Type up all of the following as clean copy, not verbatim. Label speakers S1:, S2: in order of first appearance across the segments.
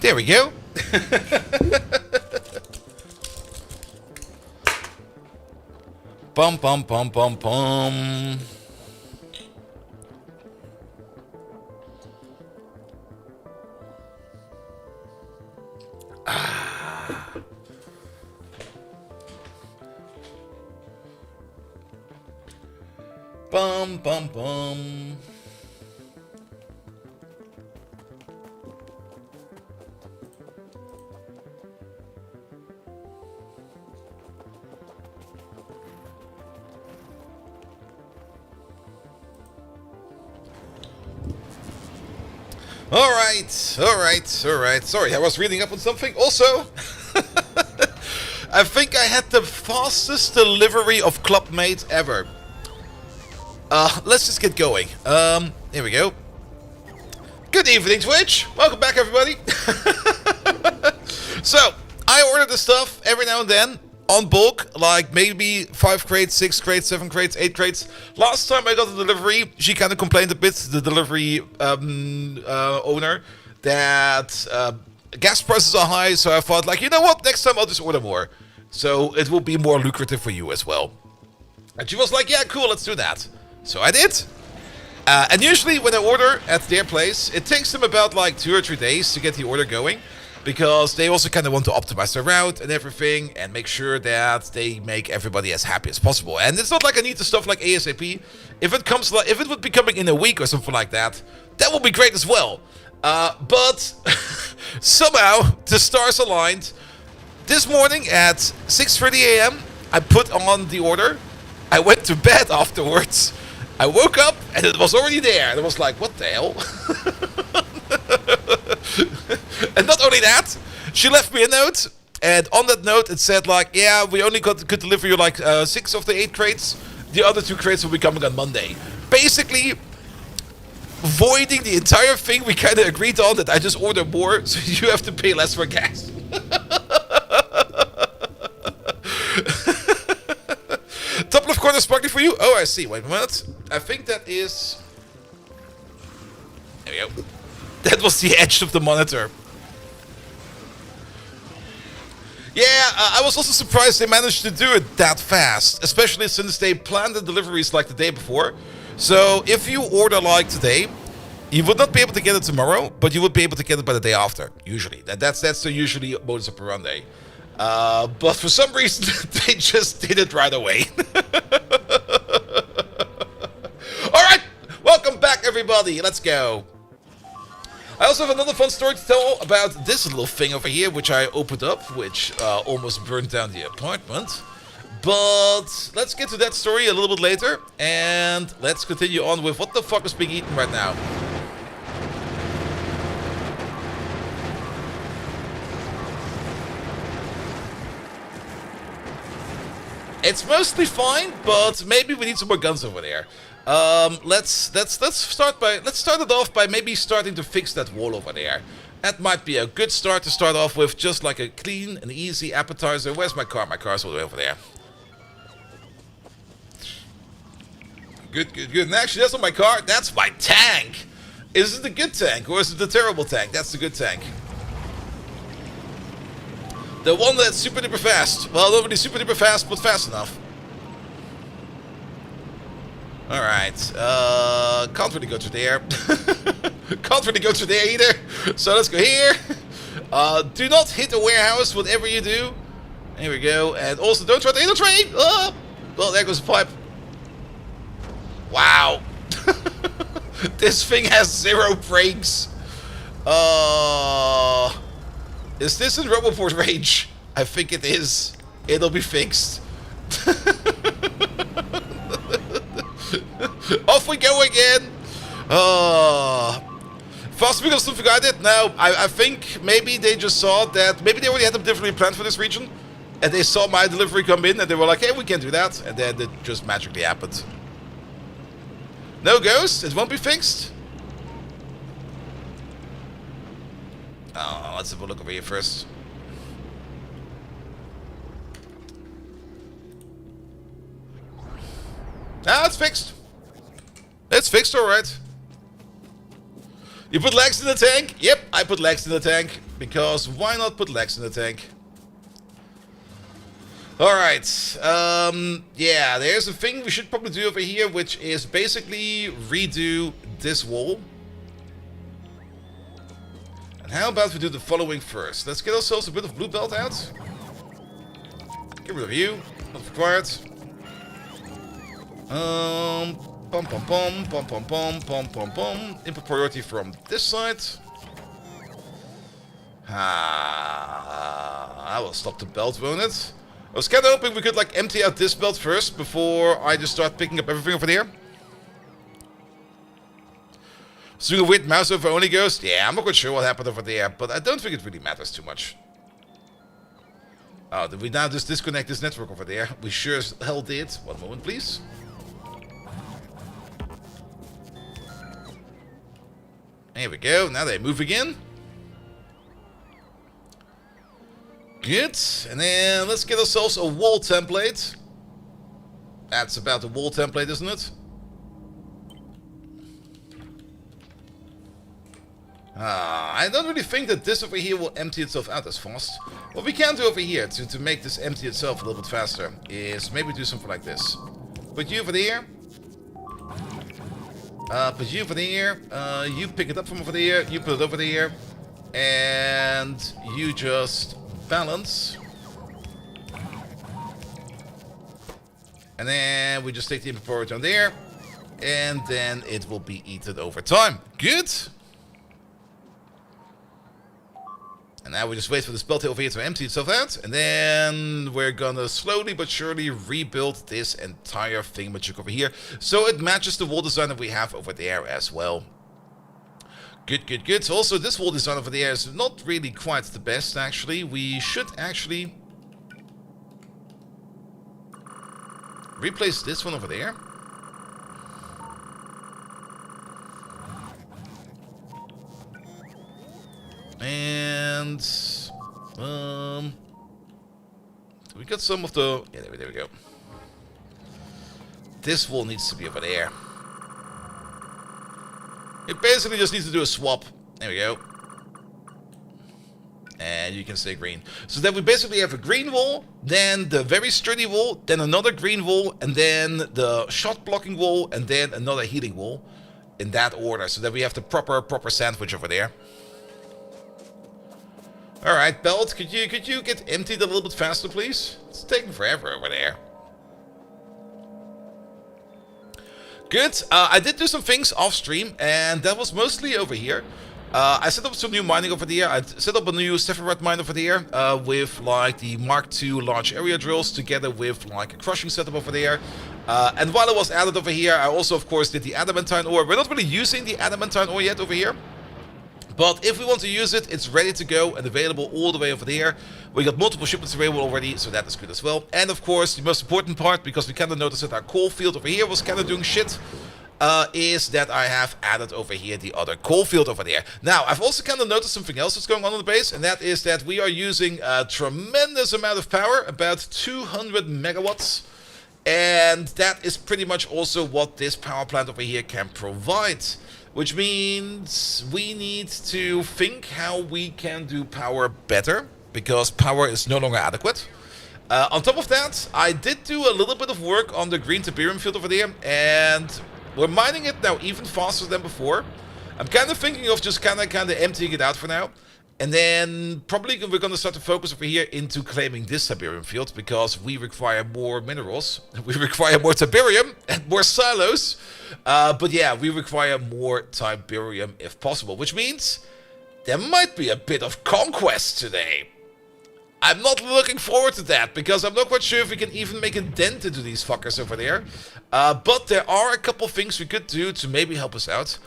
S1: There we go. Bum bum bum bum bum. Bum bum bum. Alright. Sorry, I was reading up on something. Also, I think I had the fastest delivery of Clubmate ever. Let's just get going. Here we go. Good evening, Twitch. Welcome back, everybody. So, I order the stuff every now and then on bulk, like maybe 5 crates, 6 crates, 7 crates, 8 crates. Last time I got the delivery, she kind of complained a bit, the delivery owner, that gas prices are high, so I thought, like, you know what, next time I'll just order more. So it will be more lucrative for you as well. And she was like, yeah, cool, let's do that. So I did. And usually when I order at their place, it takes them about like 2 or 3 days to get the order going. Because they also kind of want to optimize their route and everything and make sure that they make everybody as happy as possible. And it's not like I need the stuff like ASAP. If it would be coming in a week or something like that, that would be great as well. But somehow the stars aligned. This morning at 6:30 a.m. I put on the order. I went to bed afterwards. I woke up and it was already there. And I was like, what the hell? And not only that, she left me a note. And on that note, it said like, yeah, we only could deliver you like 6 of the 8 crates. The other 2 crates will be coming on Monday. Basically, voiding the entire thing we kind of agreed on, that I just order more, so you have to pay less for gas. Top left corner sparkling for you? Oh, I see. Wait a minute. I think that is... There we go. That was the edge of the monitor. Yeah, I was also surprised they managed to do it that fast. Especially since they planned the deliveries like the day before. So, if you order like today, you would not be able to get it tomorrow, but you would be able to get it by the day after, usually. That's the usually modus operandi. But for some reason, they just did it right away. Alright, welcome back everybody, let's go. I also have another fun story to tell about this little thing over here, which I opened up, which almost burned down the apartment. But let's get to that story a little bit later, and let's continue on with what the fuck is being eaten right now. It's mostly fine, but maybe we need some more guns over there. Let's start it off by maybe starting to fix that wall over there. That might be a good start to start off with, just like a clean and easy appetizer. Where's my car? My car's all the way over there. Good. And actually, that's not my car. That's my tank. Is it the good tank or is it the terrible tank? That's the good tank. The one that's super duper fast. Well, not really super duper fast, but fast enough. Alright. Can't really go through there. Can't really go through there either. So let's go here. Do not hit a warehouse, whatever you do. Here we go. And also, don't try to hit a train. Oh! Well, there goes the pipe. Wow. This thing has 0 brakes. Is this in Roboport range? I think it is. It'll be fixed. Off we go again. Fast because something I did? No, I think maybe they just saw that. Maybe they already had them differently planned for this region. And they saw my delivery come in and they were like, hey, we can do that. And then it just magically happened. No ghost? It won't be fixed? Oh, let's have a look over here first. Ah, it's fixed. It's fixed, alright. You put legs in the tank? Yep, I put legs in the tank. Because why not put Lex in the tank? Alright, yeah, there's a thing we should probably do over here, which is basically redo this wall. And how about we do the following first? Let's get ourselves a bit of blue belt out. Get rid of you, not required. Pom pom pom, pom pom pom, pom pom pom. Input priority from this side. I will stop the belt, won't it? I was kind of hoping we could like empty out this belt first before I just start picking up everything over there. So doing a weird mouse over only ghost? Yeah, I'm not quite sure what happened over there, but I don't think it really matters too much. Oh, did we now just disconnect this network over there? We sure as hell did. One moment, please. There we go. Now they move again. Good. And then let's get ourselves a wall template. That's about the wall template, isn't it? I don't really think that this over here will empty itself out as fast. What we can do over here to make this empty itself a little bit faster is maybe do something like this. Put you over there. Put you over there. You pick it up from over there. You put it over there. And you just balance. And then we just take the input priority on there. And then it will be eaten over time. Good. And now we just wait for this belt over here to empty itself out. And then we're gonna slowly but surely rebuild this entire thingamajig over here. So it matches the wall design that we have over there as well. Good, good, good. So also this wall design over there is not really quite the best actually. We should actually replace this one over there. And we got some of the there we go. This wall needs to be over there. It basically just needs to do a swap. There we go. And you can stay green. So then we basically have a green wall, then the very sturdy wall, then another green wall, and then the shot blocking wall, and then another healing wall. In that order. So that we have the proper sandwich over there. Alright, belt, could you get emptied a little bit faster, please? It's taking forever over there. Good. I did do some things off stream, and that was mostly over here. I set up some new mining over there. I set up a new Sephiroth mine over there with like the Mark II large area drills together with like a crushing setup over there. And while it was added over here, I also of course did the adamantine ore. We're not really using the adamantine ore yet over here. But if we want to use it, it's ready to go and available all the way over there. We got multiple shipments available already, so that is good as well. And of course, the most important part, because we kind of noticed that our coal field over here was kind of doing shit, is that I have added over here the other coal field over there. Now, I've also kind of noticed something else that's going on in the base, and that is that we are using a tremendous amount of power, about 200 megawatts. And that is pretty much also what this power plant over here can provide. Which means we need to think how we can do power better, because power is no longer adequate. On top of that, I did do a little bit of work on the green Tiberium field over there, and we're mining it now even faster than before. I'm kind of thinking of just kind of emptying it out for now. And then probably we're going to start to focus over here into claiming this Tiberium field, because we require more minerals. We require more Tiberium and more silos. But yeah, we require more Tiberium if possible, which means there might be a bit of conquest today. I'm not looking forward to that, because I'm not quite sure if we can even make a dent into these fuckers over there. But there are a couple things we could do to maybe help us out.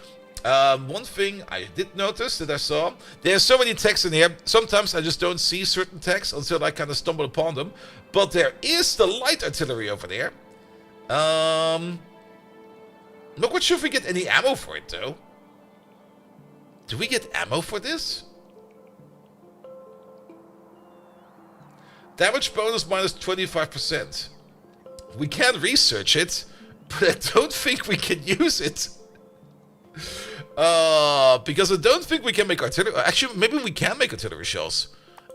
S1: One thing I did notice that I saw, there's so many texts in here, sometimes I just don't see certain texts until I kind of stumble upon them. But there is the light artillery over there. Not quite sure if we get any ammo for it though. Do we get ammo for this? Damage bonus minus 25%. We can research it, but I don't think we can use it. Because I don't think we can make artillery. Actually, maybe we can make artillery shells.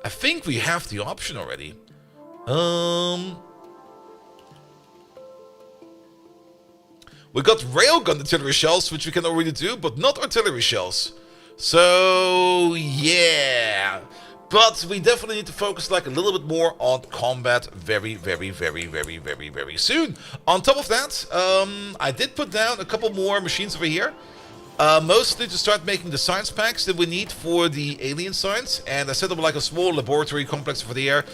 S1: I think we have the option already. We got railgun artillery shells, which we can already do, but not artillery shells. So, yeah. But we definitely need to focus like a little bit more on combat very soon. On top of that, I did put down a couple more machines over here. Mostly to start making the science packs that we need for the alien science. And I set up like a small laboratory complex over there,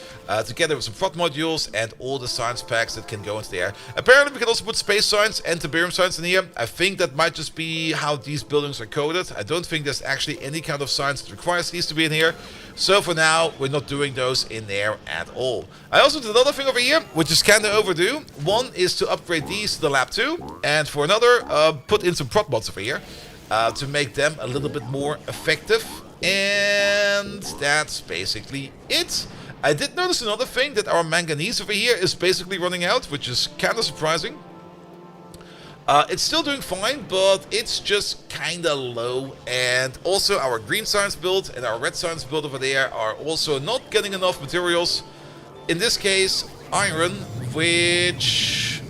S1: together with some front modules and all the science packs that can go into there. Apparently we can also put space science and Tiberium science in here. I think that might just be how these buildings are coded. I don't think there's actually any kind of science that requires these to be in here. So for now, we're not doing those in there at all. I also did another thing over here, which is kind of overdue. One is to upgrade these to the lab 2. And for another, put in some prot mods over here. To make them a little bit more effective. And that's basically it. I did notice another thing, that our manganese over here is basically running out, which is kind of surprising. It's still doing fine, but it's just kind of low. And also our green science build and our red science build over there are also not getting enough materials. In this case, iron, which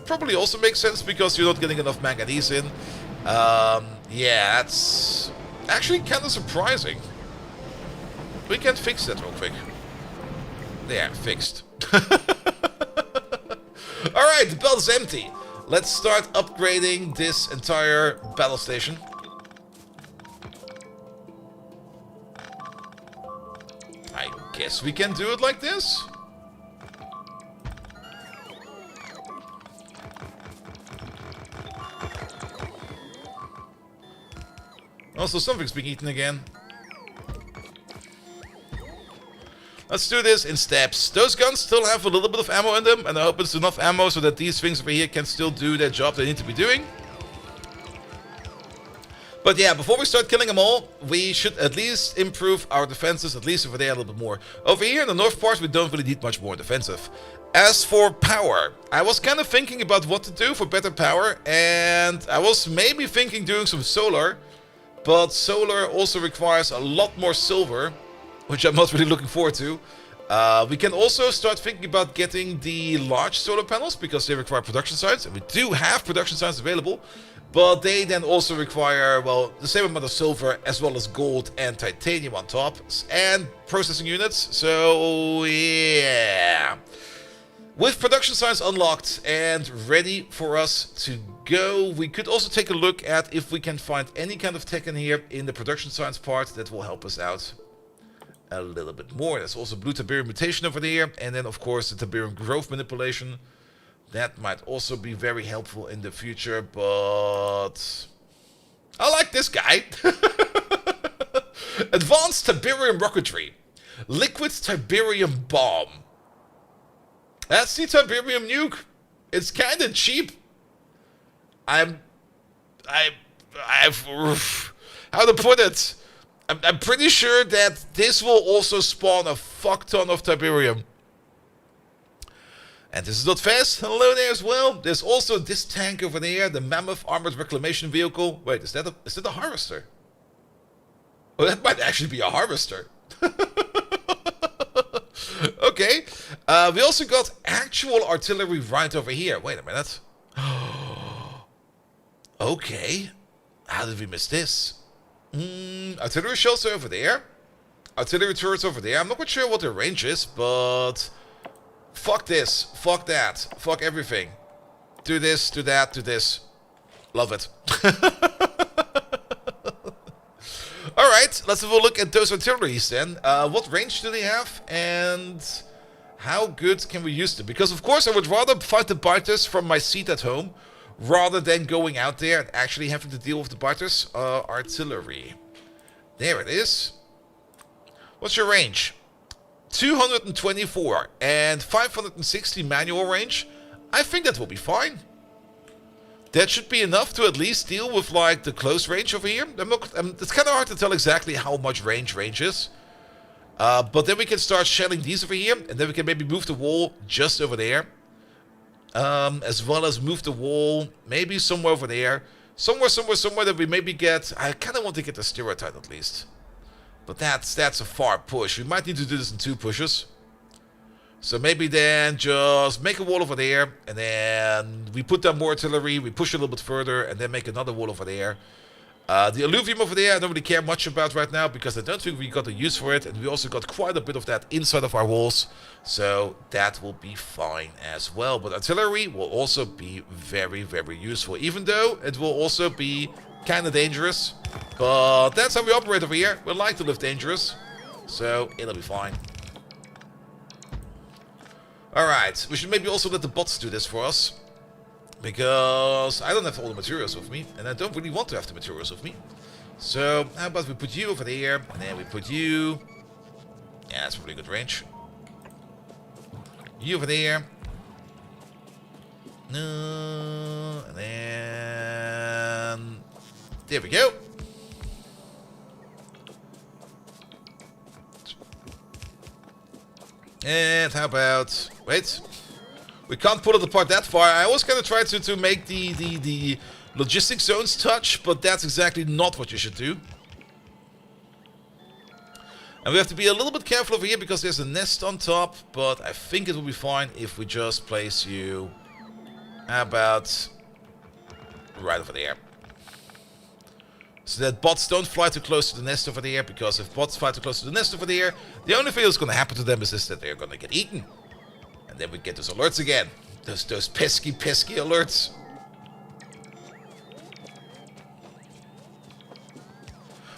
S1: probably also makes sense because you're not getting enough manganese in. Yeah, that's actually kind of surprising. We can fix that real quick. There, fixed. Alright, the belt is empty. Let's start upgrading this entire battle station. I guess we can do it like this. Also, something's being eaten again. Let's do this in steps. Those guns still have a little bit of ammo in them, and I hope it's enough ammo so that these things over here can still do their job they need to be doing. But yeah, before we start killing them all, we should at least improve our defenses, at least over there a little bit more. Over here in the north part, we don't really need much more defensive. As for power, I was kind of thinking about what to do for better power, and I was maybe thinking doing some solar. But solar also requires a lot more silver, which I'm not really looking forward to. We can also start thinking about getting the large solar panels, because they require production sites. And we do have production sites available. But they then also require, well, the same amount of silver as well as gold and titanium on top. And processing units. So, yeah. With production sites unlocked and ready for us to go, we could also take a look at if we can find any kind of tech in here in the production science part that will help us out a little bit more. There's also blue Tiberium mutation over there, and then of course the Tiberium growth manipulation. That might also be very helpful in the future, but I like this guy. Advanced Tiberium rocketry. Liquid Tiberium bomb. That's the Tiberium nuke. It's kind of cheap. How to put it? I'm pretty sure that this will also spawn a fuck ton of Tiberium. And this is not fast. Hello there as well. There's also this tank over there, the Mammoth Armored Reclamation Vehicle. Wait, is that a harvester? Oh, that might actually be a harvester. Okay. We also got actual artillery right over here. Wait a minute. Okay. How did we miss this? Artillery shells are over there. Artillery turrets over there. I'm not quite sure what their range is, but fuck this. Fuck that. Fuck everything. Do this, do that, do this. Love it. Alright, let's have a look at those artilleries then. What range do they have? And how good can we use them? Because of course I would rather fight the biters from my seat at home rather than going out there and actually having to deal with the biters. Artillery. There it is. What's your range? 224 and 560 manual range. I think that will be fine. That should be enough to at least deal with like the close range over here. It's kind of hard to tell exactly how much range is. But then we can start shelling these over here, and then we can maybe move the wall just over there. As well as move the wall maybe somewhere over there, somewhere that we maybe get. I kind of want to get the stereotype at least, but that's a far push. We might need to do this in 2 pushes. So maybe then just make a wall over there, and then we put down more artillery, we push a little bit further, and then make another wall over there. The alluvium over there I don't really care much about right now, because I don't think we got a use for it, and we also got quite a bit of that inside of our walls, so that will be fine as well. But artillery will also be very, very useful, even though it will also be kind of dangerous. But that's how we operate over here. We like to live dangerous, so it'll be fine. Alright, we should maybe also let the bots do this for us, because I don't have all the materials with me, and I don't really want to have the materials with me. So, how about we put you over there, and then we put you... Yeah, that's probably a good range. You over there. No, and then... There we go. And how about... Wait. We can't pull it apart that far. I was going to try to make the logistic zones touch, but that's exactly not what you should do. And we have to be a little bit careful over here because there's a nest on top, but I think it will be fine if we just place you... How about... right over there. So that bots don't fly too close to the nest over there, because if bots fly too close to the nest over there, the only thing that's going to happen to them is that they're going to get eaten. And then we get those alerts again. Those pesky alerts.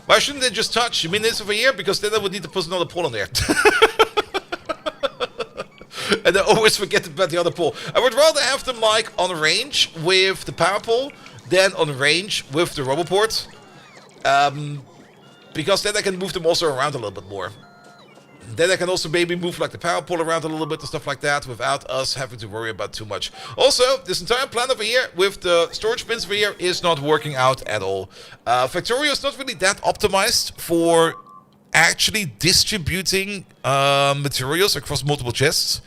S1: Why shouldn't they just touch? You mean this over here? Because then I would need to put another pole on there. And I always forget about the other pole. I would rather have them like on range with the power pole than on range with the roboport. Because then I can move them also around a little bit more. Then I can also maybe move like the power pole around a little bit and stuff like that without us having to worry about too much. Also, this entire plan over here with the storage bins over here is not working out at all. Factorio is not really that optimized for actually distributing materials across multiple chests.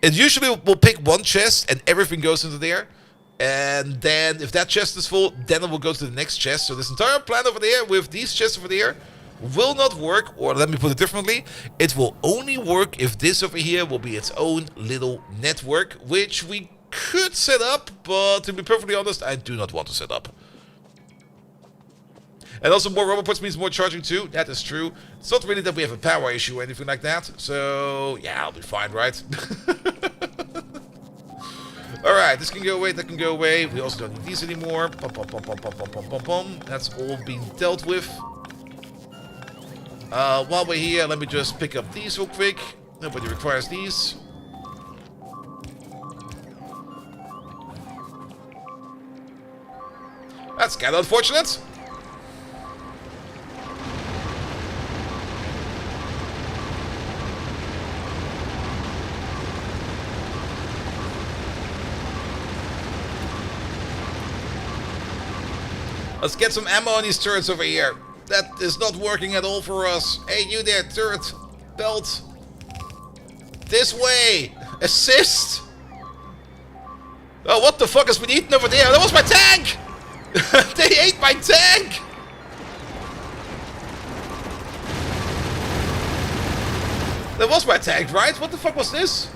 S1: It usually will pick one chest and everything goes into there. And then if that chest is full, then it will go to the next chest. So this entire plan over there with these chests over there will not work, or let me put it differently, it will only work if this over here will be its own little network, which we could set up, but to be perfectly honest, I do not want to set up. And also more roboports means more charging too, that is true. It's not really that we have a power issue or anything like that, so yeah, I'll be fine, right? Alright, this can go away, that can go away. We also don't need these anymore. That's all being dealt with. While we're here, let me just pick up these real quick. Nobody requires these. That's kind of unfortunate. Let's get some ammo on these turrets over here. That is not working at all for us. Hey, you there, turret. Belt. This way. Assist. Oh, what the fuck has been eaten over there? That was my tank! They ate my tank! That was my tank, right? What the fuck was this?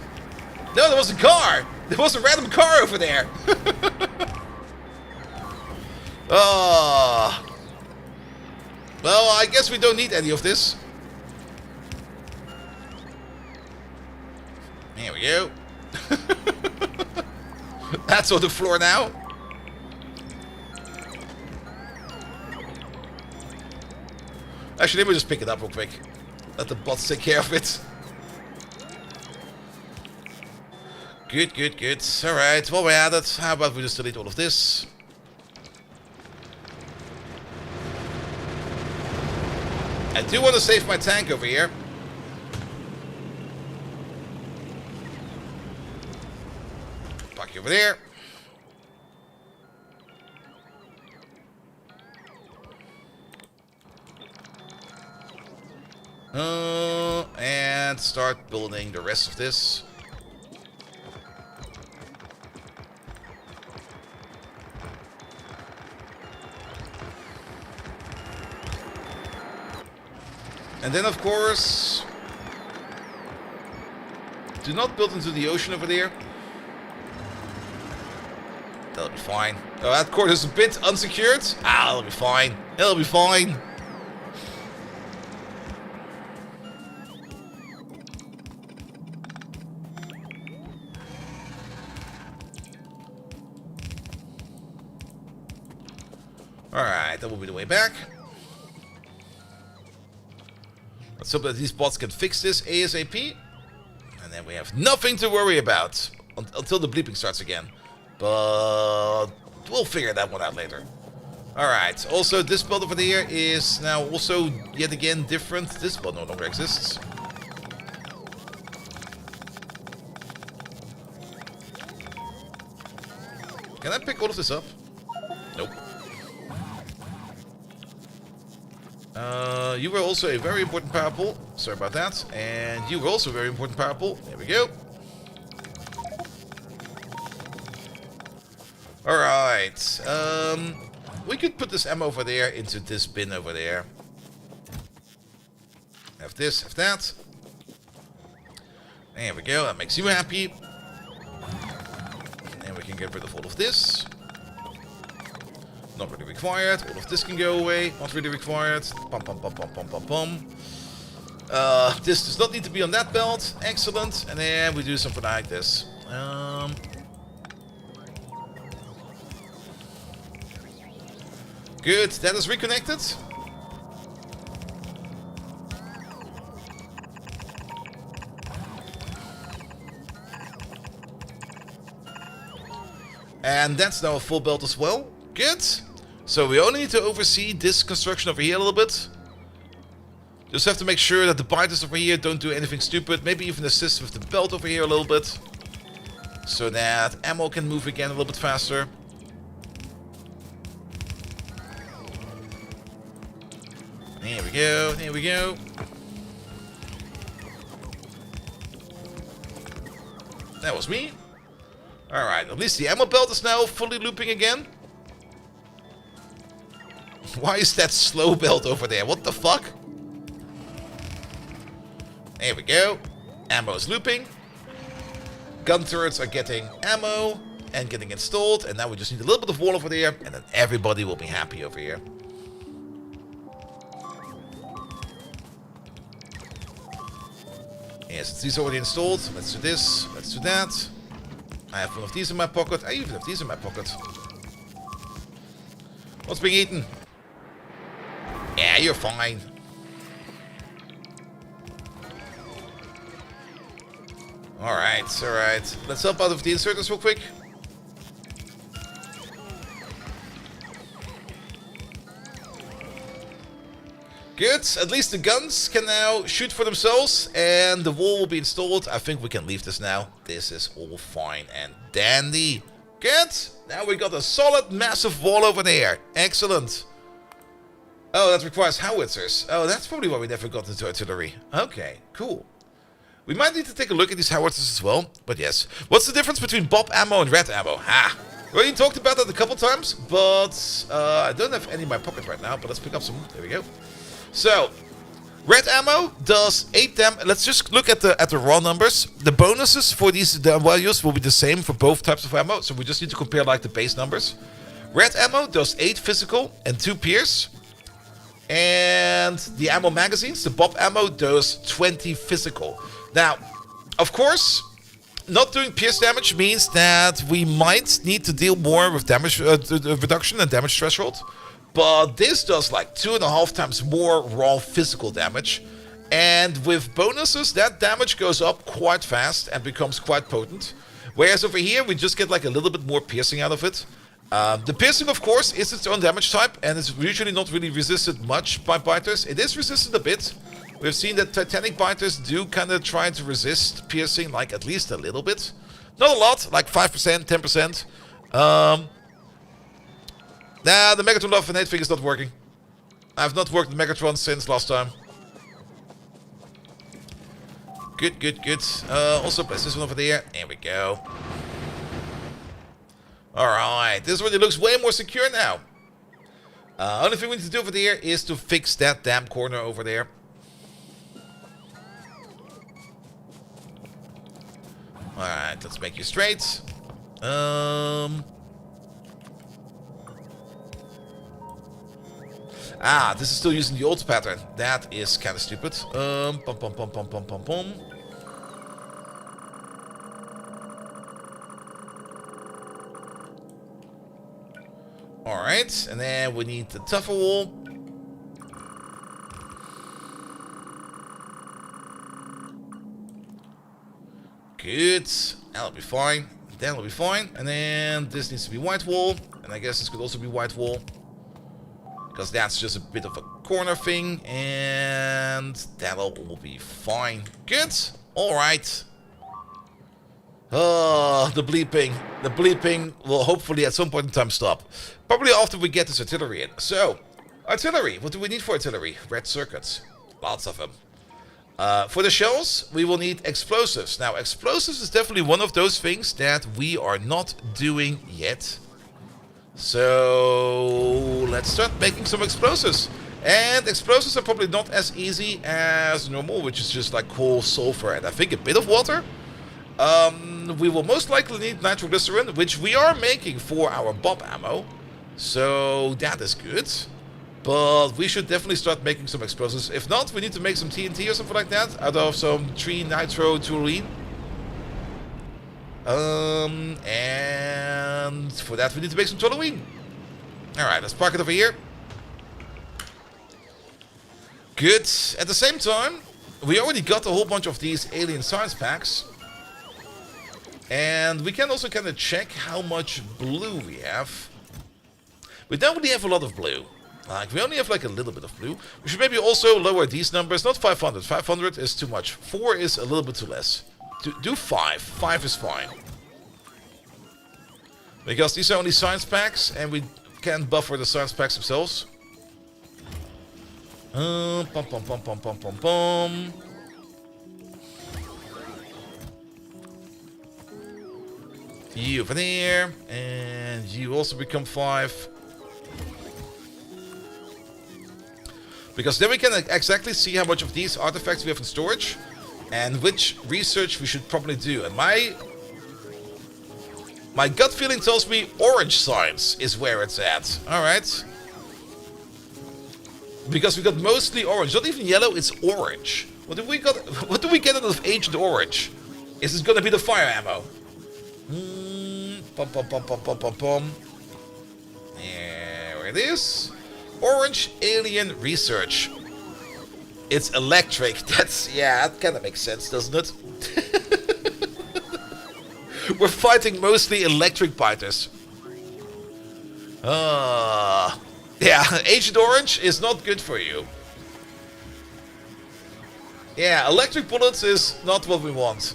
S1: No, there was a car. There was a random car over there. Oh. Well, I guess we don't need any of this. There we go. That's on the floor now. Actually, let me just pick it up real quick. Let the bots take care of it. Good, good, good. Alright, while we're at it, how about we just delete all of this? I do want to save my tank over here. Park you over there. And start building the rest of this. And then, of course, do not build into the ocean over there. That'll be fine. Oh, that corner is a bit unsecured. Ah, that'll be fine. It'll be fine. Alright, that will be the way back. Let's hope that these bots can fix this ASAP. And then we have nothing to worry about until the bleeping starts again. But we'll figure that one out later. Alright, also this build over there is now also yet again different. This build no longer exists. Can I pick all of this up? Nope. You were also a very important power pole. Sorry about that. And you were also a very important power pole. There we go. Alright. We could put this ammo over there into this bin over there. Have this, have that. There we go. That makes you happy. And we can get rid of all of this. Not really required. All of this can go away. Not really required. Pum pum pum pum pum pum pum. This does not need to be on that belt. Excellent. And then we do something like this. Good. That is reconnected. And that's now a full belt as well. Good. So we only need to oversee this construction over here a little bit. Just have to make sure that the biters over here don't do anything stupid. Maybe even assist with the belt over here a little bit. So that ammo can move again a little bit faster. There we go, there we go. That was me. Alright, at least the ammo belt is now fully looping again. Why is that slow belt over there? What the fuck? There we go. Ammo is looping. Gun turrets are getting ammo and getting installed. And now we just need a little bit of wall over there. And then everybody will be happy over here. Yes, these are already installed. Let's do this. Let's do that. I have one of these in my pocket. I even have these in my pocket. What's being eaten? Yeah, you're fine. Alright, alright. Let's help out with the inserters real quick. Good. At least the guns can now shoot for themselves. And the wall will be installed. I think we can leave this now. This is all fine and dandy. Good. Now we got a solid, massive wall over there. Excellent. Oh, that requires howitzers. Oh, that's probably why we never got into artillery. Okay, cool. We might need to take a look at these howitzers as well. But yes. What's the difference between BOP ammo and red ammo? Ha! We already talked about that a couple times. But I don't have any in my pocket right now. But let's pick up some. There we go. So, red ammo does 8 damage. Let's just look at the raw numbers. The bonuses for these values will be the same for both types of ammo. So we just need to compare like the base numbers. Red ammo does 8 physical and 2 pierce. And the ammo magazines, the BOP ammo, does 20 physical. Now, of course, not doing pierce damage means that we might need to deal more with damage reduction and damage threshold. But this does like 2.5 times more raw physical damage. And with bonuses, that damage goes up quite fast and becomes quite potent. Whereas over here, we just get like a little bit more piercing out of it. The piercing, of course, is its own damage type, and it's usually not really resisted much by biters. It is resisted a bit. We've seen that Titanic biters do kind of try to resist piercing, like at least a little bit. Not a lot, like 5%, 10%. Nah, the Megatron Love and Hate thing is not working. I've not worked with Megatron since last time. Good, good, good. Also, place this one over there. There we go. Alright, this really looks way more secure now. Only thing we need to do over there is to fix that damn corner over there. Alright, let's make you straight. This is still using the old pattern. That is kind of stupid. Pum, pum, pum, pum, pum, pum, pum. Alright, and then we need the tougher wall. Good. That'll be fine. That'll be fine. And then this needs to be white wall. And I guess this could also be white wall. Because that's just a bit of a corner thing. And that'll all be fine. Good. Alright. Oh, the bleeping. The bleeping will hopefully at some point in time stop. Probably after we get this artillery in. So, artillery. What do we need for artillery? Red circuits. Lots of them. For the shells, we will need explosives. Now, explosives is definitely one of those things that we are not doing yet. So, let's start making some explosives. And explosives are probably not as easy as normal, which is just like coal, sulfur, and I think a bit of water. We will most likely need nitroglycerin, which we are making for our bomb ammo. So, that is good. But we should definitely start making some explosives. If not, we need to make some TNT or something like that out of some trinitrotoluene. And for that we need to make some toluene. Alright, let's park it over here. Good. At the same time, we already got a whole bunch of these alien science packs. And we can also kind of check how much blue we have. We don't really have a lot of blue. Like, we only have like a little bit of blue. We should maybe also lower these numbers. Not 500. 500 is too much. 4 is a little bit too less. Do 5. 5 is fine. Because these are only science packs, and we can't buffer the science packs themselves. Pum, pum, pum, pum, pum, pum, pum. You over there. And you also become 5. Because then we can exactly see how much of these artifacts we have in storage and which research we should probably do. And my gut feeling tells me orange science is where it's at. Alright. Because we got mostly orange. Not even yellow, it's orange. What do we get out of ancient orange? Is this gonna be the fire ammo? Pum, pum, pum, pum, pum, pum, pum. There it is. Orange alien research. It's electric. Yeah, that kind of makes sense, doesn't it? We're fighting mostly electric fighters. Yeah, Agent Orange is not good for you. Yeah, electric bullets is not what we want.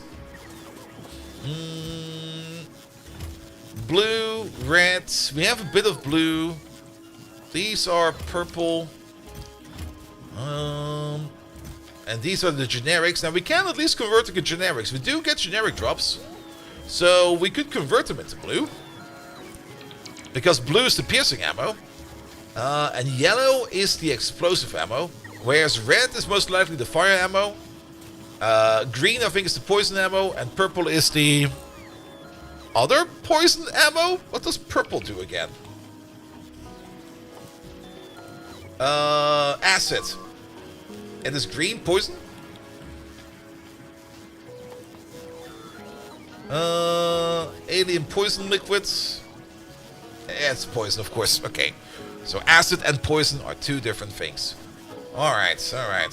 S1: Blue, red. We have a bit of blue. These are purple. And these are the generics. Now we can at least convert to the generics. We do get generic drops. So we could convert them into blue. Because blue is the piercing ammo. And yellow is the explosive ammo. Whereas red is most likely the fire ammo. Green I think is the poison ammo. And purple is the other poison ammo? What does purple do again? Acid. And is green poison? Alien poison liquids. Yeah, it's poison, of course. Okay. So acid and poison are two different things. Alright. That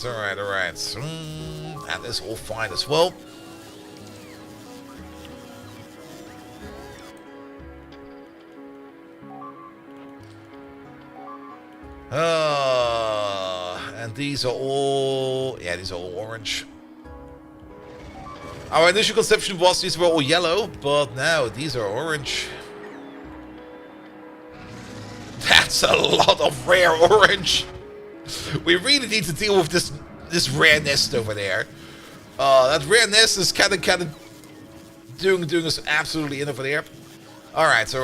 S1: is all fine as well. And these are all... Yeah, these are all orange. Our initial conception was these were all yellow, but now these are orange. That's a lot of rare orange. We really need to deal with this rare nest over there. That rare nest is kind of doing us absolutely in over there. Alright.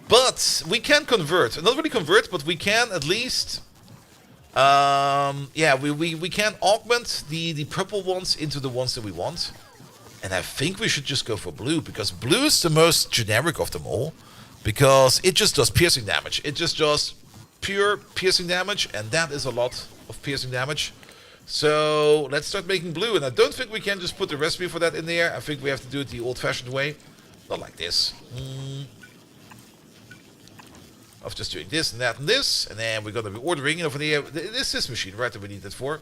S1: But we can convert. Not really convert, but we can at least... yeah, we can augment the purple ones into the ones that we want. And I think we should just go for blue, because blue is the most generic of them all. Because it just does piercing damage. It just does pure piercing damage, and that is a lot of piercing damage. So let's start making blue, and I don't think we can just put the recipe for that in there. I think we have to do it the old-fashioned way. Not like this. Of just doing this and that and this, and then we're going to be ordering over there. This is this machine, right, that we need it for.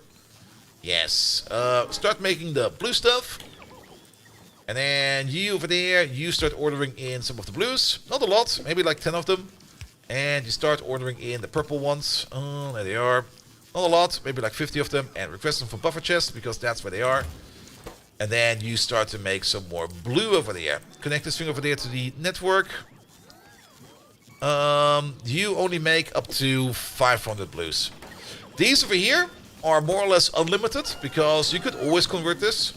S1: Yes. Start making the blue stuff. And then you over there, you start ordering in some of the blues. Not a lot, maybe like 10 of them. And you start ordering in the purple ones. Oh, there they are. Not a lot, maybe like 50 of them. And request them for buffer chests, because that's where they are. And then you start to make some more blue over there. Connect this thing over there to the network. You only make up to 500 blues. These over here are more or less unlimited, because you could always convert this.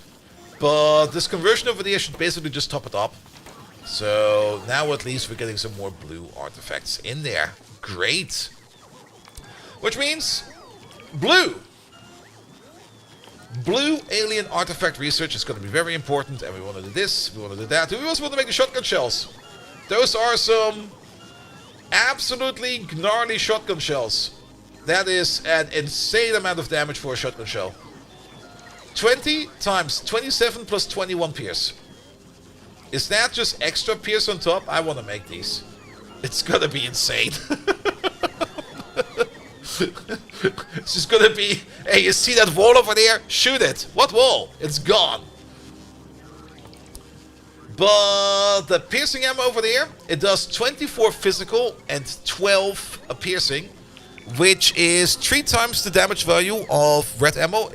S1: But this conversion over there should basically just top it up. So now at least we're getting some more blue artifacts in there. Great. Which means blue. Blue alien artifact research is going to be very important. And we want to do this, we want to do that. We also want to make the shotgun shells. Those are some absolutely gnarly shotgun shells. That is an insane amount of damage for a shotgun shell. 20 times 27 plus 21 pierce. Is that just extra pierce on top? I want to make these. It's gonna be insane. It's just gonna be, hey, you see that wall over there? Shoot it. What wall? It's gone. But the piercing ammo over there, it does 24 physical and 12 piercing, which is 3 times the damage value of red ammo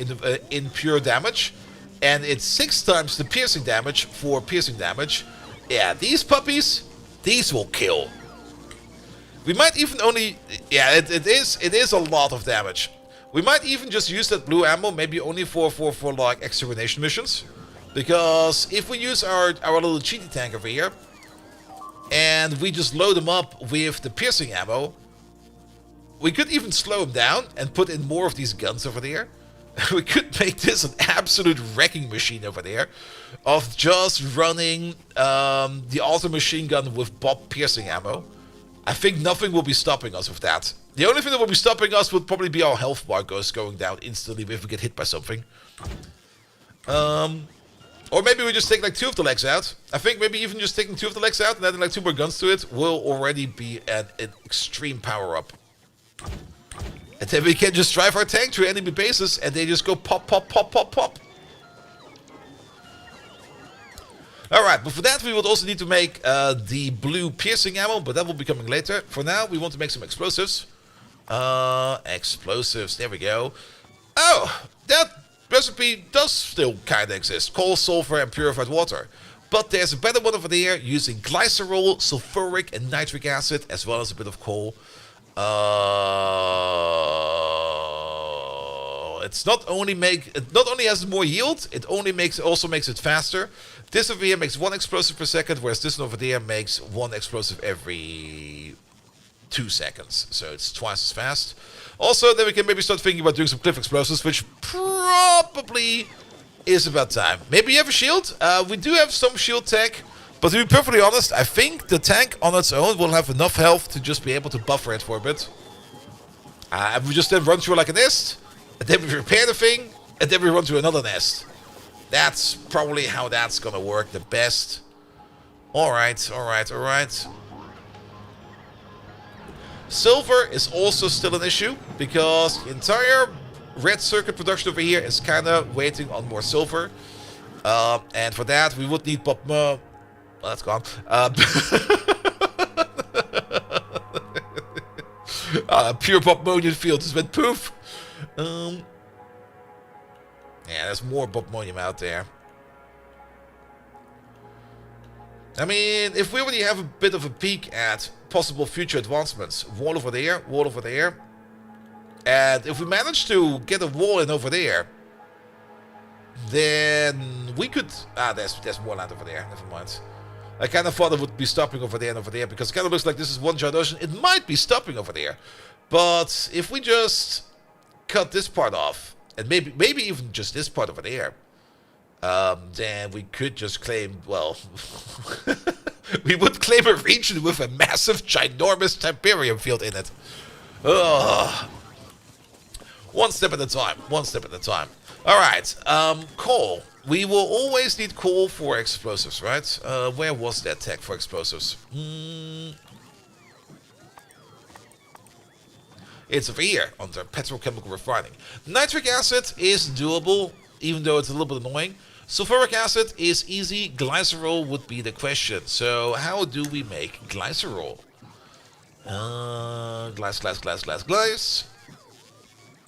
S1: in pure damage. And it's 6 times the piercing damage for piercing damage. Yeah, these puppies, these will kill. We might even only... Yeah, it is a lot of damage. We might even just use that blue ammo, maybe only for like extermination missions. Because if we use our little cheaty tank over here, and we just load them up with the piercing ammo, we could even slow him down and put in more of these guns over there. We could make this an absolute wrecking machine over there of just running the auto machine gun with Bob piercing ammo. I think nothing will be stopping us with that. The only thing that will be stopping us would probably be our health bar going down instantly if we get hit by something. Or maybe we just take like 2 of the legs out. I think maybe even just taking 2 of the legs out and adding like 2 more guns to it will already be an extreme power up. And then we can just drive our tank through enemy bases and they just go pop, pop, pop, pop, pop. Alright, but for that we would also need to make the blue piercing ammo, but that will be coming later. For now, we want to make some explosives. Explosives, there we go. Oh, that recipe does still kind of exist. Coal, sulfur, and purified water. But there's a better one over there using glycerol, sulfuric, and nitric acid, as well as a bit of coal. It not only has more yield, it also makes it faster. This over here makes 1 explosive per second, whereas this one over there makes 1 explosive every 2 seconds. So it's twice as fast. Also, then we can maybe start thinking about doing some cliff explosives, which probably is about time. Maybe you have a shield. We do have some shield tech. But to be perfectly honest, I think the tank on its own will have enough health to just be able to buffer it for a bit. We just then run through like a nest, and then we repair the thing, and then we run through another nest. That's probably how that's gonna work the best. Alright, alright, alright. Silver is also still an issue, because the entire red circuit production over here is kinda waiting on more silver. And for that, we would need well, that's gone. Pure Bobmonium field just went poof. Yeah, there's more Bobmonium out there. I mean, if we already have a bit of a peek at possible future advancements, wall over there, and if we manage to get a wall in over there, then we could... there's more land over there, never mind. I kind of thought it would be stopping over there and over there, because it kind of looks like this is one giant ocean. It might be stopping over there. But if we just cut this part off, and maybe even just this part over there, then we could just claim, well, we would claim a region with a massive, ginormous Temperium field in it. Ugh. One step at a time, one step at a time. Alright, coal. We will always need coal for explosives, right? Where was that tech for explosives? It's over here, under petrochemical refining. Nitric acid is doable, even though it's a little bit annoying. Sulfuric acid is easy. Glycerol would be the question. So how do we make glycerol? Glass.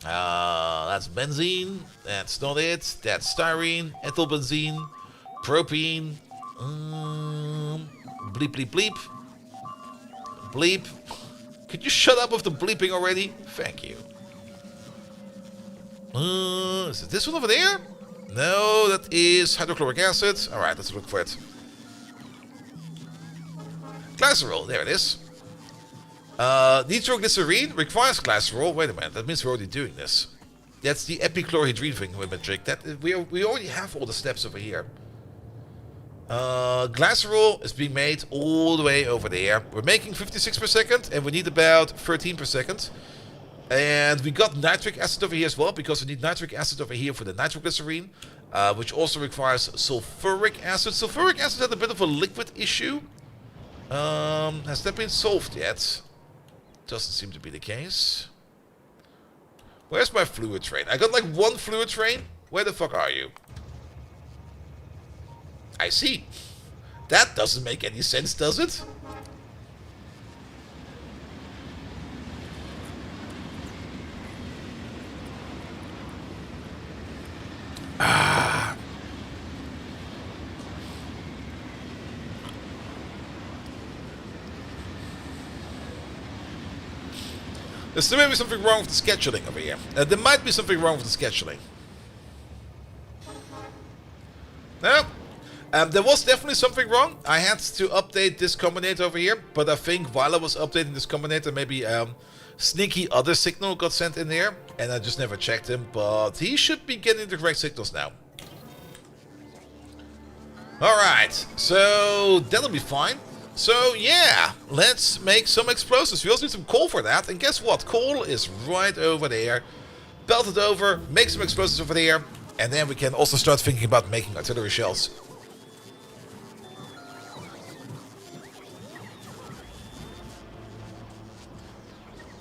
S1: That's benzene. That's not it. That's styrene, ethyl benzene, propene. Bleep, bleep, bleep. Bleep. Could you shut up with the bleeping already? Thank you. Is it this one over there? No, that is hydrochloric acid. Alright, let's look for it. Glycerol, there it is. Nitroglycerine requires glycerol. Wait a minute, that means we're already doing this. That's the epichlorohydrin thing with magic. That we already have all the steps over here. Glycerol is being made all the way over there. We're making 56 per second, and we need about 13 per second. And we got nitric acid over here as well, because we need nitric acid over here for the nitroglycerine, which also requires sulfuric acid. Sulfuric acid had a bit of a liquid issue. Has that been solved yet? Doesn't seem to be the case. Where's my fluid train? I got like one fluid train. Where the fuck are you? I see. That doesn't make any sense, does it? There's still maybe something wrong with the scheduling over here. There might be something wrong with the scheduling. No. There was definitely something wrong. I had to update this combinator over here, but I think while I was updating this combinator, maybe sneaky other signal got sent in there, and I just never checked him, but he should be getting the correct signals now. Alright, so that'll be fine. So yeah, let's make some explosives. We also need some coal for that, and guess what? Coal is right over there. Belt it over, make some explosives over there, and then we can also start thinking about making artillery shells.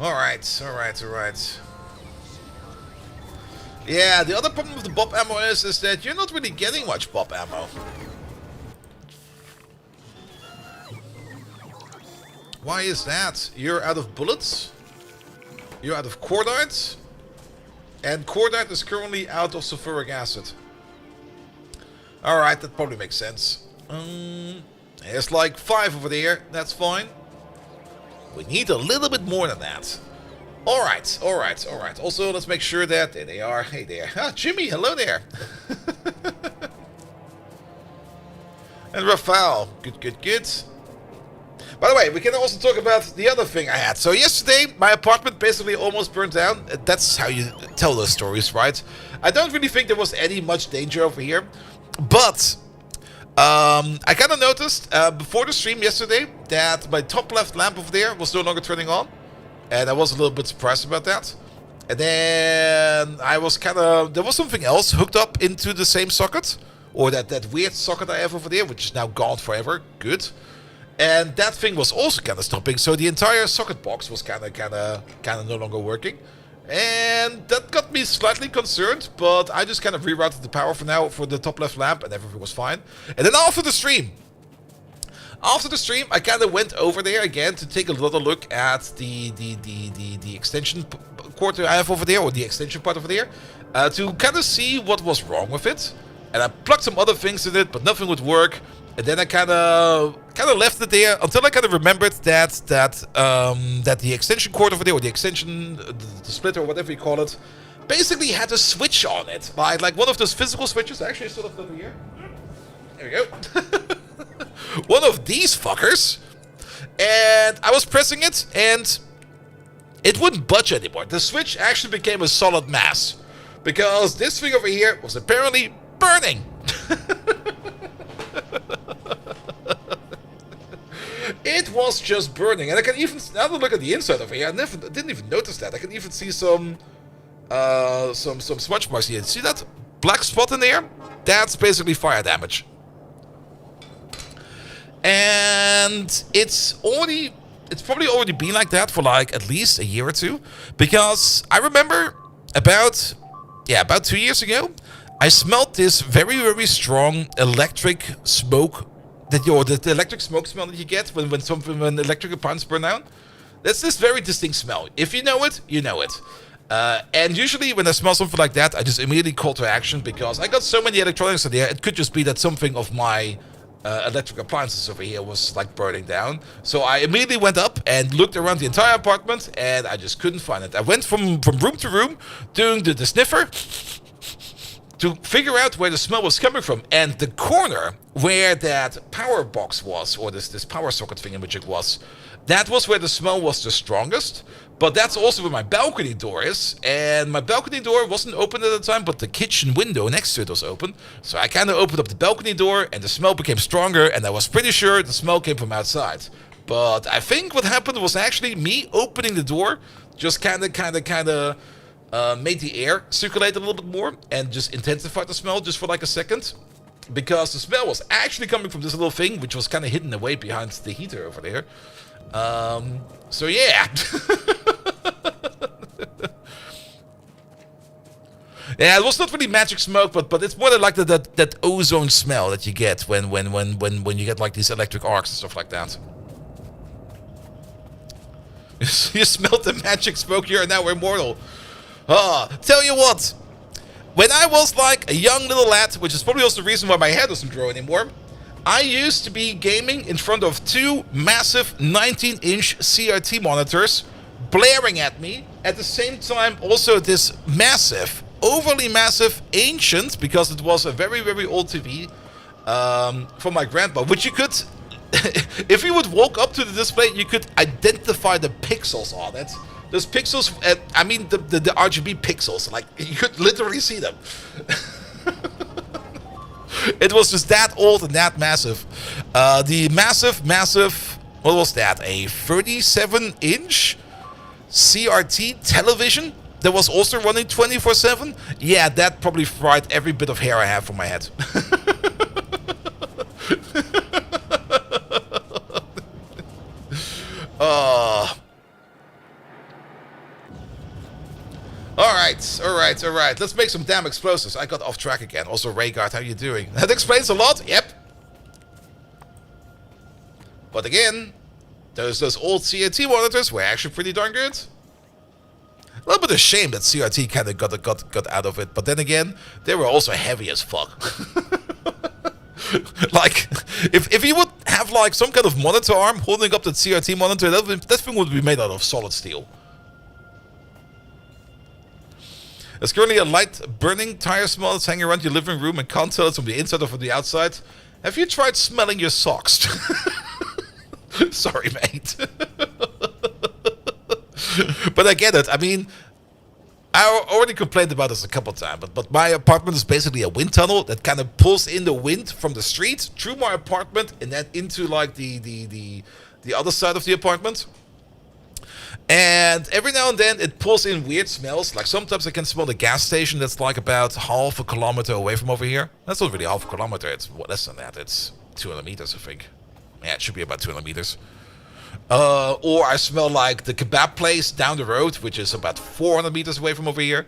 S1: Alright. Yeah, the other problem with the Bob ammo is that you're not really getting much Bob ammo. Why is that? You're out of bullets? You're out of cordite? And cordite is currently out of sulfuric acid. Alright, that probably makes sense. There's like 5 over there. That's fine. We need a little bit more than that. Alright. Also, let's make sure that... There they are. Hey there. Ah, Jimmy, hello there. And Rafael. Good. By the way, we can also talk about the other thing I had. So yesterday, my apartment basically almost burned down. That's how you tell those stories, right? I don't really think there was any much danger over here. But I kind of noticed before the stream yesterday that my top left lamp over there was no longer turning on. And I was a little bit surprised about that. And then I was there was something else hooked up into the same socket. Or that weird socket I have over there, which is now gone forever. Good. And that thing was also kind of stopping, so the entire socket box was kind of no longer working. And that got me slightly concerned, but I just kind of rerouted the power for now for the top left lamp, and everything was fine. And then after the stream, I kind of went over there again to take a little look at the extension cord I have over there, or the extension part over there, to kind of see what was wrong with it. And I plugged some other things in it, but nothing would work. And then I kind of left it there until I kind of remembered that the extension cord over there, or the extension, the splitter, or whatever you call it, basically had a switch on it, like one of those physical switches. Actually, I still have it over here. There we go. One of these fuckers, and I was pressing it, and it wouldn't budge anymore. The switch actually became a solid mass because this thing over here was apparently burning. It was just burning, and I can even now that I look at the inside of it. I didn't even notice that. I can even see some smudge marks here. See that black spot in there? That's basically fire damage. And it's probably already been like that for like at least a year or two, because I remember about 2 years ago, I smelled this very, very strong electric smoke the electric smoke smell that you get when electric appliances burn down. That's this very distinct smell. If you know it, you know it. And usually when I smell something like that, I just immediately call to action, because I got so many electronics in there. It could just be that something of my electric appliances over here was like burning down. So I immediately went up and looked around the entire apartment, and I just couldn't find it. I went from room to room doing the sniffer to figure out where the smell was coming from. And the corner where that power box was, or this power socket thing in which it was, that was where the smell was the strongest. But that's also where my balcony door is. And my balcony door wasn't open at the time, but the kitchen window next to it was open. So I kind of opened up the balcony door, and the smell became stronger, and I was pretty sure the smell came from outside. But I think what happened was actually me opening the door just kind of made the air circulate a little bit more and just intensified the smell just for like a second. Because the smell was actually coming from this little thing, which was kind of hidden away behind the heater over there. So yeah. Yeah, it was not really magic smoke, but it's more like that ozone smell that you get when you get like these electric arcs and stuff like that. You smelled the magic smoke here, and now we're immortal. Tell you what, when I was like a young little lad, which is probably also the reason why my hair doesn't grow anymore, I used to be gaming in front of two massive 19-inch CRT monitors blaring at me. At the same time, also this massive, overly massive, ancient, because it was a very, very old TV from my grandpa, which you could, if you would walk up to the display, you could identify the pixels on it. Those pixels, I mean the RGB pixels, like you could literally see them. It was just that old and that massive. The massive, what was that? A 37-inch CRT television that was also running 24/7? Yeah, that probably fried every bit of hair I have from my head. Alright. Let's make some damn explosives. I got off track again. Also, Rayguard, how you doing? That explains a lot. Yep. But again, those old CRT monitors were actually pretty darn good. A little bit of shame that CRT kind of got out of it. But then again, they were also heavy as fuck. Like, if you would have like some kind of monitor arm holding up that CRT monitor, that thing would be made out of solid steel. There's currently a light burning tire smell that's hanging around your living room and can't tell it's from the inside or from the outside. Have you tried smelling your socks? Sorry, mate. But I get it. I mean, I already complained about this a couple times, but my apartment is basically a wind tunnel that kind of pulls in the wind from the street through my apartment and then into like the other side of the apartment. And every now and then it pulls in weird smells. Like sometimes I can smell the gas station that's like about half a kilometer away from over here. That's not really half a kilometer, it's less than that. It's 200 meters, I think. Yeah, it should be about 200 meters. Or I smell like the kebab place down the road, which is about 400 meters away from over here.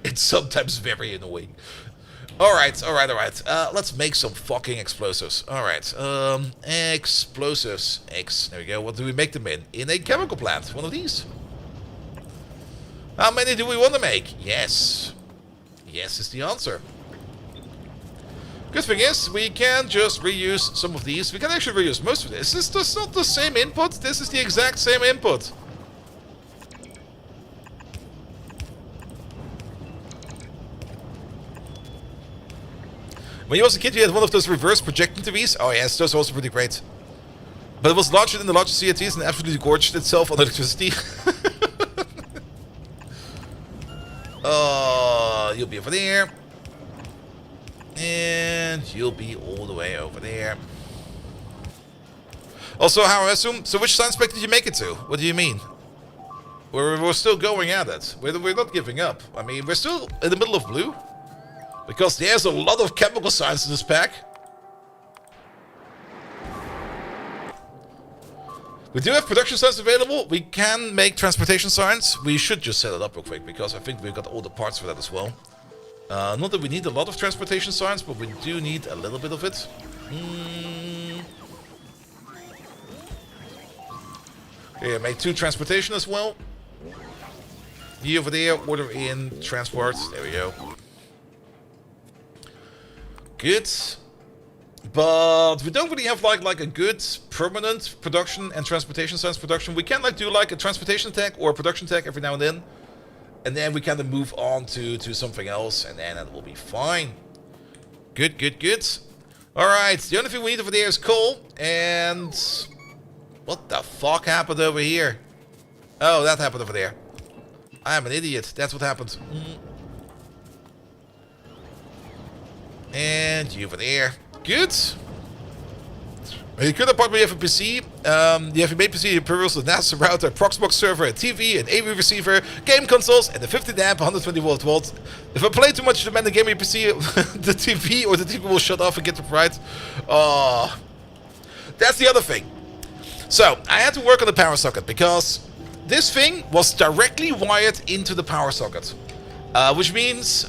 S1: It's sometimes very annoying. Alright. Let's make some fucking explosives. Alright, explosives. There we go. What do we make them in? In a chemical plant. One of these. How many do we want to make? Yes. Yes is the answer. Good thing is, we can just reuse some of these. We can actually reuse most of this. This is not the same input. This is the exact same input. When you was a kid, you had one of those reverse projecting TVs. Oh yes, those are also pretty great. But it was larger than the largest CRTs and absolutely gorged itself on electricity. You'll be over there. And you'll be all the way over there. Also, how I assume... So which science spec did you make it to? What do you mean? We're still going at it. We're not giving up. I mean, we're still in the middle of blue. Because there's a lot of chemical science in this pack. We do have production science available. We can make transportation science. We should just set it up real quick, because I think we've got all the parts for that as well. Not that we need a lot of transportation science, but we do need a little bit of it. Here, make 2 transportation as well. You over there, order in transport. There we go. Good. But we don't really have like a good permanent production and transportation science production. We can do like a transportation tech or a production tech every now and then. And then we kind of move on to something else, and then it will be fine. Good, good, good. Alright, the only thing we need over there is coal. And what the fuck happened over here? Oh, that happened over there. I'm an idiot. That's what happened. And you over there. Good. You could apparently have a PC. You have a main PC, peripherals, a NAS router, a Proxbox server, a TV, an AV receiver, game consoles, and a 15 amp 120 volt. If I play too much demanding gaming PC, the TV will shut off and get the right. Oh, that's the other thing. So I had to work on the power socket, because this thing was directly wired into the power socket. Which means,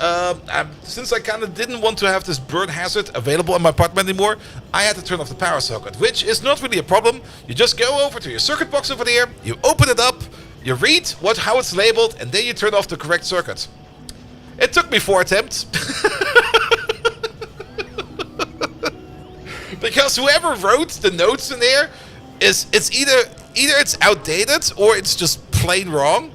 S1: since I kind of didn't want to have this burn hazard available in my apartment anymore, I had to turn off the power socket, which is not really a problem. You just go over to your circuit box over there, you open it up, you read how it's labeled, and then you turn off the correct circuit. It took me 4 attempts. Because whoever wrote the notes in there, it's either it's outdated or it's just plain wrong.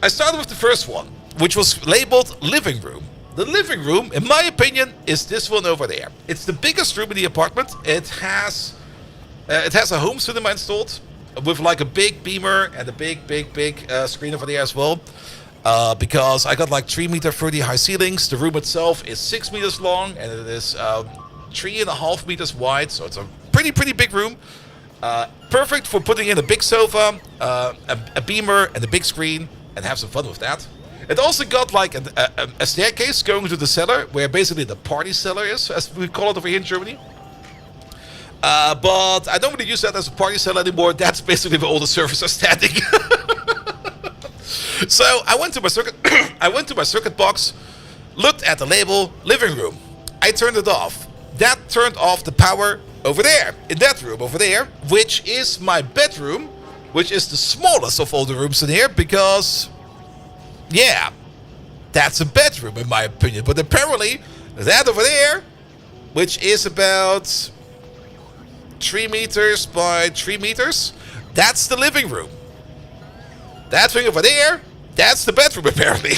S1: I started with the first one, which was labeled living room. The living room, in my opinion, is this one over there. It's the biggest room in the apartment. It has a home cinema installed with like a big beamer and a big screen over there as well. Because I got like 3.30 high ceilings. The room itself is 6 meters long, and it is 3.5 meters wide. So it's a pretty big room. Perfect for putting in a big sofa, a beamer, and a big screen, and have some fun with that. It also got like a staircase going to the cellar, where basically the party cellar is, as we call it over here in Germany. But I don't really use that as a party cellar anymore. That's basically where all the servers are standing. So I went to my circuit. I went to my circuit box, looked at the label living room. I turned it off. That turned off the power over there, in that room over there, which is my bedroom, which is the smallest of all the rooms in here, because, yeah, that's a bedroom in my opinion. But apparently, that over there, which is about 3 meters by 3 meters, that's the living room. That thing over there, that's the bedroom apparently.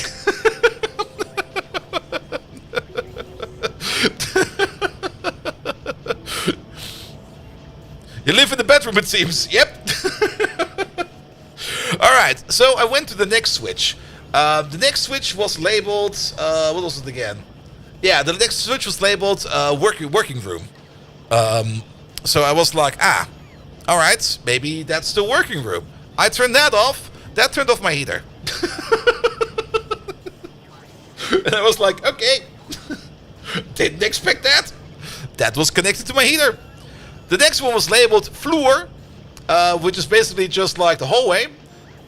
S1: You live in the bedroom, it seems. Yep. Alright, so I went to the next switch. The next switch was labeled... what was it again? Yeah, the next switch was labeled working room. So I was like, alright, maybe that's the working room. I turned that off. That turned off my heater. And I was like, okay. Didn't expect that. That was connected to my heater. The next one was labeled floor, which is basically just like the hallway.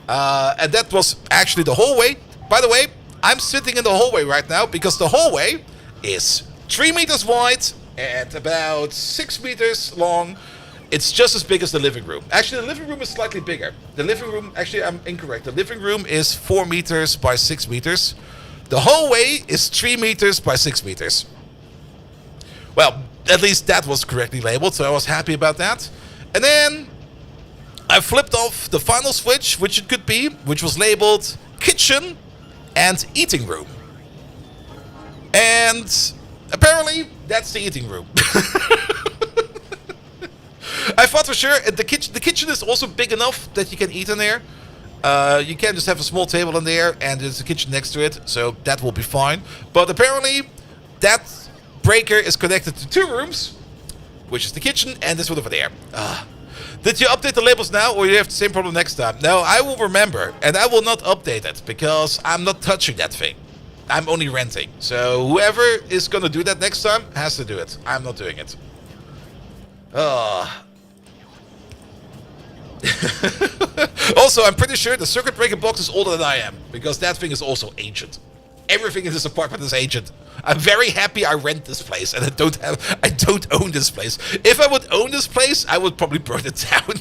S1: And that was actually the hallway. By the way, I'm sitting in the hallway right now because the hallway is 3 meters wide and about 6 meters long. It's just as big as the living room. Actually, the living room is slightly bigger. The living room, actually, I'm incorrect. The living room is 4 meters by 6 meters. The hallway is 3 meters by 6 meters. Well, at least that was correctly labeled, so I was happy about that. And then I flipped off the final switch, which it could be, which was labeled kitchen and eating room. And apparently, that's the eating room. I thought for sure the kitchen is also big enough that you can eat in there. You can just have a small table in there, and there's a kitchen next to it, so that will be fine. But apparently, that breaker is connected to 2 rooms, which is the kitchen and this one over there. Did you update the labels now, or you have the same problem next time? No, I will remember, and I will not update it, because I'm not touching that thing. I'm only renting. So whoever is gonna do that next time has to do it. I'm not doing it. Also, I'm pretty sure the circuit breaker box is older than I am, because that thing is also ancient. Everything in this apartment is ancient. I'm very happy I rent this place, and I don't own this place. If I would own this place, I would probably burn it down.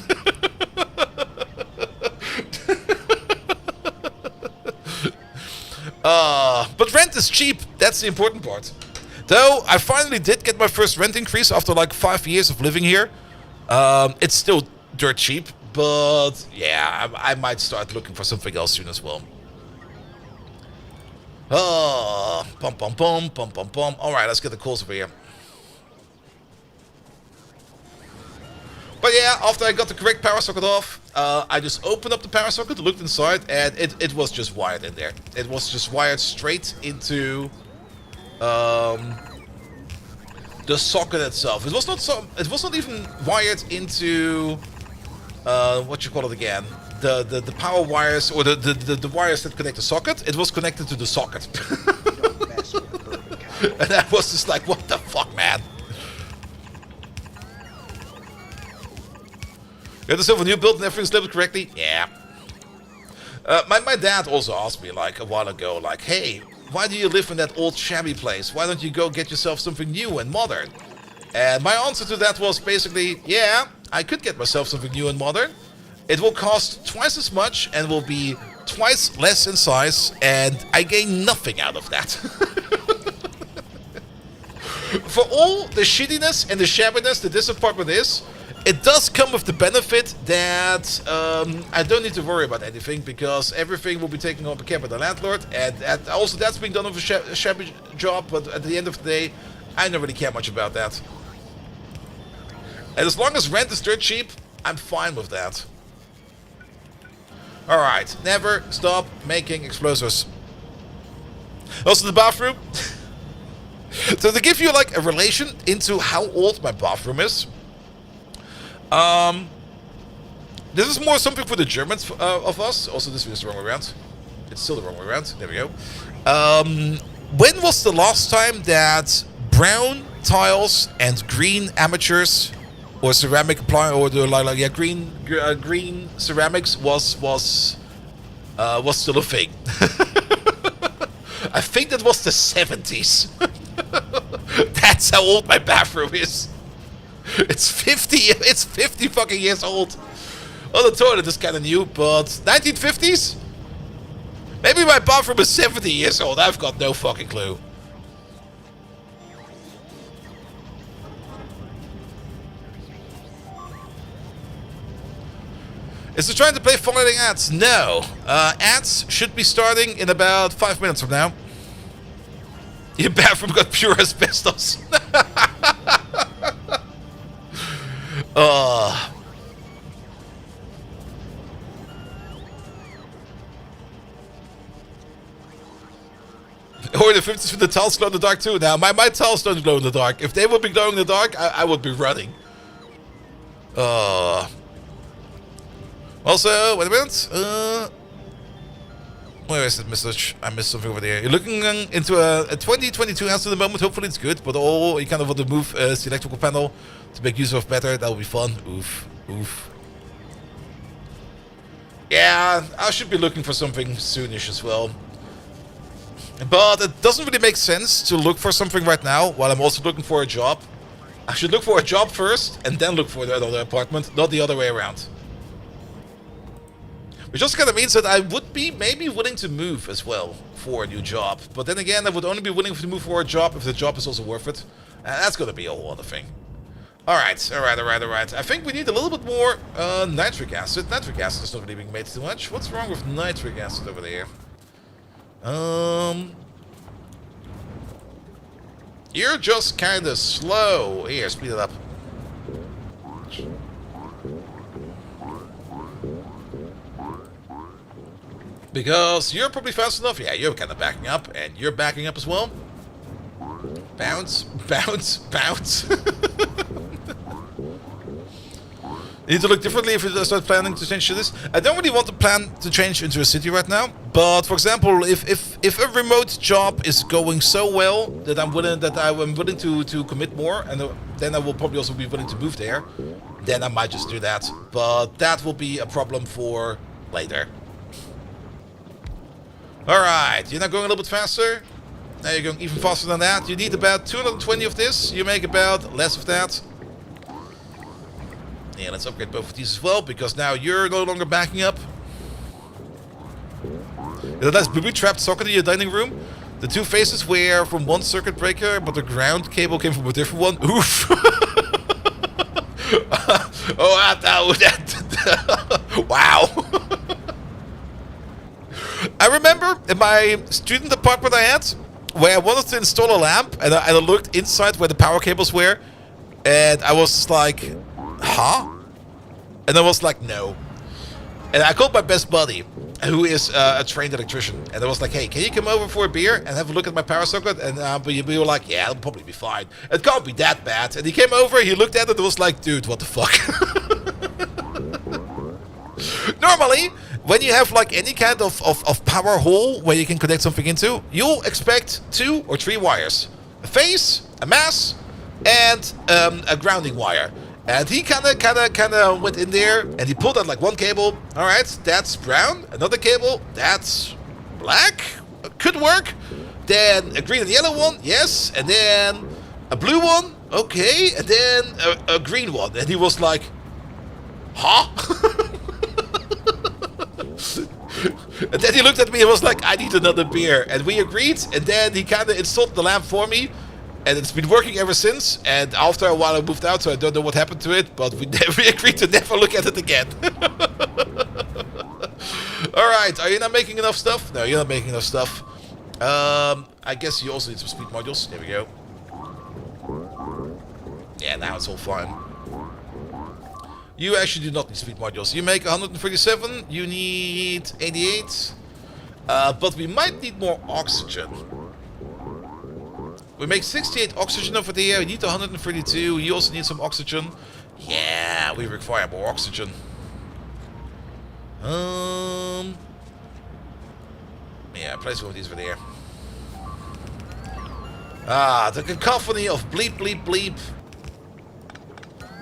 S1: But rent is cheap. That's the important part. Though I finally did get my first rent increase after like 5 years of living here. It's still dirt cheap, but yeah, I might start looking for something else soon as well. Bum bum bum bum bum bum. Alright, let's get the calls over here. But yeah, after I got the correct power socket off, I just opened up the power socket, looked inside, and it was just wired in there. It was just wired straight into the socket itself. It was not even wired into what you call it again? The power wires, or the wires that connect the socket. It was connected to the socket. And I was just like, what the fuck, man? You have the silver new build and everything's labeled correctly? Yeah. My dad also asked me like a while ago, like, hey, why do you live in that old shabby place? Why don't you go get yourself something new and modern? And my answer to that was basically, yeah, I could get myself something new and modern. It will cost twice as much and will be twice less in size, and I gain nothing out of that. For all the shittiness and the shabbiness that this apartment is, it does come with the benefit that I don't need to worry about anything, because everything will be taken up care by the landlord, and also that's being done with a shabby job, but at the end of the day, I don't really care much about that. And as long as rent is dirt cheap, I'm fine with that. Alright, never stop making explosives. Also the bathroom. So to give you like a relation into how old my bathroom is, this is more something for the Germans of us. Also, this is the wrong way around. It's still the wrong way around. There we go. When was the last time that brown tiles and green amateurs, or ceramic apply, or the green ceramics was still a thing? I think that was the 70s. That's how old my bathroom is. It's 50 fucking years old. Oh, the toilet is kind of new, but 1950s? Maybe my bathroom is 70 years old. I've got no fucking clue. Is it trying to play following ads? No. Ads should be starting in about 5 minutes from now. Your bathroom got pure asbestos. Or the 50s with the tiles glow in the dark too. Now, my tiles don't glow in the dark. If they would be glowing in the dark, I would be running. Also, wait a minute. Where is it, message? I missed something over there. You're looking into a 2022 house at the moment. Hopefully it's good, but you kind of want to move the electrical panel to make use of better. That will be fun. Oof. Oof. Yeah, I should be looking for something soonish as well. But it doesn't really make sense to look for something right now while I'm also looking for a job. I should look for a job first and then look for another apartment, not the other way around. Which just kind of means that I would be maybe willing to move as well for a new job. But then again, I would only be willing to move for a job if the job is also worth it. And that's going to be a whole other thing. Alright. I think we need a little bit more nitric acid. Nitric acid is not really being made too much. What's wrong with nitric acid over there? You're just kind of slow. Here, speed it up. Because you're probably fast enough. Yeah, you're kind of backing up, and you're backing up as well. Bounce, bounce, bounce. You need to look differently if you start planning to change to this. I don't really want to plan to change into a city right now. But for example, if a remote job is going so well that I'm willing to commit more, and then I will probably also be willing to move there, then I might just do that. But that will be a problem for later. Alright, you're now going a little bit faster. Now you're going even faster than that. You need about 220 of this. You make about less of that. Yeah, let's upgrade both of these as well, because now you're no longer backing up. That nice booby-trapped socket in your dining room. The two faces were from one circuit breaker, but the ground cable came from a different one. Oof! Oh, wow! I remember in my student apartment I had, where I wanted to install a lamp, and I looked inside where the power cables were, and I was like, huh? And I was like, no. And I called my best buddy, who is a trained electrician, and I was like, hey, can you come over for a beer and have a look at my power socket? And we were like, yeah, it'll probably be fine. It can't be that bad. And he came over, he looked at it, and was like, dude, what the fuck? Normally, when you have like any kind of power hole where you can connect something into, you'll expect 2 or 3 wires. A phase, a mass, and a grounding wire. And he kind of went in there, and he pulled out like one cable. All right, that's brown. Another cable, that's black. Could work. Then a green and yellow one, yes. And then a blue one, okay. And then a green one. And he was like, huh? And then he looked at me and was like, I need another beer. And we agreed, and then he kind of installed the lamp for me. And it's been working ever since, and after a while I moved out, so I don't know what happened to it, but we agreed to never look at it again. Alright, are you not making enough stuff? No, you're not making enough stuff. I guess you also need some speed modules. There we go. Yeah, now it's all fine. You actually do not need speed modules. You make 137, you need 88. But we might need more oxygen. We make 68 oxygen over there. We need 132. You also need some oxygen. Yeah, we require more oxygen. Yeah, place one of these over there. Ah, the cacophony of bleep, bleep, bleep.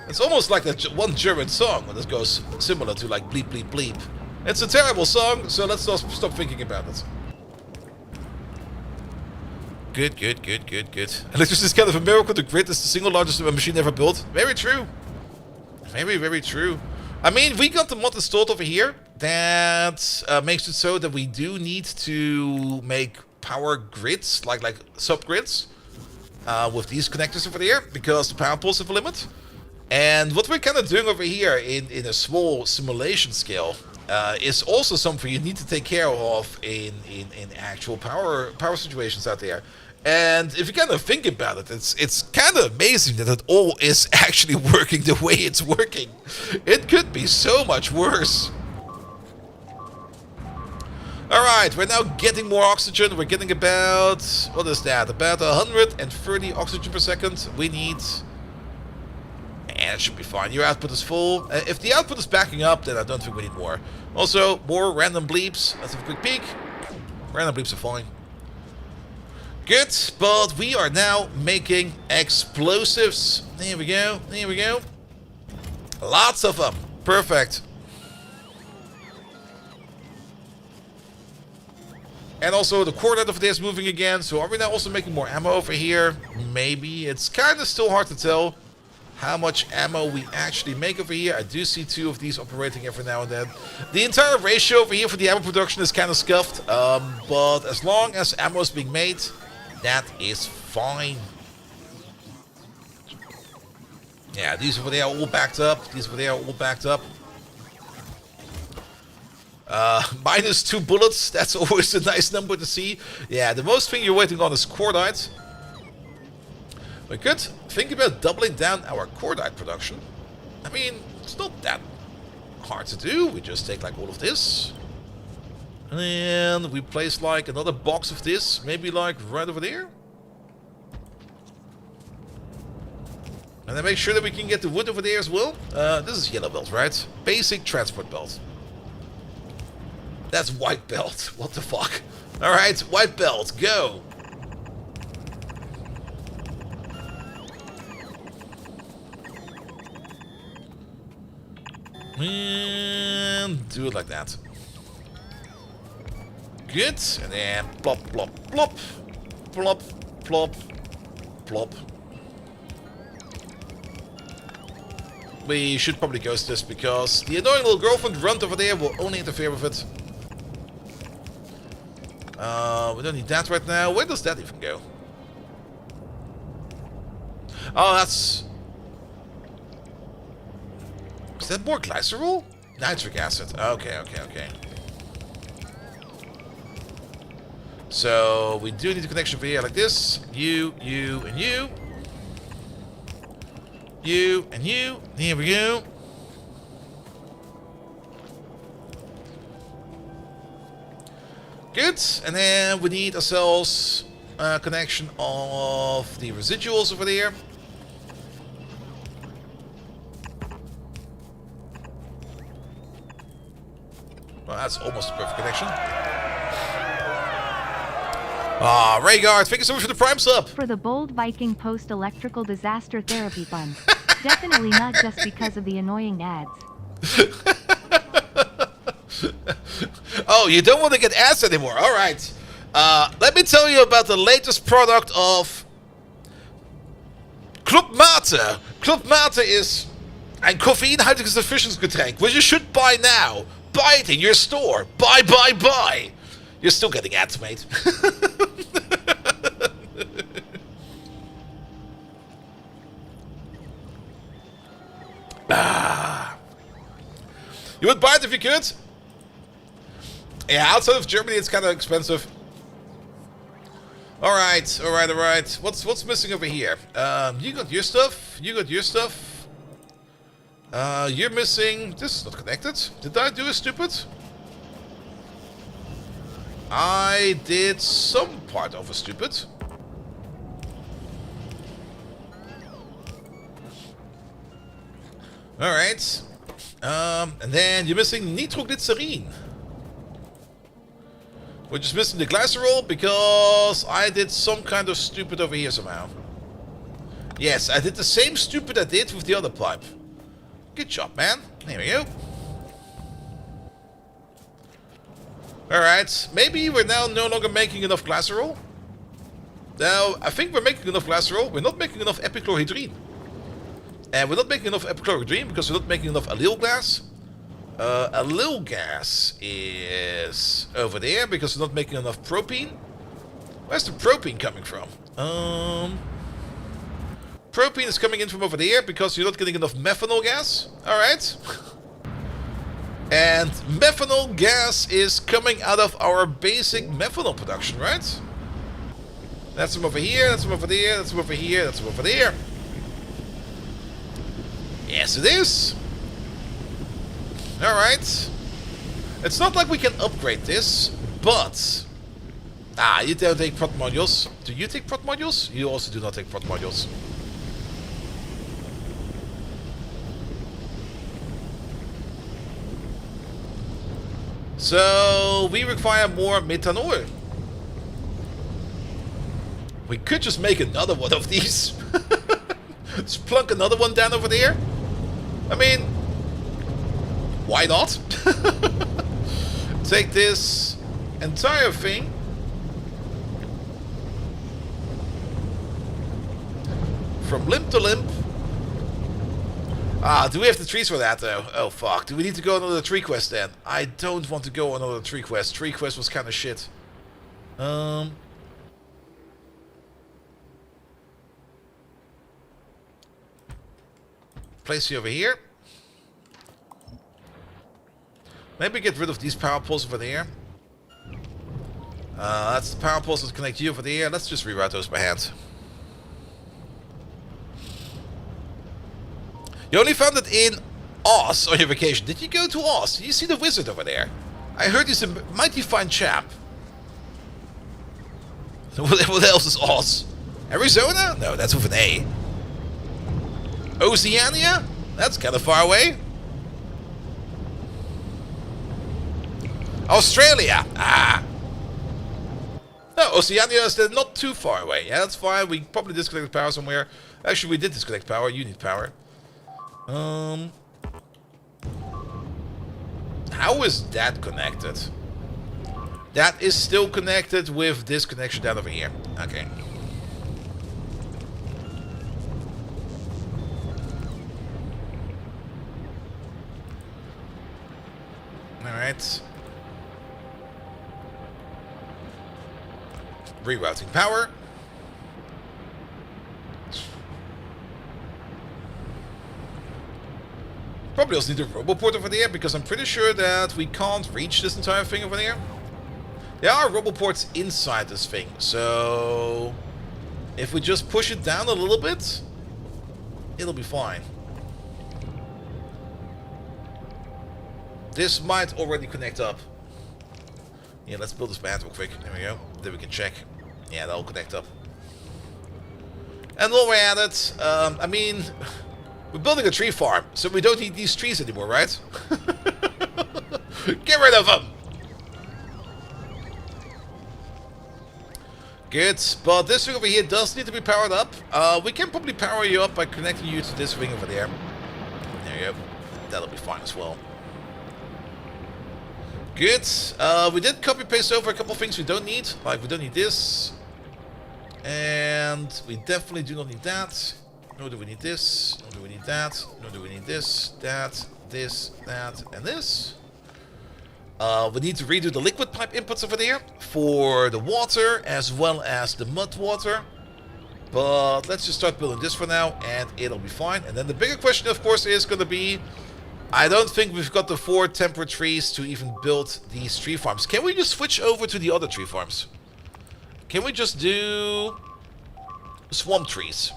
S1: It's almost like that one German song that goes similar to like bleep, bleep, bleep. It's a terrible song, so let's not stop thinking about it. Good, good, good, good, good. Electricity is kind of a miracle. The grid is the single largest machine ever built. Very true. Very, very true. I mean, we got the mod installed over here. That makes it so that we do need to make power grids, like subgrids, with these connectors over there, because the power pools have a limit. And what we're kind of doing over here in a small simulation scale is also something you need to take care of in actual power situations out there. And if you kind of think about it, it's kind of amazing that it all is actually working the way it's working. It could be so much worse. Alright, we're now getting more oxygen. We're getting about, what is that? About 130 oxygen per second. We need... And it should be fine. Your output is full. If the output is backing up, then I don't think we need more. Also, more random bleeps. Let's have a quick peek. Random bleeps are fine. Good, but we are now making explosives. There we go. There we go. Lots of them. Perfect. And also the coordinate over there is moving again. So are we now also making more ammo over here? Maybe. It's kind of still hard to tell how much ammo we actually make over here. I do see 2 of these operating every now and then. The entire ratio over here for the ammo production is kind of scuffed. But as long as ammo is being made, that is fine. Yeah, these over there are all backed up. These over there are all backed up. Minus 2 bullets. That's always a nice number to see. Yeah, the most thing you're waiting on is cordite. We could think about doubling down our cordite production. I mean, it's not that hard to do. We just take like all of this. And we place like another box of this, maybe like right over there. And then make sure that we can get the wood over there as well. This is yellow belt, right? Basic transport belt. That's white belt. What the fuck? Alright, white belt, go. And do it like that. Good. And then plop, plop, plop. Plop, plop, plop. We should probably ghost this because the annoying little girlfriend runt over there will only interfere with it. We don't need that right now. Where does that even go? Oh, that's... Is that more glycerol? Nitric acid. Okay, okay, okay. So, we do need a connection over here like this. You, and you. You, and you. Here we go. Good. And then we need ourselves a connection of the residuals over there. Well, that's almost a perfect connection. Ah, Rhaegar, thank you so much for the Prime sub.
S2: For the bold Viking post-electrical disaster therapy fund. Definitely not just because of the annoying ads.
S1: Oh, you don't want to get ads anymore. All right. Let me tell you about the latest product of Club Mate. Club Mate is een koffeinhaltiges Erfrischungsgetränk, which you should buy now. Buy it in your store. Buy, buy, buy. You're still getting ads, mate. You would buy it if you could? Yeah, outside of Germany it's kind of expensive. Alright, alright, alright. What's missing over here? You got your stuff. You got your stuff. You're missing... This is not connected. Did I do a stupid? I did some part of a stupid. Alright. And then you're missing nitroglycerine. We're just missing the glycerol because I did some kind of stupid over here somehow. Yes, I did the same stupid I did with the other pipe. Good job, man. There we go. Alright, maybe we're now no longer making enough glycerol. Now, I think we're making enough glycerol. We're not making enough epichlorhydrine. And we're not making enough epichlorhydrine because we're not making enough allyl gas. Allyl gas is over there because we're not making enough propene. Where's the propene coming from? Propene is coming in from over there because you're not getting enough methanol gas. Alright. And methanol gas is coming out of our basic methanol production, right? That's from over here, that's from over there, that's from over here, that's from over there. Yes, it is. Alright. It's not like we can upgrade this, but... Ah, you don't take prot modules. Do you take prot modules? You also do not take prot modules. So, we require more methanol. We could just make another one of these. Just plunk another one down over there. I mean, why not? Take this entire thing. From limb to limb. Ah, do we have the trees for that though? Oh fuck, do we need to go on another tree quest then? I don't want to go on another tree quest. Tree quest was kind of shit. Place you over here. Maybe get rid of these power poles over there. That's the power poles that connect you over there. Let's just reroute those by hand. You only found it in Oz on your vacation. Did you go to Oz? Did you see the wizard over there? I heard he's a mighty fine chap. What else is Oz? Arizona? No, that's with an A. Oceania? That's kind of far away. Australia! Ah! No, Oceania is not too far away. Yeah, that's fine. We probably disconnected power somewhere. Actually, we did disconnect power. You need power. How is that connected? That is still connected with this connection down over here. Okay. Alright. Rerouting power. Probably also need a roboport over there, because I'm pretty sure that we can't reach this entire thing over there. There are roboports inside this thing, so if we just push it down a little bit, it'll be fine. This might already connect up. Yeah, let's build this band real quick. There we go. Then we can check. Yeah, that'll connect up. And while we're at it, I mean, we're building a tree farm, so we don't need these trees anymore, right? Get rid of them! Good, but this ring over here does need to be powered up. We can probably power you up by connecting you to this ring over there. There you go. That'll be fine as well. Good. We did copy paste over a couple of things we don't need. Like, we don't need this. And we definitely do not need that. Nor do we need this. Nor do we need that. Nor do we need this, that, and this. We need to redo the liquid pipe inputs over there for the water as well as the mud water. But let's just start building this for now and it'll be fine. And then the bigger question, of course, is going to be, I don't think we've got the 4 temperate trees to even build these tree farms. Can we just switch over to the other tree farms? Can we just do swamp trees?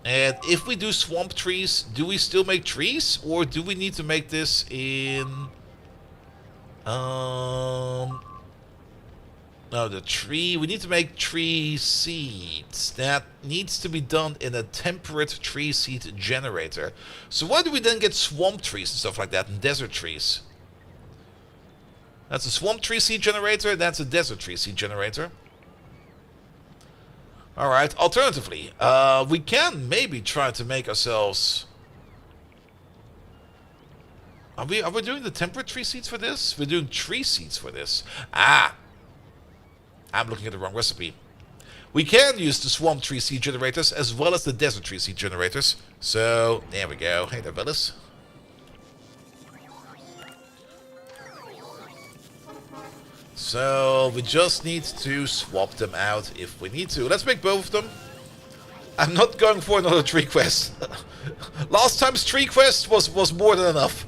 S1: And if we do swamp trees, do we still make trees? Or do we need to make this in... No, the tree... We need to make tree seeds. That needs to be done in a temperate tree seed generator. So why do we then get swamp trees and stuff like that and desert trees? That's a swamp tree seed generator. That's a desert tree seed generator. Alright, alternatively, we can maybe try to make ourselves... Are we doing the temperate tree seeds for this? We're doing tree seeds for this. Ah! I'm looking at the wrong recipe. We can use the swamp tree seed generators as well as the desert tree seed generators. So, there we go. Hey there, fellas. So, we just need to swap them out if we need to. Let's make both of them. I'm not going for another tree quest. Last time's tree quest was more than enough.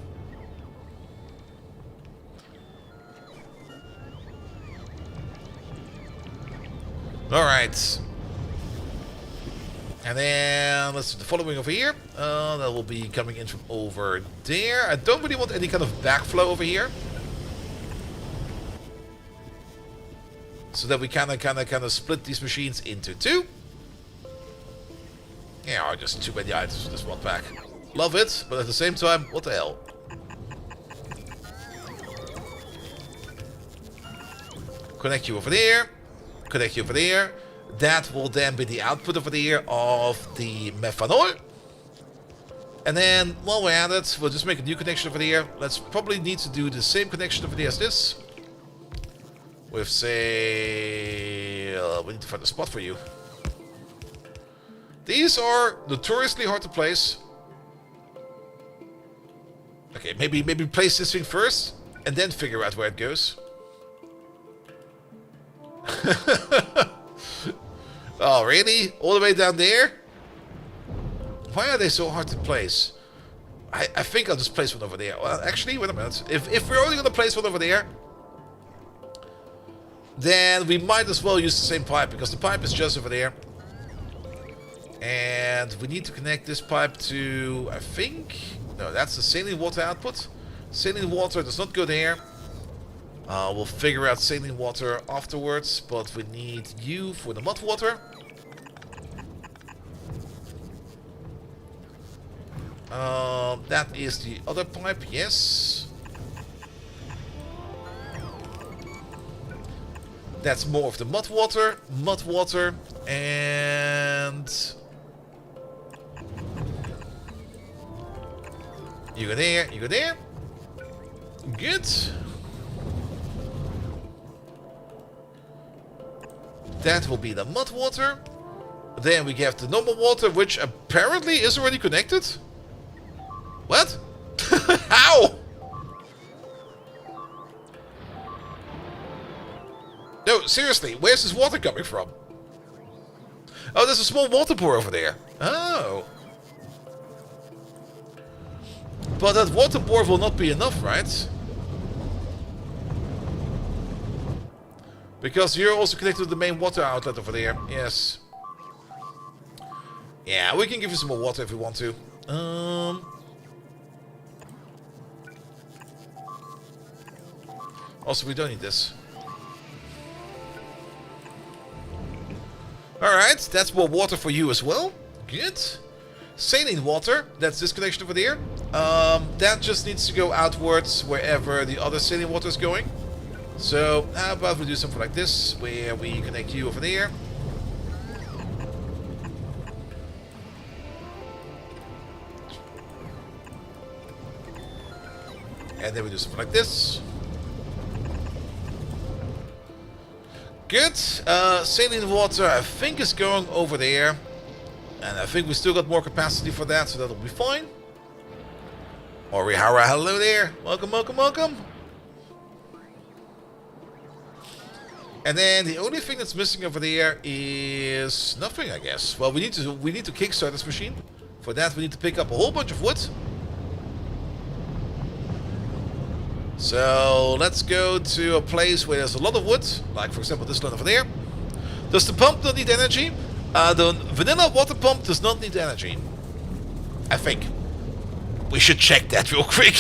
S1: Alright. And then let's do the following over here. That will be coming in from over there. I don't really want any kind of backflow over here. So that we kind of split these machines into 2. Yeah, just too many items for this one pack. Love it, but at the same time, what the hell? Connect you over there. Connect you over there. That will then be the output over there of the methanol. And then, while we're at it, we'll just make a new connection over there. Let's probably need to do the same connection over there as this. With, say... we need to find a spot for you. These are notoriously hard to place. Okay, maybe place this thing first, and then figure out where it goes. Oh, really? All the way down there? Why are they so hard to place? I think I'll just place one over there. Well, actually, wait a minute. If we're only going to place one over there, then we might as well use the same pipe, because the pipe is just over there. And we need to connect this pipe to, I think... No, that's the saline water output. Saline water does not go there. We'll figure out saline water afterwards, but we need you for the mud water. That is the other pipe, yes. That's more of the mud water, and you go there, you go there. Good. That will be the mud water. Then we have the normal water, which apparently is already connected. What? How? No, seriously, where's this water coming from? Oh, there's a small water pour over there. Oh. But that water pour will not be enough, right? Because you're also connected to the main water outlet over there. Yes. Yeah, we can give you some more water if we want to. Also, we don't need this. Alright, that's more water for you as well. Good. Saline water, that's this connection over there. That just needs to go outwards wherever the other saline water is going. So, how about we do something like this, where we connect you over there. And then we do something like this. Good. Saline water, I think, is going over there. And I think we still got more capacity for that, so that'll be fine. Orihara, hello there. Welcome, welcome, welcome. And then the only thing that's missing over there is nothing, I guess. Well, we need to kickstart this machine. For that, we need to pick up a whole bunch of wood. So let's go to a place where there's a lot of wood, like for example this one over there. Does the pump not need energy? The vanilla water pump does not need energy. I think. We should check that real quick.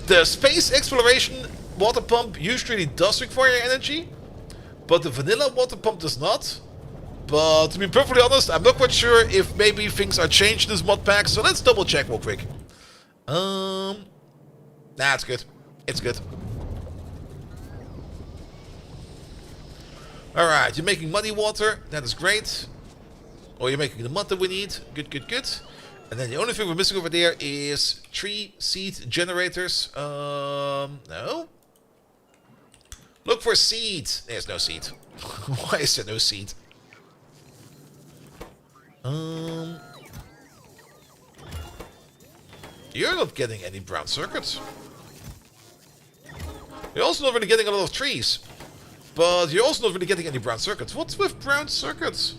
S1: The space exploration water pump usually does require energy, but the vanilla water pump does not. But to be perfectly honest, I'm not quite sure if maybe things are changed in this mod pack, so let's double check real quick. Nah, it's good. It's good. Alright, you're making muddy water. That is great. Or you're making the mud that we need. Good, good, good. And then the only thing we're missing over there is 3 seed generators. No. Look for seed. There's no seed. Why is there no seed? You're not getting any brown circuits. You're also not really getting a lot of trees. But you're also not really getting any brown circuits. What's with brown circuits?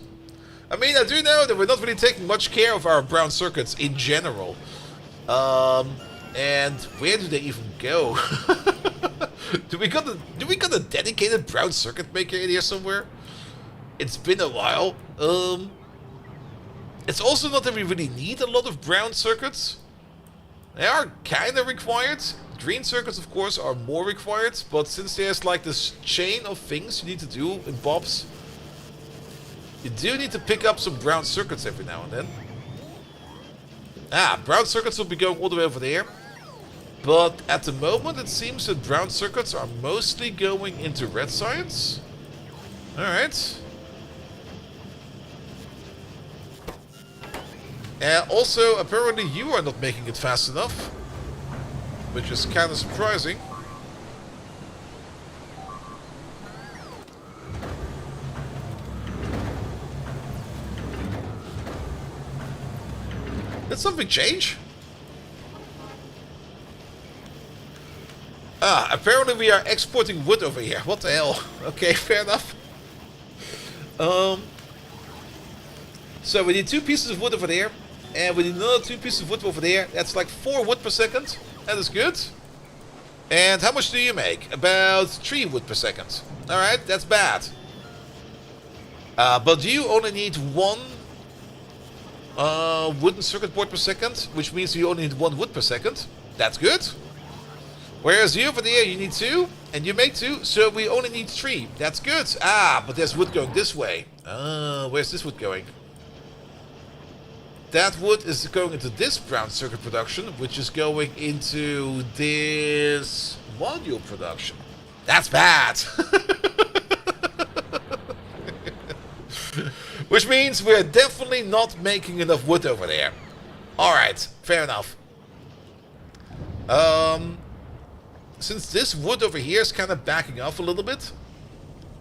S1: I mean, I do know that we're not really taking much care of our brown circuits in general. And where do they even go? do we got a dedicated brown circuit maker in here somewhere? It's been a while. It's also not that we really need a lot of brown circuits. They are kind of required. Green circuits, of course, are more required, but since there's like this chain of things you need to do in Bob's, you do need to pick up some brown circuits every now and then. Brown circuits will be going all the way over there. But at the moment, it seems that brown circuits are mostly going into red science. Alright. Also, apparently you are not making it fast enough. Which is kind of surprising. Did something change? Apparently we are exporting wood over here. What the hell? Okay, fair enough. So we need 2 pieces of wood over there. And we need another 2 pieces of wood over there. That's like 4 wood per second. That is good. And how much do you make? About 3 wood per second. Alright, that's bad. But you only need 1 wooden circuit board per second, which means you only need 1 wood per second. That's good. Whereas you over there, you need 2, and you make 2, so we only need 3. That's good. Ah, but there's wood going this way. Where's this wood going? That wood is going into this brown circuit production, which is going into this module production. That's bad. Which means we're definitely not making enough wood over there. Alright, fair enough. Since this wood over here is kind of backing off a little bit,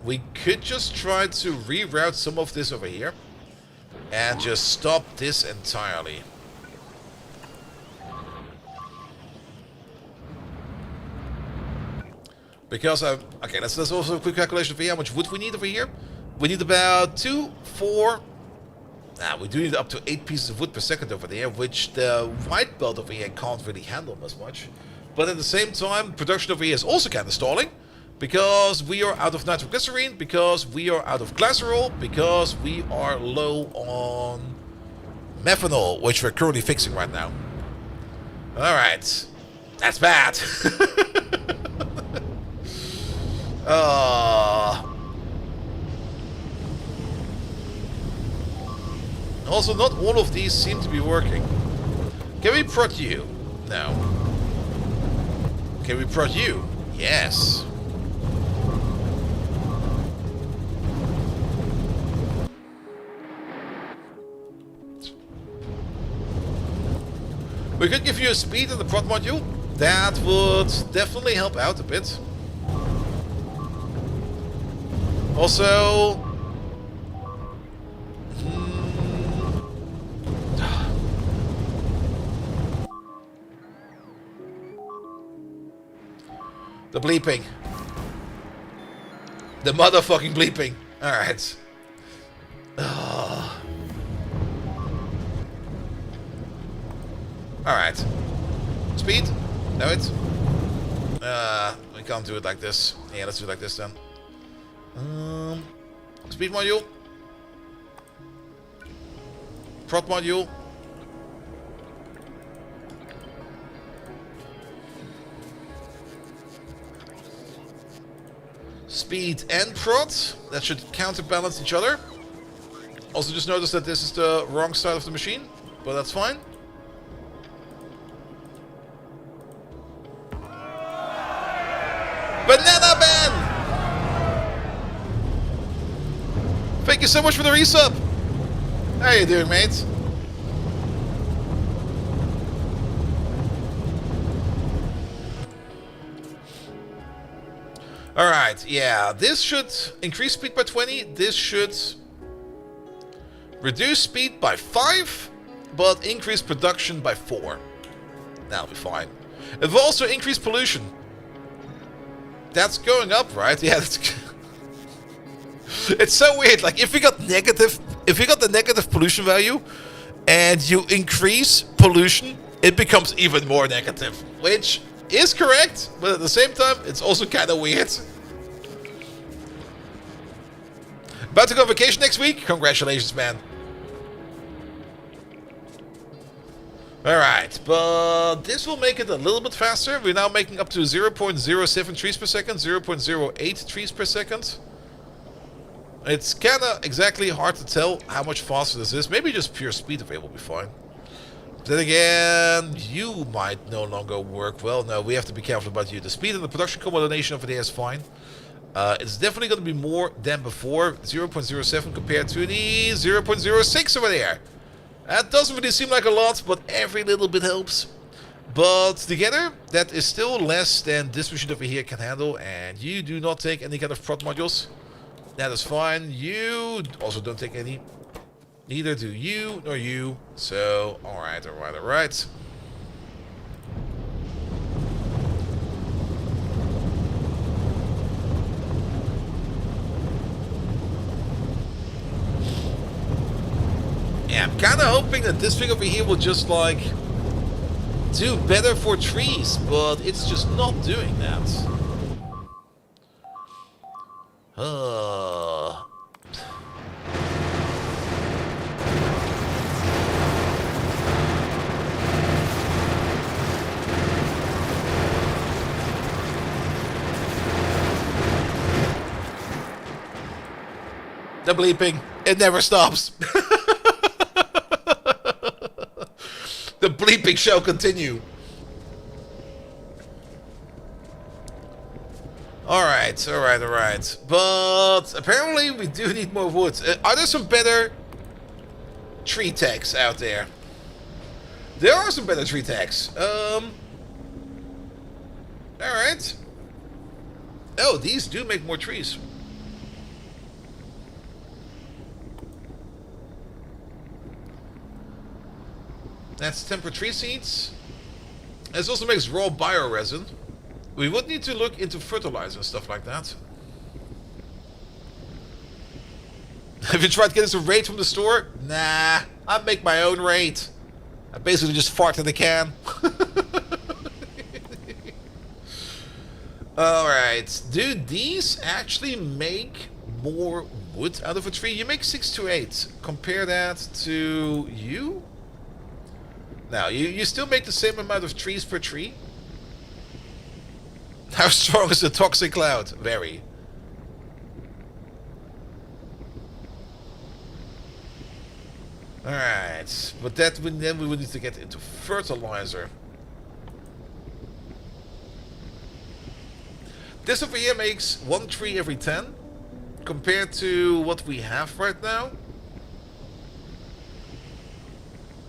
S1: we could just try to reroute some of this over here and just stop this entirely. Because okay, let's also a quick calculation for how much wood we need over here. We need about 2, 4. We do need up to 8 pieces of wood per second over there, which the white belt over here can't really handle as much. But at the same time, production over here is also kind of stalling, because we are out of nitroglycerine, because we are out of glycerol, because we are low on methanol, which we're currently fixing right now. Alright. That's bad. Also, not all of these seem to be working. Can we prod you? No. Can we prod you? Yes. We could give you a speed in the prod module. That would definitely help out a bit. Also... the bleeping. The motherfucking bleeping. Alright. Alright. Speed? No, it. We can't do it like this. Yeah, let's do it like this then. Speed module. Prod module. Speed and prod. That should counterbalance each other. Also just notice that this is the wrong side of the machine, but that's fine. Banana Man! Thank you so much for the resub! How you doing, mate? Alright, yeah, this should increase speed by 20, this should reduce speed by 5, but increase production by 4. That'll be fine. It will also increase pollution. That's going up, right? Yeah, that's... It's so weird, like if we got the negative pollution value, and you increase pollution, it becomes even more negative, which is correct, but at the same time, it's also kind of weird. About to go on vacation next week? Congratulations, man. Alright, but this will make it a little bit faster. We're now making up to 0.07 trees per second, 0.08 trees per second. It's kind of exactly hard to tell how much faster this is. Maybe just pure speed of it will be fine. Then again, you might no longer work well. No, we have to be careful about you. The speed and the production combination over there is fine. It's definitely going to be more than before. 0.07 compared to the 0.06 over there. That doesn't really seem like a lot, but every little bit helps. But together, that is still less than this machine over here can handle. And you do not take any kind of prod modules. That is fine. You also don't take any. Neither do you nor you. So, alright, alright, alright. Yeah, I'm kind of hoping that this thing over here will just, like, do better for trees, but it's just not doing that. The bleeping. It never stops. The bleeping shall continue. Alright, alright, alright. But apparently we do need more wood. Are there some better tree tags out there? There are some better tree tags. Alright. Oh, these do make more trees. That's temper tree seeds. This also makes raw bioresin. We would need to look into fertilizer and stuff like that. Have you tried getting some raid from the store? Nah, I make my own raid. I basically just fart in the can. Alright, do these actually make more wood out of a tree? You make 6 to 8. Compare that to you? Now, you still make the same amount of trees per tree? How strong is the toxic cloud? Very. Alright, but then we would need to get into fertilizer. This over here makes 1 tree every 10, compared to what we have right now.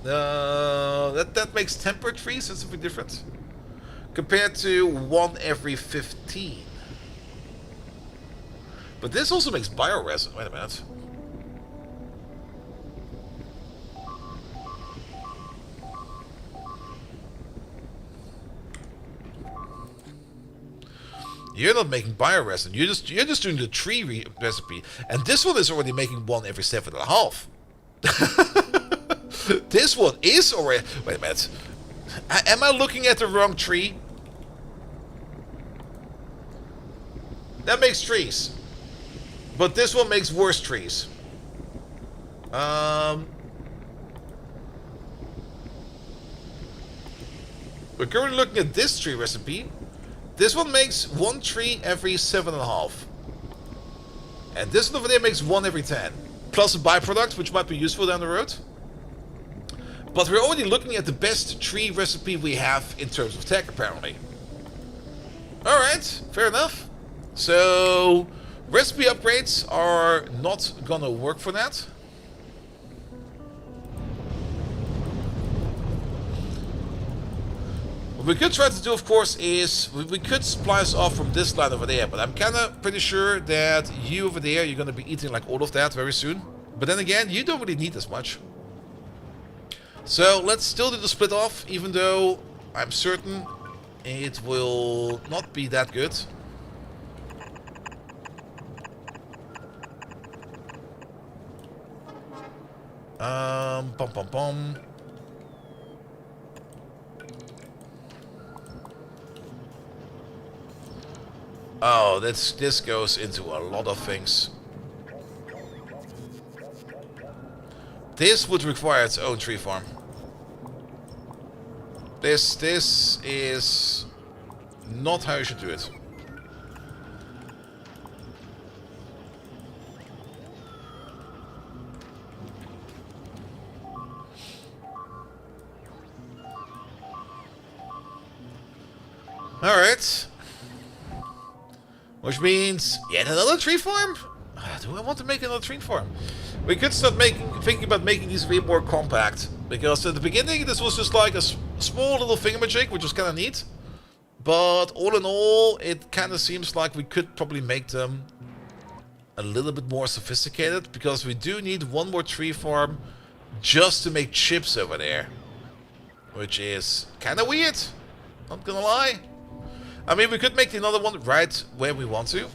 S1: That makes tempered trees, that's a bit different. Compared to 1 every 15. But this also makes bioresin. Wait a minute. You're not making bioresin. You're just doing the tree recipe, and this one is already making 1 every 7.5. This one is already. Wait a minute. Am I looking at the wrong tree? That makes trees, but this one makes worse trees. We're currently looking at this tree recipe. This one makes 1 tree every 7.5. And this one over there makes 1 every 10. Plus a byproduct, which might be useful down the road. But we're only looking at the best tree recipe we have in terms of tech, apparently. Alright, fair enough. So, recipe upgrades are not gonna work for that. What we could try to do, of course, is we could splice off from this line over there, but I'm kind of pretty sure that you over there, you're going to be eating like all of that very soon. But then again, you don't really need as much. So let's still do the split off, even though I'm certain it will not be that good. Pom pom pom. Oh, this goes into a lot of things. This would require its own tree farm. This is not how you should do it. Alright. Which means yet another tree farm? Do I want to make another tree farm? We could start thinking about making these way more compact. Because at the beginning this was just like a small little thingamajig, which was kind of neat. But all in all, it kind of seems like we could probably make them a little bit more sophisticated. Because we do need 1 more tree farm just to make chips over there. Which is kind of weird. Not gonna lie. I mean, we could make another one right where we want to.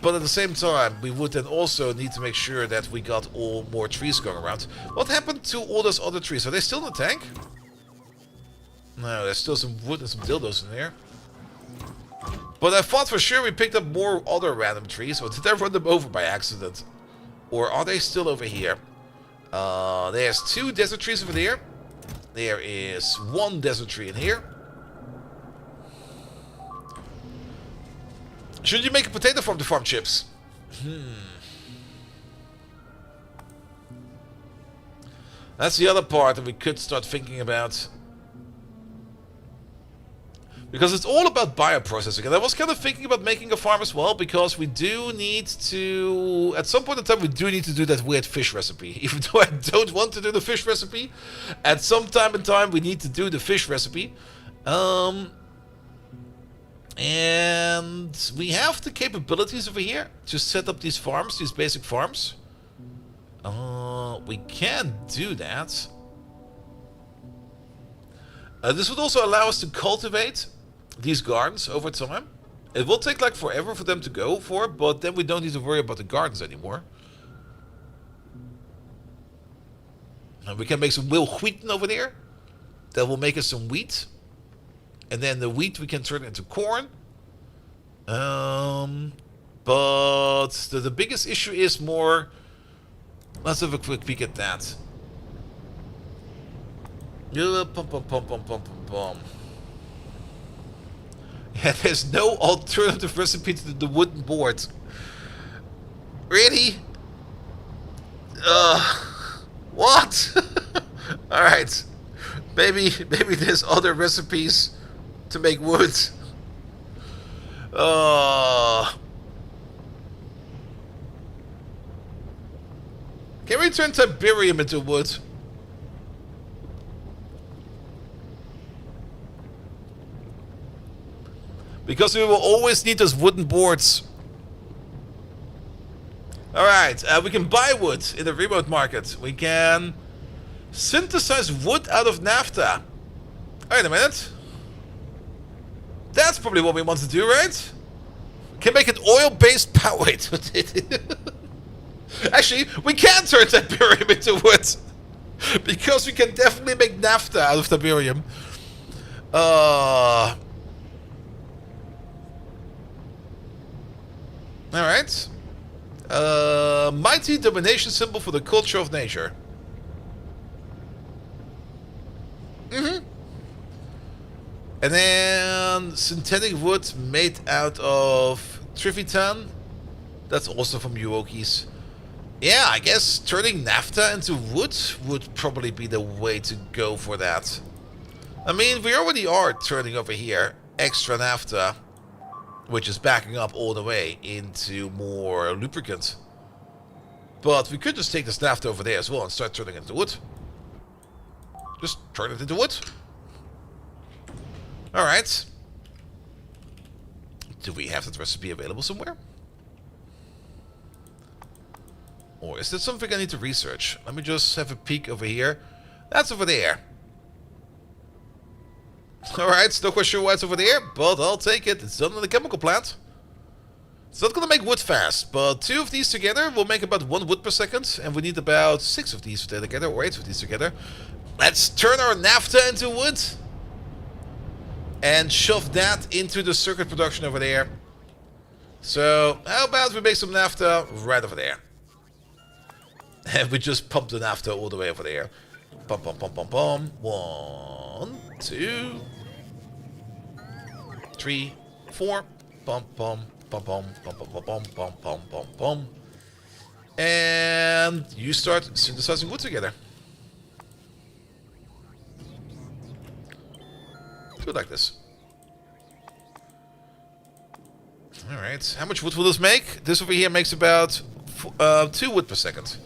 S1: But at the same time, we would then also need to make sure that we got all more trees going around. What happened to all those other trees? Are they still in the tank? No, there's still some wood and some dildos in there. But I thought for sure we picked up more other random trees. Or did I run them over by accident? Or are they still over here? There's 2 desert trees over there. There is 1 desert tree in here. Should you make a potato farm to farm chips? That's the other part that we could start thinking about. Because it's all about bioprocessing. And I was kind of thinking about making a farm as well, because we do need to... At some point in time, we do need to do that weird fish recipe. Even though I don't want to do the fish recipe, at some time in time, we need to do the fish recipe. And we have the capabilities over here to set up these farms, these basic farms. We can do that. This would also allow us to cultivate these gardens over time. It will take like forever for them to go for, but then we don't need to worry about the gardens anymore. And we can make some wild wheat over there. That will make us some wheat. And then the wheat we can turn into corn. But the biggest issue is more... Let's have a quick peek at that. Yeah, there's no alternative recipe to the wooden board. Really? What? Alright. Maybe there's other recipes to make wood. Can we turn Tiberium into wood? Because we will always need those wooden boards. Alright, we can buy wood in the remote market. We can synthesize wood out of naphtha. Wait a minute. That's probably what we want to do, right? We can make an oil-based power... Wait. Actually, we can turn Tiberium into wood. Because we can definitely make naphtha out of Tiberium. Alright. Mighty domination symbol for the culture of nature. And then synthetic wood made out of Trivitan. That's also from Yuokis. Yeah, I guess turning naphtha into wood would probably be the way to go for that. I mean, we already are turning over here extra naphtha, which is backing up all the way into more lubricant. But we could just take this naphtha over there as well and start turning it into wood. Just turn it into wood. Alright. Do we have that recipe available somewhere? Or is that something I need to research? Let me just have a peek over here. That's over there. Alright, still quite sure why it's over there, but I'll take it. It's done in the chemical plant. It's not gonna make wood fast, but 2 of these together will make about 1 wood per second, and we need about 6 of these together, or 8 of these together. Let's turn our naphtha into wood. And shove that into the circuit production over there. So, how about we make some naphtha right over there? And we just pump the naphtha all the way over there. Pump, pump, pump, pump, pump. 1, 2, 3, 4. Pump, pump, pump, pump, pump, pump, pump, pump, pump, pump, pump, pump. And you start synthesizing wood together. Do it like this. Alright, how much wood will this make? This over here makes about 2 wood per second.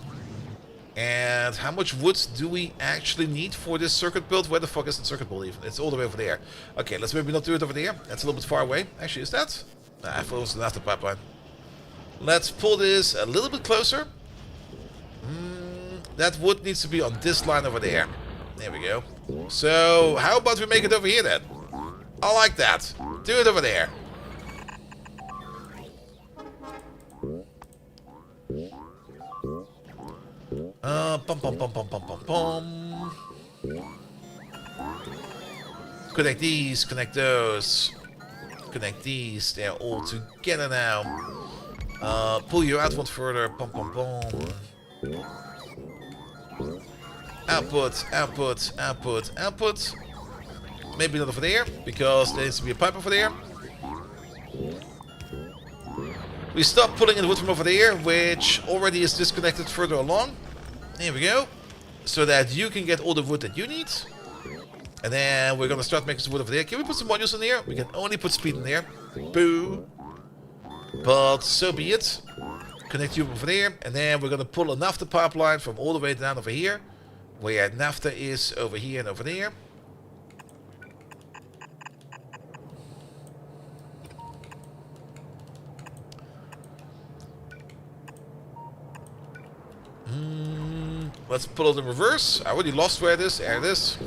S1: And how much wood do we actually need for this circuit build? Where the fuck is the circuit build even? It's all the way over there. Okay, let's maybe not do it over there. That's a little bit far away. Actually, is that? Nah, I thought it was the naphtha pipeline. Let's pull this a little bit closer. That wood needs to be on this line over there. There we go. So, how about we make it over here then? I like that. Do it over there. Pum pum pum pum pum pum pum. Connect these, connect those. Connect these, they're all together now. Pull you out one further. Pum pum pum. Output, output, output, output. Maybe not over there, because there needs to be a pipe over there. We stop pulling in wood from over there, which already is disconnected further along. Here we go. so that you can get all the wood that you need. And then we're gonna start making some wood over there. Can we put some modules in there? We can only put speed in there. Boo. But so be it. Connect you over there. And then we're gonna pull a naphtha pipeline from all the way down over here. Where naphtha is over here and over there. Let's pull it in reverse. I already lost where it is. There it is.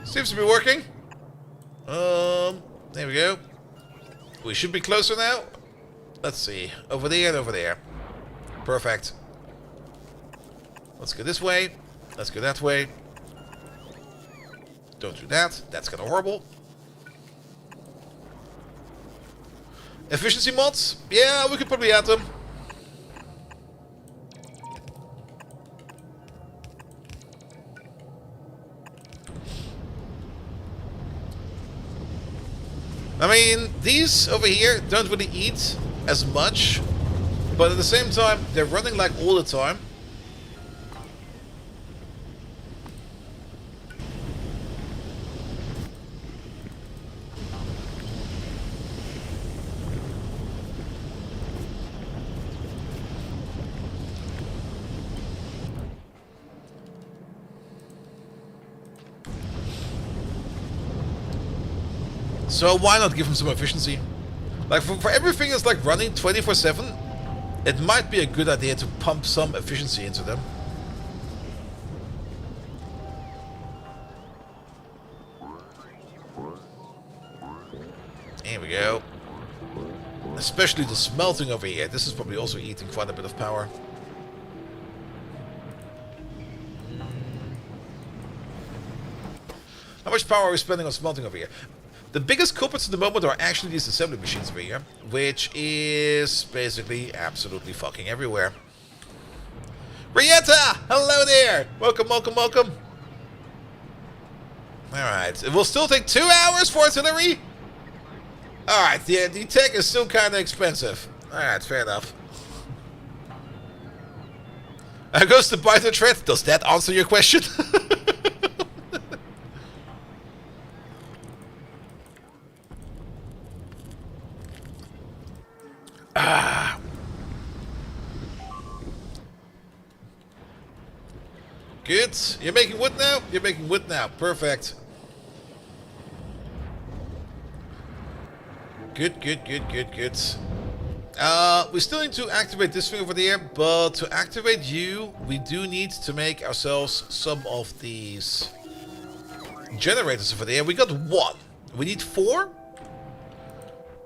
S1: Seems to be working. There we go. We should be closer now. Let's see. Over there and over there. Perfect. Let's go this way. Let's go that way. Don't do that. That's kind of horrible. Efficiency mods? Yeah, we could probably add them. I mean, these over here don't really eat as much, but at the same time, they're running like all the time. So why not give them some efficiency? Like for everything that's like running 24/7, it might be a good idea to pump some efficiency into them. Here we go. Especially the smelting over here. This is probably also eating quite a bit of power. How much power are we spending on smelting over here? The biggest culprits at the moment are actually these assembly machines over here, which is basically absolutely fucking everywhere. Rieta! Hello there! Welcome, welcome, welcome. Alright, it will still take 2 hours for artillery? Alright, the tech is still kind of expensive. Alright, fair enough. Goes to buy the threat. Does that answer your question? Good. You're making wood now? You're making wood now. Perfect. Good, good, good, good, good. We still need to activate this thing over there, but to activate you, we do need to make ourselves some of these generators over there. We got 1. We need 4.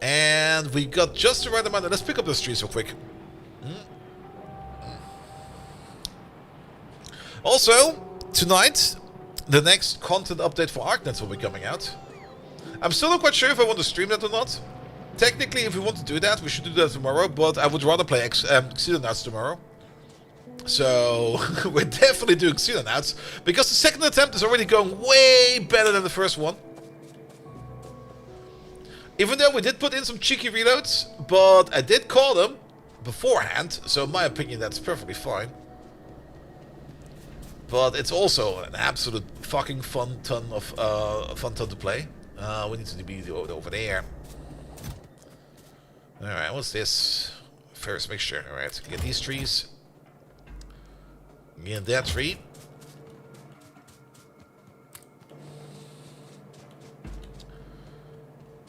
S1: And we got just the right amount. Let's pick up those trees real quick. Also, tonight, the next content update for ArcNet will be coming out. I'm still not quite sure if I want to stream that or not. Technically, if we want to do that, we should do that tomorrow, but I would rather play Xenonauts tomorrow. So, we're definitely doing Xenonauts, because the second attempt is already going way better than the first one. Even though we did put in some cheeky reloads, but I did call them beforehand, so in my opinion that's perfectly fine. But it's also an absolute fucking fun ton to play. We need to be over there. Alright, what's this? Ferrous mixture. Alright, get these trees. Get that tree.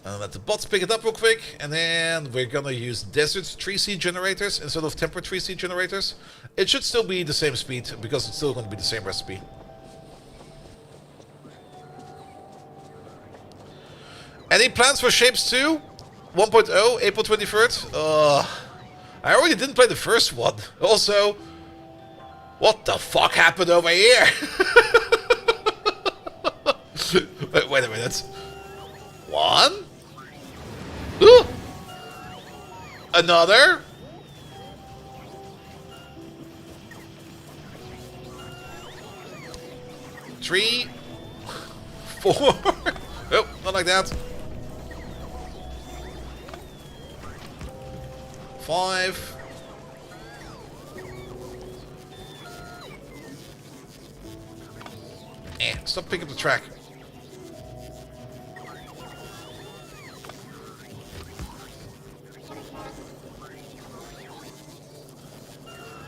S1: And let the bots pick it up real quick, and then we're gonna use desert tree seed generators instead of temperate tree seed generators. It should still be the same speed, because it's still gonna be the same recipe. Any plans for Shapes 2? 1.0, April 23rd? I already didn't play the first one. Also, what the fuck happened over here? wait a minute. 1? Ooh. Another? Three? 4? Oh, not like that. 5. Stop picking up the track.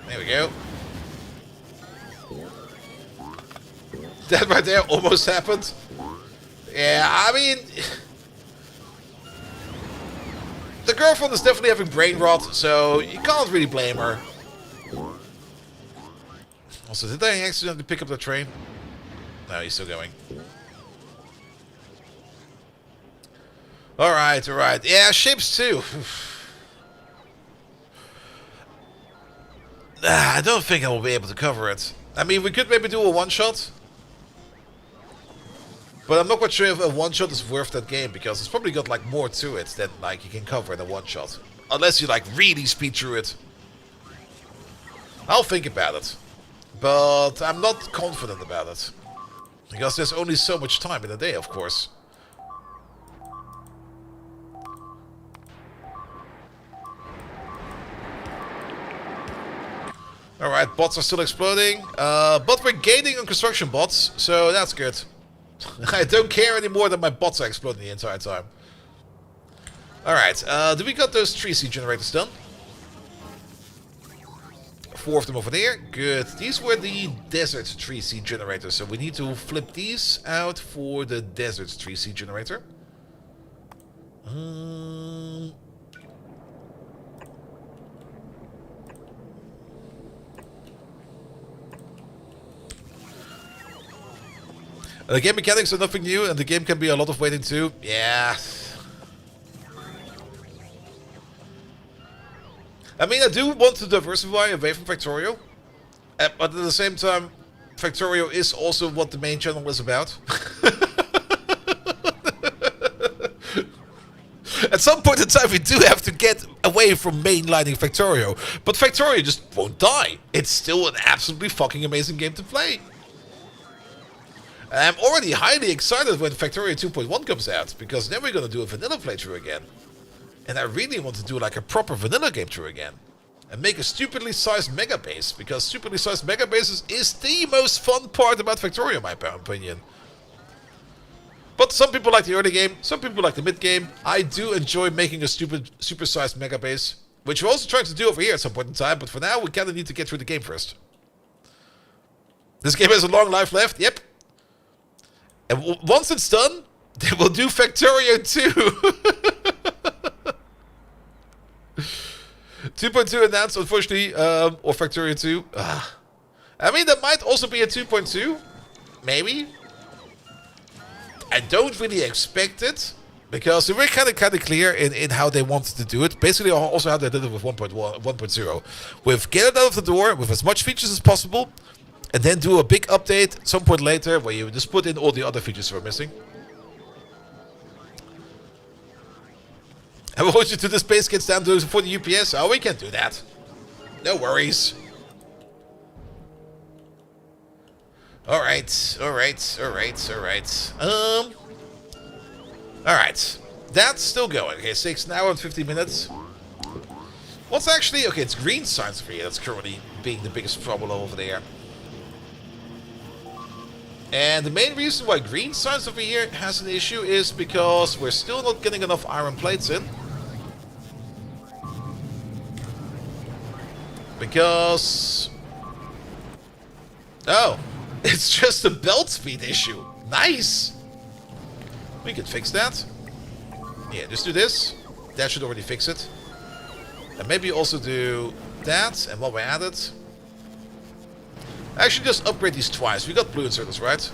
S1: There we go. That right there almost happened. Yeah, I mean... The girlfriend is definitely having brain rot, so you can't really blame her. Also, did I accidentally pick up the train? No, he's still going. Alright, alright. Yeah, ships too. I don't think I will be able to cover it. I mean, we could maybe do a one-shot. But I'm not quite sure if a one-shot is worth that game, because it's probably got like more to it than like you can cover in a one-shot. Unless you like really speed through it. I'll think about it. But I'm not confident about it. Because there's only so much time in a day, of course. Alright, bots are still exploding. But we're gaining on construction bots, so that's good. I don't care anymore that my bots are exploding the entire time. Alright, do we got those 3 seed generators done? 4 of them over there. Good. These were the desert 3 seed generators, so we need to flip these out for the desert 3 seed generator. The game mechanics are nothing new, and the game can be a lot of waiting too. Yeah. I mean, I do want to diversify away from Factorio. But at the same time, Factorio is also what the main channel is about. At some point in time, we do have to get away from mainlining Factorio. But Factorio just won't die. It's still an absolutely fucking amazing game to play. I'm already highly excited when Factorio 2.1 comes out, because then we're going to do a vanilla playthrough again. And I really want to do like a proper vanilla game through again. And make a stupidly sized mega base, because stupidly sized mega bases is the most fun part about Factorio in my opinion. But some people like the early game, some people like the mid game. I do enjoy making a stupid super sized mega base, which we're also trying to do over here at some point in time, but for now we kind of need to get through the game first. This game has a long life left, yep. And once it's done, they will do Factorio 2. 2.2 announced, unfortunately, or Factorio 2. I mean, there might also be a 2.2. Maybe. I don't really expect it. Because they were kind of clear in how they wanted to do it. Basically, also how they did it with 1.0. With get it out of the door with as much features as possible. And then do a big update some point later where you just put in all the other features we're missing. And we'll hold you to the space gets down to 40 UPS. Oh, we can do that. No worries. Alright. Alright. That's still going. Okay, 6 hours and 50 minutes. What's actually... Okay, it's green science for you. That's currently being the biggest problem over there. And the main reason why green science over here has an issue is because we're still not getting enough iron plates in. Because... Oh, it's just a belt speed issue. Nice! We can fix that. Yeah, just do this. That should already fix it. And maybe also do that, and while we're at it... Actually, just upgrade these twice. We got blue inserters, right?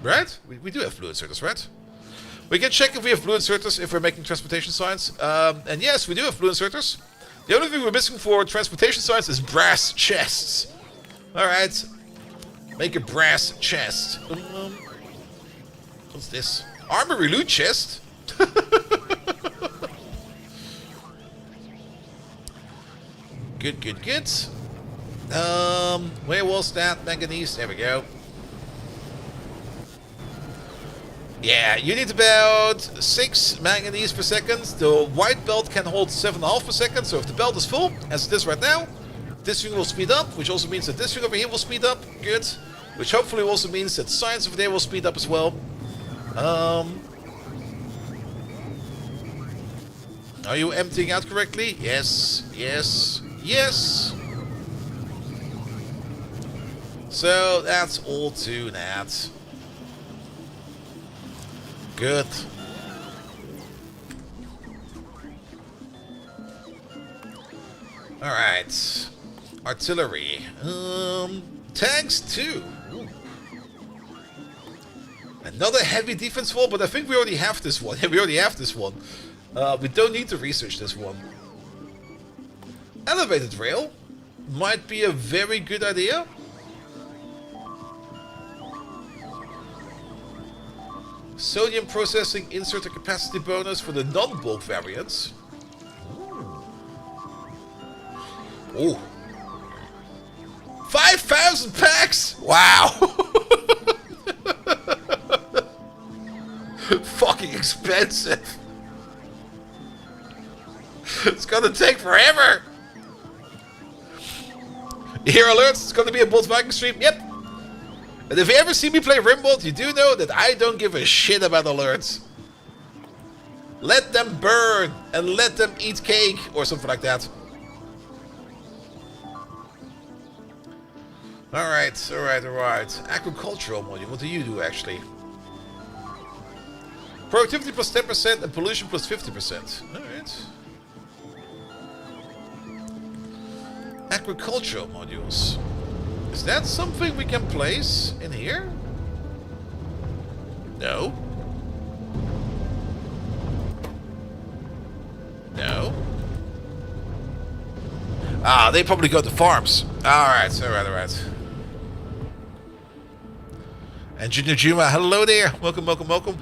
S1: Right? We do have blue inserters, right? We can check if we have blue inserters if we're making transportation signs. And yes, we do have blue inserters. The only thing we're missing for transportation signs is brass chests. Alright. Make a brass chest. What's this? Armory loot chest? Good. Where was that? Manganese. There we go. Yeah, you need about 6 manganese per second. The white belt can hold 7.5 per second, so if the belt is full, as it is right now, this thing will speed up, which also means that this thing over here will speed up. Good. Which hopefully also means that science over there will speed up as well. Are you emptying out correctly? Yes, yes, yes. So that's all to that. Good. Alright. Artillery. Tanks too. Ooh. Another heavy defense wall, but I think we already have this one. Yeah, we already have this one. We don't need to research this one. Elevated rail might be a very good idea. Sodium processing insert a capacity bonus for the non-bulk variants. Ooh. 5,000 packs! Wow! Fucking expensive. It's gonna take forever. You hear alerts? It's gonna be a Bolt Viking stream? Yep. And if you ever see me play Rimbolt, you do know that I don't give a shit about alerts. Let them burn and let them eat cake or something like that. Alright, alright, alright. Agricultural module, what do you do actually? Productivity plus 10% and pollution plus 50%. Alright. Agricultural modules. Is that something we can place in here? No. No. Ah, they probably go to farms. Alright, alright, alright. And Junior Juma, hello there. Welcome, welcome, welcome.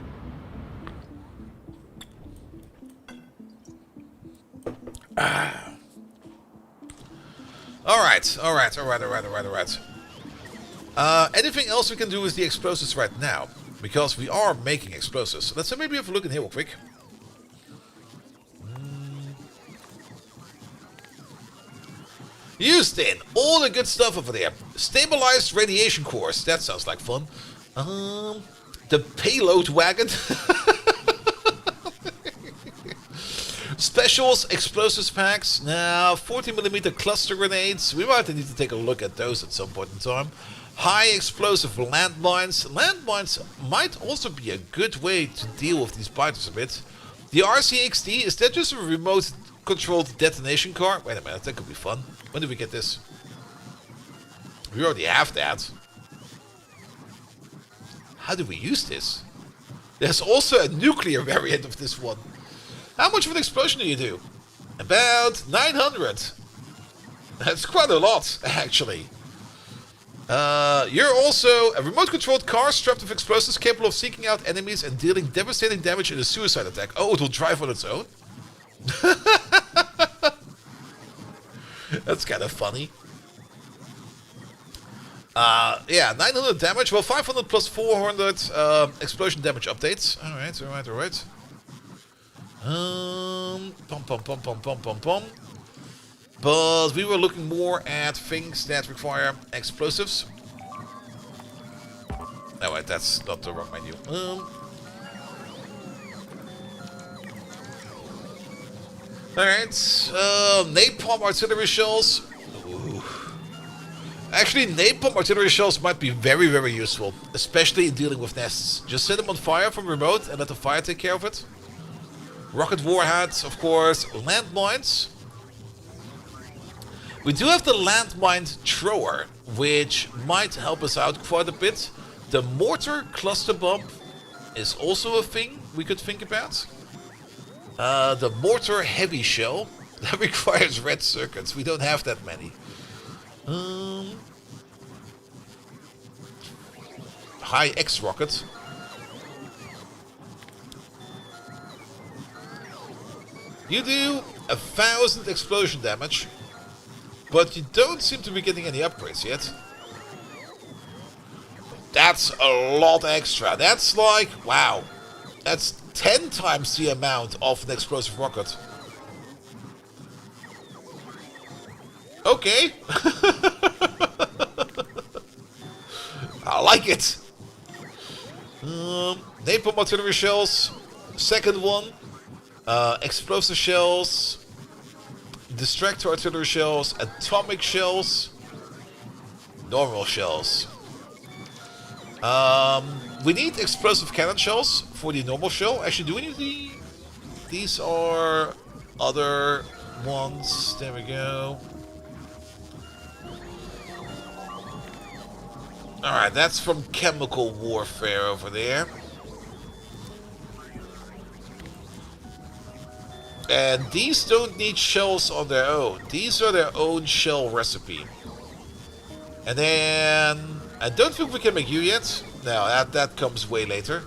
S1: Alright, alright, alright, alright, alright, alright. Anything else we can do with the explosives right now? Because we are making explosives. So let's maybe have a look in here real quick. Houston, all the good stuff over there. Stabilized radiation cores. That sounds like fun. The payload wagon. Specials, explosives packs. Now, 40mm cluster grenades. We might need to take a look at those at some point in time. High explosive landmines. Landmines might also be a good way to deal with these biters a bit. The RCXD, is that just a remote controlled detonation car? Wait a minute, that could be fun. When did we get this? We already have that. How do we use this? There's also a nuclear variant of this one. How much of an explosion do you do? About 900. That's quite a lot, actually. You're also a remote-controlled car strapped with explosives capable of seeking out enemies and dealing devastating damage in a suicide attack. Oh, it will drive on its own? That's kind of funny. Yeah, 900 damage. Well, 500 plus 400 explosion damage updates. Alright, alright, alright. Pom pom pom pom pom pom pom. But we were looking more at things that require explosives. Oh wait, that's not the wrong menu. Alright, napalm artillery shells. Ooh. Actually, napalm artillery shells might be very, very useful, especially in dealing with nests. Just set them on fire from remote and let the fire take care of it. Rocket warheads, of course. Landmines. We do have the landmine thrower, which might help us out quite a bit. The mortar cluster bomb is also a thing we could think about. The mortar heavy shell, that requires red circuits. We don't have that many. High X rocket. You do 1,000 explosion damage, but you don't seem to be getting any upgrades yet. That's a lot extra. That's like, wow. That's 10 times the amount of an explosive rocket. Okay. I like it. Napalm artillery shells. Second one. Explosive shells. Distractor artillery shells. Atomic shells. Normal shells. We need explosive cannon shells for the normal shell. Actually, do we need these are other ones. There we go. Alright, that's from chemical warfare over there. And these don't need shells on their own. These are their own shell recipe. And then I don't think we can make you yet. No, that comes way later.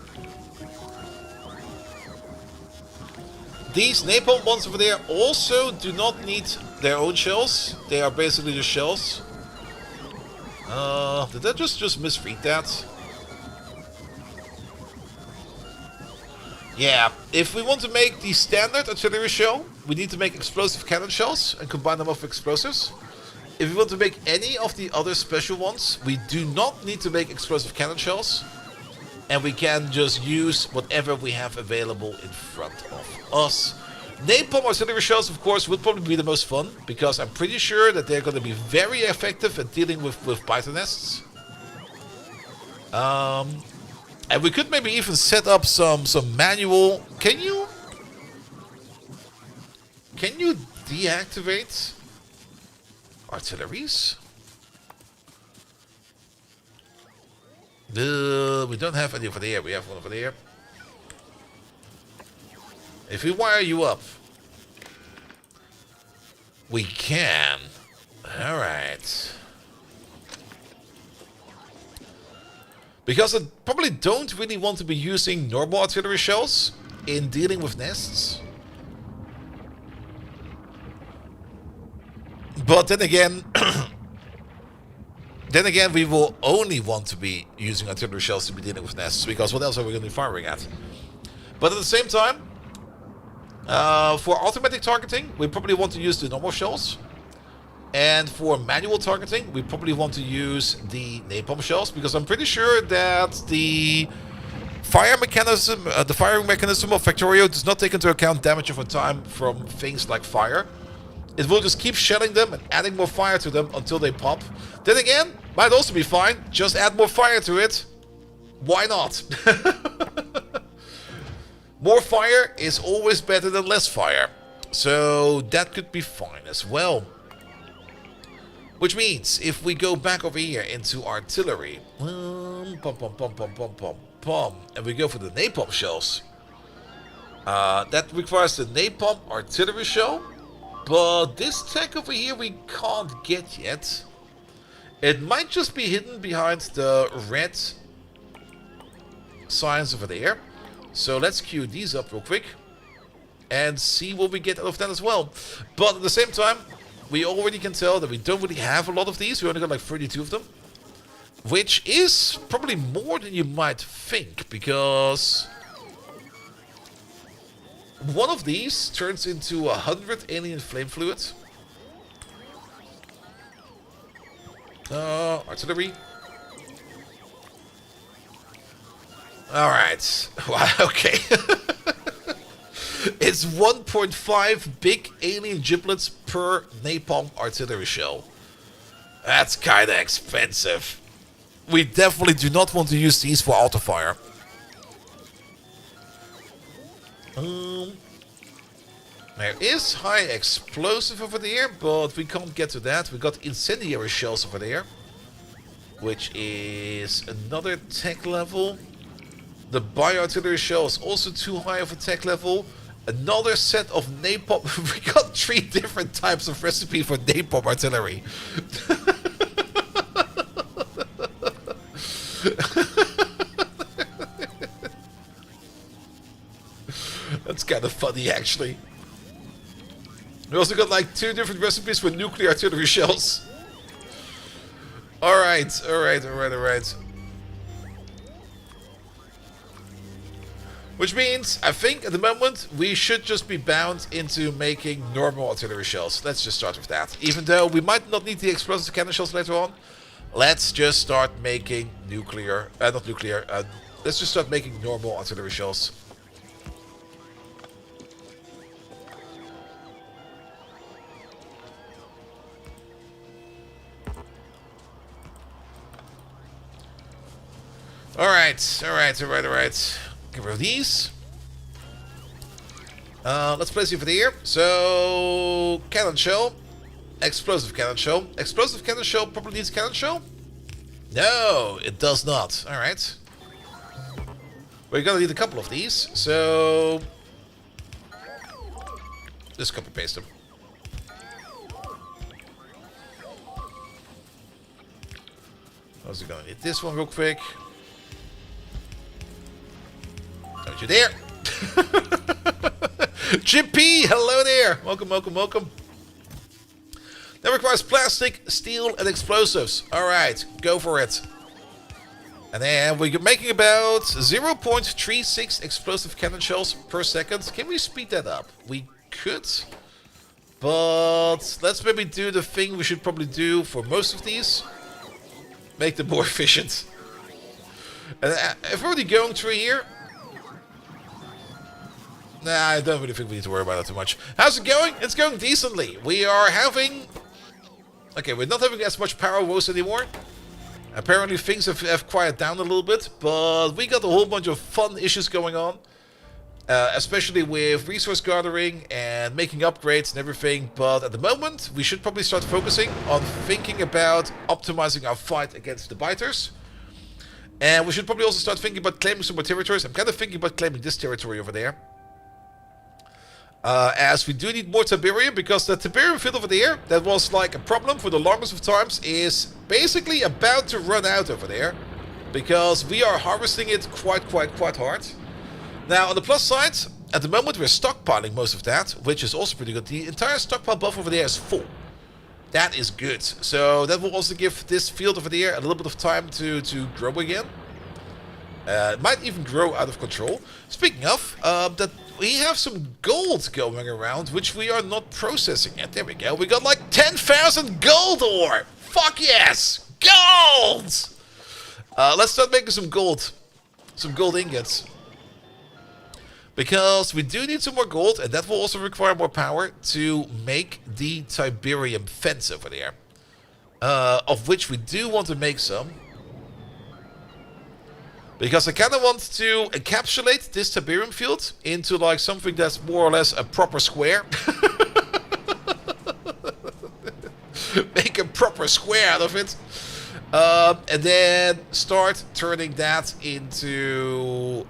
S1: These napalm ones over there also do not need their own shells. They are basically just shells. Did I just misread that? Yeah, if we want to make the standard artillery shell, we need to make explosive cannon shells and combine them with explosives. If we want to make any of the other special ones, we do not need to make explosive cannon shells. And we can just use whatever we have available in front of us. Napalm artillery shells, of course, would probably be the most fun, because I'm pretty sure that they're going to be very effective at dealing with biter nests. And we could maybe even set up some manual. Can you deactivate artilleries? We don't have any over there. We have one over there. If we wire you up, we can. Alright. Because I probably don't really want to be using normal artillery shells in dealing with nests. But then again, we will only want to be using artillery shells to be dealing with nests, because what else are we going to be firing at? But at the same time, for automatic targeting, we probably want to use the normal shells. And for manual targeting, we probably want to use the napalm shells, because I'm pretty sure that the firing mechanism of Factorio does not take into account damage over time from things like fire. It will just keep shelling them and adding more fire to them until they pop. Then again, might also be fine. Just add more fire to it. Why not? More fire is always better than less fire. So that could be fine as well. Which means, if we go back over here into artillery, and we go for the napalm shells, that requires the napalm artillery shell, but this tech over here we can't get yet. It might just be hidden behind the red signs over there. So let's queue these up real quick and see what we get out of that as well. But at the same time, we already can tell that we don't really have a lot of these. We only got like 32 of them. Which is probably more than you might think, because one of these turns into 100 alien flame fluid. Artillery. Alright. Wow, okay. It's 1.5 big alien giblets per napalm artillery shell. That's kinda expensive. We definitely do not want to use these for auto fire. There is high explosive over there, but we can't get to that. We got incendiary shells over there, which is another tech level. The bio-artillery shell is also too high of a tech level. Another set of napalm. We got 3 different types of recipe for napalm artillery. That's kind of funny, actually. We also got like 2 different recipes for nuclear artillery shells. Alright. Which means, I think at the moment, we should just be bound into making normal artillery shells. Let's just start with that. Even though we might not need the explosive cannon shells later on, let's just start making let's just start making normal artillery shells. Alright. Get rid of these. Let's place you over here. So, cannon shell. Explosive cannon shell. Explosive cannon shell probably needs cannon shell? No, it does not. Alright. We're gonna need a couple of these, so... just copy paste them. Also gonna need this one real quick. Don't you dare! Chippy, hello there! Welcome. That requires plastic, steel, and explosives. Alright, go for it. And then we're making about 0.36 explosive cannon shells per second. Can we speed that up? We could. But let's maybe do the thing we should probably do for most of these. Make them more efficient. And if we're already going through here... nah, I don't really think we need to worry about it too much. How's it going? It's going decently. We are having... okay, we're not having as much power woes anymore. Apparently things have quieted down a little bit, but we got a whole bunch of fun issues going on. Especially with resource gathering and making upgrades and everything. But at the moment, we should probably start focusing on thinking about optimizing our fight against the biters. And we should probably also start thinking about claiming some more territories. I'm kind of thinking about claiming this territory over there. As we do need more Tiberium, because the Tiberium field over there, that was like a problem for the longest of times, is basically about to run out over there. Because we are harvesting it quite hard. Now, on the plus side, at the moment we're stockpiling most of that, which is also pretty good. The entire stockpile buff over there is full. That is good. So that will also give this field over there a little bit of time to grow again. It might even grow out of control. Speaking of, that we have some gold going around, which we are not processing yet. There we go. We got like 10,000 gold ore. Fuck yes! Gold! Let's start making some gold. Some gold ingots. Because we do need some more gold, and that will also require more power to make the Tiberium fence over there. Of which we do want to make some. Because I kind of want to encapsulate this Tiberium field into like something that's more or less a proper square. Make a proper square out of it. And then start turning that into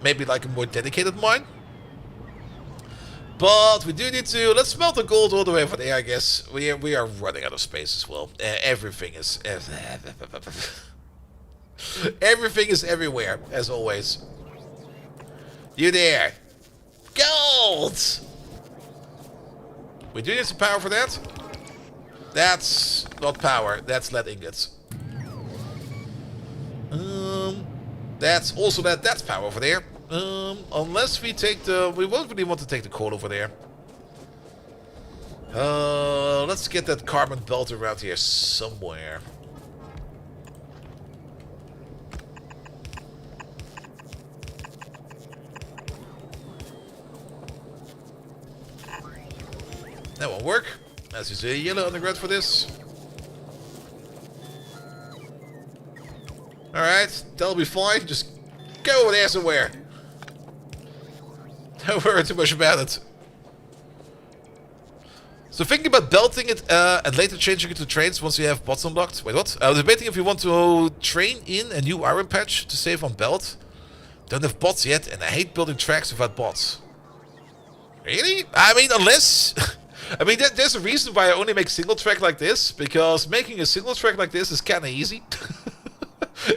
S1: maybe like a more dedicated mine. But we do need to... let's smelt the gold all the way over there, I guess. We are running out of space as well. Everything is... everything is everywhere, as always. You there. Gold! We do need some power for that. That's not power. That's lead ingots. That's also that's power over there. Unless we take the... we won't really want to take the coal over there. Let's get that carbon belt around here somewhere. That won't work. Let's use a yellow underground for this. Alright, that'll be fine. Just go over there somewhere. Don't worry too much about it. So thinking about belting it and later changing it to trains once you have bots unlocked. Wait, what? I was debating if you want to train in a new iron patch to save on belt. Don't have bots yet, and I hate building tracks without bots. Really? I mean, unless... I mean, there's a reason why I only make single track like this, because making a single track like this is kind of easy.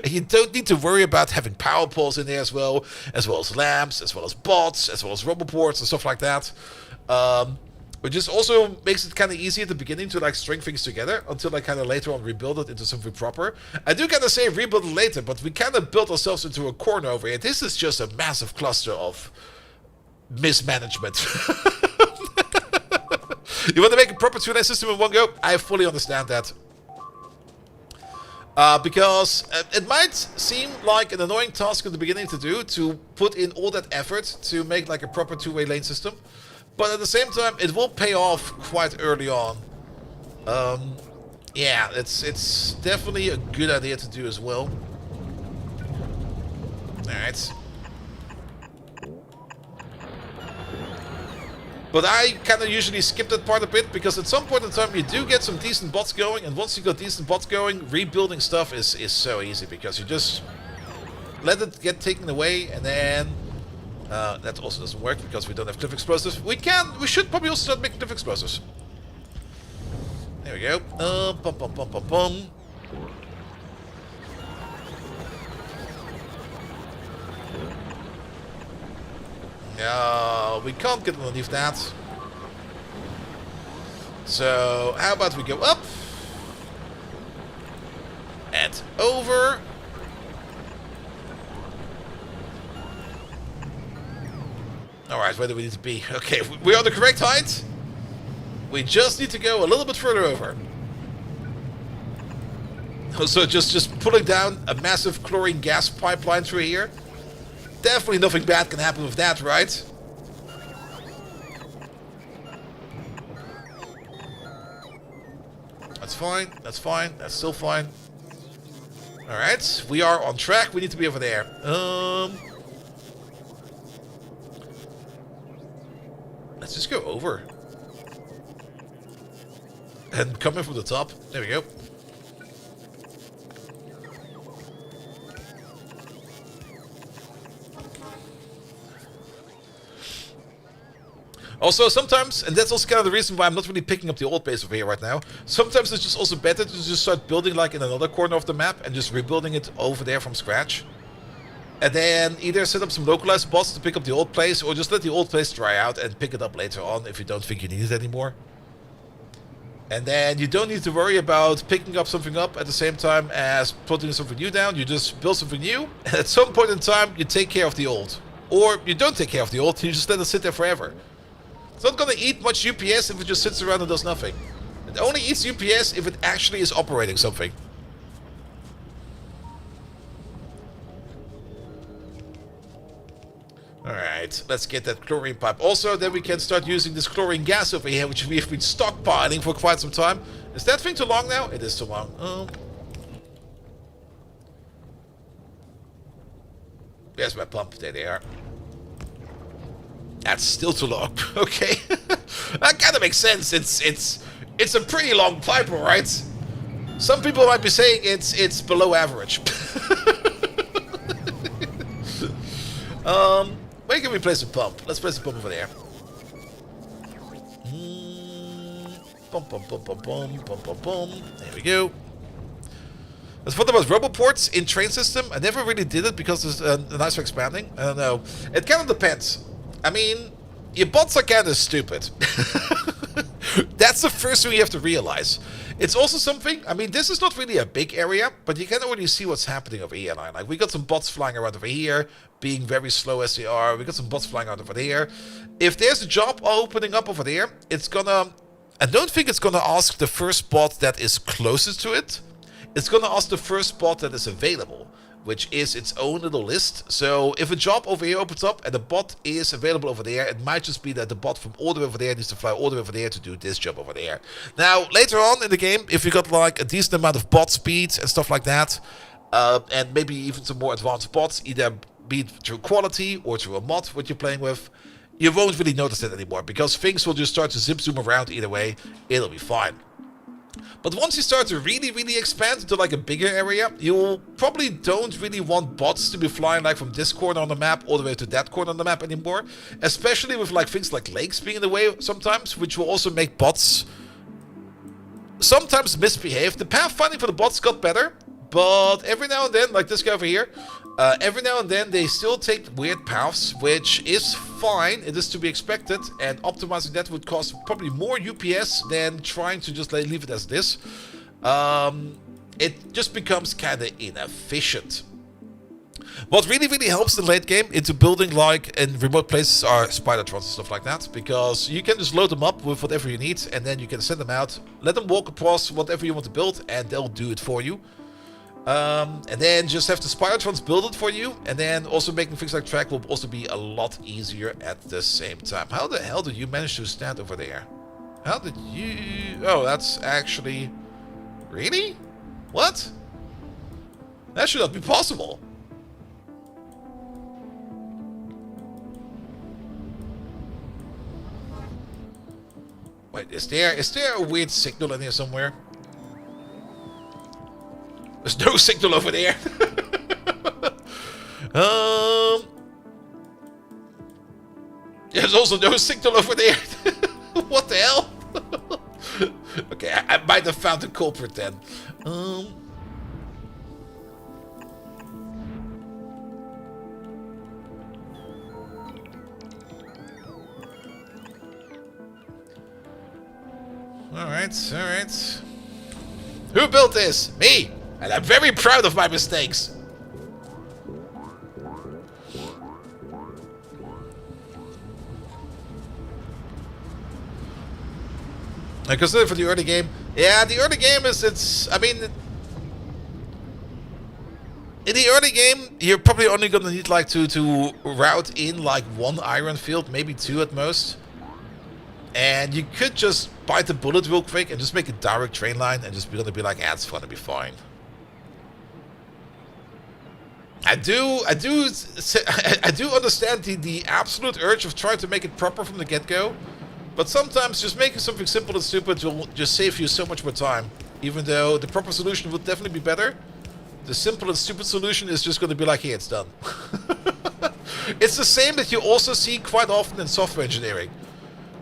S1: You don't need to worry about having power poles in there as well as lamps, as well as bots, as well as roboports and stuff like that. Which just also makes it kind of easy at the beginning to like string things together until like kind of later on rebuild it into something proper. I do kind of say rebuild it later, but we kind of built ourselves into a corner over here. This is just a massive cluster of mismanagement. You want to make a proper 2-lane system in one go? I fully understand that. Because it might seem like an annoying task at the beginning to do, to put in all that effort to make like a proper 2-way lane system. But at the same time, it will pay off quite early on. Yeah, it's definitely a good idea to do as well. Alright. But I kind of usually skip that part a bit, because at some point in time you do get some decent bots going, and once you got decent bots going, rebuilding stuff is so easy, because you just let it get taken away, and then that also doesn't work because we don't have cliff explosives. We should probably also start making cliff explosives. There we go. Bum, bum, bum, bum, bum. We can't get underneath that. So, how about we go up? And over. Alright, where do we need to be? Okay, we're on the correct height. We just need to go a little bit further over. So just pulling down a massive chlorine gas pipeline through here. Definitely nothing bad can happen with that, right? That's fine, that's fine, that's still fine. Alright, we are on track, we need to be over there. Let's just go over. And come in from the top. There we go. Also, sometimes, and that's also kind of the reason why I'm not really picking up the old base over here right now, sometimes it's just also better to just start building like in another corner of the map and just rebuilding it over there from scratch. And then either set up some localized bots to pick up the old place, or just let the old place dry out and pick it up later on if you don't think you need it anymore. And then you don't need to worry about picking up something up at the same time as putting something new down. You just build something new, and at some point in time you take care of the old. Or you don't take care of the old, you just let it sit there forever. It's not going to eat much UPS if it just sits around and does nothing. It only eats UPS if it actually is operating something. Alright, let's get that chlorine pipe. Also, then we can start using this chlorine gas over here, which we have been stockpiling for quite some time. Is that thing too long now? It is too long. There's my pump. There they are. That's still too long. Okay. That kind of makes sense. It's a pretty long pipe, alright? Some people might be saying it's below average. Where can we place a pump? Let's place a pump over there. Bum, bum, bum, bum, bum, bum, bum, bum. There we go. As for about roboports in train system, I never really did it because it's nice for expanding. I don't know. It kind of depends. I mean, your bots are kind of stupid. That's the first thing you have to realize. It's also something, I mean, this is not really a big area, but you can already see what's happening over here. Like, we got some bots flying around over here, being very slow as they are. We got some bots flying out over there. If there's a job opening up over there, it's gonna... I don't think it's gonna ask the first bot that is closest to it. It's gonna ask the first bot that is available, which is its own little list. So if a job over here opens up and the bot is available over there, it might just be that the bot from all the way over there needs to fly all the way over there to do this job over there. Now, later on in the game, if you got like a decent amount of bot speed and stuff like that, and maybe even some more advanced bots, either be it through quality or through a mod what you're playing with, you won't really notice it anymore, because things will just start to zip zoom around either way. It'll be fine. But once you start to really expand into like a bigger area, you probably don't really want bots to be flying like from this corner on the map all the way to that corner on the map anymore. Especially with like things like lakes being in the way sometimes, which will also make bots sometimes misbehave. The pathfinding for the bots got better, but every now and then, like this guy over here, Every now and then they still take weird paths, which is fine. It is to be expected, and optimizing that would cost probably more UPS than trying to just leave it as this. It just becomes kind of inefficient. What really, really helps the late game into building, like in remote places, are Spidertrons and stuff like that, because you can just load them up with whatever you need, and then you can send them out, let them walk across whatever you want to build, and they'll do it for you. And then just have the Spidertrons build it for you, and then also making things like track will also be a lot easier at the same time. How the hell did you manage to stand over there? How did you... Oh, that's actually... Really? What? That should not be possible. Wait, is there a weird signal in here somewhere? There's no signal over there. There's also no signal over there. What the hell? Okay, I might have found the culprit then. Alright. Who built this? Me! And I'm very proud of my mistakes. I consider for the early game. Yeah, the early game I mean, in the early game, you're probably only gonna need like to route in like one iron field, maybe two at most. And you could just bite the bullet real quick and just make a direct train line and just be gonna be like, it's gonna be fine. I do understand the absolute urge of trying to make it proper from the get-go, but sometimes just making something simple and stupid will just save you so much more time. Even though the proper solution would definitely be better, the simple and stupid solution is just going to be like, hey, it's done. It's the same that you also see quite often in software engineering,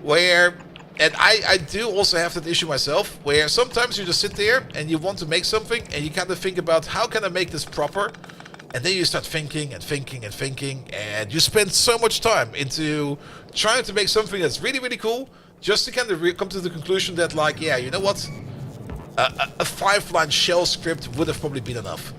S1: where, and I do also have that issue myself, where sometimes you just sit there and you want to make something and you kind of think about, how can I make this proper? And then you start thinking and thinking and thinking, and you spend so much time into trying to make something that's really, really cool, just to kind of come to the conclusion that, like, yeah, you know what? A 5-line shell script would have probably been enough.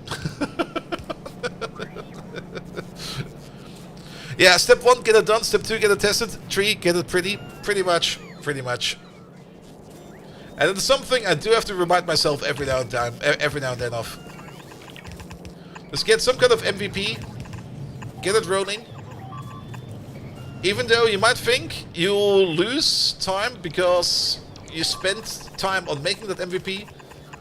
S1: Yeah, step 1, get it done. Step 2, get it tested. 3, get it pretty much. And it's something I do have to remind myself every now and then of. Just get some kind of MVP, get it rolling. Even though you might think you'll lose time because you spent time on making that MVP,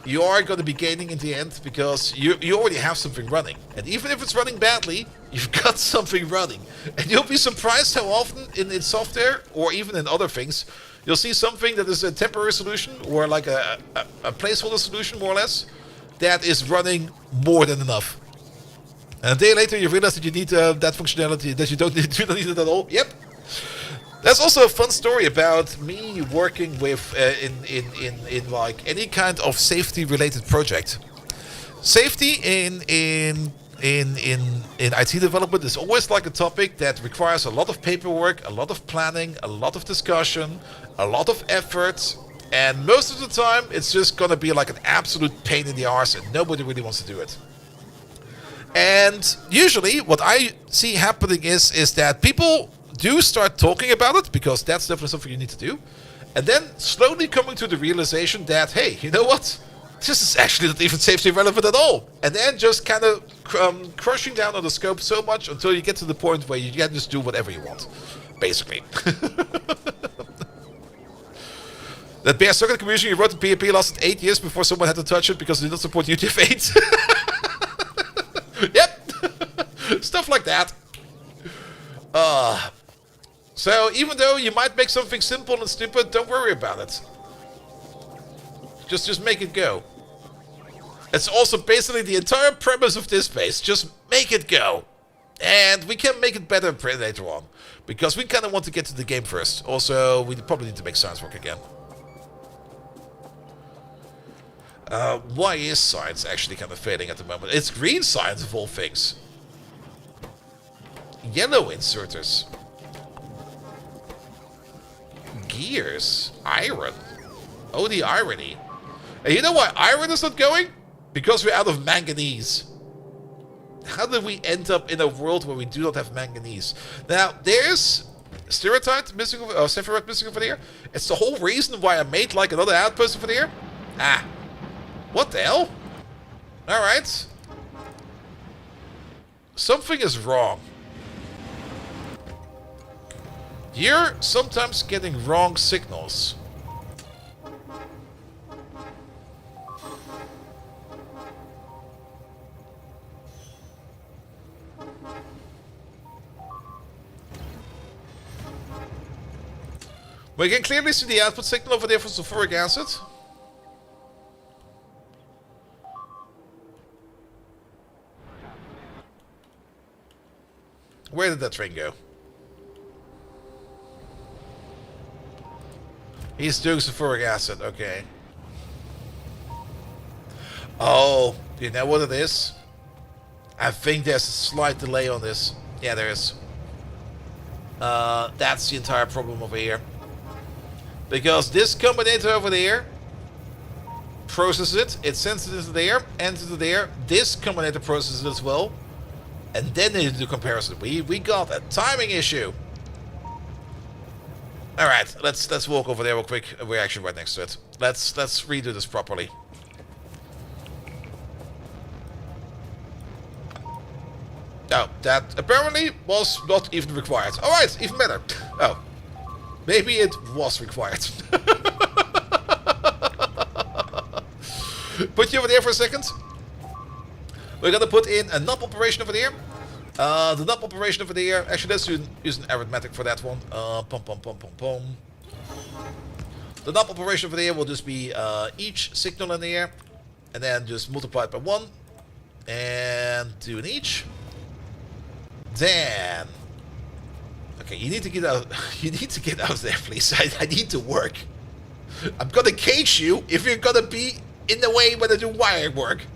S1: you are going to be gaining in the end because you already have something running. And even if it's running badly, you've got something running. And you'll be surprised how often in software, or even in other things, you'll see something that is a temporary solution, or like a placeholder solution, more or less, that is running more than enough. And a day later, you realize that you need that functionality, that you don't need it at all. Yep. That's also a fun story about me working with in like any kind of safety-related project. Safety in IT development is always like a topic that requires a lot of paperwork, a lot of planning, a lot of discussion, a lot of effort, and most of the time, it's just gonna be like an absolute pain in the arse, and nobody really wants to do it. And usually what I see happening is that people do start talking about it, because that's definitely something you need to do. And then slowly coming to the realization that, hey, you know what? This is actually not even safety relevant at all. And then just kind of crushing down on the scope so much until you get to the point where you can just do whatever you want, basically. That bare circuit commission you wrote in PHP lasted 8 years before someone had to touch it because it did not support UTF-8. Yep. Stuff like that. So even though you might make something simple and stupid, don't worry about it. Just make it go. It's also basically the entire premise of this base. Just make it go. And we can make it better later on, because we kind of want to get to the game first. Also, we probably need to make science work again. Why is science actually kind of failing at the moment? It's green science of all things. Yellow inserters. Gears. Iron. Oh, the irony. And you know why iron is not going? Because we're out of manganese. How did we end up in a world where we do not have manganese? Now, there's stereotype missing over, Sephiroth missing over there. It's the whole reason why I made like another outpost over there. Ah. What the hell? Alright. Something is wrong. You're sometimes getting wrong signals. We can clearly see the output signal over there for sulfuric acid. Where did that train go? He's doing sulfuric acid, okay. Oh, do you know what it is? I think there's a slight delay on this. Yeah, there is. That's the entire problem over here. Because this combinator over there processes it, it sends it into there, and into there. This combinator processes it as well. And then they do comparison. We got a timing issue. Alright, let's walk over there real quick. We're actually right next to it. Let's redo this properly. Oh, that apparently was not even required. Alright, even better. Oh. Maybe it was required. Put you over there for a second. We're gonna put in a NUP operation over there. The NUP operation over there. Actually, let's use an arithmetic for that one. The NUP operation over there will just be each signal in the air, and then just multiply it by 1, and do an each. Then, okay, you need to get out. You need to get out of there, please. I need to work. I'm gonna cage you if you're gonna be in the way when I do wire work.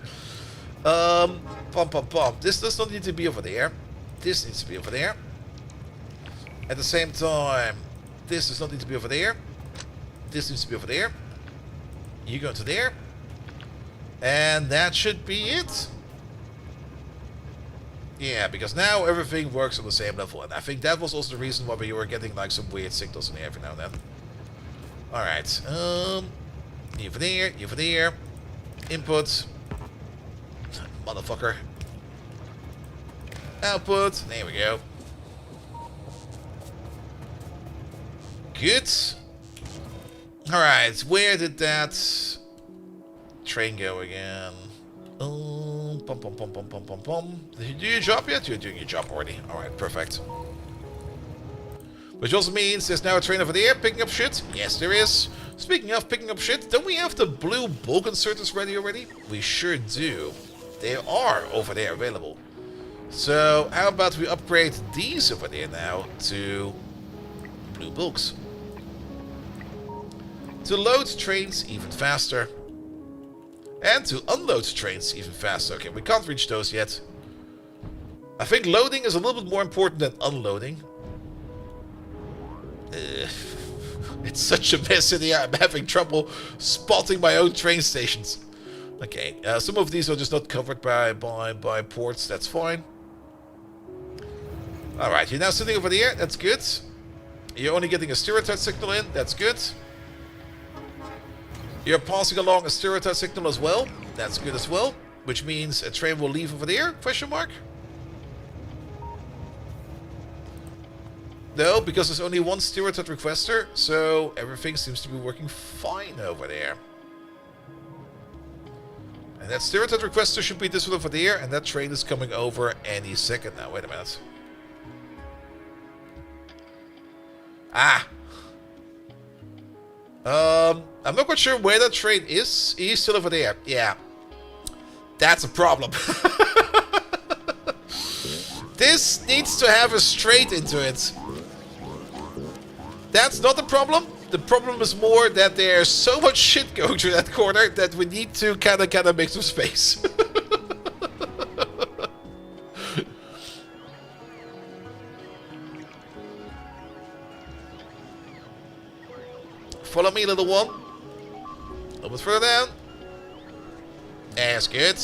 S1: This does not need to be over there. This needs to be over there. At the same time, this does not need to be over there. This needs to be over there. You go to there. And that should be it. Yeah, because now everything works on the same level. And I think that was also the reason why we were getting like some weird signals in here every now and then. Alright. You over there, you over there. Input. Motherfucker. Output. There we go. Good. Alright, where did that train go again? Did you do your job yet? You're doing your job already. Alright, perfect. Which also means there's now a train over there picking up shit. Yes, there is. Speaking of picking up shit, don't we have the blue bulk inserters ready already? We sure do. They are over there available. So, how about we upgrade these over there now to blue bulks? To load trains even faster. And to unload trains even faster. Okay, we can't reach those yet. I think loading is a little bit more important than unloading. It's such a mess in here. I'm having trouble spotting my own train stations. Okay, some of these are just not covered by ports. That's fine. Alright, you're now sitting over there. That's good. You're only getting a stereotype signal in. That's good. You're passing along a stereotype signal as well. That's good as well. Which means a train will leave over there? Question mark? No, because there's only one stereotype requester, so everything seems to be working fine over there. And that stereotype requester should be this one over there, and that train is coming over any second now. Wait a minute. Ah! I'm not quite sure where that train is. He's still over there. Yeah. That's a problem. This needs to have a straight into it. That's not the problem. The problem is more that there's so much shit going through that corner that we need to kind of make some space. Follow me, little one. A little bit further down. That's good.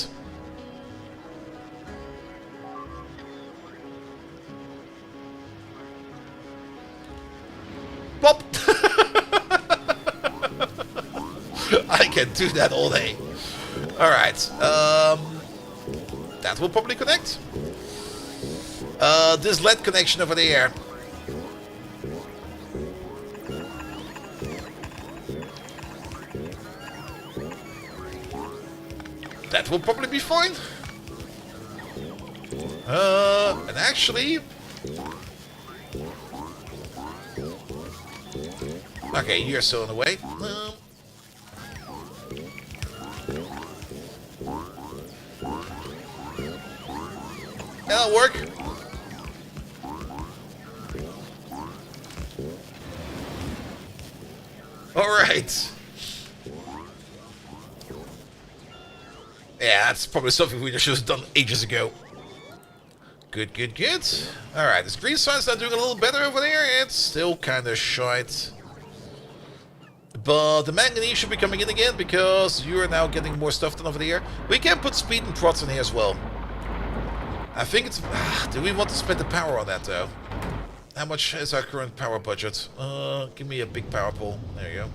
S1: Pop! I can do that all day. Alright. That will probably connect. This LED connection over there. That will probably be fine. And actually... Okay, you're still in the way. That'll work. Alright. Yeah, that's probably something we should have done ages ago. Good, good, good. Alright, this green side's not doing a little better over there. It's still kind of shite. But the manganese should be coming in again because you are now getting more stuff done over there. We can put speed and prots in here as well. I think it's... do we want to spend the power on that though? How much is our current power budget? Give me a big power pole. There you go.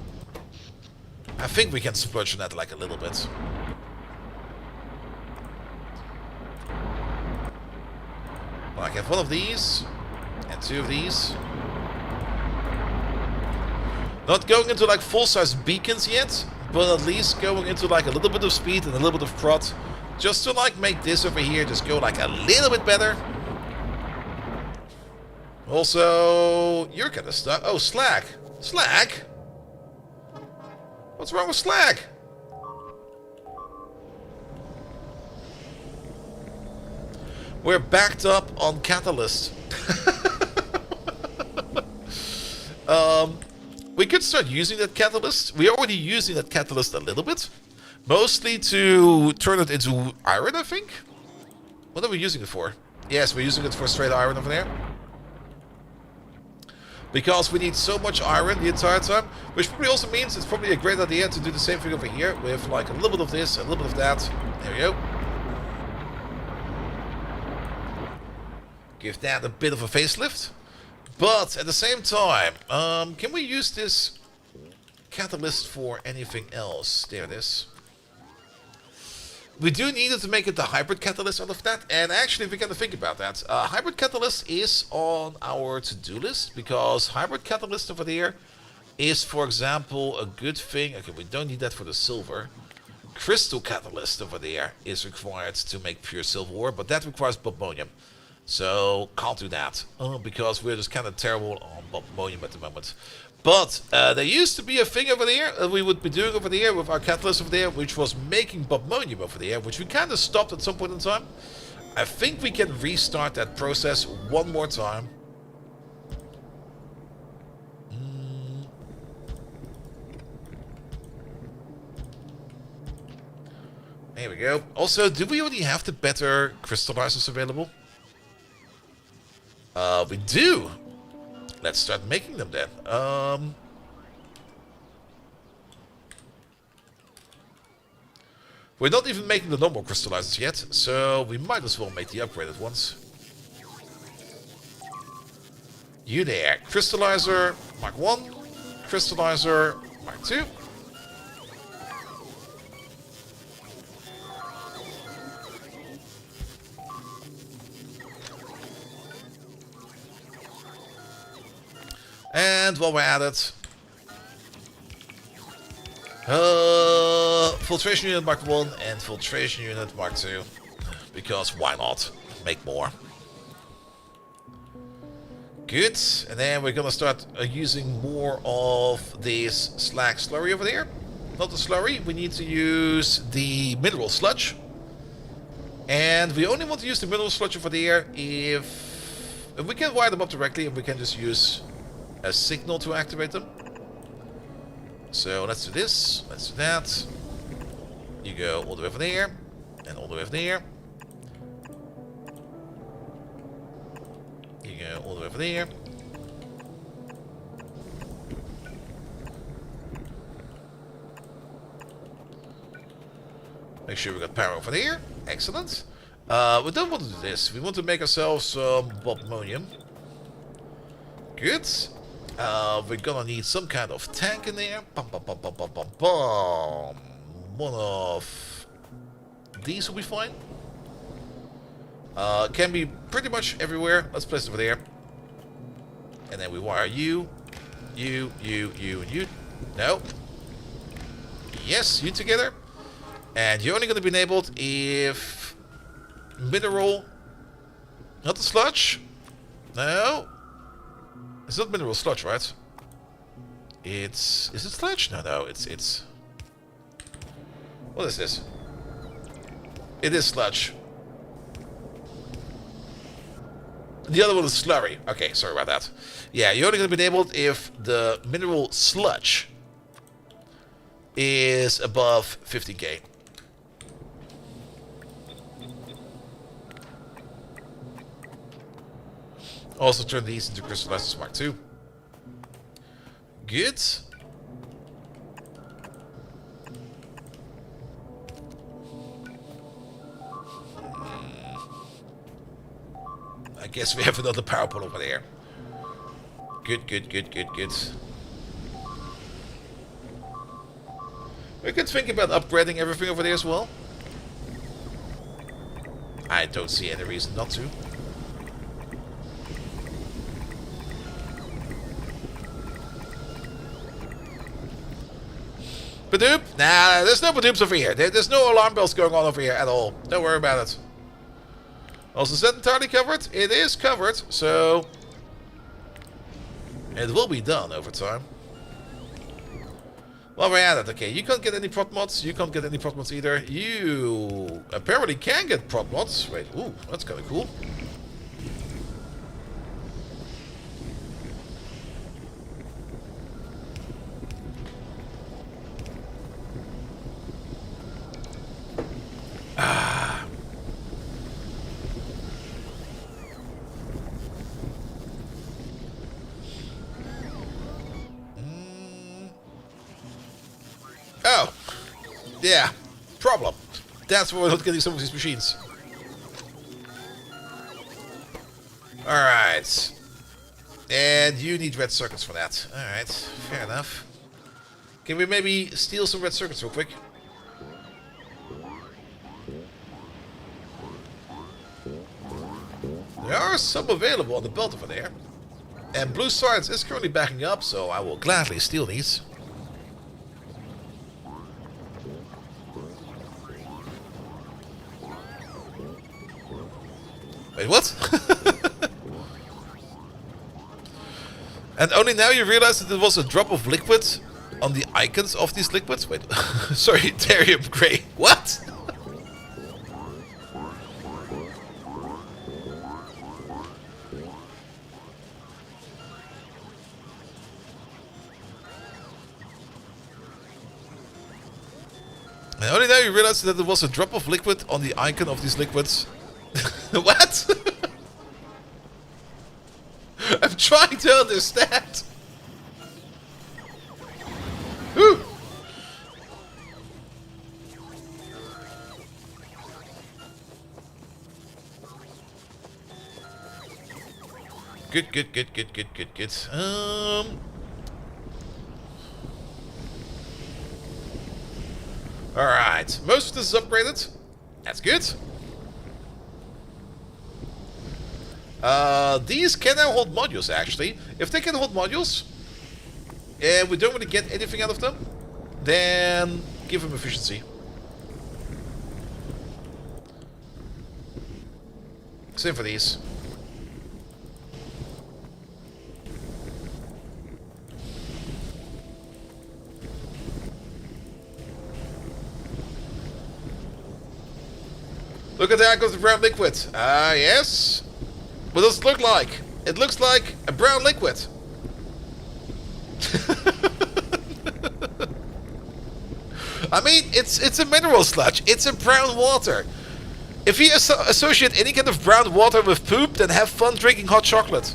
S1: I think we can splurge on that like a little bit. Like I have one of these and two of these. Not going into like full-size beacons yet, but at least going into like a little bit of speed and a little bit of prot. Just to like make this over here just go like a little bit better. Also, you're kind of stuck. Oh, slag. Slag? What's wrong with slag? We're backed up on catalyst. We could start using that catalyst. We're already using that catalyst a little bit. Mostly to turn it into iron, I think. What are we using it for? Yes, we're using it for straight iron over there. Because we need so much iron the entire time. Which probably also means it's probably a great idea to do the same thing over here. With like a little bit of this, a little bit of that. There we go. Give that a bit of a facelift. But at the same time, can we use this catalyst for anything else? There it is. We do need it to make it the hybrid catalyst out of that. And actually, if we kind of think about that, hybrid catalyst is on our to-do list. Because hybrid catalyst over there is, for example, a good thing. Okay, we don't need that for the silver. Crystal catalyst over there is required to make pure silver ore. But that requires bobmonium. So, can't do that, because we're just kind of terrible on bobmonium at the moment. But there used to be a thing over there that we would be doing over there with our catalyst over there, which was making bobmonium over there, which we kind of stopped at some point in time. I think we can restart that process one more time. There we go. Also, do we already have the better crystallizers available? We do. Let's start making them then. We're not even making the normal crystallizers yet, so we might as well make the upgraded ones. You there. Crystallizer Mark 1. Crystallizer Mark 2. And while we're at it, filtration unit Mark 1 and filtration unit Mark 2, because why not make more? Good, and then we're gonna start using more of this slag slurry over there. Not the slurry, we need to use the mineral sludge. And we only want to use the mineral sludge over there if we can wire them up directly and we can just use a signal to activate them. So let's do this, let's do that. You go all the way over there, and all the way over there. You go all the way over there. Make sure we got power over here. Excellent. We don't want to do this. We want to make ourselves some ammonium. Good. We're gonna need some kind of tank in there. Bum, bum, bum, bum, bum, bum, bum. One of these will be fine. Can be pretty much everywhere. Let's place it over there. And then we wire you, and you. No. Yes, you together. And you're only going to be enabled if mineral, not the sludge. No. It's not mineral sludge, right? Is it sludge? No, it's... What is this? It is sludge. The other one is slurry. Okay, sorry about that. Yeah, you're only going to be enabled if the mineral sludge is above 50k. Also turn these into crystallizers Mark II. Good. I guess we have another power pole over there. Good. We could think about upgrading everything over there as well. I don't see any reason not to. Badoop? Nah, there's no badoops over here. There's no alarm bells going on over here at all. Don't worry about it. Also, is that entirely covered? It is covered, so it will be done over time. Well, we're at it. Okay, you can't get any prop mods. You can't get any prop mods either. You apparently can get prop mods. Wait, ooh, that's kind of cool. Oh, yeah, problem. That's why we're not getting some of these machines. Alright. And you need red circuits for that. Alright, fair enough. Can we maybe steal some red circuits real quick? There are some available on the belt over there. And Blue Science is currently backing up, so I will gladly steal these. Wait, what? And only now you realize that there was a drop of liquid on the icons of these liquids? Wait, sorry, Therium Grey. What? And only now you realize that there was a drop of liquid on the icon of these liquids. What? I'm trying to understand. Whew. Good. Alright, most of this is upgraded. That's good. These can now hold modules, actually. If they can hold modules, and we don't really get anything out of them, then give them efficiency. Same for these. Look at that, goes the brown liquid. Ah, yes. What does it look like? It looks like a brown liquid. I mean, it's a mineral sludge. It's a brown water. If you associate any kind of brown water with poop, then have fun drinking hot chocolate.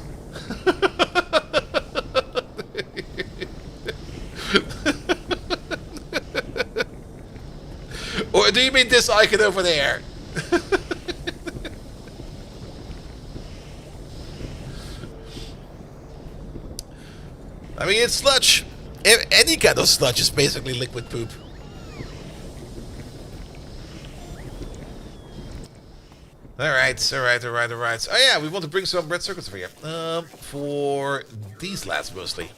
S1: Or do you mean this icon over there? I mean, it's sludge. Any kind of sludge is basically liquid poop. Alright. Oh yeah, we want to bring some red circuits over here. For these lads mostly.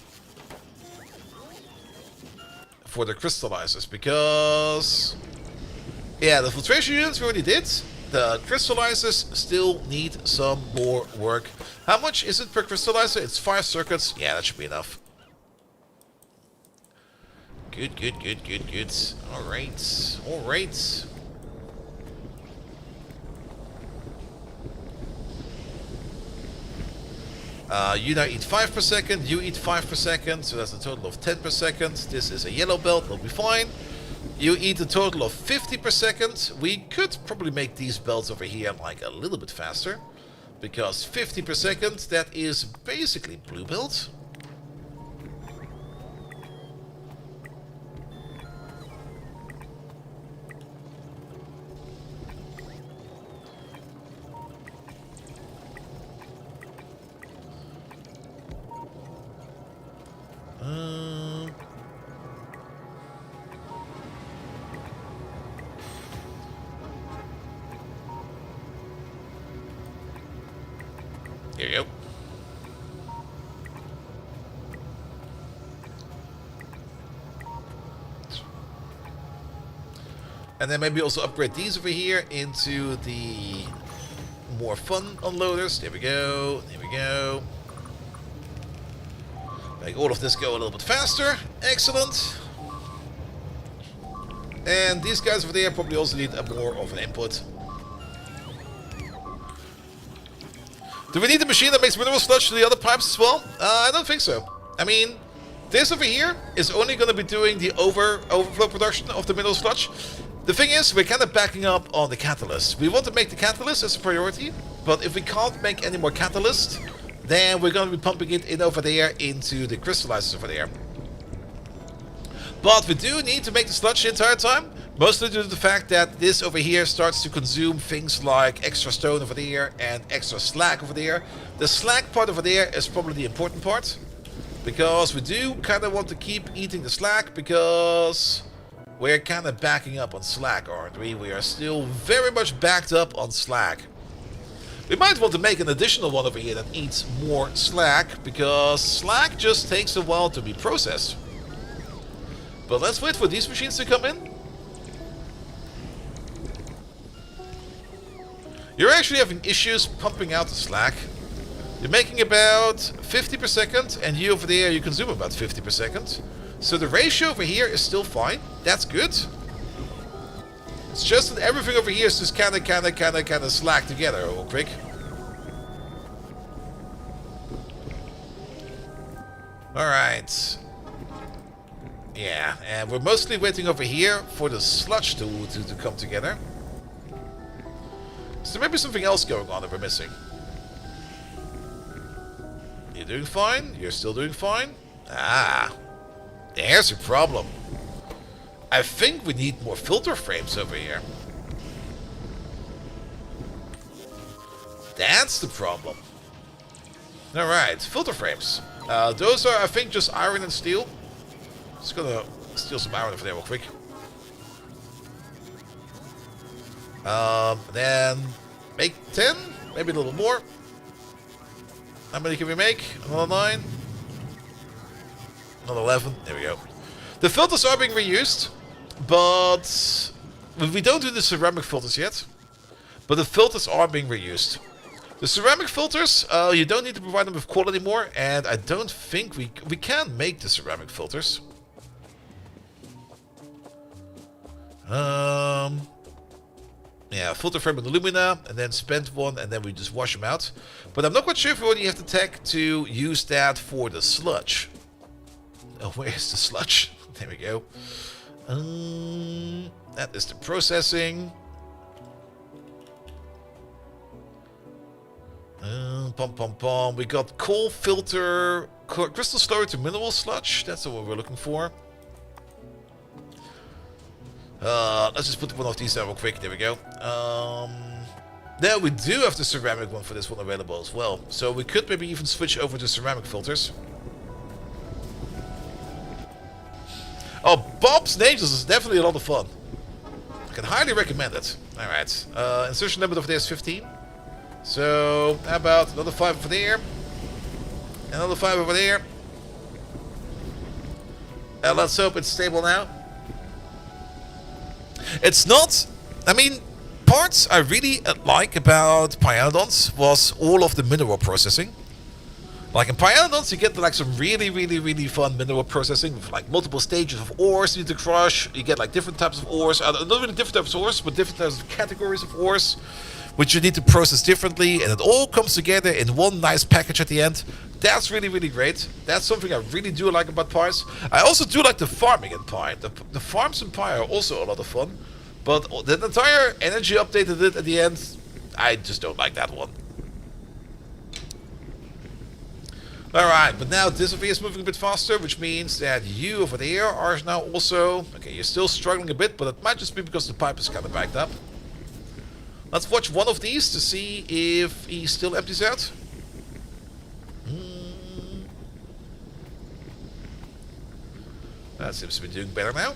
S1: For the crystallizers, because... yeah, the filtration units we already did. The crystallizers still need some more work. How much is it per crystallizer? It's 5 circuits. Yeah, that should be enough. Good. Alright. You now eat 5 per second, you eat 5 per second, so that's a total of 10 per second. This is a yellow belt, that'll be fine. You eat a total of 50 per second. We could probably make these belts over here like a little bit faster, because 50 per second, that is basically blue belt. Here you go. And then maybe also upgrade these over here into the more fun unloaders. There we go. Make all of this go a little bit faster. Excellent. And these guys over there probably also need a more of an input. Do we need the machine that makes mineral sludge to the other pipes as well? I don't think so. I mean, this over here is only going to be doing the overflow production of the mineral sludge. The thing is, we're kind of backing up on the catalyst. We want to make the catalyst as a priority, but if we can't make any more catalyst, then we're going to be pumping it in over there into the crystallizers over there. But we do need to make the sludge the entire time, mostly due to the fact that this over here starts to consume things like extra stone over there and extra slag over there. The slag part over there is probably the important part, because we do kind of want to keep eating the slag, because we're kind of backing up on slag, aren't we? We are still very much backed up on slag. We might want to make an additional one over here that eats more slag, because slag just takes a while to be processed. But let's wait for these machines to come in. You're actually having issues pumping out the slag. You're making about 50 per second, and you over there, you consume about 50 per second. So the ratio over here is still fine. That's good. It's just that everything over here is just kind of slack together real quick. Alright. Yeah, and we're mostly waiting over here for the sludge to come together. So there may be something else going on that we're missing. You're doing fine? You're still doing fine? Ah, there's a problem. I think we need more filter frames over here. That's the problem. Alright, filter frames. Those are, I think, just iron and steel. Just gonna steal some iron over there real quick. Then make 10, maybe a little more. How many can we make? Another 9. Another 11. There we go. The filters are being reused, but we don't do the ceramic filters yet. But the filters are being reused. The ceramic filters, you don't need to provide them with coal anymore, and I don't think we can make the ceramic filters. Yeah, filter frame and alumina, and then spent one, and then we just wash them out. But I'm not quite sure if we already have the tech to use that for the sludge. Oh, where's the sludge? There we go. That is the processing. We got coal filter, crystal slurry to mineral sludge. That's what we're looking for. Let's just put one of these down real quick. There we go. Now we do have the ceramic one for this one available as well. So we could maybe even switch over to ceramic filters. Oh, Bob's Angels is definitely a lot of fun. I can highly recommend it. Alright. Insertion limit over there is 15. So, how about another 5 over there? Another 5 over there. Let's hope it's stable now. It's not... I mean, parts I really like about Pyanodons was all of the mineral processing. Like in Pyanodons, you get like some really fun mineral processing with like multiple stages of ores you need to crush. You get like different types of ores, not really different types of ores, but different types of categories of ores, which you need to process differently, and it all comes together in one nice package at the end. That's really great. That's something I really do like about Pies. I also do like the farming in Pie. The farms in Pie are also a lot of fun, but the entire energy update they did at the end, I just don't like that one. Alright, but now this over here is moving a bit faster, which means that you over there are now also... Okay, you're still struggling a bit, but it might just be because the pipe is kind of backed up. Let's watch one of these to see if he still empties out. That seems to be doing better now.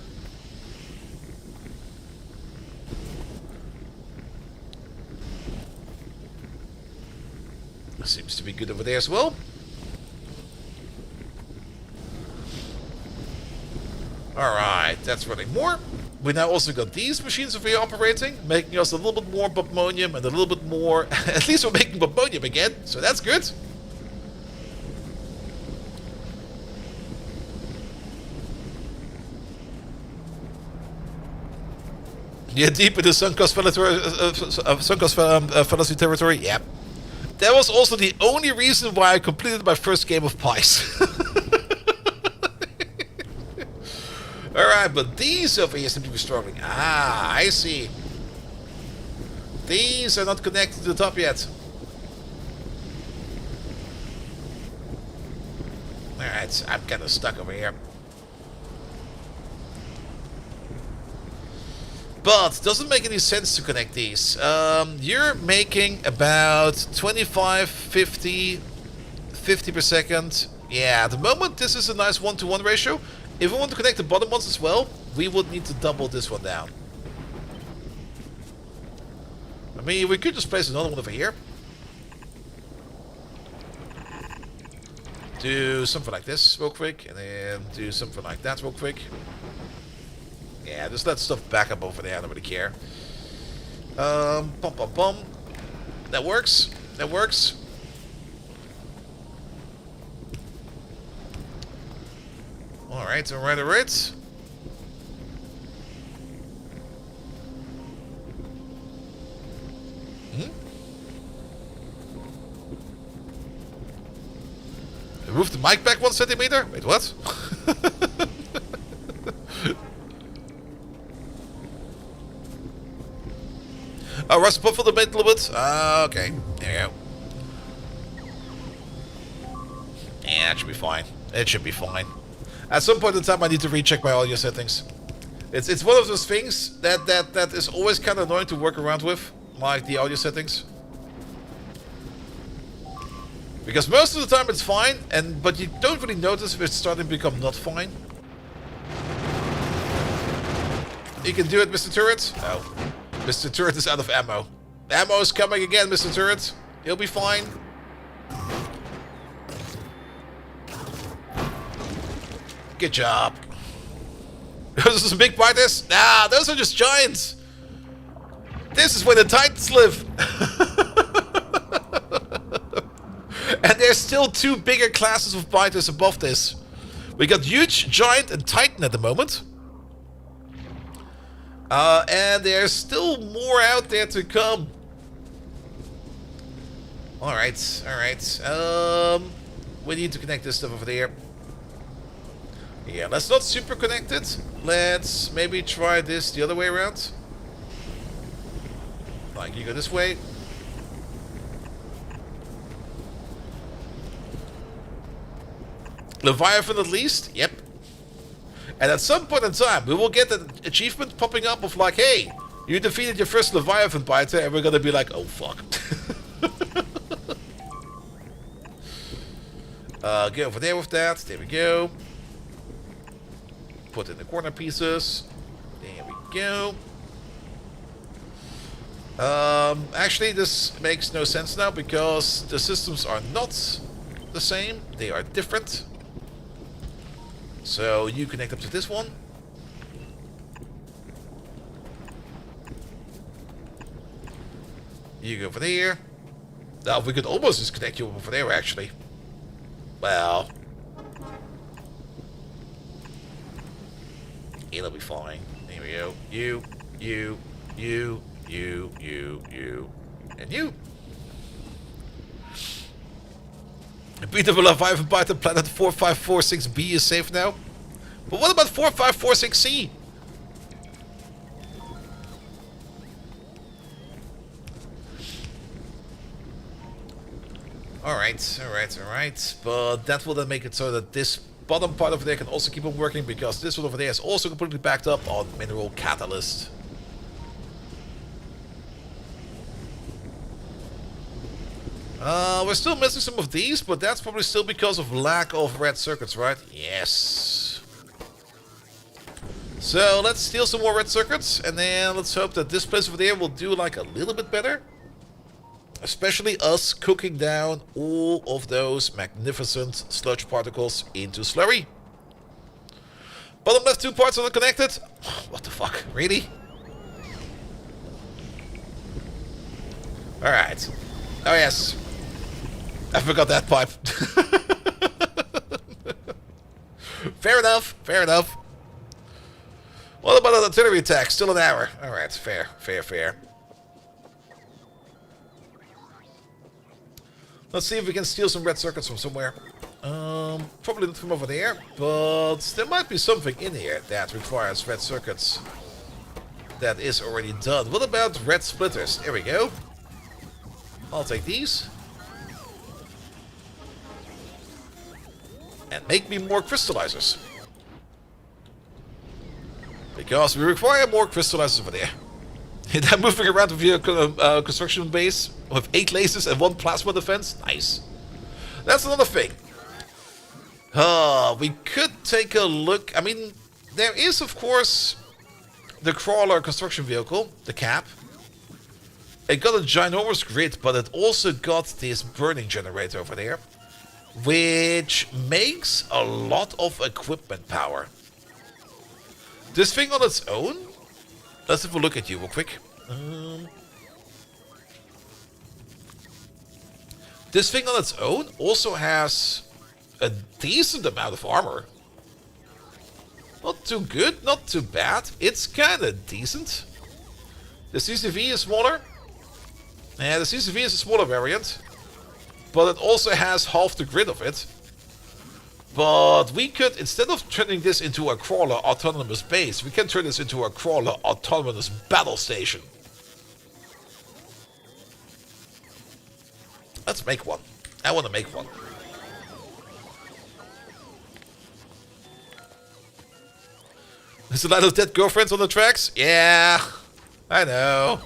S1: Seems to be good over there as well. Alright, that's running more. We now also got these machines over here operating, making us a little bit more bobmonium and a little bit more... At least we're making bobmonium again, so that's good. Yeah, deep into Suncoast Fallacy territory, yep. That was also the only reason why I completed my first game of Pies. Alright, but these over here seem to be struggling. Ah, I see. These are not connected to the top yet. Alright, I'm kind of stuck over here. But it doesn't make any sense to connect these. You're making about 25, 50 per second. Yeah, at the moment this is a nice 1-to-1 ratio. If we want to connect the bottom ones as well, we would need to double this one down. I mean, we could just place another one over here. Do something like this real quick, and then do something like that real quick. Yeah, just let stuff back up over there, I don't really care. That works. That works. Alright. Move the mic back 1 centimeter? Wait, what? Oh, rust put for the bait a little bit. Okay, there you go. Yeah, that should be fine. It should be fine. At some point in time, I need to recheck my audio settings. It's one of those things that is always kind of annoying to work around with, like the audio settings. Because most of the time it's fine, but you don't really notice if it's starting to become not fine. You can do it, Mr. Turret. Oh. Mr. Turret is out of ammo. Ammo is coming again, Mr. Turret. He'll be fine. Good job. Those are some big fighters? Nah, those are just giants. This is where the Titans live. And there's still 2 bigger classes of fighters above this. We got Huge, Giant, and Titan at the moment. And there's still more out there to come. Alright. We need to connect this stuff over there. Yeah, let's not super connect it. Let's maybe try this the other way around. Like, you go this way. Leviathan at least? Yep. And at some point in time, we will get an achievement popping up of like, hey, you defeated your first Leviathan biter, and we're gonna be like, oh fuck. Get over there with that. There we go. Put in the corner pieces. There we go. Actually, this makes no sense now because the systems are not the same. They are different. So you connect up to this one. You go over there. Now, we could almost just connect you over there, actually. Well, it'll be fine. There we go. You, and you. Beat the Leviathan Biter planet 4546B is safe now. But what about 4546C? Alright. But that will then make it so that this bottom part over there can also keep on working, because this one over there is also completely backed up on Mineral Catalyst. We're still missing some of these, but that's probably still because of lack of red circuits, right? Yes. So let's steal some more red circuits, and then let's hope that this place over there will do like a little bit better. Especially us cooking down all of those magnificent sludge particles into slurry. Bottom left 2 parts are not connected. What the fuck? Really? Alright. Oh yes. I forgot that pipe. Fair enough. What about an artillery attack? Still an hour. Alright, fair. Let's see if we can steal some red circuits from somewhere. Probably not from over there, but there might be something in here that requires red circuits that is already done. What about red splitters? Here we go. I'll take these. And make me more crystallizers. Because we require more crystallizers over there. And I'm moving around with your construction base with 8 lasers and 1 plasma defense. Nice. That's another thing. We could take a look. I mean, there is, of course, the crawler construction vehicle, the cap. It got a ginormous grid, but it also got this burning generator over there, which makes a lot of equipment power. This thing on its own, let's have a look at you real quick. This thing on its own also has a decent amount of armor. Not too good, not too bad. It's kind of decent. The CCV is smaller. Yeah, the CCV is a smaller variant. But it also has half the grid of it. But we could, instead of turning this into a crawler autonomous base, we can turn this into a crawler autonomous battle station. Let's make one. I want to make one. There's a lot of dead girlfriends on the tracks? Yeah, I know.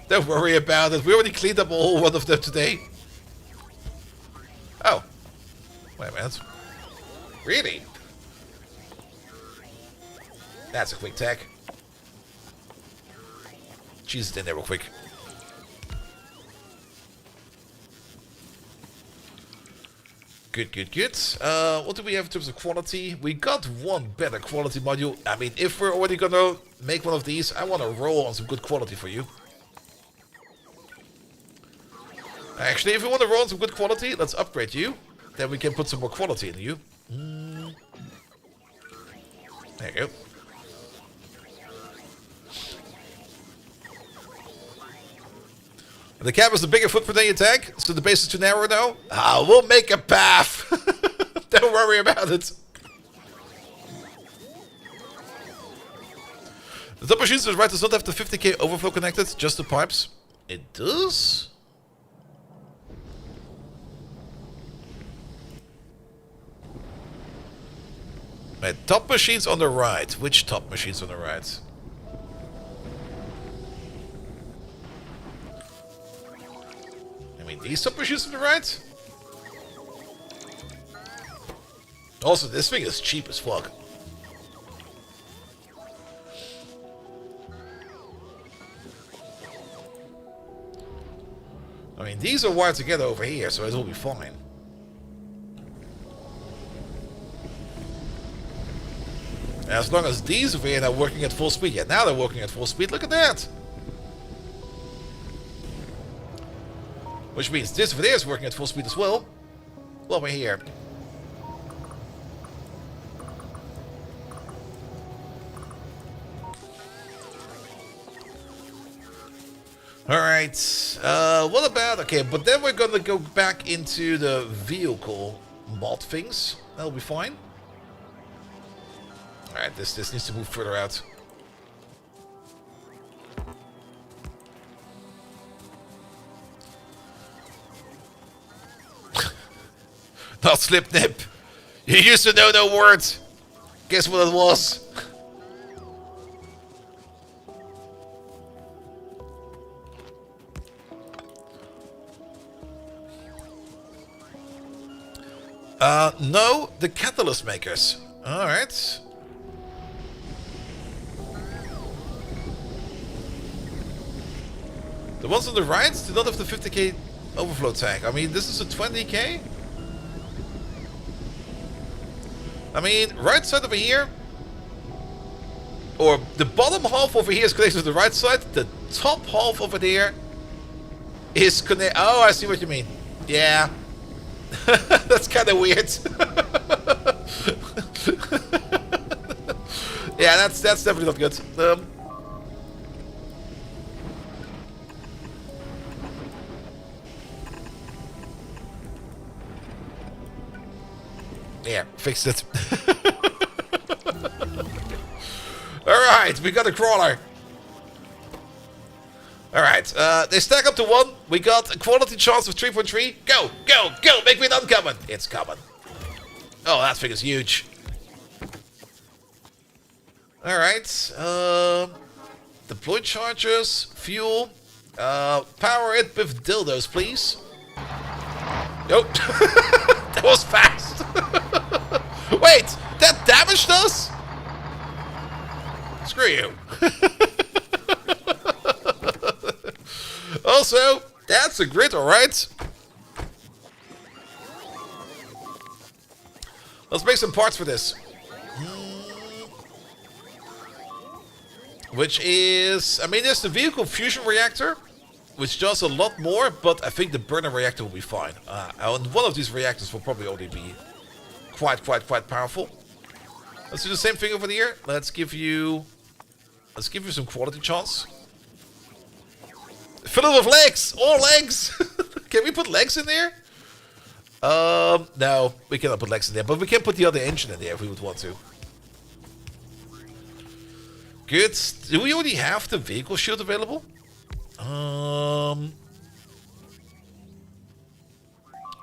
S1: Don't worry about it. We already cleaned up a whole one of them today. Oh. Wait a minute. Really? That's a quick tech. Cheese it in there real quick. Good. What do we have in terms of quality? We got one better quality module. I mean, if we're already gonna make one of these, I want to roll on some good quality for you. Actually, if we want to roll on some good quality, let's upgrade you. Then we can put some more quality in you. There you go. The cab is the bigger footprint than your tank, so the base is too narrow now. We'll make a path. Don't worry about it. The top machine says, right, does not have the 50k overflow connected, just the pipes. It does? Wait, top machines on the right. Which top machines on the right? I mean, these top machines on the right? Also, this thing is cheap as fuck. I mean, these are wired together over here, so it will be fine. As long as these over here are working at full speed. Yeah, now they're working at full speed. Look at that! Which means this over there is working at full speed as well. Well, we're here. Alright, what about... Okay, but then we're gonna go back into the vehicle mod things. That'll be fine. Alright, this needs to move further out. Not slip nip. You used to know no words. Guess what it was? No, the catalyst makers. Alright. The ones on the right do not have the 50k overflow tank. I mean, this is a 20k? I mean, right side over here, or the bottom half over here is connected to the right side. The top half over there is connected. Oh, I see what you mean. Yeah. That's kind of weird. Yeah, that's definitely not good. Yeah, fixed it. Alright, we got a crawler. Alright, they stack up to 1. We got a quality chance of 3.3. Go, go, go, make me an uncommon. It's common. Oh, that thing is huge. Alright, deploy chargers, fuel, power it with dildos, please. Nope. That was fast. Wait, that damaged us? Screw you. Also, that's a grid, alright? Let's make some parts for this. Which is... I mean, there's the vehicle fusion reactor, which does a lot more, but I think the burner reactor will be fine. And one of these reactors will probably only be quite powerful. Let's do the same thing over here. Let's give you some quality chance. Fill it with legs! All legs! Can we put legs in there? No, we cannot put legs in there, but we can put the other engine in there if we would want to. Good. Do we already have the vehicle shield available?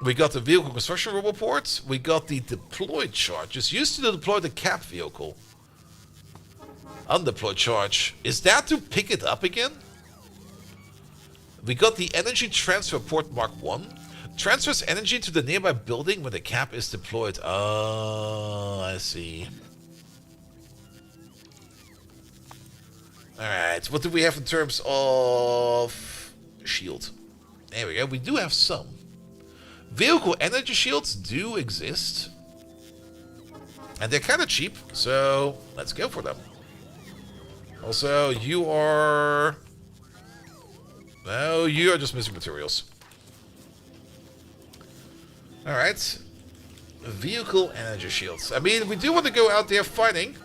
S1: We got the vehicle construction robot port. We got the deployed charge. Just used to deploy the cap vehicle. Undeployed charge. Is that to pick it up again? We got the energy transfer port Mark 1. Transfers energy to the nearby building when the cap is deployed. Oh, I see. Alright, what do we have in terms of shield? There we go, we do have some. Vehicle energy shields do exist. And they're kind of cheap, so let's go for them. Also, you are... No, you are just missing materials. Alright. Vehicle energy shields. I mean, we do want to go out there fighting.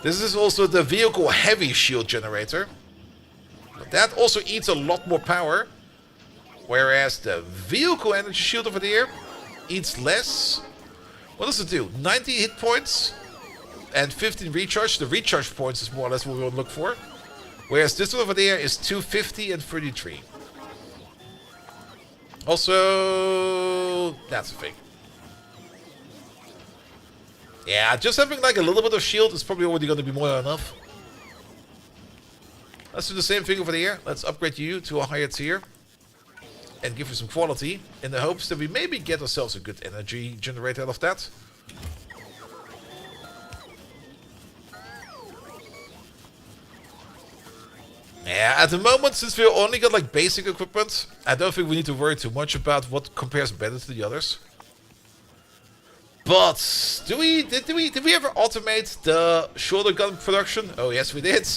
S1: This is also the vehicle heavy shield generator. But that also eats a lot more power. Whereas the vehicle energy shield over there eats less. What does it do? 90 hit points and 15 recharge. The recharge points is more or less what we want to look for. Whereas this one over there is 250 and 33. Also, that's a thing. Yeah, just having like a little bit of shield is probably already going to be more than enough. Let's do the same thing over here. Let's upgrade you to a higher tier. And give you some quality. In the hopes that we maybe get ourselves a good energy generator out of that. Yeah, at the moment, since we only got like basic equipment, I don't think we need to worry too much about what compares better to the others. But did we ever automate the shoulder gun production? Oh yes, we did.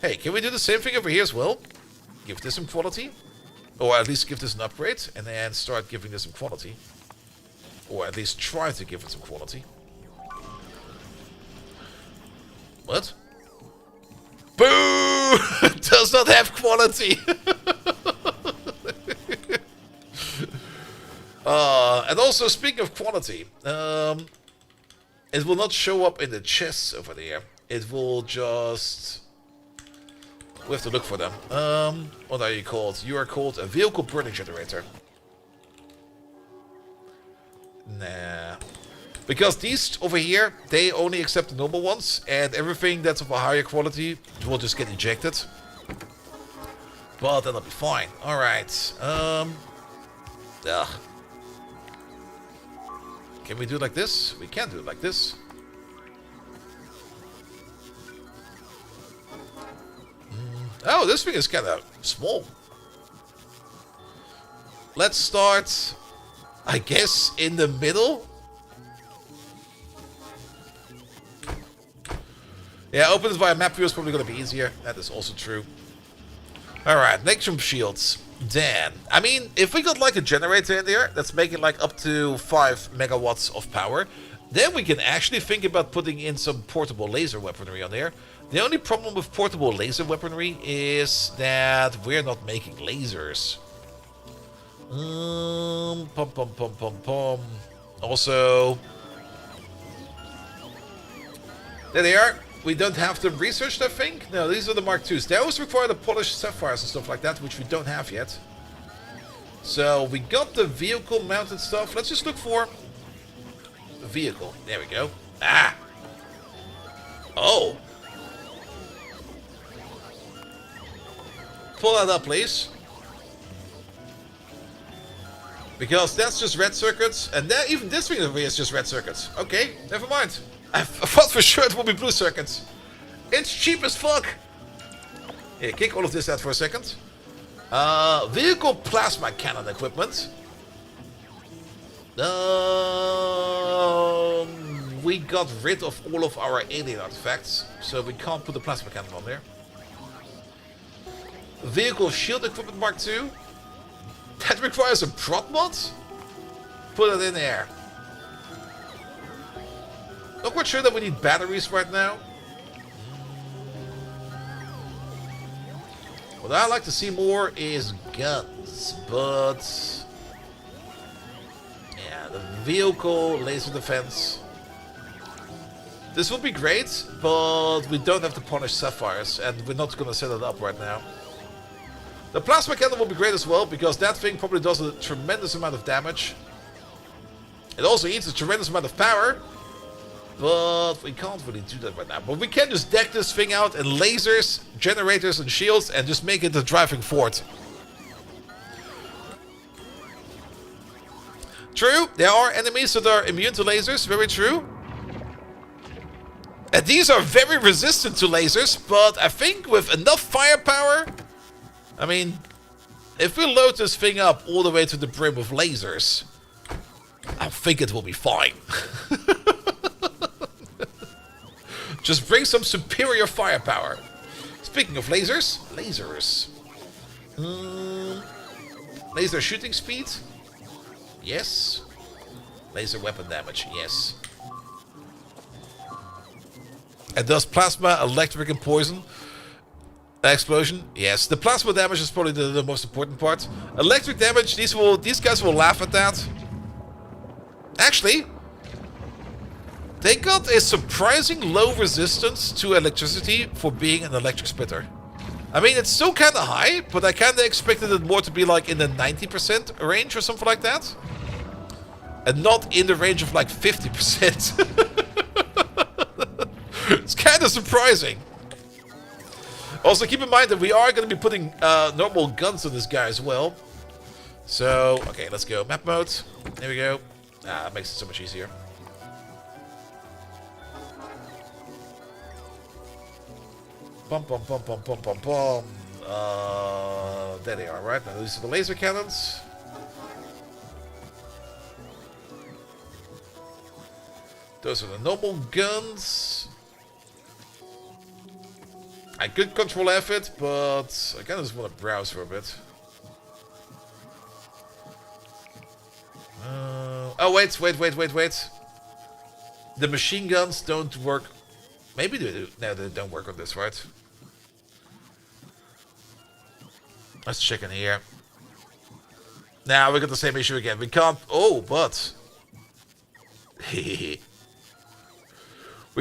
S1: Hey, can we do the same thing over here as well? Give this some quality, or at least give this an upgrade, and then start giving this some quality, or at least try to give it some quality. What? Boo! Does not have quality. And also, speaking of quality, it will not show up in the chests over there. It will just... We have to look for them. What are you called? You are called a vehicle burning generator. Nah. Because these over here, they only accept the normal ones, and everything that's of a higher quality will just get ejected. But that'll be fine. Alright. Ugh. Can we do it like this? We can do it like this. Oh, this thing is kind of small. Let's start, I guess, in the middle. Yeah, open this via map view is probably going to be easier. That is also true. Alright, next from shields. Then, I mean, if we got like a generator in there that's making like up to 5 megawatts of power, then we can actually think about putting in some portable laser weaponry on there. The only problem with portable laser weaponry is that we're not making lasers. Also, there they are. We don't have them researched, I think. No, these are the Mark IIs. They always require the polished sapphires and stuff like that, which we don't have yet. So we got the vehicle mounted stuff. Let's just look for a vehicle. There we go. Ah! Oh! Pull that up, please. Because that's just red circuits, and that, even this thing over here is just red circuits. Okay, never mind. I thought for sure it would be blue circuits. It's cheap as fuck. Here, kick all of this out for a second. Vehicle plasma cannon equipment. We got rid of all of our alien artifacts, so we can't put the plasma cannon on there. Vehicle shield equipment Mark II. That requires a prot mod? Put it in there. Not quite sure that we need batteries right now. What I like to see more is guns, but... yeah, the vehicle laser defense. This would be great, but we don't have the polished sapphires, and we're not going to set it up right now. The plasma cannon will be great as well, because that thing probably does a tremendous amount of damage. It also eats a tremendous amount of power, but we can't really do that right now. But we can just deck this thing out in lasers, generators, and shields, and just make it the driving fort. True, there are enemies that are immune to lasers, very true. And these are very resistant to lasers, but I think with enough firepower... I mean, if we load this thing up all the way to the brim with lasers, I think it will be fine. Just bring some superior firepower. Speaking of lasers, laser shooting speed? Yes. Laser weapon damage, yes. And does plasma, electric, and poison? Explosion? Yes. The plasma damage is probably the most important part. Electric damage, these guys will laugh at that. Actually, they got a surprising low resistance to electricity for being an electric splitter. I mean, it's still kind of high, but I kind of expected it more to be like in the 90% range or something like that. And not in the range of like 50%. It's kind of surprising. Also, keep in mind that we are going to be putting normal guns on this guy as well. So, okay, let's go. Map mode. There we go. Ah, that makes it so much easier. Bum, bum, bum, bum, bum, bum, bum. There they are, right? Now, these are the laser cannons. Those are the normal guns. I could control F it, but I kind of just want to browse for a bit. Oh, wait. The machine guns don't work. Maybe they do. No, they don't work on this, right? Let's check in here. Now we got the same issue again. We can't. Oh, but. We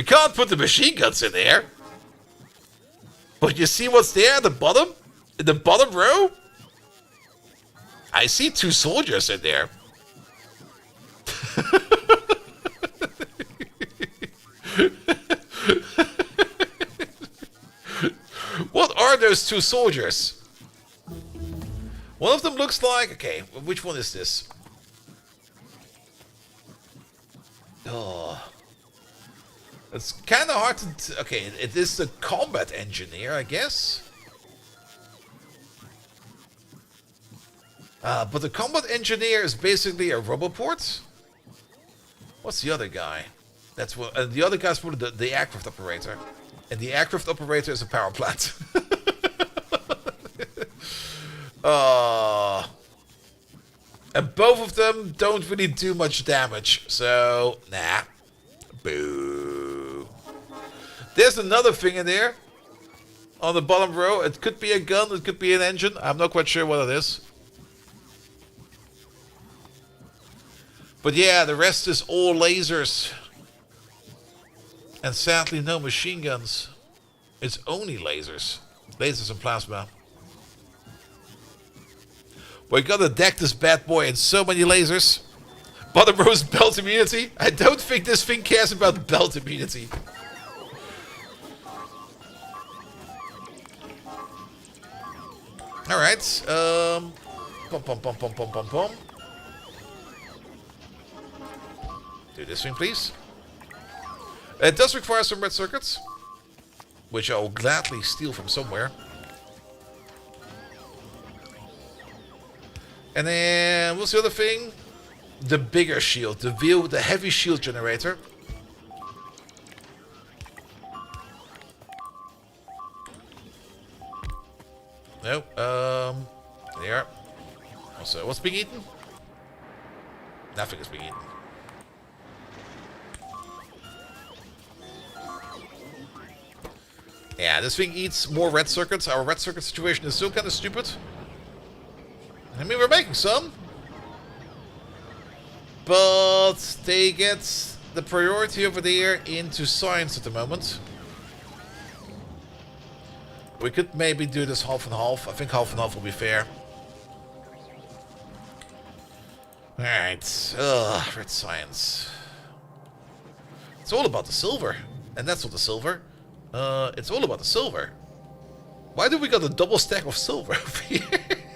S1: can't put the machine guns in there. But you see what's there at the bottom? In the bottom row? I see 2 soldiers in there. What are those 2 soldiers? One of them looks like... Okay, which one is this? Oh... It's kind of hard to... Okay, it is the combat engineer, I guess. But the combat engineer is basically a roboport. What's the other guy? That's what... the other guy's probably the aircraft operator. And the aircraft operator is a power plant. And both of them don't really do much damage. So, nah. Boo. There's another thing in there. On the bottom row. It could be a gun, it could be an engine. I'm not quite sure what it is. But yeah, the rest is all lasers. And sadly no machine guns. It's only lasers. Lasers and plasma. We gotta deck this bad boy in so many lasers. Bottom row is belt immunity. I don't think this thing cares about belt immunity. Alright. Pom pom pom pom pom pom pom. Do this thing, please. It does require some red circuits, which I'll gladly steal from somewhere. And then, what's the other thing? The bigger shield, the heavy shield generator. No, there. Also, what's being eaten? Nothing is being eaten. Yeah, this thing eats more red circuits. Our red circuit situation is still kind of stupid. I mean, we're making some. But they get the priority over there into science at the moment. We could maybe do this half and half. I think half and half will be fair. Alright. Red science. It's all about the silver. And that's not the silver. It's all about the silver. Why do we got a double stack of silver over here?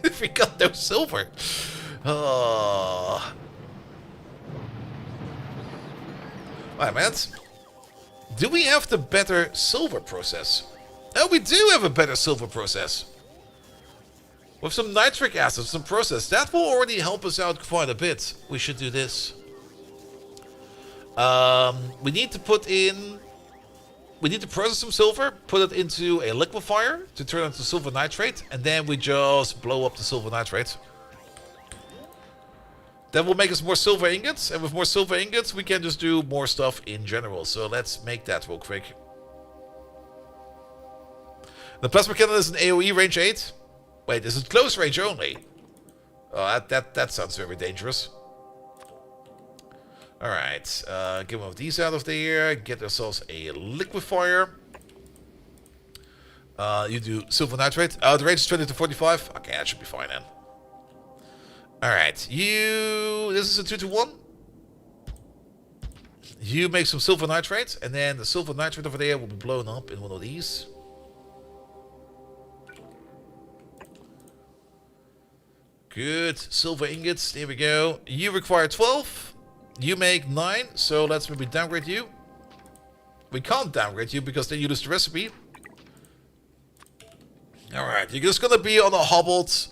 S1: If we got no silver. Alright, man. Do we have the better silver process? Oh, we do have a better silver process. With some nitric acid, some process. That will already help us out quite a bit. We should do this. We need to put in... We need to process some silver, put it into a liquefier to turn it into silver nitrate, and then we just blow up the silver nitrate. That will make us more silver ingots, and with more silver ingots, we can just do more stuff in general. So let's make that real quick. The plasma cannon is an AoE range 8. Wait, is it close range only? Oh, that sounds very dangerous. Alright, get one of these out of there. Get ourselves a liquefier. You do silver nitrate. The range is 20 to 45. Okay, that should be fine then. Alright, this is a 2 to 1. You make some silver nitrate, and then the silver nitrate over there will be blown up in one of these. Good. Silver ingots. There we go. You require 12. You make 9. So let's maybe downgrade you. We can't downgrade you because then you lose the recipe. Alright. You're just going to be on a hobbled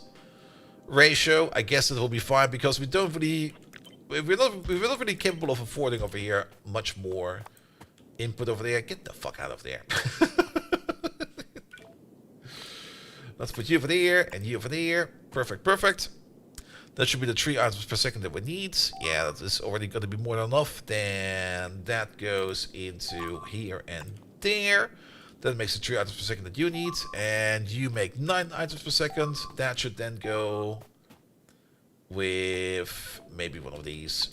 S1: ratio. I guess it will be fine because we don't really... We're not really capable of affording over here much more input over there. Get the fuck out of there. Let's put you over there and you over there. Perfect, perfect. That should be the 3 items per second that we need. Yeah, that is already going to be more than enough. Then that goes into here and there. That makes the 3 items per second that you need. And you make 9 items per second. That should then go with maybe one of these.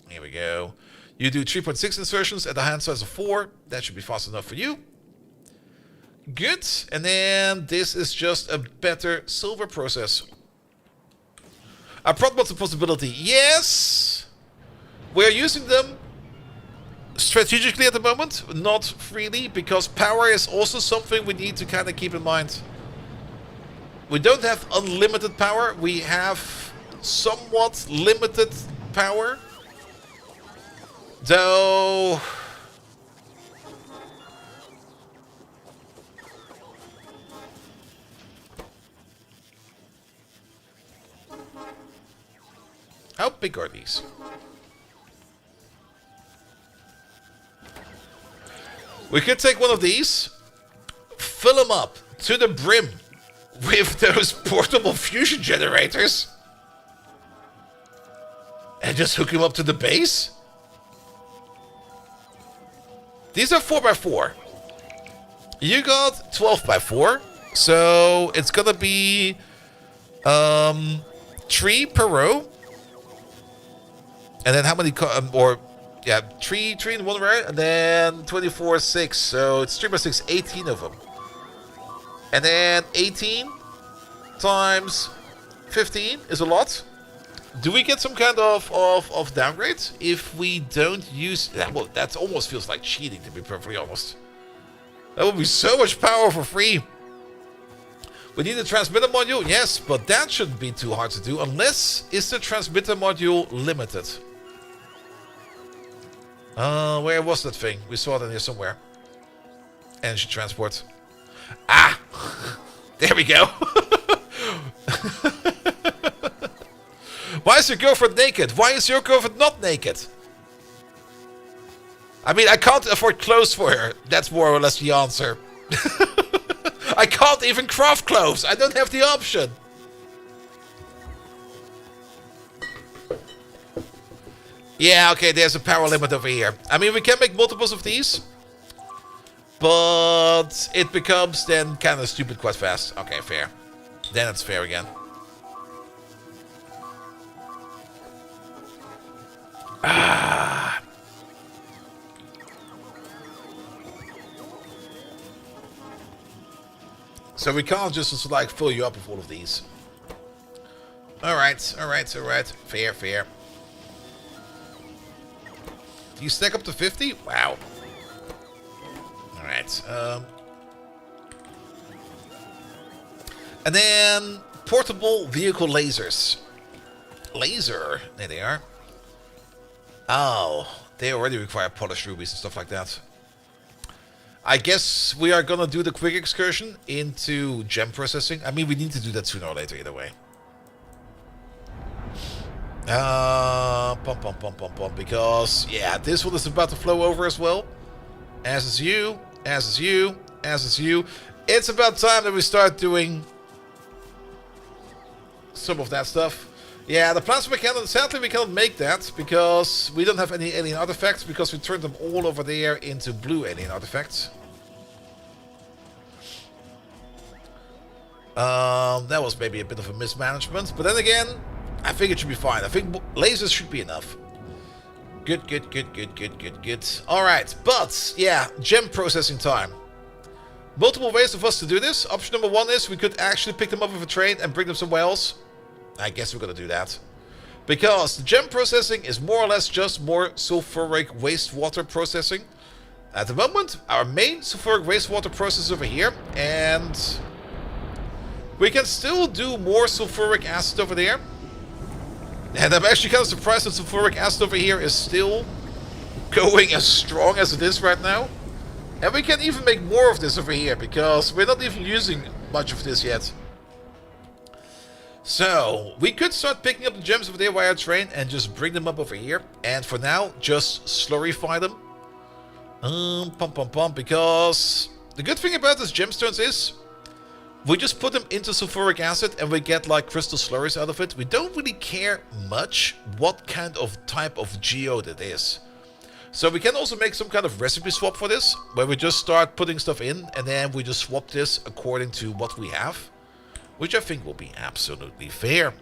S1: Here we go. You do 3.6 insertions at a hand size of 4. That should be fast enough for you. Good. And then this is just a better silver process. I brought what's a possibility. Yes! We're using them strategically at the moment, not freely, because power is also something we need to kind of keep in mind. We don't have unlimited power. We have somewhat limited power. Though... How big are these? We could take one of these, fill them up to the brim with those portable fusion generators, and just hook him up to the base. These are 4x4. You got 12x4, so it's gonna be 3 per row. And then how many, three in one row, and then 24, 6. So it's 3 by 6, 18 of them. And then 18 times 15 is a lot. Do we get some kind of downgrade if we don't use... Well, that almost feels like cheating, to be perfectly honest. That would be so much power for free. We need a transmitter module, yes, but that shouldn't be too hard to do, unless is the transmitter module limited. Where was that thing? We saw it in here somewhere. Energy transport. Ah! There we go. Why is your girlfriend naked? Why is your girlfriend not naked? I mean, I can't afford clothes for her. That's more or less the answer. I can't even craft clothes. I don't have the option. Yeah, okay, there's a power limit over here. I mean, we can make multiples of these. But it becomes then kind of stupid quite fast. Okay, fair. Then it's fair again. Ah. So we can't just like fill you up with all of these. Alright, alright, alright. Fair, fair. Do you stack up to 50? Wow. Alright. And then portable vehicle lasers. Laser. There they are. Oh, they already require polished rubies and stuff like that. I guess we are gonna do the quick excursion into gem processing. I mean, we need to do that sooner or later either way. Because, yeah, this one is about to flow over as well. As is you, as is you, as is you. It's about time that we start doing some of that stuff. Yeah, the plasma cannon, sadly we cannot make that because we don't have any alien artifacts because we turned them all over there into blue alien artifacts. That was maybe a bit of a mismanagement, but then again, I think it should be fine. I think lasers should be enough. Good, good, good, good, good, good, good. Alright, but, yeah, gem processing time. Multiple ways of us to do this. Option number 1 is we could actually pick them up with a train and bring them somewhere else. I guess we're gonna do that. Because the gem processing is more or less just more sulfuric wastewater processing. At the moment, our main sulfuric wastewater process over here, and we can still do more sulfuric acid over there. And I'm actually kind of surprised that sulfuric acid over here is still going as strong as it is right now. And we can even make more of this over here, because we're not even using much of this yet. So, we could start picking up the gems over there via train and just bring them up over here. And for now, just slurryfy them. Because the good thing about these gemstones is we just put them into sulfuric acid and we get like crystal slurries out of it. We don't really care much what kind of type of geode it is. So we can also make some kind of recipe swap for this, where we just start putting stuff in and then we just swap this according to what we have. Which I think will be absolutely fair.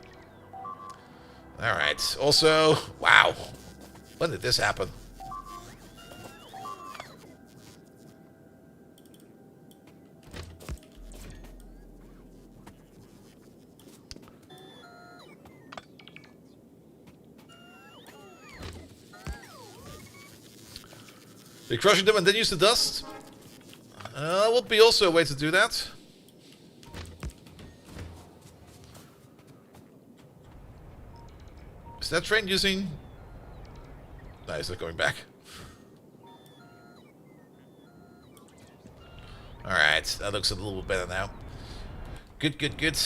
S1: Alright, also, wow. When did this happen? We're crushing them and then use the dust? Would be also a way to do that. Is that train using... No, it's not going back. Alright, that looks a little bit better now. Good, good, good.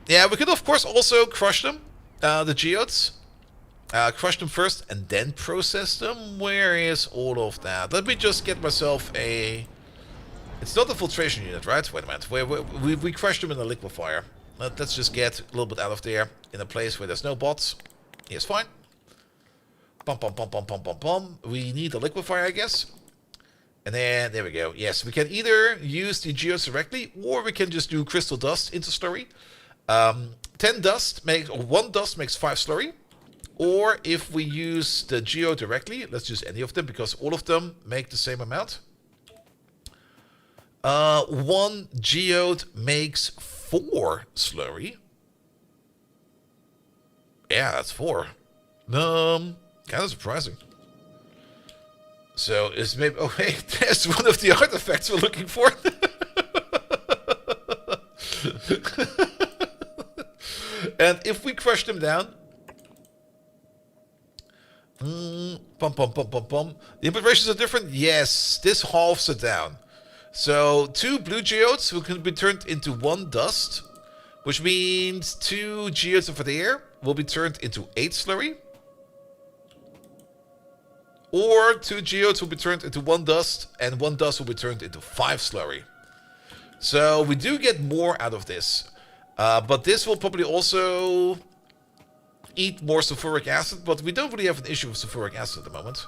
S1: Yeah, we could of course also crush them, the geodes. Crush them first and then process them. Where is all of that? Let me just get myself a... It's not a filtration unit, right? Wait a minute. We crushed them in a liquefier. Let's just get a little bit out of there in a place where there's no bots. Yes, fine. Pom pom pom pom pom pom pom. We need a liquefier, I guess. And then there we go. Yes, we can either use the geodes directly, or we can just do crystal dust into slurry. 1 dust makes 5 slurry. Or if we use the geode directly, let's use any of them because all of them make the same amount. 1 geode makes 4 slurry. Yeah, that's 4. Kind of surprising. So is maybe... Oh, hey, there's one of the artifacts we're looking for. And if we crush them down... Pum, pum, pum, pum, pum. The implications are different? Yes, this halves it down. So 2 blue geodes can be turned into 1 dust, which means 2 geodes over there will be turned into 8 slurry. Or 2 geodes will be turned into 1 dust, and 1 dust will be turned into 5 slurry. So we do get more out of this. But this will probably also eat more sulfuric acid, but we don't really have an issue with sulfuric acid at the moment.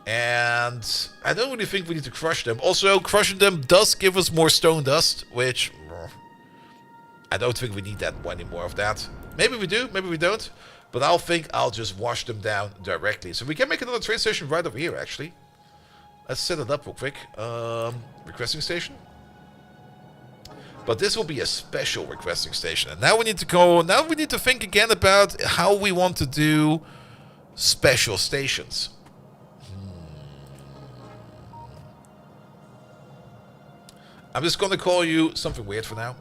S1: And I don't really think we need to crush them. Also, crushing them does give us more stone dust, which... I don't think we need that any more of that. Maybe we do, maybe we don't. But I'll think I'll just wash them down directly. So we can make another train station right over here, actually. Let's set it up real quick. Requesting station. But this will be a special requesting station. And now we need to go... Now we need to think again about how we want to do special stations. I'm just going to call you something weird for now.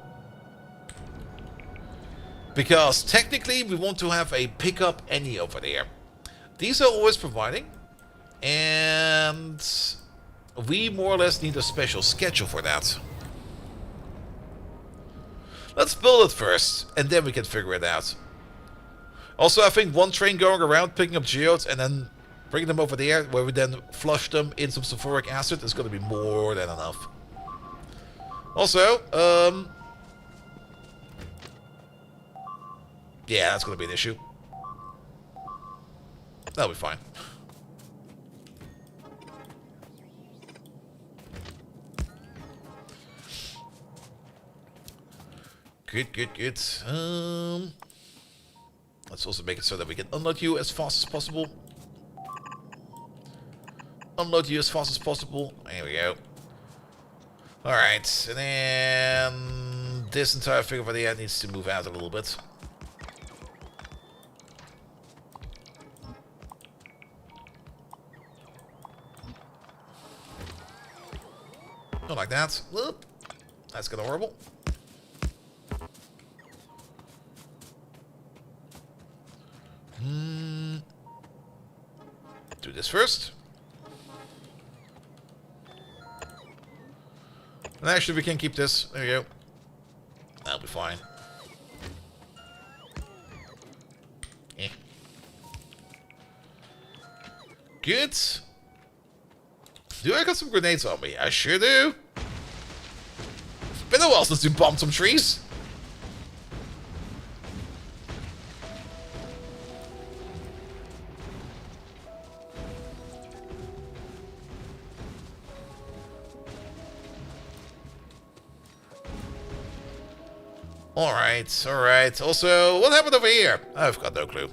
S1: Because technically we want to have a pickup any over there. These are always providing. And we more or less need a special schedule for that. Let's build it first, and then we can figure it out. Also, I think 1 train going around picking up geodes and then bringing them over there, where we then flush them in some sulfuric acid, is going to be more than enough. Also, yeah, that's going to be an issue. That'll be fine. Good, good, good. Let's also make it so that we can unload you as fast as possible. Unload you as fast as possible. There we go. Alright, and then this entire thing over there needs to move out a little bit. Not like that. Whoop. That's kind of horrible. Do this first. And actually, we can keep this. There you go. That'll be fine. Eh. Good. Do I got some grenades on me? I sure do. It's been a while since we bombed some trees. Alright, alright. Also, what happened over here? I've got no clue.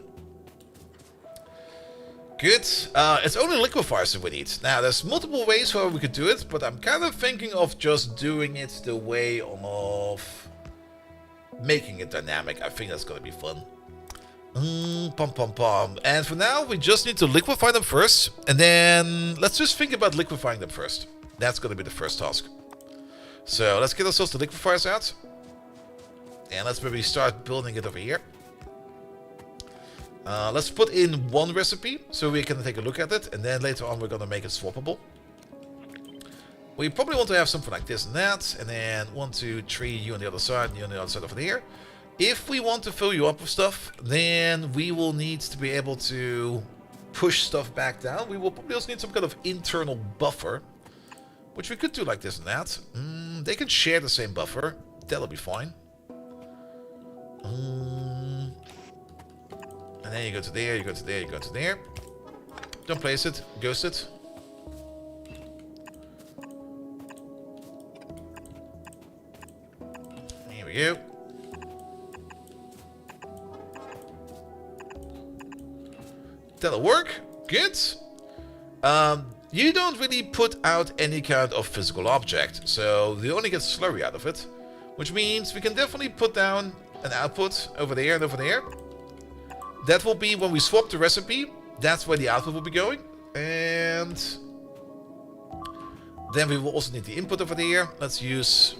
S1: Good. It's only liquefiers that we need. Now, there's multiple ways how we could do it, but I'm kind of thinking of just doing it the way of making it dynamic. I think that's going to be fun. Pom pom pom. And for now, we just need to liquefy them first. And then let's just think about liquefying them first. That's going to be the first task. So let's get ourselves the liquefiers out. And let's maybe start building it over here. Let's put in one recipe so we can take a look at it. And then later on we're going to make it swappable. We probably want to have something like this and that. And then 1, 2, 3, you on the other side, you on the other side over there. If we want to fill you up with stuff, then we will need to be able to push stuff back down. We will probably also need some kind of internal buffer. Which we could do like this and that. They can share the same buffer. That'll be fine. And then you go to there, you go to there, you go to there. Don't place it, ghost it. Here we go. That'll work. Good. You don't really put out any kind of physical object, so you only get slurry out of it. Which means we can definitely put down an output over there and over there. That will be when we swap the recipe. That's where the output will be going. And then we will also need the input over there. Let's use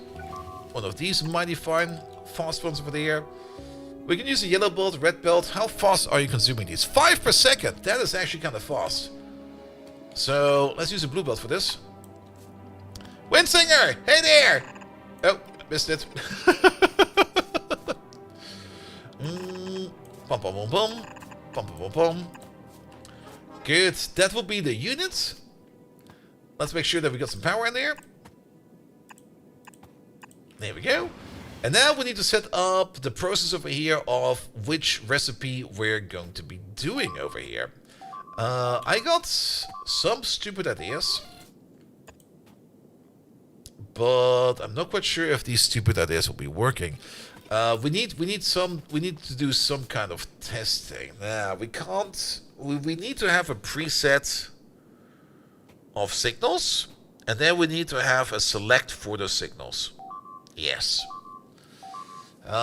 S1: one of these mighty fine fast ones over there. We can use a yellow belt, red belt. How fast are you consuming these? 5 per second. That is actually kind of fast. So let's use a blue belt for this. Windsinger! Hey there! Oh, missed it. Pum pum pum pum. Pum pum pum pum. Good. That will be the units. Let's make sure that we got some power in there. There we go. And now we need to set up the process over here of which recipe we're going to be doing over here. I got some stupid ideas. But I'm not quite sure if these stupid ideas will be working. We need to do some kind of testing. Nah, we can't. We need to have a preset of signals, and then we need to have a select for those signals. Yes. And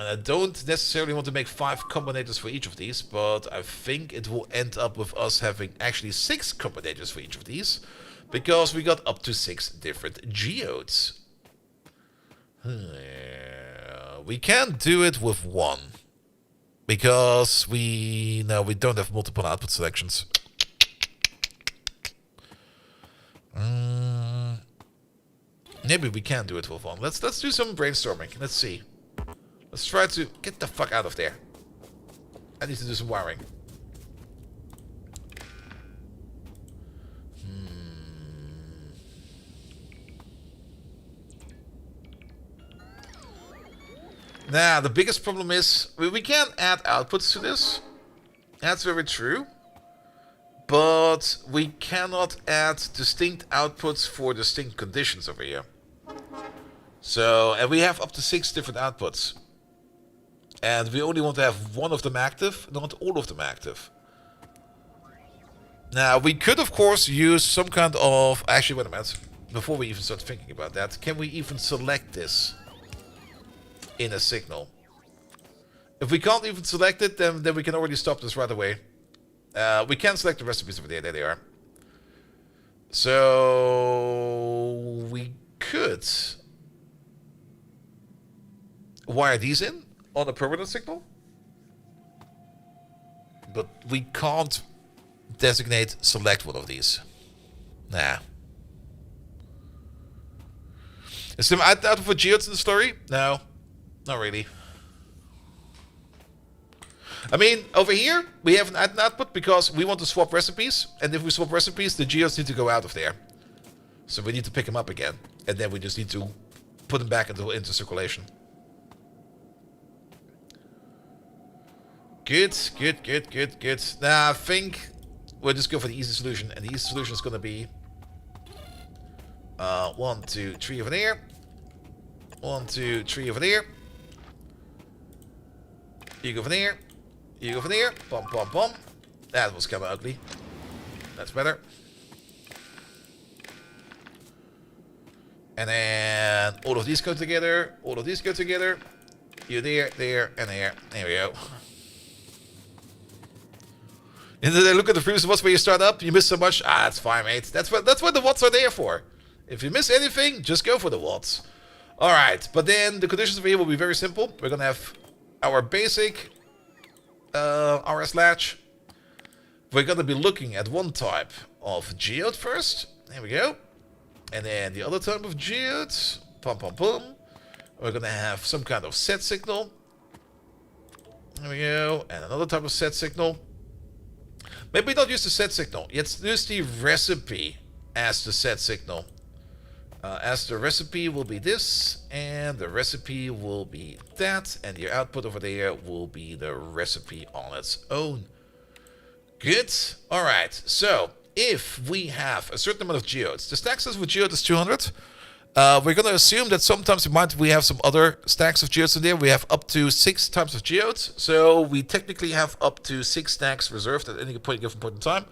S1: I don't necessarily want to make 5 combinators for each of these, but I think it will end up with us having actually 6 combinators for each of these, because we got up to 6 different geodes. We can't do it with 1, because we don't have multiple output selections. Maybe we can do it with 1. Let's do some brainstorming. Let's see. Let's try to get the fuck out of there. I need to do some wiring. Now, the biggest problem is we can add outputs to this. That's very true. But we cannot add distinct outputs for distinct conditions over here. So, and we have up to 6 different outputs. And we only want to have 1 of them active, not all of them active. Now, we could of course use some kind of... Actually, wait a minute. Before we even start thinking about that, can we even select this in a signal? If we can't even select it, then we can already stop this right away. We can select the recipes over there. There they are. So we could wire these in on a permanent signal, but we can't designate select one of these. Nah. Is there out of geodes in the story? No, not really. I mean, over here, we have an add and output because we want to swap recipes. And if we swap recipes, the geodes need to go out of there. So we need to pick them up again. And then we just need to put them back into circulation. Good. Now, I think we'll just go for the easy solution. And the easy solution is going to be 1, 2, 3 over there. 1, 2, 3 over there. You go over there. You go over there. Bum, bum, bum. That was kind of ugly. That's better. And then all of these go together. All of these go together. You there, there, and there. There we go. And then look at the previous watts where you start up. You miss so much. Ah, that's fine, mate. That's what the watts are there for. If you miss anything, just go for the watts. Alright, but then the conditions over here will be very simple. We're going to have our basic RS latch. We're going to be looking at one type of geode first. There we go. And then the other type of geode. Pum, pum, pum. We're going to have some kind of set signal. There we go. And another type of set signal. Maybe not use the set signal. Let's use the recipe as the set signal. As the recipe will be this, and the recipe will be that, and your output over there will be the recipe on its own. Good. Alright, so if we have a certain amount of geodes, the stack size with geode is 200. We're going to assume that sometimes we have some other stacks of geodes in there. We have up to 6 types of geodes, so we technically have up to 6 stacks reserved at any given point in time,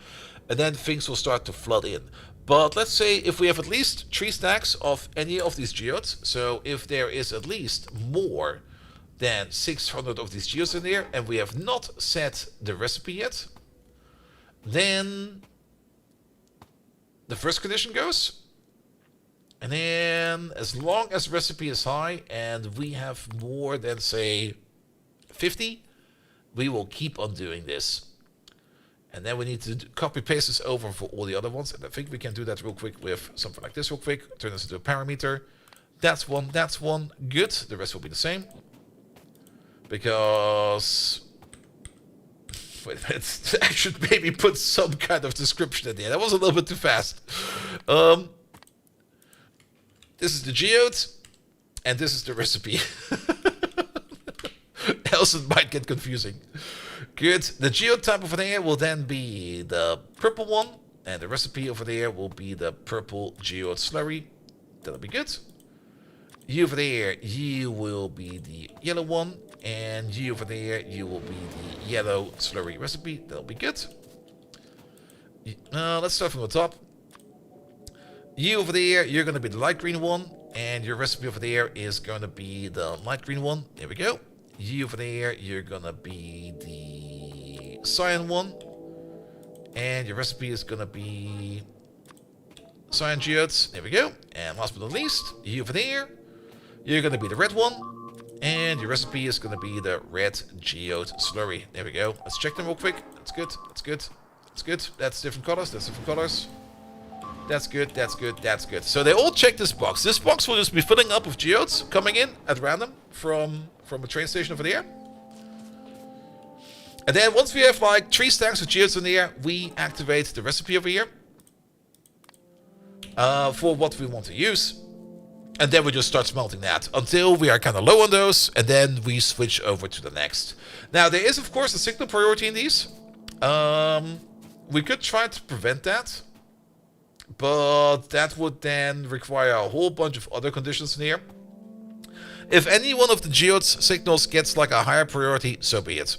S1: and then things will start to flood in. But let's say if we have at least 3 stacks of any of these geodes, so if there is at least more than 600 of these geodes in there, and we have not set the recipe yet, then the first condition goes. And then as long as recipe is high and we have more than, say, 50, we will keep on doing this. And then we need to copy paste this over for all the other ones. And I think we can do that real quick with something like this real quick. Turn this into a parameter. That's one. Good. The rest will be the same. Because... wait a minute. I should maybe put some kind of description in there. That was a little bit too fast. This is the geode. And this is the recipe. Else it might get confusing. Good. The geode type over there will then be the purple one. And the recipe over there will be the purple geode slurry. That'll be good. You over there, you will be the yellow one. And you over there, you will be the yellow slurry recipe. That'll be good. Let's start from the top. You over there, you're going to be the light green one. And your recipe over there is going to be the light green one. There we go. You over there, you're going to be the cyan one. And your recipe is going to be cyan geodes. There we go. And last but not least, you over there, you're going to be the red one. And your recipe is going to be the red geode slurry. There we go. Let's check them real quick. That's good. That's good. That's good. That's different colors. That's different colors. That's good. That's good. That's good. So they all check this box. This box will just be filling up with geodes coming in at random from a train station over there. And then once we have like 3 stacks of geodes in there, we activate the recipe over here for what we want to use. And then we just start smelting that until we are kind of low on those, and then we switch over to the next. Now there is of course a signal priority in these. We could try to prevent that, but that would then require a whole bunch of other conditions in here. If any one of the geodes signals gets like a higher priority, so be it.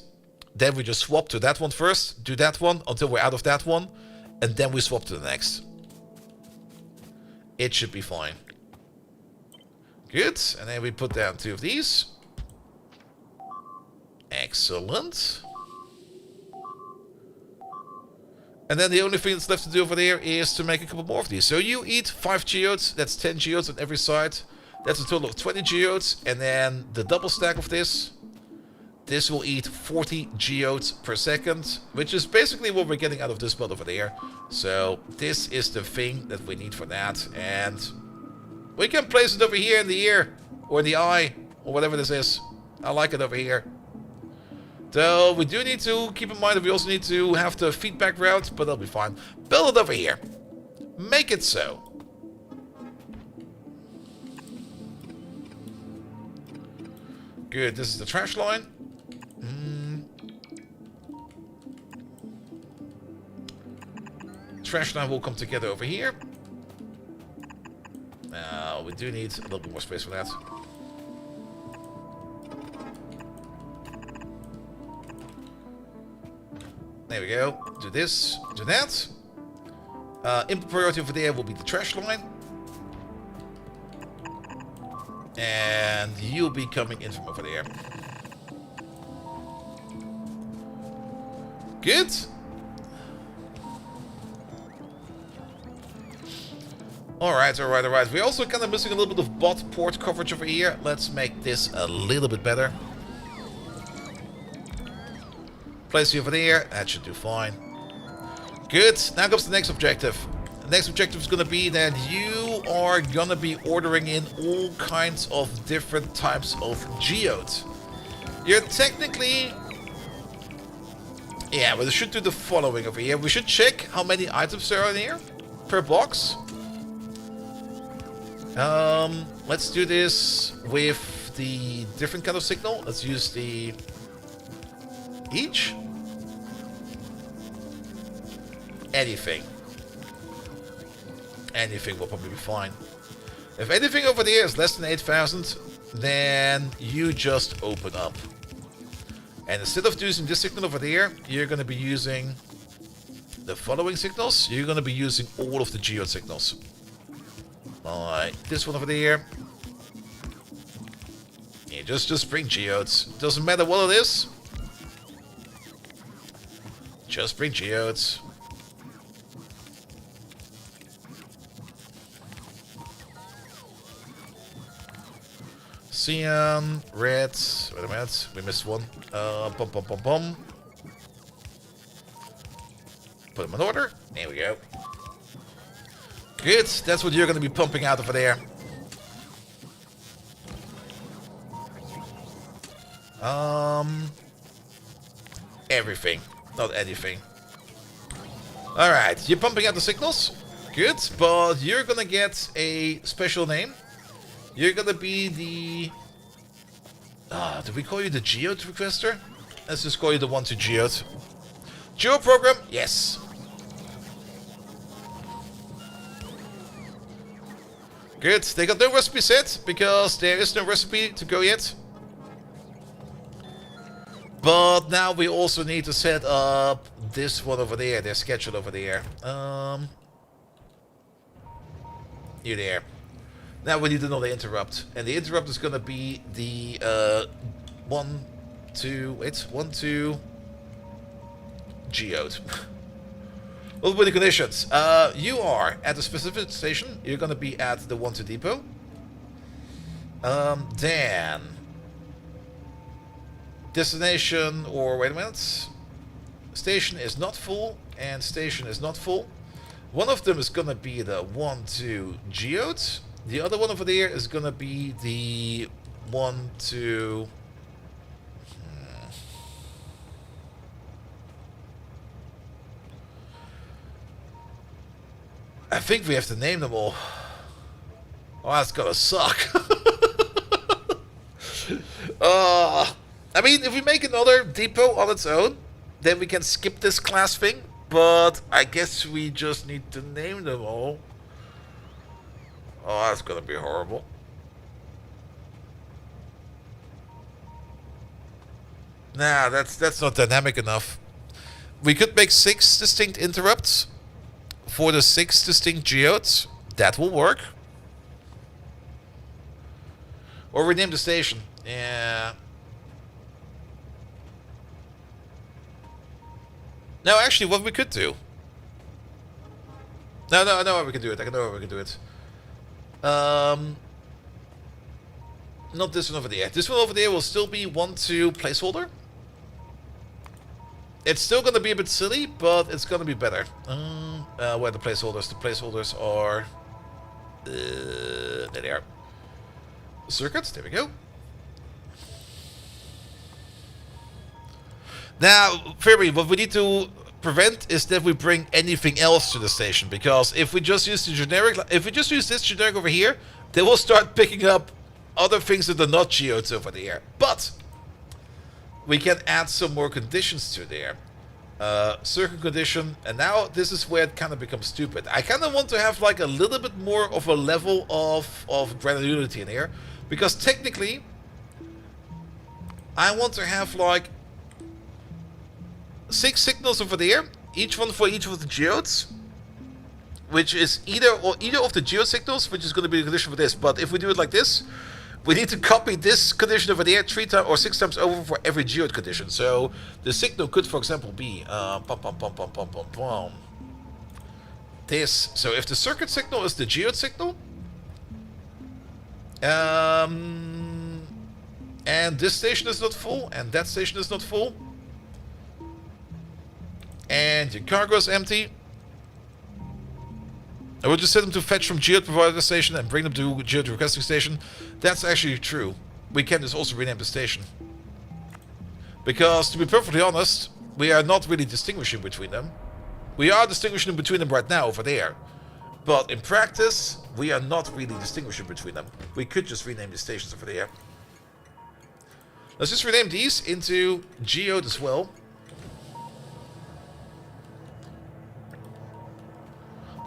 S1: Then we just swap to that one first, do that one until we're out of that one, and then we swap to the next. It should be fine. Good, and then we put down 2 of these. Excellent. And then the only thing that's left to do over there is to make a couple more of these. So you eat 5 geodes, that's 10 geodes on every side. That's a total of 20 geodes, and then the double stack of this will eat 40 geodes per second, which is basically what we're getting out of this build over there. So this is the thing that we need for that, and we can place it over here in the ear, or in the eye, or whatever this is. I like it over here. Though we do need to keep in mind that we also need to have the feedback route, but that'll be fine. Build it over here. Make it so. Good, this is the trash line. Trash line will come together over here. We do need a little bit more space for that. There we go. Do this, do that. Input priority over there will be the trash line. And you'll be coming in from over there. Good. Alright. We're also kind of missing a little bit of bot port coverage over here. Let's make this a little bit better. Place you over there. That should do fine. Good. Now comes the next objective. The next objective is going to be that you are going to be ordering in all kinds of different types of geodes. You're technically... Yeah, but we should do the following over here. We should check how many items there are in here per box. Let's do this with the different kind of signal. Let's use the... Each? Anything. Anything will probably be fine. If anything over there is less than 8,000, then you just open up. And instead of using this signal over there, you're going to be using the following signals. You're going to be using all of the geode signals. Alright, this one over there. Yeah, just bring geodes. Doesn't matter what it is. Just bring geodes. Cyan, red. Wait a minute, we missed one. Put them in order. There we go. Good, that's what you're going to be pumping out over there. Everything, not anything. Alright, you're pumping out the signals. Good, but you're going to get a special name. You're gonna be the... did we call you the Geode Requester? Let's just call you the one to Geode. Geo program? Yes. Good. They got no recipe set, because there is no recipe to go yet. But now we also need to set up this one over there, their schedule over there. You there. Now we need another interrupt, and the interrupt is gonna be the 1, 2 geode. What were the conditions? You are at a specific station. You're gonna be at the 1-2 depot. Then destination, or wait a minute, station is not full, and station is not full. One of them is gonna be the 1-2 geodes. The other one over there is gonna be the 1-2... I think we have to name them all. Oh, that's gonna suck. I mean, if we make another depot on its own, then we can skip this class thing. But I guess we just need to name them all. Oh, that's gonna be horrible. Nah, that's not dynamic enough. We could make 6 distinct interrupts for the 6 distinct geodes. That will work. Or rename the station. Yeah. Now, actually, what we could do No, I know how we can do it. I know how we can do it. Not this one over there. This one over there will still be 1-2 placeholder. It's still going to be a bit silly, but it's going to be better. Where are the placeholders? The placeholders are... there they are. Circuits, there we go. Now, Fairy, what we need to prevent is that we bring anything else to the station, because if we just use the generic, if we just use this generic over here, they will start picking up other things that are not geodes over there. But we can add some more conditions to there. Circuit condition, and now this is where it kind of becomes stupid. I kind of want to have like a little bit more of a level of granularity in here, because technically I want to have like 6 signals over there, each one for each of the geodes, which is either of the geode signals, which is going to be the condition for this. But if we do it like this, we need to copy this condition over there 3 times or 6 times over for every geode condition. So the signal could, for example, be this. So if the circuit signal is the geode signal, and this station is not full, and that station is not full, and your cargo is empty, I will just set them to fetch from geode provider station and bring them to geode requesting station. That's actually true. We can just also rename the station. Because, to be perfectly honest, we are not really distinguishing between them. We are distinguishing between them right now over there. But in practice, we are not really distinguishing between them. We could just rename the stations over there. Let's just rename these into geode as well.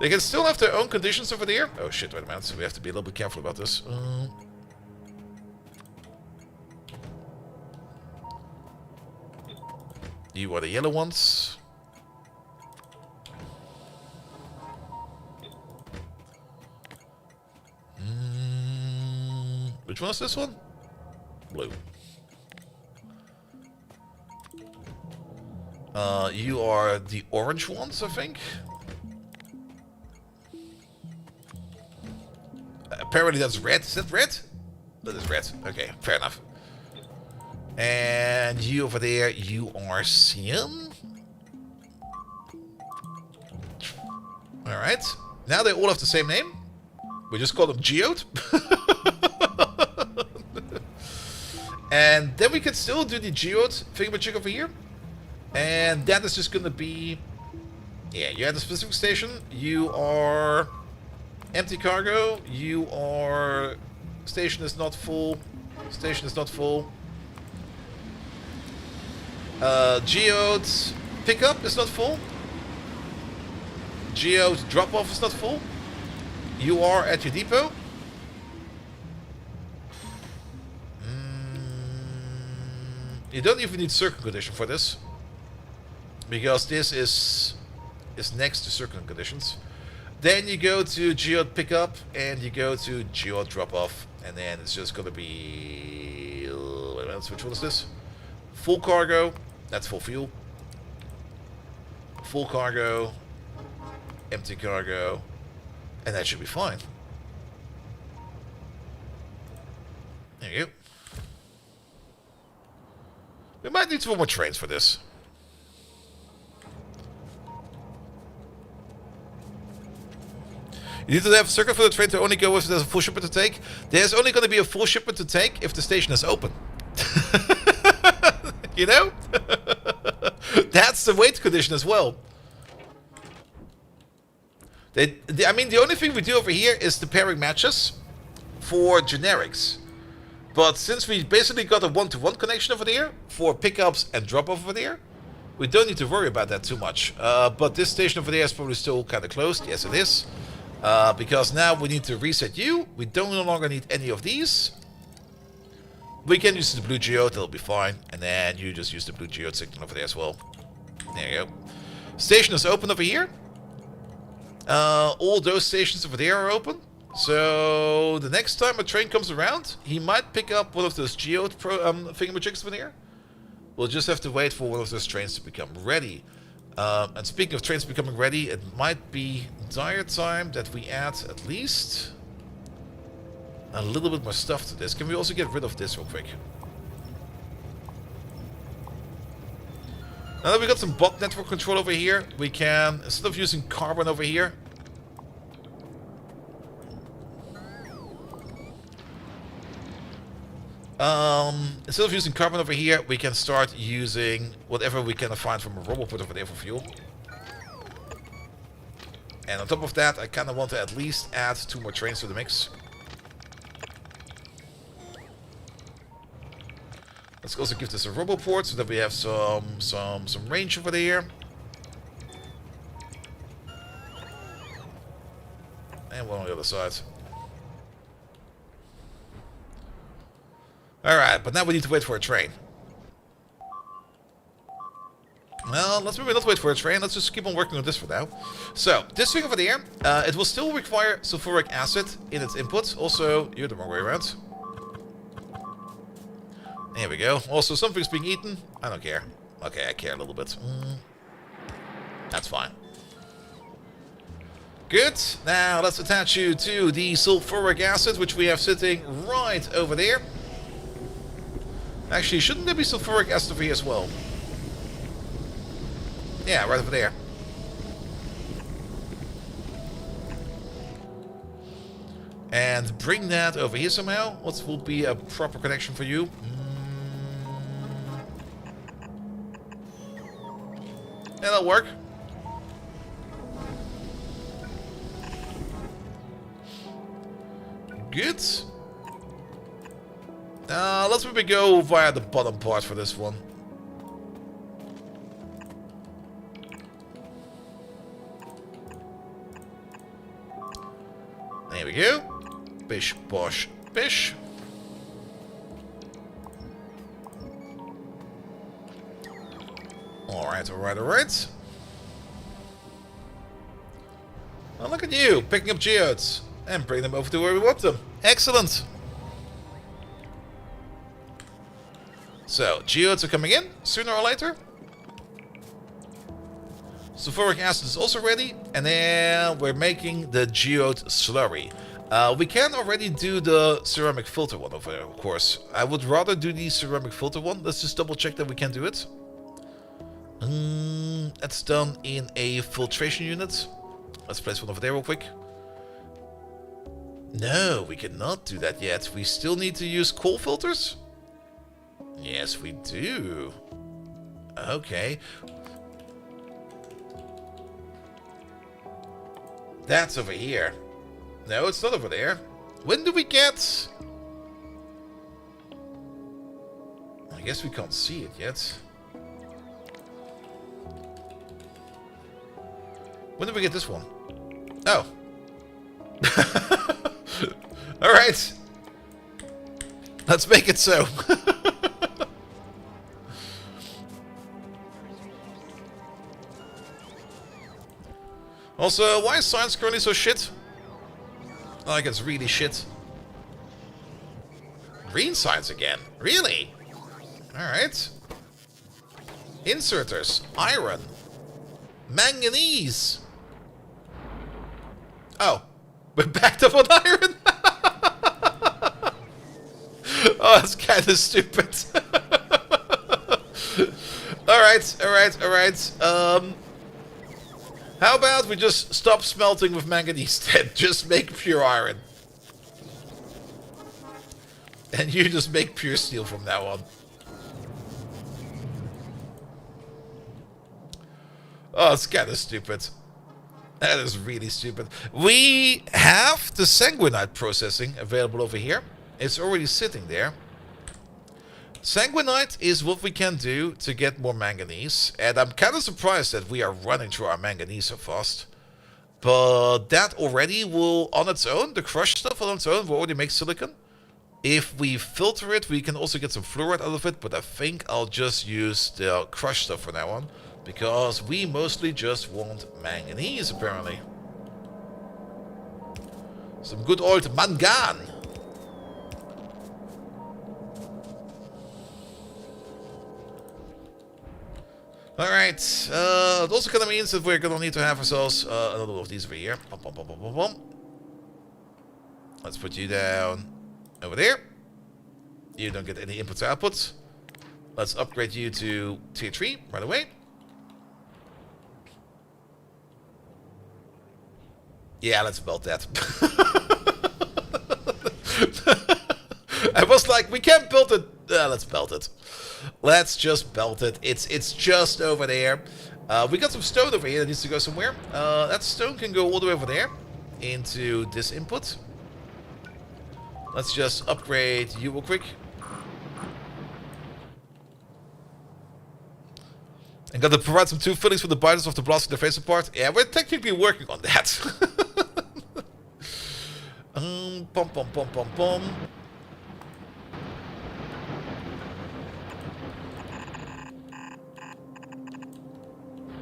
S1: They can still have their own conditions over there. Oh shit, wait a minute. So we have to be a little bit careful about this. You are the yellow ones. Which one is this one? Blue. You are the orange ones, I think. Apparently that's red. Is that red? That is red. Okay, fair enough. And you over there, you are cyan. Alright. Now they all have the same name. We just call them Geode. And then we can still do the Geode thingamajig over here. And that is just going to be... Yeah, you're at a specific station. You are... empty cargo. You are... Station is not full. Station is not full. Geode pickup is not full. Geode drop off is not full. You are at your depot. You don't even need circuit condition for this, because this is next to circuit conditions. Then you go to geode pickup and you go to geode drop off, and then it's just gonna be, wait a minute, which one is this? Full cargo, that's full fuel. Full cargo, empty cargo, and that should be fine. There you go. We might need 2 more trains for this. You need to have a circuit for the train to only go if there's a full shipment to take. There's only going to be a full shipment to take if the station is open. You know? That's the weight condition as well. I mean, the only thing we do over here is the pairing matches for generics. But since we basically got a one-to-one connection over there for pickups and drop-off over there, we don't need to worry about that too much. But this station over there is probably still kind of closed. Yes, it is. Because now we need to reset you. We don't no longer need any of these. We can use the blue geode, that'll be fine. And then you just use the blue geode signal over there as well. There you go. Station is open over here. All those stations over there are open. So the next time a train comes around, he might pick up one of those geode thingamajigs over there. We'll just have to wait for one of those trains to become ready. And speaking of trains becoming ready, it might be dire time that we add at least a little bit more stuff to this. Can we also get rid of this real quick? Now that we got some bot network control over here, we can, instead of using carbon over here, we can start using whatever we can find from a roboport over there for fuel. And on top of that, I kind of want to at least add 2 more trains to the mix. Let's also give this a roboport so that we have some range over there. And one on the other side. Alright, but now we need to wait for a train. Well, let's maybe not wait for a train. Let's just keep on working on this for now. So, this thing over there, it will still require sulfuric acid in its input. Also, you're the wrong way around. There we go. Also, something's being eaten. I don't care. Okay, I care a little bit. That's fine. Good. Now, let's attach you to the sulfuric acid, which we have sitting right over there. Actually, shouldn't there be sulfuric acid over here as well? Yeah, right over there. And bring that over here somehow. What will be a proper connection for you? Yeah, that'll work. Good. Let's maybe go via the bottom part for this one. There we go. Bish, bosh, bish. Alright, alright, alright. Well, look at you, picking up geodes and bring them over to where we want them. Excellent. So, geodes are coming in sooner or later. Sulfuric acid is also ready, and then we're making the geode slurry. We can already do the ceramic filter one over there, of course. I would rather do the ceramic filter one. Let's just double check that we can do it. That's done in a filtration unit. Let's place one over there real quick. No, we cannot do that yet. We still need to use coal filters? Yes, we do. Okay. That's over here. No, it's not over there. When do we get... I guess we can't see it yet. When did we get this one? Oh. Alright. Let's make it so. Also, why is science currently so shit? Like, it's really shit. Green science again? Really? Alright. Inserters. Iron. Manganese. Oh. We're backed up on iron? Oh, that's kind of stupid. Alright, alright, alright. How about we just stop smelting with manganese then? Just make pure iron. And you just make pure steel from now on. Oh, it's kind of stupid. That is really stupid. We have the sanguinite processing available over here. It's already sitting there. Sanguinite is what we can do to get more manganese. And I'm kind of surprised that we are running through our manganese so fast. But that already will, on its own, the crushed stuff on its own, will already make silicon. If we filter it, we can also get some fluoride out of it. But I think I'll just use the crushed stuff from now on. Because we mostly just want manganese, apparently. Some good old mangan. Alright, it also kind of means that we're going to need to have ourselves another one of these over here. Bum, bum, bum, bum, bum, bum. Let's put you down over there. You don't get any inputs or outputs. Let's upgrade you to tier 3 right away. Yeah, let's build that. I was like, we can't build it. Let's build it. Let's just build it. It's just over there. We got some stone over here that needs to go somewhere. That stone can go all the way over there into this input. Let's just upgrade you real quick. And got to provide some tooth fillings for the biters of the blasting their face apart. Yeah, we're technically working on that. Pom pom pom pom pom.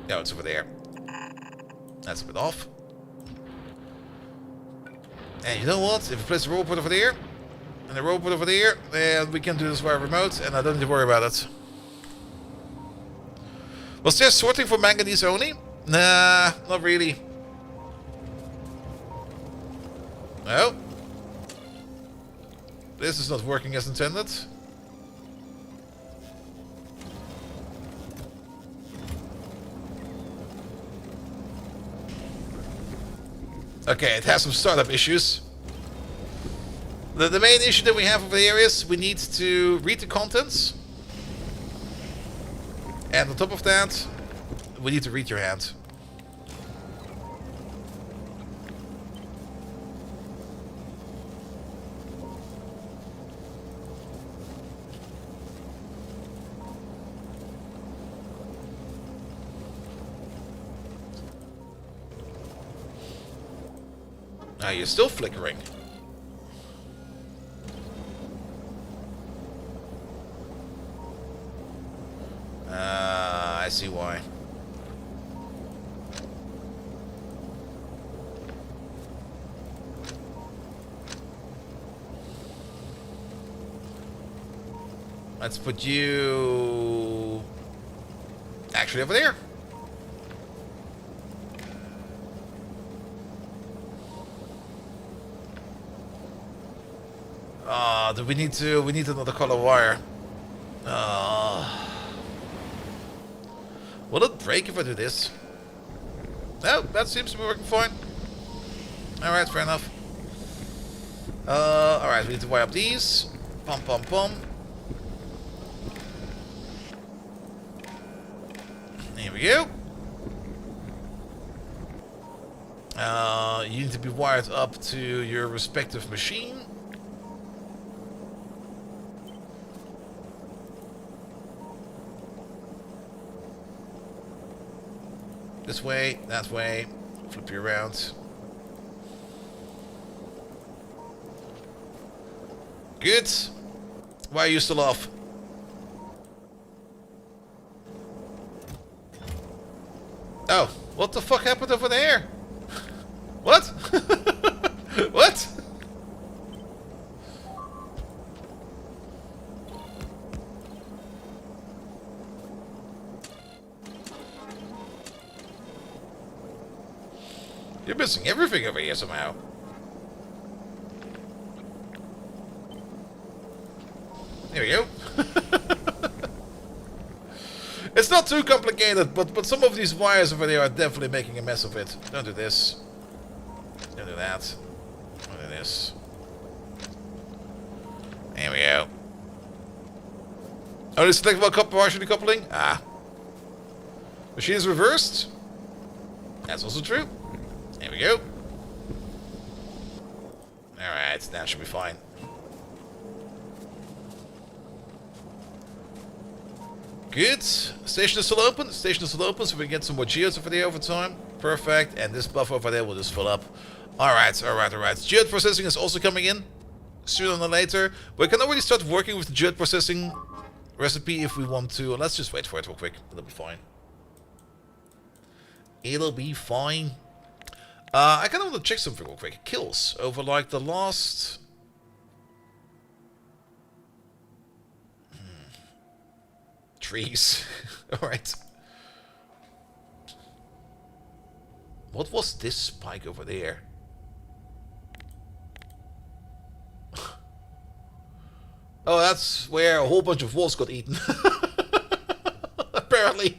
S1: Yeah, it's over there. That's a bit off. And you know what? If we place a robot over there and a robot over there, then we can do this via remote, and I don't need to worry about it. Was there sorting for manganese only? Nah, not really. No. This is not working as intended. Okay, it has some startup issues. The main issue that we have over here is we need to read the contents. And on top of that, we need to read your hand. Ah, you're still flickering. I see why. Let's put you actually over there. Do we need another color wire? Will it break if I do this? No, that seems to be working fine. Alright, fair enough. Alright, we need to wire up these. Pum pum pum. Here we go. You need to be wired up to your respective machine. This way, that way. Flip you around. Good. Why are you still off? Oh, what the fuck happened over there? What? What? You're missing everything over here somehow. There we go. It's not too complicated, but some of these wires over there are definitely making a mess of it. Don't do this. Don't do that. Don't do this. There we go. Only selectable partially coupling? Ah. Machine is reversed? That's also true. There we go. Alright, that should be fine. Good. Station is still open. Station is still open, so we can get some more geodes over there over time. Perfect. And this buff over there will just fill up. Alright, alright, alright. Geode processing is also coming in. Sooner than later. We can already start working with the geode processing recipe if we want to. Let's just wait for it real quick. It'll be fine. It'll be fine. I kind of want to check something real quick. Kills over like the last... Trees. Alright. What was this spike over there? Oh, that's where a whole bunch of wolves got eaten. Apparently.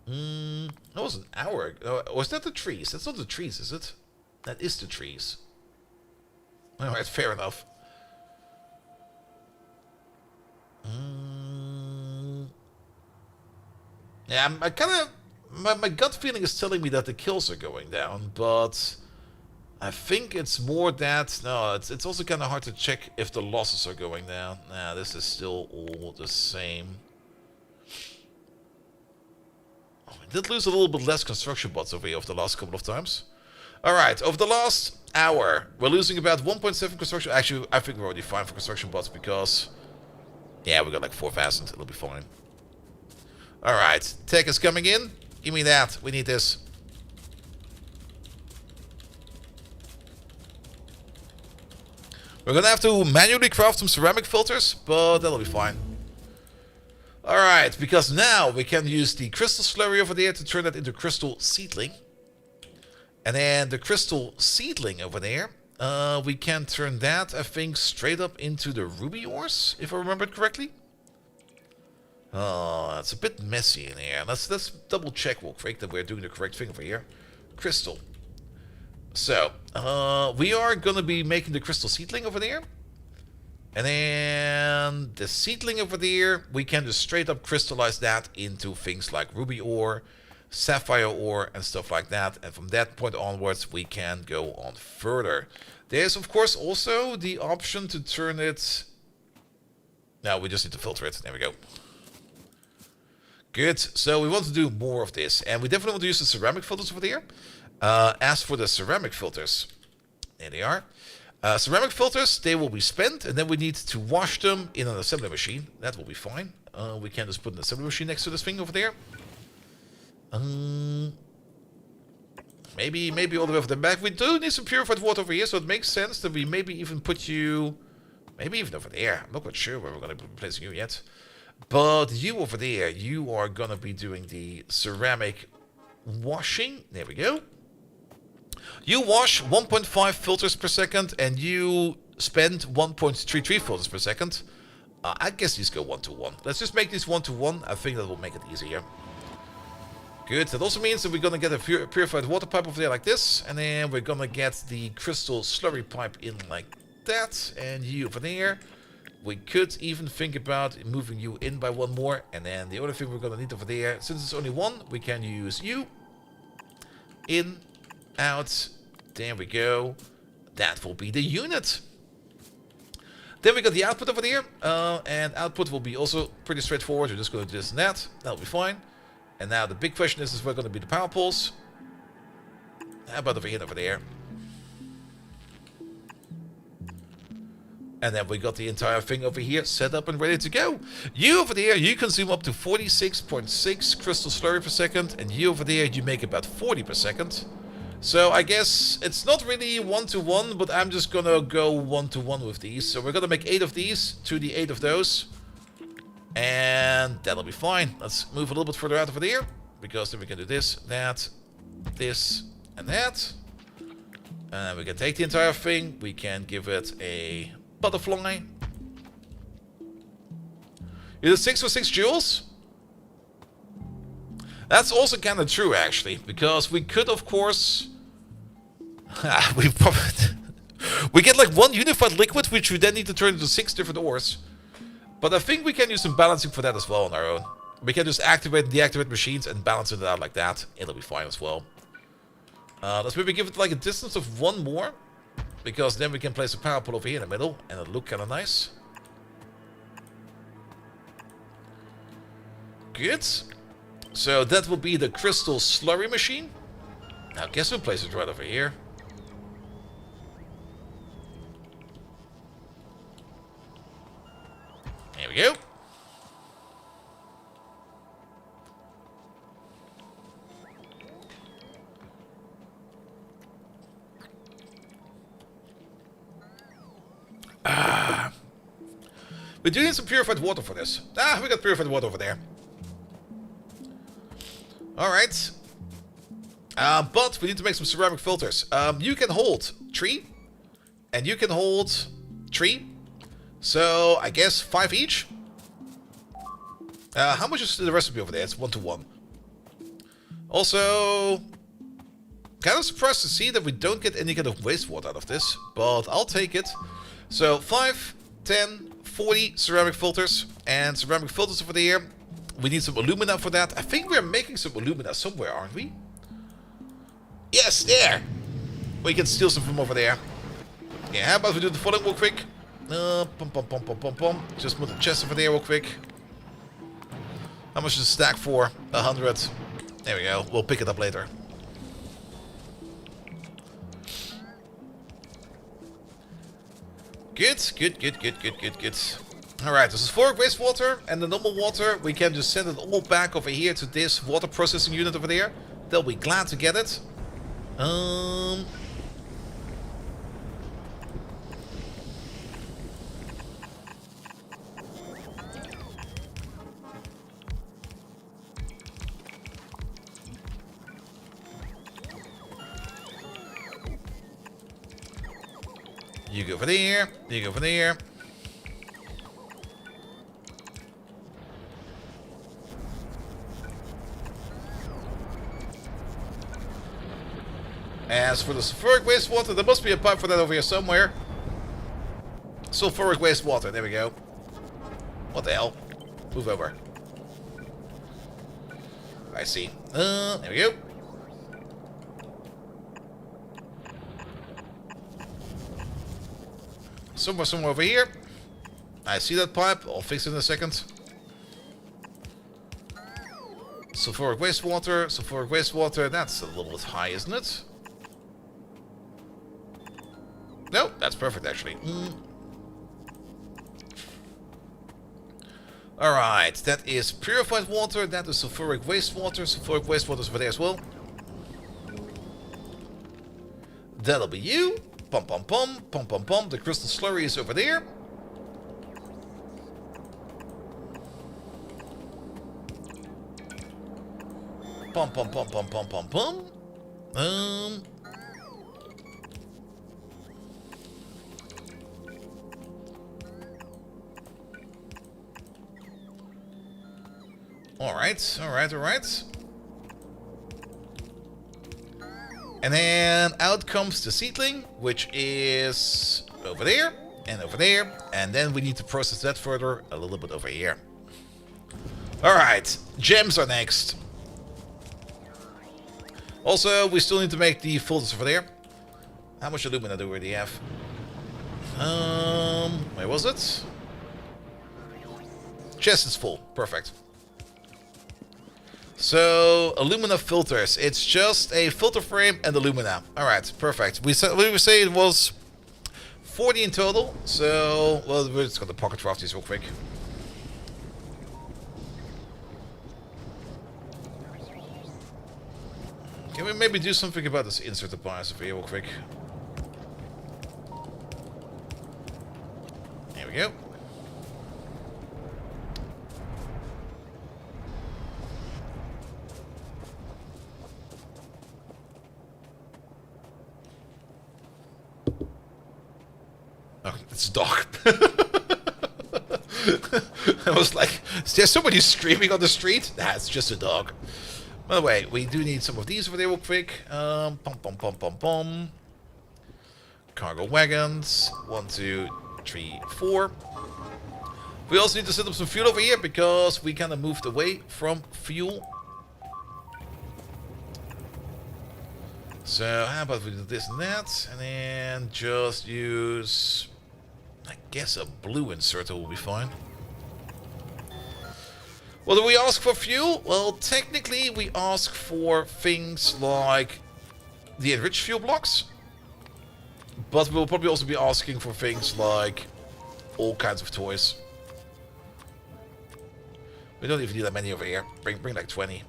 S1: That was an hour. Was that the trees? That's not the trees, is it? That is the trees. Alright, fair enough. Yeah, I kind of... My gut feeling is telling me that the kills are going down, but... I think it's more that... No, it's also kind of hard to check if the losses are going down. Nah, this is still all the same. Oh, we did lose a little bit less construction bots over here over the last couple of times. Alright, over the last hour, we're losing about 1.7 construction... Actually, I think we're already fine for construction bots because... Yeah, we got like 4,000. It'll be fine. Alright, tech is coming in. Give me that. We need this. We're gonna have to manually craft some ceramic filters, but that'll be fine. Alright, because now we can use the crystal slurry over there to turn that into crystal seedling. And then the crystal seedling over there, we can turn that, I think, straight up into the ruby ores, if I remember it correctly. Oh, it's a bit messy in here. Let's double check real quick that we're doing the correct thing over here. Crystal. So, we are going to be making the crystal seedling over there. And then the seedling over there, we can just straight up crystallize that into things like ruby ore, sapphire ore, and stuff like that. And from that point onwards, we can go on further. There's, of course, also the option to turn it... No, we just need to filter it. There we go. Good. So we want to do more of this. And we definitely want to use the ceramic filters over there. As for the ceramic filters, there they are. Ceramic filters, they will be spent, and then we need to wash them in an assembly machine. That will be fine. We can just put an assembly machine next to this thing over there. Maybe all the way over the back. We do need some purified water over here, so it makes sense that we maybe even put you... Maybe even over there. I'm not quite sure where we're going to be placing you yet. But you over there, you are going to be doing the ceramic washing. There we go. You wash 1.5 filters per second, and you spend 1.33 filters per second. I guess these go 1-to-1. Let's just make these 1-to-1. I think that will make it easier. Good. That also means that we're going to get a purified water pipe over there like this. And then we're going to get the crystal slurry pipe in like that. And you over there. We could even think about moving you in by one more. And then the other thing we're going to need over there, since it's only one, we can use you. In, out. There we go. That will be the unit. Then we got the output over there. And output will be also pretty straightforward. We're just going to do this and that. That'll be fine. And now the big question is where going to be the power poles. How about over here and over there? And then we got the entire thing over here set up and ready to go. You over there, you consume up to 46.6 crystal slurry per second. And you over there, you make about 40 per second. So I guess it's not really 1-to-1, but I'm just going to go 1-to-1 with these. So we're going to make 8 of these to the 8 of those. And that'll be fine. Let's move a little bit further out over there. Because then we can do this, that, this, and that. And we can take the entire thing. We can give it a butterfly. Is it 6 for 6 joules? That's also kind of true, actually. Because we could, of course... we get like one unified liquid, which we then need to turn into 6 different ores. But I think we can use some balancing for that as well on our own. We can just activate and deactivate machines and balance it out like that. It'll be fine as well. Let's maybe give it like a distance of 1 more. Because then we can place a power pole over here in the middle. And it'll look kind of nice. Good. So that will be the crystal slurry machine. Now I guess we'll place it right over here. There we go. We do need some purified water for this. We got purified water over there. Alright. But we need to make some ceramic filters. You can hold 3. And you can hold 3. So, I guess 5 each? How much is the recipe over there? It's 1 to 1. Also, kind of surprised to see that we don't get any kind of wastewater out of this. But I'll take it. So, 5, 10, 40 ceramic filters. And ceramic filters over there. We need some alumina for that. I think we're making some alumina somewhere, aren't we? Yes, there! We can steal some from over there. Yeah, how about we do the following real quick? Just move the chest over there real quick. How much is the stack for? 100. There we go. We'll pick it up later. Good, good, good, good, good, good, good. Alright, this is for wastewater, and the normal water, we can just send it all back over here to this water processing unit over there. They'll be glad to get it. You go over there, you go over there. As for the sulfuric wastewater, there must be a pipe for that over here somewhere. Sulfuric wastewater, there we go. What the hell? Move over. I see. There we go. Somewhere over here. I see that pipe. I'll fix it in a second. Sulfuric wastewater. That's a little bit high, isn't it? No, that's perfect, actually. Alright, that is purified water. That is sulfuric wastewater. Sulfuric wastewater is over there as well. That'll be you. Pum pum pum, pum pum pum. The crystal slurry is over there. Pum pum pum pum pum pum pum. Alright. And then out comes the seedling, which is over there, and then we need to process that further a little bit over here. Alright, gems are next. Also, we still need to make the filters over there. How much alumina do we already have? Where was it? Chest is full, perfect. So, alumina filters. It's just a filter frame and alumina. Alright, perfect. We say it was 40 in total. So, well, we're just going to pocket craft these real quick. Can we maybe do something about this insert appliance over here real quick? There we go. Oh, it's a dog. I was like, is there somebody screaming on the street? Nah, it's just a dog. By the way, we do need some of these over there real quick. Pum pum pum pum pum. Cargo wagons. 1, 2, 3, 4. We also need to set up some fuel over here because we kind of moved away from fuel. So how about we do this and that, and then just use, I guess, a blue inserter will be fine. What do we ask for fuel? Well, technically we ask for things like the enriched fuel blocks, but we'll probably also be asking for things like all kinds of toys. We don't even need that many over here. Bring like 20.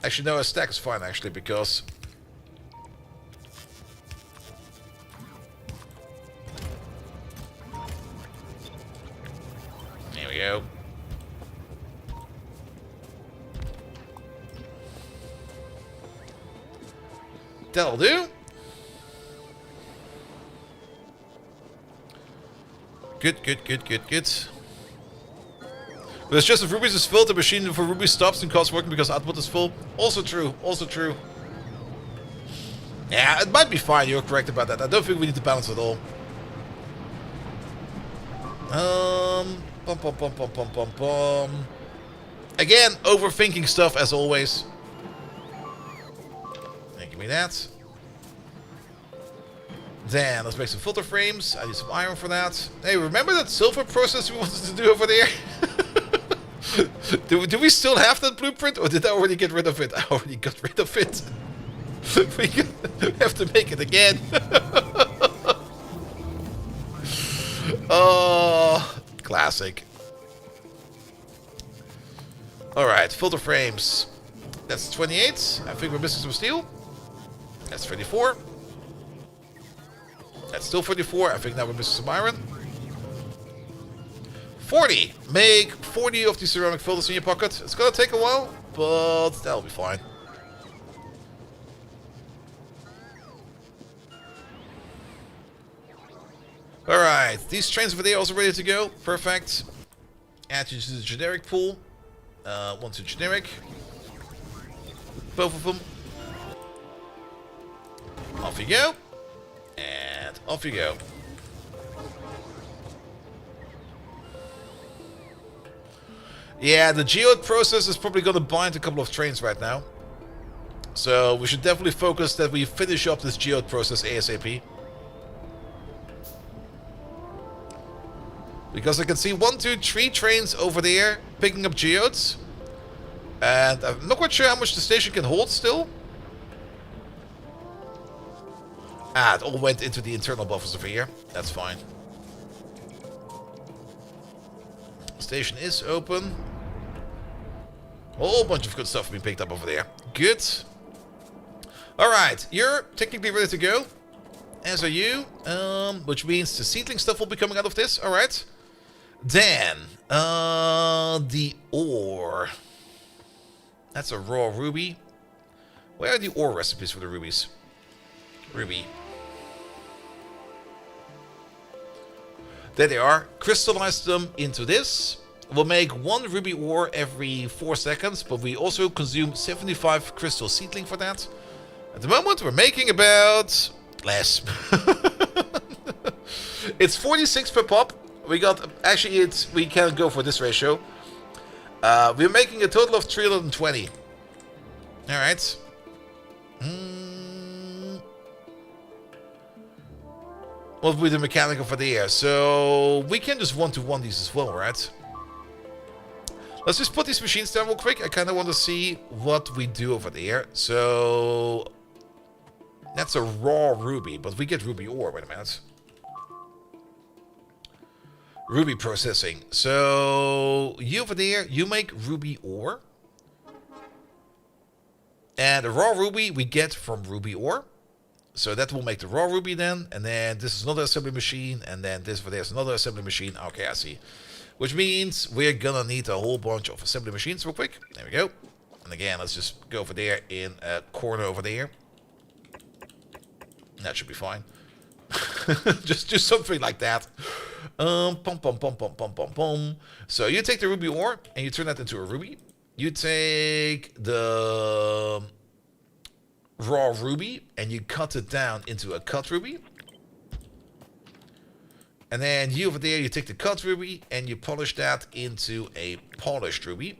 S1: Actually, no, a stack is fine actually because there we go. That'll do. Good, good, good, good, good. But it's just if rubies is filled, the machine for rubies stops and costs working because output is full. Also true, also true. Yeah, it might be fine, you're correct about that. I don't think we need to balance at all. Bum, bum, bum, bum, bum, bum, bum. Again, overthinking stuff as always. And give me that. Then, let's make some filter frames. I need some iron for that. Hey, remember that silver process we wanted to do over there? do we still have that blueprint? Or did I already get rid of it? I already got rid of it. We have to make it again. Oh, classic. Alright, filter frames. That's 28. I think we're missing some steel. That's 34. That's still 44. I think now we're missing some iron. 40. Make 40 of these ceramic filters in your pocket. It's gonna take a while, but that'll be fine. Alright, these trains over there are also ready to go. Perfect. Add you to the generic pool. One to generic. Both of them. Off you go. And off you go. Yeah, the geode process is probably going to bind a couple of trains right now. So we should definitely focus that we finish up this geode process ASAP. Because I can see 1, 2, 3 trains over there picking up geodes. And I'm not quite sure how much the station can hold still. Ah, it all went into the internal buffers over here. That's fine. Station is open. A whole bunch of good stuff being picked up over there. Good. Alright, you're technically ready to go. As are you. Which means the seedling stuff will be coming out of this. Alright. Then, the ore. That's a raw ruby. Where are the ore recipes for the rubies? Ruby. There they are. Crystallize them into this. We'll make 1 ruby ore every 4 seconds, but we also consume 75 crystal seedling for that. At the moment, we're making about less. It's 46 per pop. We got, actually, we can go for this ratio. We're making a total of 320. Alright. What will be the mechanical for the air? So, we can just 1-to-1 these as well, right? Let's just put these machines down real quick. I kind of want to see what we do over there. So, that's a raw ruby, but we get ruby ore. Wait a minute. Ruby processing. So, you over there, you make ruby ore. And the raw ruby we get from ruby ore. So that will make the raw ruby then. And then this is another assembly machine. And then this over there is another assembly machine. Okay, I see. Which means we're gonna need a whole bunch of assembly machines real quick. There we go. And again, let's just go over there in a corner over there. That should be fine. Just do something like that. Pum, pum, pum, pum, pum, pum, pum. So you take the ruby ore and you turn that into a ruby. You take the raw ruby and you cut it down into a cut ruby. And then you over there, you take the cut ruby and you polish that into a polished ruby.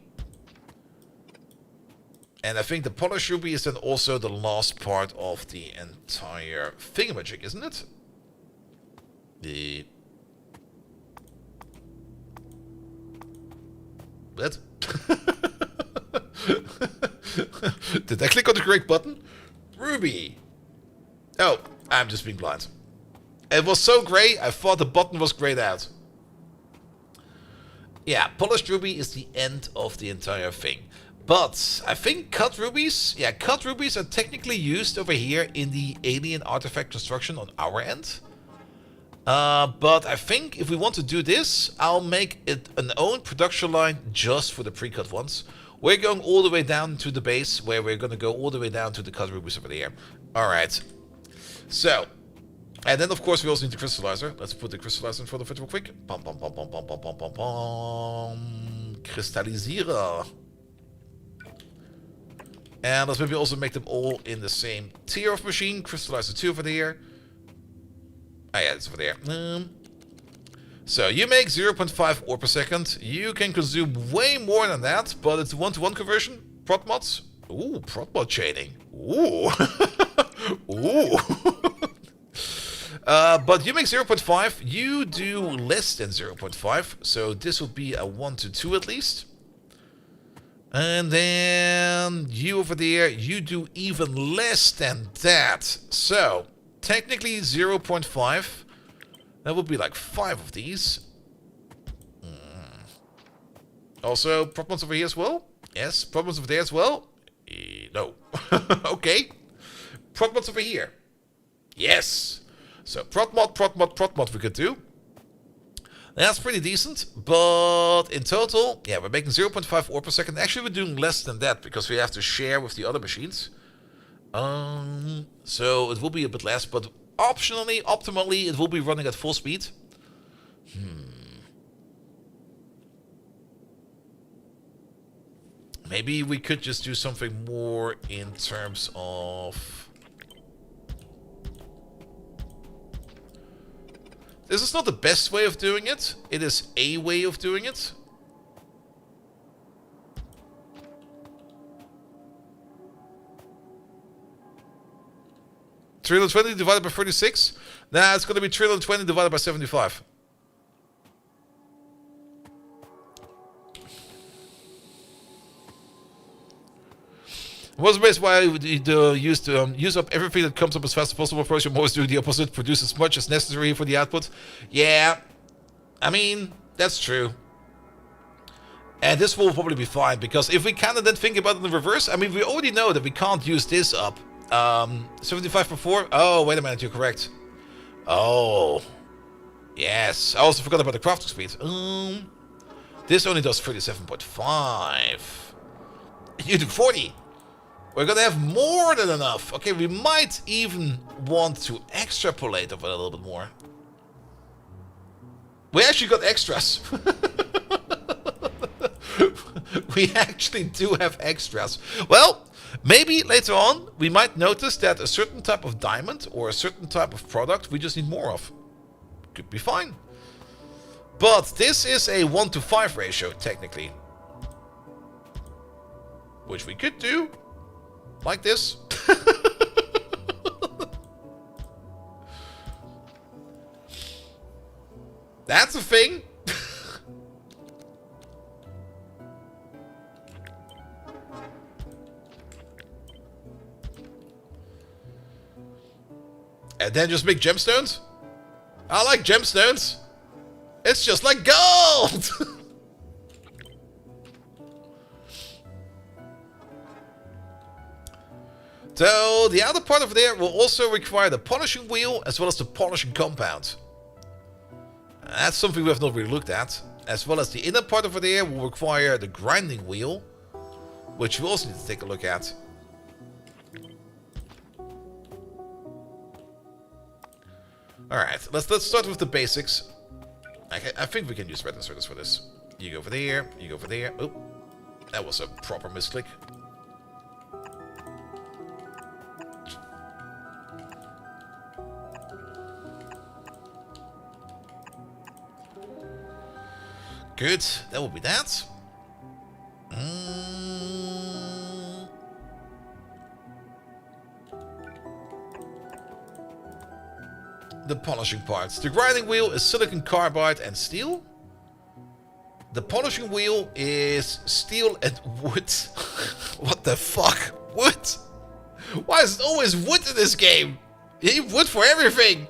S1: And I think the polished ruby is then also the last part of the entire thingamajig, isn't it? What? Did I click on the correct button? Ruby. Oh, I'm just being blind. It was so grey, I thought the button was grayed out. Yeah, polished ruby is the end of the entire thing. But I think cut rubies, yeah, cut rubies are technically used over here in the alien artifact construction on our end. But I think if we want to do this, I'll make it an own production line just for the pre-cut ones. We're going all the way down to the base, where we're going to go all the way down to the cut rubies over there. Alright. So, and then of course we also need the crystallizer. Let's put the crystallizer in front of it real quick. Bum, bum, bum, bum, bum, bum, bum, bum, bum. Kristallisierer. And let's maybe also make them all in the same tier of machine. Crystallizer 2 over there. Ah yeah, it's over there. So you make 0.5 ore per second. You can consume way more than that, but it's 1-to-1 conversion. Prot mods. Ooh, prot mod chaining. Ooh. Ooh. But you make 0.5. You do less than 0.5. So this would be a 1-to-2 at least. And then you over there, you do even less than that. So technically 0.5. That would be like 5 of these. Also, problems over here as well? Yes, problems over there as well? No. Okay. Problems over here. Yes. So, prot mod we could do. That's pretty decent, but in total, yeah, we're making 0.5 ore per second. Actually, we're doing less than that because we have to share with the other machines. So it will be a bit less, but optimally, it will be running at full speed. Maybe we could just do something more in terms of... This is not the best way of doing it. It is a way of doing it. $320 divided by 36? Nah, it's going to be $320 divided by 75. What's the best way use up everything that comes up as fast as possible? First, you're always doing the opposite. Produce as much as necessary for the output. Yeah, I mean, that's true. And this will probably be fine, because if we kind of then think about it in the reverse, I mean, we already know that we can't use this up. 75 per 4? Oh, wait a minute, you're correct. Oh. Yes, I also forgot about the crafting speed. This only does 37.5. You do 40. We're gonna have more than enough. Okay, we might even want to extrapolate of it a little bit more. We actually got extras. We actually do have extras. Well, maybe later on we might notice that a certain type of diamond or a certain type of product we just need more of. Could be fine. But this is a 1-to-5 ratio, technically. Which we could do like this. That's a thing. And then just make gemstones? I like gemstones. It's just like gold. So the outer part of there will also require the polishing wheel as well as the polishing compound. That's something we have not really looked at. As well as the inner part over there will require the grinding wheel, which we also need to take a look at. Alright, let's start with the basics. I think we can use red inserters for this. You go over there, you go over there. Oh, that was a proper misclick. Good, that will be that. The polishing parts. The grinding wheel is silicon carbide and steel. The polishing wheel is steel and wood. What the fuck? Wood? Why is it always wood in this game? You need wood for everything.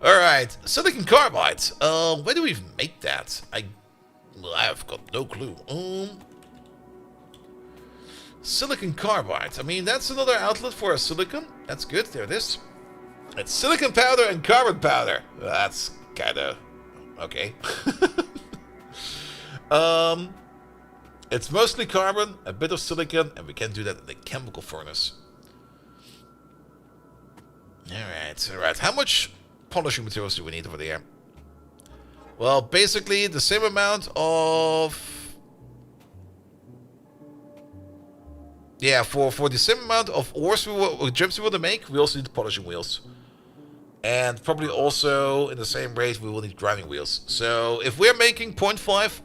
S1: Alright, silicon carbide. Where do we make that? I've got no clue. Silicon carbide. I mean, that's another outlet for a silicon. That's good. There it is. It's silicon powder and carbon powder. That's kind of okay. It's mostly carbon, a bit of silicon, and we can do that in the chemical furnace. Alright, alright. How much polishing materials do we need over there? Well, basically the same amount of... Yeah, for the same amount of ores gems we want to make, we also need the polishing wheels. And probably also, in the same rate, we will need grinding wheels. So, if we're making 0.5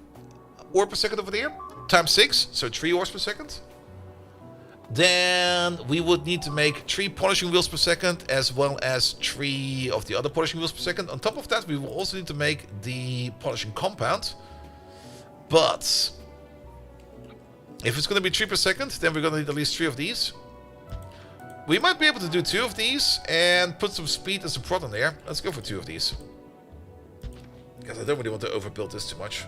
S1: ore per second over there, times 6, so 3 ores per second, then we would need to make 3 polishing wheels per second, as well as 3 of the other polishing wheels per second. On top of that, we will also need to make the polishing compound. But if it's going to be 3 per second, then we're going to need at least 3 of these. We might be able to do 2 of these and put some speed and some prod in there. Let's go for 2 of these. Because I don't really want to overbuild this too much.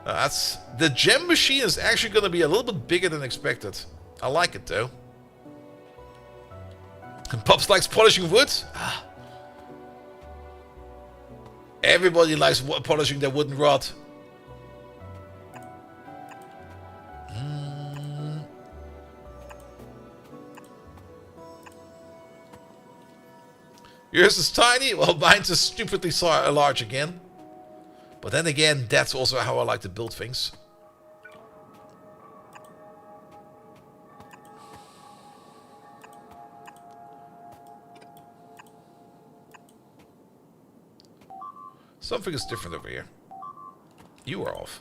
S1: That's the gem machine is actually going to be a little bit bigger than expected. I like it though. And Pops likes polishing wood. Everybody likes polishing their wooden rod. Yours is tiny, well mine's is stupidly large again. But then again, that's also how I like to build things. Something is different over here. You are off.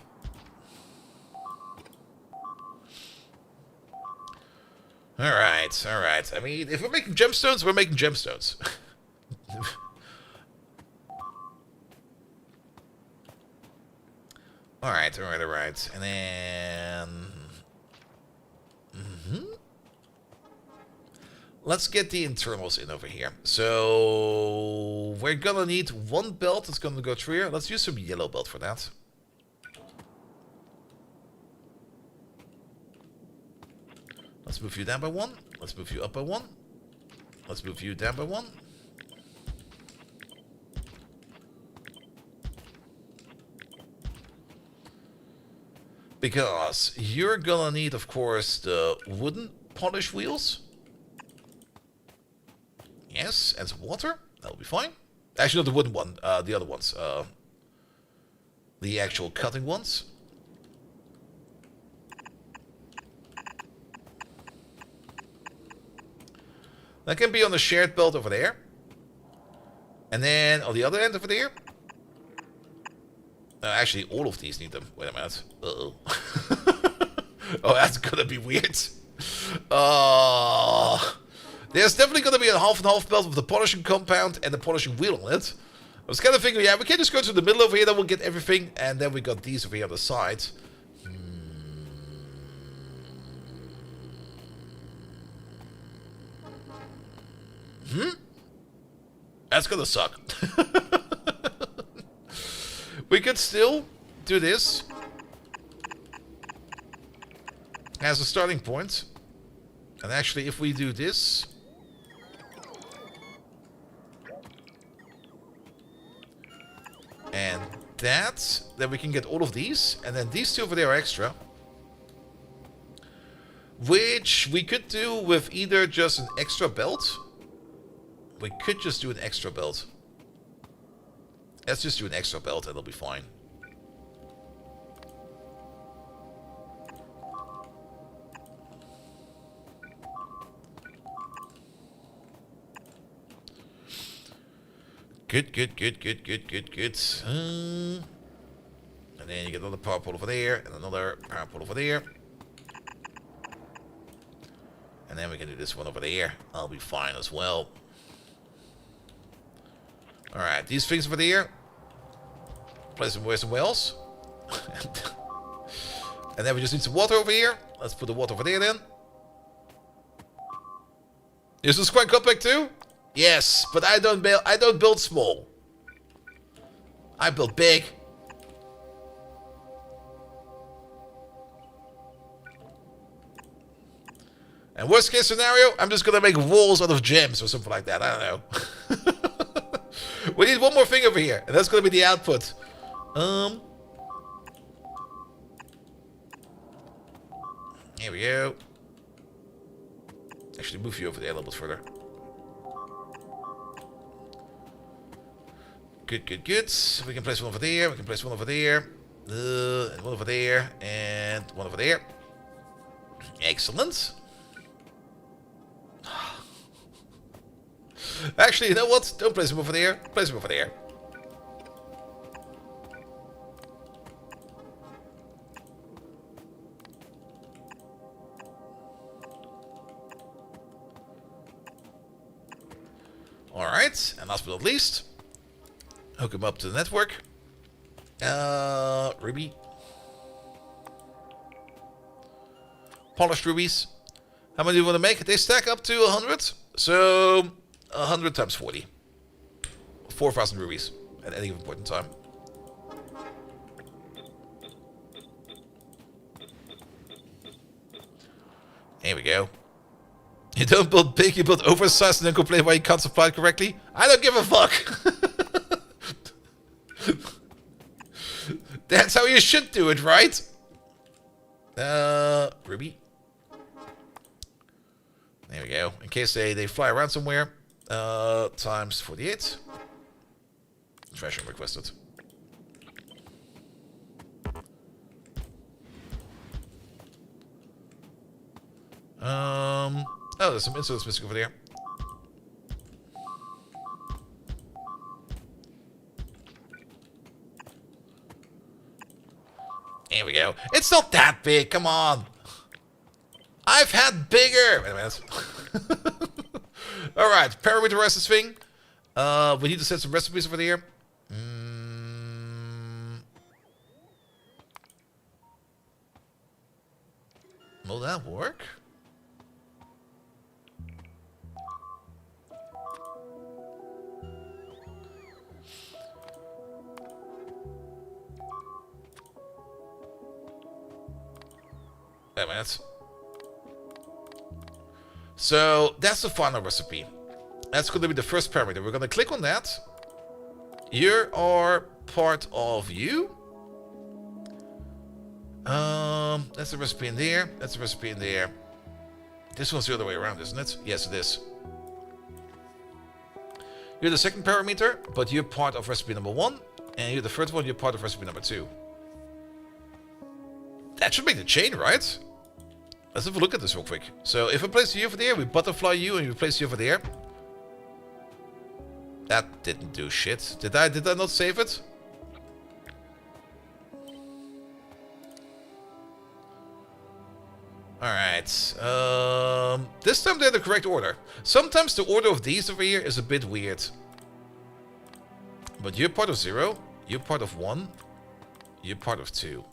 S1: Alright, alright. I mean, if we're making gemstones, we're making gemstones. Alright, alright, alright. And then... Let's get the internals in over here. So... We're gonna need 1 belt that's gonna go through here. Let's use some yellow belt for that. Let's move you down by 1. Let's move you up by 1. Let's move you down by 1. Because you're gonna need, of course, the wooden polish wheels. Yes, and some water. That'll be fine. Actually, not the wooden one. The other ones. The actual cutting ones. That can be on the shared belt over there. And then on the other end over there. Actually, all of these need them. Wait a minute. Uh-oh. Oh, that's gonna be weird. There's definitely gonna be a half and half belt with the polishing compound and the polishing wheel on it. I was kind of thinking, yeah, we can just go to the middle over here, then we'll get everything. And then we got these over here on the side. That's gonna suck. We could still do this as a starting point. And actually, if we do this... and that, then we can get all of these. And then these 2 over there are extra. Which we could do with either just an extra belt. We could just do an extra belt. Let's just do an extra belt and it'll be fine. Good. And then you get another power pole over there, and another power pole over there. And then we can do this one over there. I'll be fine as well. Alright, these things over there. Place them somewhere else. And then we just need some water over here. Let's put the water over there then. Is this quite compact too? Yes, but I don't build small. I build big. And worst case scenario, I'm just gonna make walls out of gems or something like that. I don't know. We need one more thing over here, and that's gonna be the output. Here we go. Actually, move you over there a little bit further. Good, good, good. We can place one over there. We can place one over there. And one over there. And one over there. Excellent. Actually, you know what? Don't place him over there. Place him over there. Alright, and last but not least, hook him up to the network. Ruby. Polished rubies. How many do you want to make? They stack up to 100. So, 100 times 40. 4,000 rubies at any given point in time. Here we go. You don't build big, you build oversized and then complain why you can't supply it correctly? I don't give a fuck! That's how you should do it, right? Ruby. There we go. In case they fly around somewhere. Times 48. Treasure requested. Oh, there's some insolence missing over there. Here we go. It's not that big, come on. I've had bigger. Wait a minute. Alright, parameterize this thing. We need to set some recipes over there. Will that work? Wait a minute. So that's the final recipe. That's going to be the first parameter. We're going to click on that. You are part of you. That's the recipe in there. That's the recipe in there. This one's the other way around, isn't it? Yes, it is. You're the second parameter, but you're part of recipe number 1. And you're the third one, you're part of recipe number 2. That should make the chain, right? Let's have a look at this real quick. So if I place you over there, we butterfly you and we place you over there. That didn't do shit. Did I not save it? Alright. This time they're the correct order. Sometimes the order of these over here is a bit weird. But you're part of 0. You're part of 1. You're part of 2.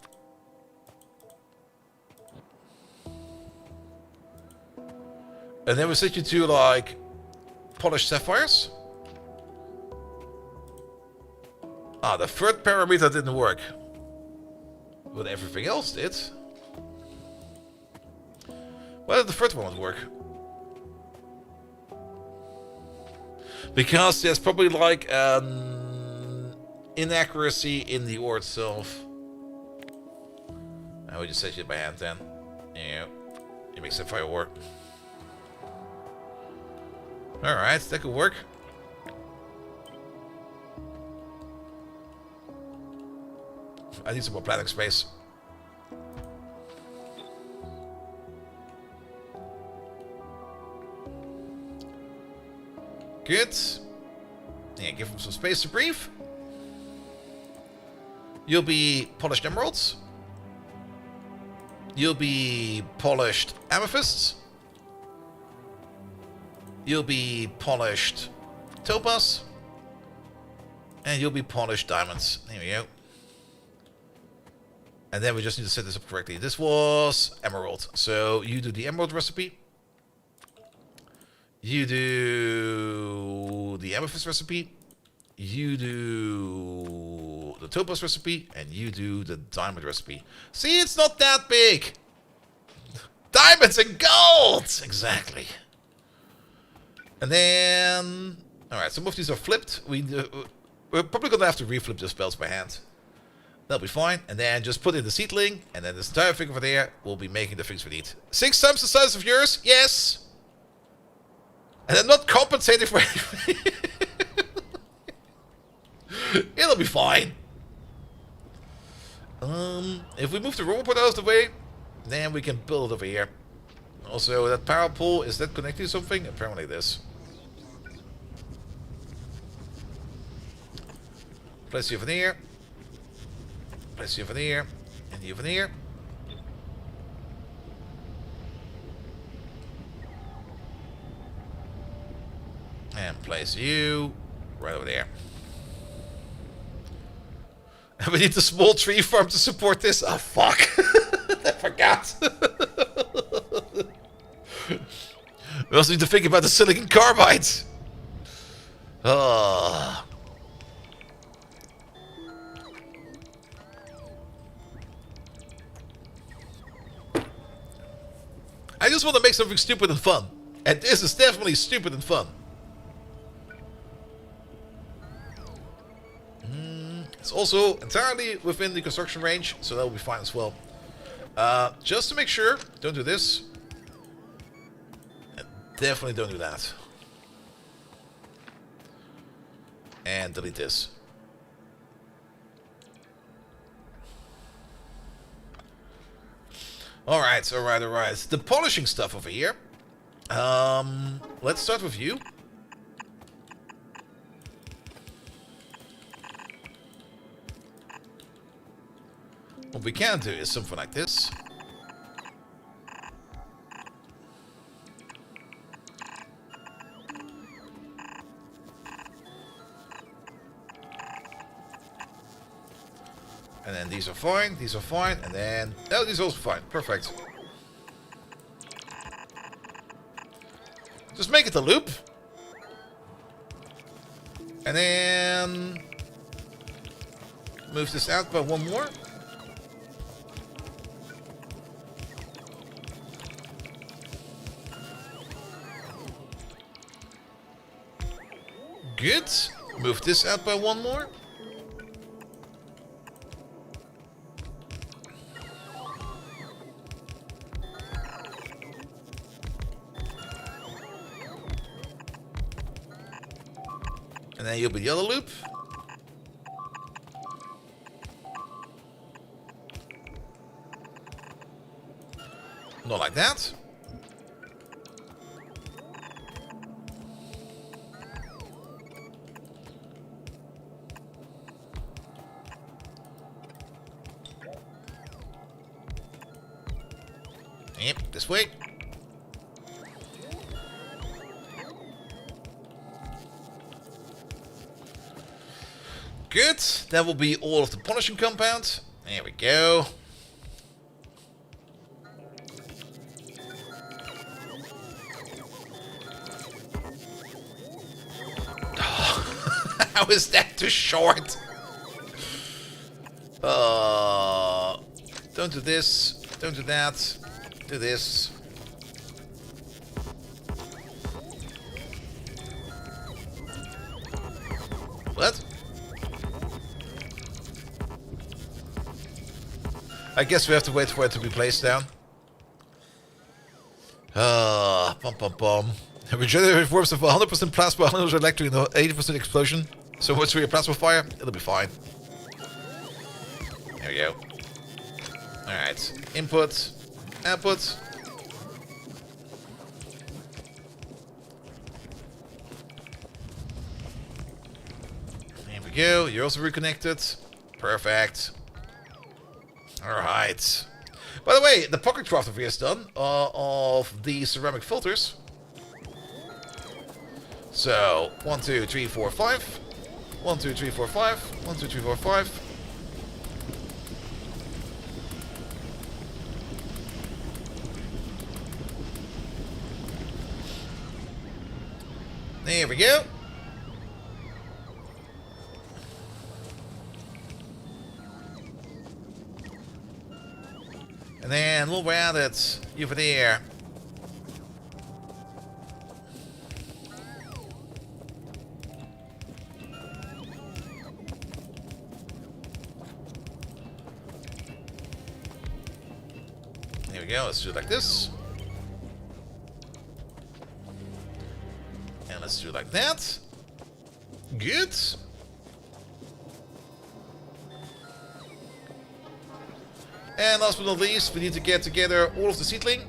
S1: And then we set you to, like, polished sapphires. Ah, the third parameter didn't work. But everything else did. Why did the third one not work? Because there's probably, like, inaccuracy in the ore itself. I would just set you by hand then. Yeah. You make sapphire ore. Alright, that could work. I need some more planning space. Good. Yeah, give him some space to breathe. You'll be polished emeralds. You'll be polished amethysts. You'll be polished topaz. And you'll be polished diamonds. There we go. And then we just need to set this up correctly. This was emerald. So you do the emerald recipe. You do the amethyst recipe. You do the topaz recipe. And you do the diamond recipe. See, it's not that big. Diamonds and gold! Exactly. And then... Alright, some of these are flipped. We're probably going to have to reflip the spells by hand. That'll be fine. And then just put in the seedling. And then this entire thing over there will be making the things we need. 6 times the size of yours? Yes! And I'm not compensating for anything. be fine. If we move the robot out of the way, then we can build it over here. Also, that power pole, is that connected to something? Apparently it is. Place you over there. Place you over there. And you over there. And place you right over there. And we need the small tree farm to support this. Oh, fuck. I forgot. We also need to think about the silicon carbide. Oh. I just want to make something stupid and fun. And this is definitely stupid and fun. It's also entirely within the construction range, so that will be fine as well. Just to make sure, don't do this. And definitely don't do that. And delete this. Alright, alright, alright. The polishing stuff over here. Let's start with you. What we can do is something like this. And then these are fine, and then... Oh, these are also fine. Perfect. Just make it a loop. And then... move this out by one more. Good. Move this out by one more. And then you'll be the other loop. Not like that. Yep, this way. Good. That will be all of the polishing compound. There we go. How is that too short? Don't do this. Don't do that. Do this. What? I guess we have to wait for it to be placed down. Pum pum pum. Regenerative forms of 100% plasma, 100% electric, and 80% explosion. So what's for your plasma fire? It'll be fine. There we go. Alright. Input. Output. There we go. You're also reconnected. Perfect. Alright. By the way, the pocket craft over here is done of the ceramic filters. So, 1, 2, 3, 4, 5. 1, 2, 3, 4, 5. 1, 2, 3, 4, 5. There we go. And then we'll round it over there. There we go. Let's do it like this. And let's do it like that. Good. And last but not least, we need to get together all of the seedling.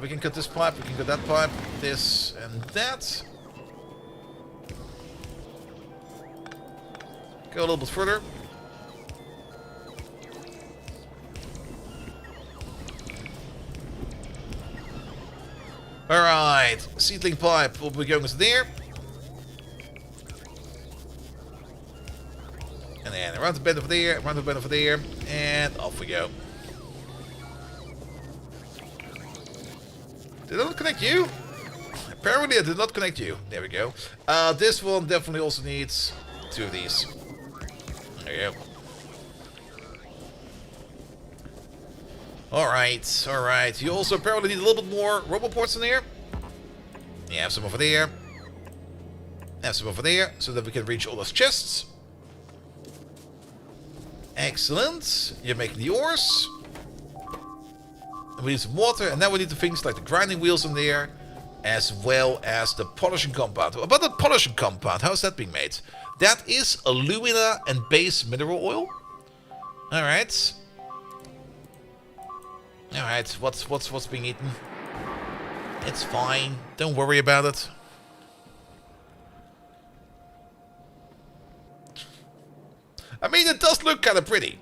S1: We can cut this pipe, we can cut that pipe, this and that. Go a little bit further. Alright, seedling pipe will be going to there. And then around the bend over there, around the bend over there, and off we go. Did I not connect you? Apparently I did not connect you. There we go. This one definitely also needs 2 of these. There you go. Alright, alright. You also apparently need a little bit more roboports in there. You have some over there. Have some over there, so that we can reach all those chests. Excellent. You're making the ores. And we need some water, and now we need the things like the grinding wheels in there, as well as the polishing compound. What about the polishing compound? How is that being made? That is alumina and base mineral oil. Alright. Alright, what's being eaten? It's fine. Don't worry about it. I mean, it does look kind of pretty.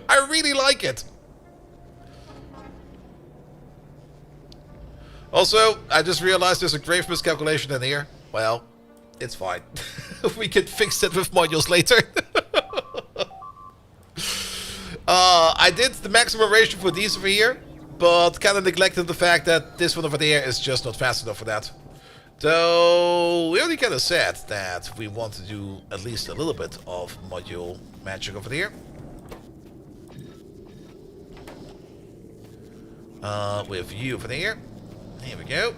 S1: I really like it. Also, I just realized there's a grave miscalculation in here. Well, it's fine. We can fix that with modules later. I did the maximum ratio for these over here, but kind of neglected the fact that this one over there is just not fast enough for that. So, we already kind of said that we want to do at least a little bit of module magic over here. With you over there. Here we go.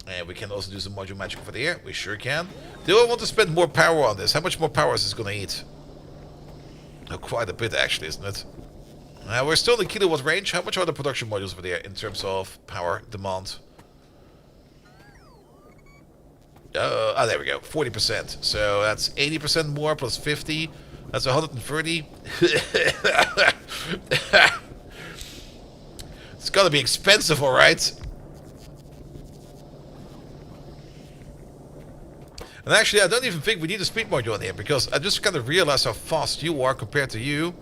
S1: And we can also do some module magic over there. We sure can. Do I want to spend more power on this? How much more power is this going to eat? Oh, quite a bit actually, isn't it? We're still in the kilowatt range. How much are the production modules over there in terms of power demand? There we go. 40%. So that's 80% more plus 50. That's 130. It's gotta be expensive, alright? And actually, I don't even think we need a speed module in here, because I just kind of realized how fast you are compared to you.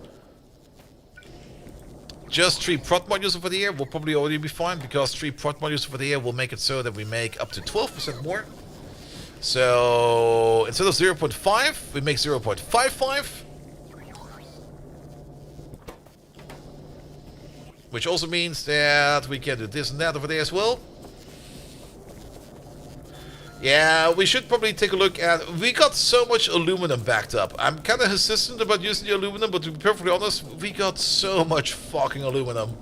S1: Just 3 prot modules over there will probably already be fine, because 3 prot modules over there will make it so that we make up to 12% more. So, instead of 0.5, we make 0.55. Which also means that we can do this and that over there as well. Yeah, we should probably take a look at... We got so much aluminum backed up. I'm kind of hesitant about using the aluminum, but to be perfectly honest, we got so much fucking aluminum.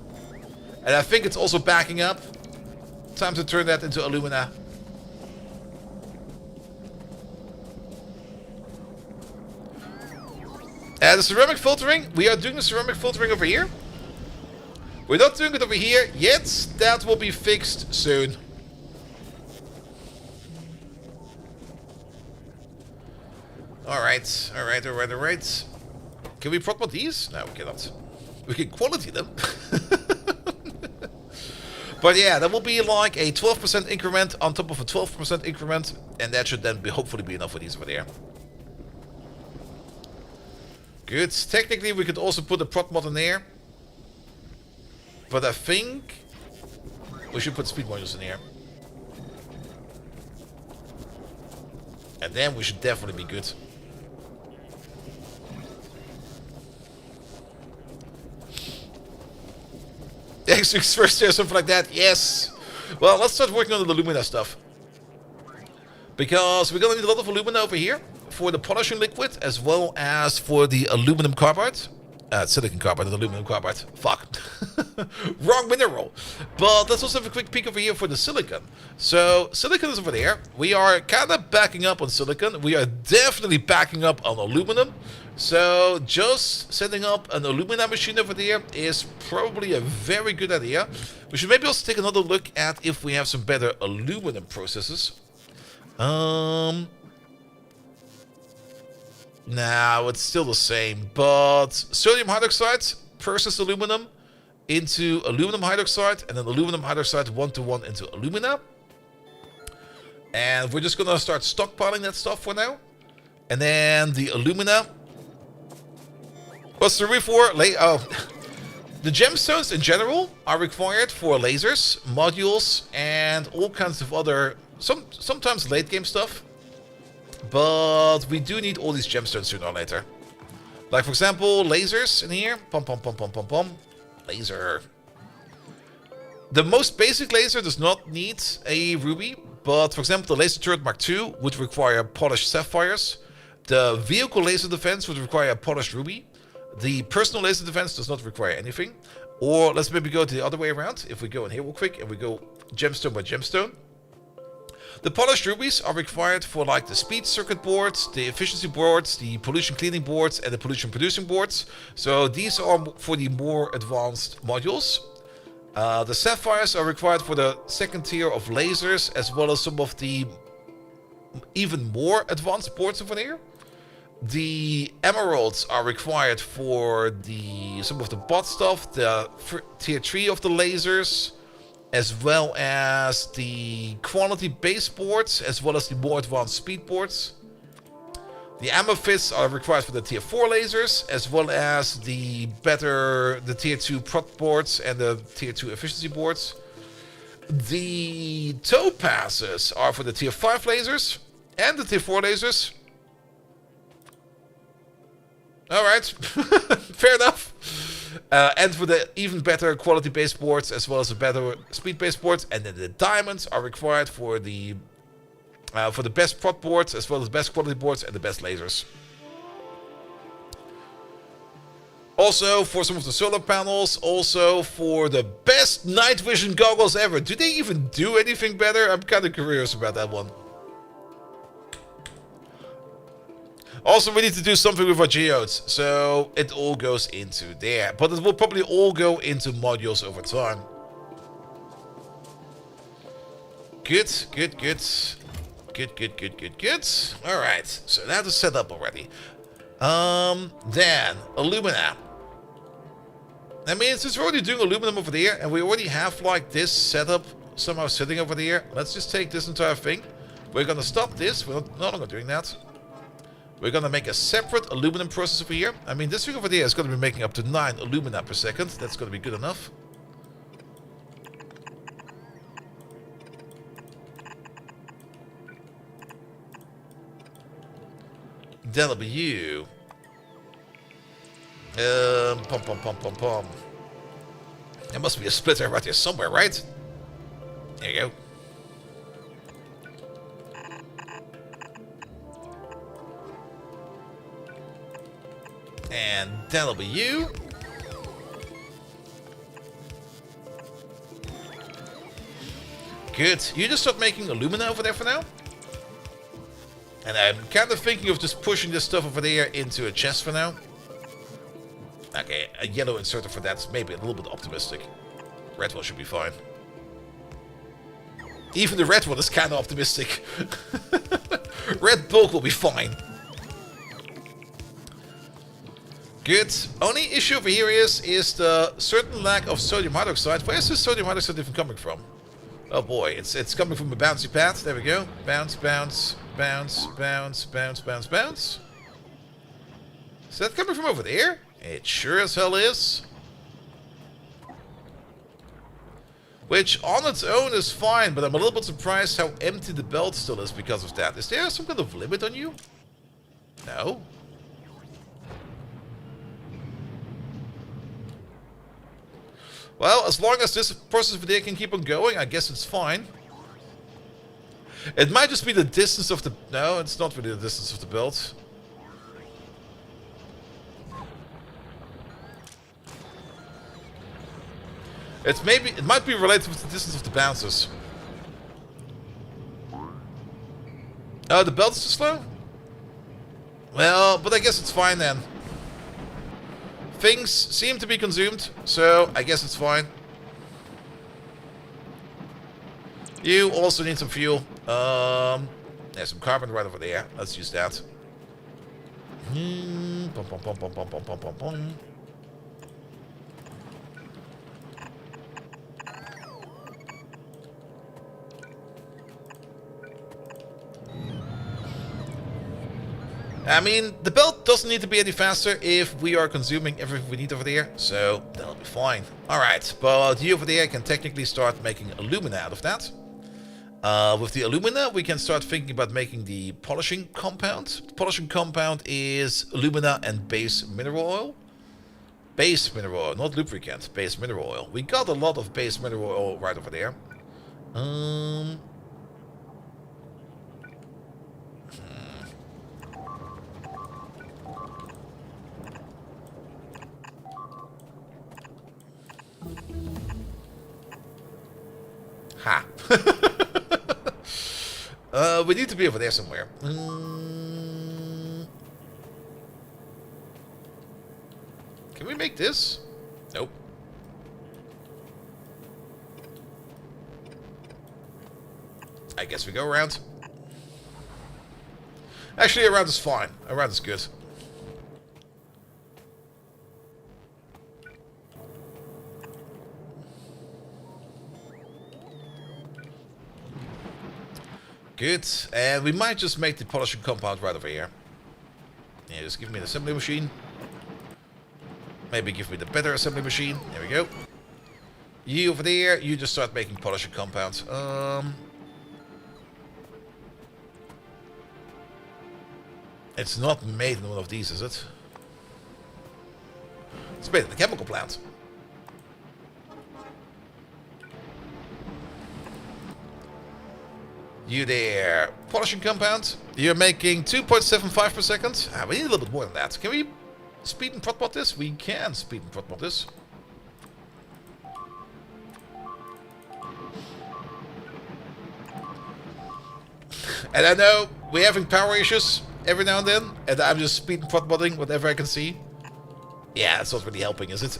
S1: And I think it's also backing up. Time to turn that into alumina. The ceramic filtering. We are doing the ceramic filtering over here. We're not doing it over here yet. That will be fixed soon. Alright, alright, alright, alright. Can we prop these? No, we cannot. We can quality them. But yeah, that will be like a 12% increment on top of a 12% increment. And that should then be hopefully be enough for these over there. Good. Technically, we could also put a prop mod in there. But I think we should put speed modules in here. And then we should definitely be good. Next week's first year or something like that. Yes. Well, let's start working on the alumina stuff. Because we're going to need a lot of alumina over here. For the polishing liquid, as well as for the aluminum carbide. Silicon carbide and aluminum carbide. Fuck. Wrong mineral. But let's also have a quick peek over here for the silicon. So, silicon is over there. We are kind of backing up on silicon. We are definitely backing up on aluminum. So, just setting up an alumina machine over there is probably a very good idea. We should maybe also take another look at if we have some better aluminum processes. No, it's still the same. But sodium hydroxide versus aluminum into aluminum hydroxide, and then aluminum hydroxide 1-to-1 into alumina. And we're just gonna start stockpiling that stuff for now. And then the alumina. What's the reason for? The gemstones in general are required for lasers, modules, and all kinds of other, sometimes late game stuff. But we do need all these gemstones sooner or later. Like for example, lasers in here. Pom pom pom pom pom pom. Laser. The most basic laser does not need a ruby, but for example, the laser turret Mark II would require polished sapphires. The vehicle laser defense would require a polished ruby. The personal laser defense does not require anything. Or let's maybe go the other way around. If we go in here real quick and we go gemstone by gemstone. The polished rubies are required for like the speed circuit boards, the efficiency boards, the pollution cleaning boards, and the pollution producing boards. So these are for the more advanced modules. The sapphires are required for the second tier of lasers, as well as some of the even more advanced boards over there. The emeralds are required for some of the bot stuff, the tier 3 of the lasers, as well as the quality base boards, as well as the more advanced speed boards. The amethysts are required for the tier 4 lasers, as well as the tier 2 prot boards and the tier 2 efficiency boards. The topazes are for the tier 5 lasers and the tier 4 lasers. Alright, fair enough. And for the even better quality base boards, as well as the better speed base boards. And then the diamonds are required for the best prot boards, as well as the best quality boards and the best lasers. Also for some of the solar panels, also for the best night vision goggles ever. Do they even do anything better? I'm kind of curious about that one. Also, we need to do something with our geodes, so it all goes into there. But it will probably all go into modules over time. Good, good, good. Good, good, good, good, good. Alright, so that is set up already. Then, alumina. I mean, since we're already doing aluminum over there, and we already have, like, this setup somehow sitting over there, let's just take this entire thing. We're gonna stop this. We're no longer doing that. We're gonna make a separate aluminum process over here. I mean, this thing over there is gonna be making up to 9 alumina per second. That's gonna be good enough. That'll be you. Pom pom pom pom pom. There must be a splitter right here somewhere, right? There you go. And that'll be you. Good. You just start making alumina over there for now. And I'm kind of thinking of just pushing this stuff over there into a chest for now. Okay, a yellow inserter for that's maybe a little bit optimistic. Red one should be fine. Even the red one is kind of optimistic. Red bulk will be fine. Good. Only issue over here is the certain lack of sodium hydroxide. Where is this sodium hydroxide even coming from? Oh boy, it's coming from a bouncy path. There we go. Bounce, bounce, bounce, bounce, bounce, bounce, bounce. Is that coming from over there? It sure as hell is. Which on its own is fine, but I'm a little bit surprised how empty the belt still is because of that. Is there some kind of limit on you? No. Well, as long as this process over there can keep on going, I guess it's fine. It might just be the distance of the... No, it's not really the distance of the belt. It might be related with the distance of the bouncers. Oh, the belt is too slow? Well, but I guess it's fine then. Things seem to be consumed, so I guess it's fine. You also need some fuel. There's some carbon right over there. Let's use that. Bum, bum, bum, bum, bum, bum, bum, bum, bum. I mean, the belt doesn't need to be any faster if we are consuming everything we need over there, so that'll be fine. Alright, but you over there can technically start making alumina out of that. With the alumina, we can start thinking about making the polishing compound. The polishing compound is alumina and base mineral oil. Base mineral oil, not lubricant, base mineral oil. We got a lot of base mineral oil right over there. Ha! We need to be over there somewhere. Can we make this? Nope. I guess we go around. Actually, around is fine. Around is good. Good. And we might just make the polishing compound right over here. Yeah, just give me an assembly machine. Maybe give me the better assembly machine. There we go. You over there, you just start making polishing compounds. It's not made in one of these, is it? It's made in the chemical plant. You there. Polishing compound. You're making 2.75 per second. We need a little bit more than that. Can we speed and protbot this? We can speed and protbot this. And I know we're having power issues every now and then, and I'm just speed and protbotting whatever I can see. Yeah, it's not really helping, is it?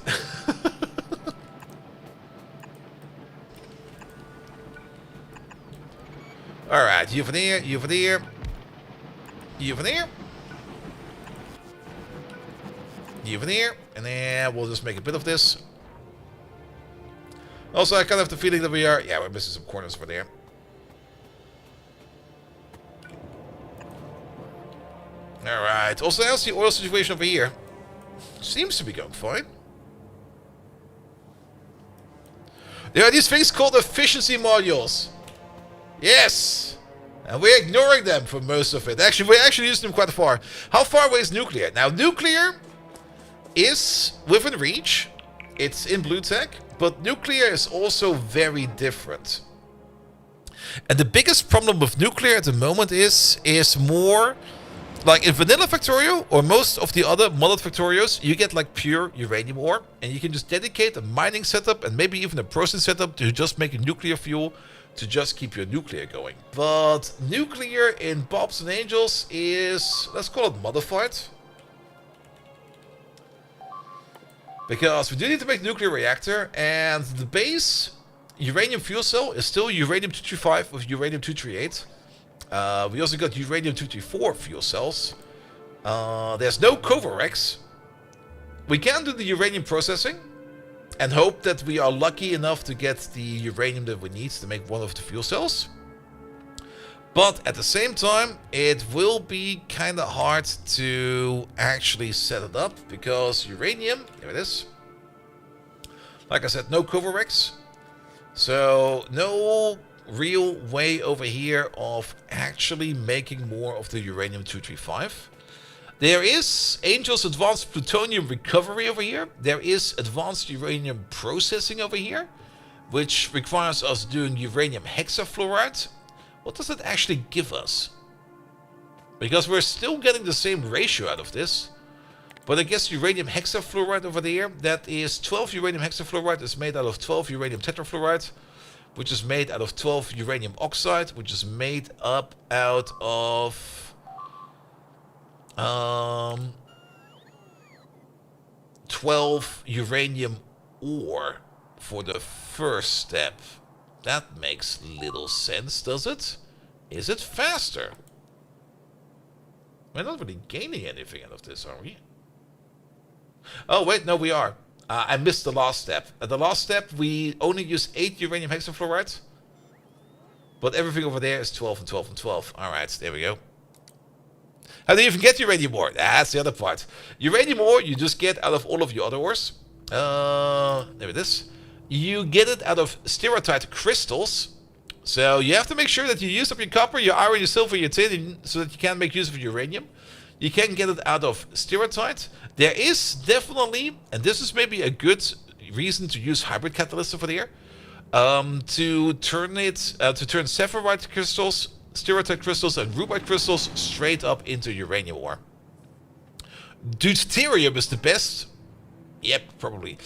S1: Alright, you over there, you over there. You over there. You over there. And then we'll just make a bit of this. Also, I kind of have the feeling that we're missing some corners over there. Alright, also how's the oil situation over here? Seems to be going fine. There are these things called efficiency modules. Yes! And we're ignoring them for most of it. Actually, we're actually using them quite far. How far away is nuclear? Now, nuclear is within reach. It's in blue tech. But nuclear is also very different. And the biggest problem with nuclear at the moment is more... Like in vanilla Factorio, or most of the other modded Factorios, you get like pure uranium ore. And you can just dedicate a mining setup and maybe even a processing setup to just make a nuclear fuel to just keep your nuclear going. But nuclear in Bobs and Angels is, let's call it modified. Because we do need to make a nuclear reactor, and the base uranium fuel cell is still uranium-235 with uranium-238. We also got uranium-234 fuel cells. There's no Covarex. We can do the uranium processing and hope that we are lucky enough to get the uranium that we need to make one of the fuel cells. But at the same time, it will be kind of hard to actually set it up because uranium, there it is. Like I said, no Covarex. So no real way over here of actually making more of the uranium-235. There is Angel's Advanced Plutonium Recovery over here. There is Advanced Uranium Processing over here, which requires us doing uranium hexafluoride. What does it actually give us? Because we're still getting the same ratio out of this. But I guess uranium hexafluoride over there, that is 12 uranium hexafluoride is made out of 12 uranium tetrafluoride, which is made out of 12 uranium oxide, which is made up out of 12 uranium ore for the first step. That makes little sense, does it? Is it faster? We're not really gaining anything out of this, are we? Oh, wait, no, we are. I missed the last step. At the last step, we only use 8 uranium hexafluoride. But everything over there is 12 and 12 and 12. Alright, there we go. How do you even get uranium ore? That's the other part. Uranium ore, you just get out of all of your other ores. There it is. You get it out of stereotype crystals. So you have to make sure that you use up your copper, your iron, your silver, your tin, so that you can make use of uranium. You can get it out of stereotype. There is definitely, and this is maybe a good reason to use hybrid catalyst over there, to turn sapphirite crystals, stereotype crystals, and rubite crystals straight up into uranium ore. Deuterium is the best. Yep, probably.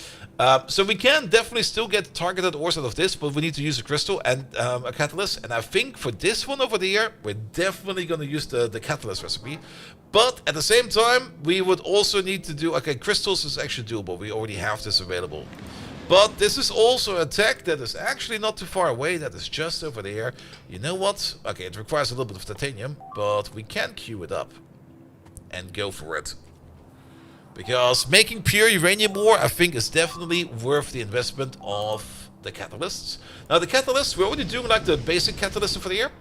S1: So we can definitely still get targeted ores out of this, but we need to use a crystal and a catalyst. And I think for this one over there, we're definitely going to use the catalyst recipe. But at the same time, we would also need to do... Okay, crystals is actually doable. We already have this available. But this is also a tech that is actually not too far away. That is just over there. You know what? Okay, it requires a little bit of titanium, but we can queue it up and go for it. Because making pure uranium ore, I think, is definitely worth the investment of the catalysts. Now, the catalysts, we're already doing like the basic catalyst over here.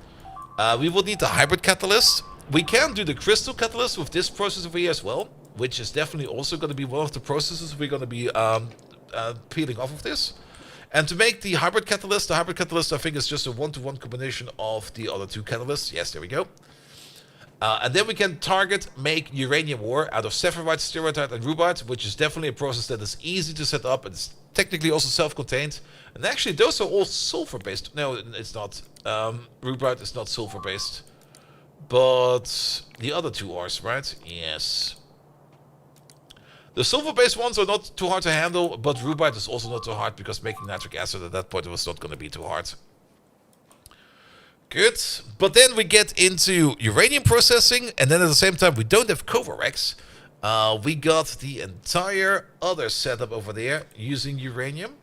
S1: We will need the hybrid catalyst. We can do the crystal catalyst with this process over here as well, which is definitely also going to be one of the processes we're going to be peeling off of this. And to make the hybrid catalyst I think is just a one-to-one combination of the other two catalysts. Yes, there we go. And then we can make uranium ore out of sapphirite, stereotype, and rubite, which is definitely a process that is easy to set up. It's technically also self-contained. And actually, those are all sulfur-based. No, it's not. Rubite is not sulfur-based. But the other two are, right? Yes. The sulfur-based ones are not too hard to handle, but rubite is also not too hard because making nitric acid at that point was not going to be too hard. Good. But then we get into uranium processing, and then at the same time we don't have Covarex. We got the entire other setup over there using uranium.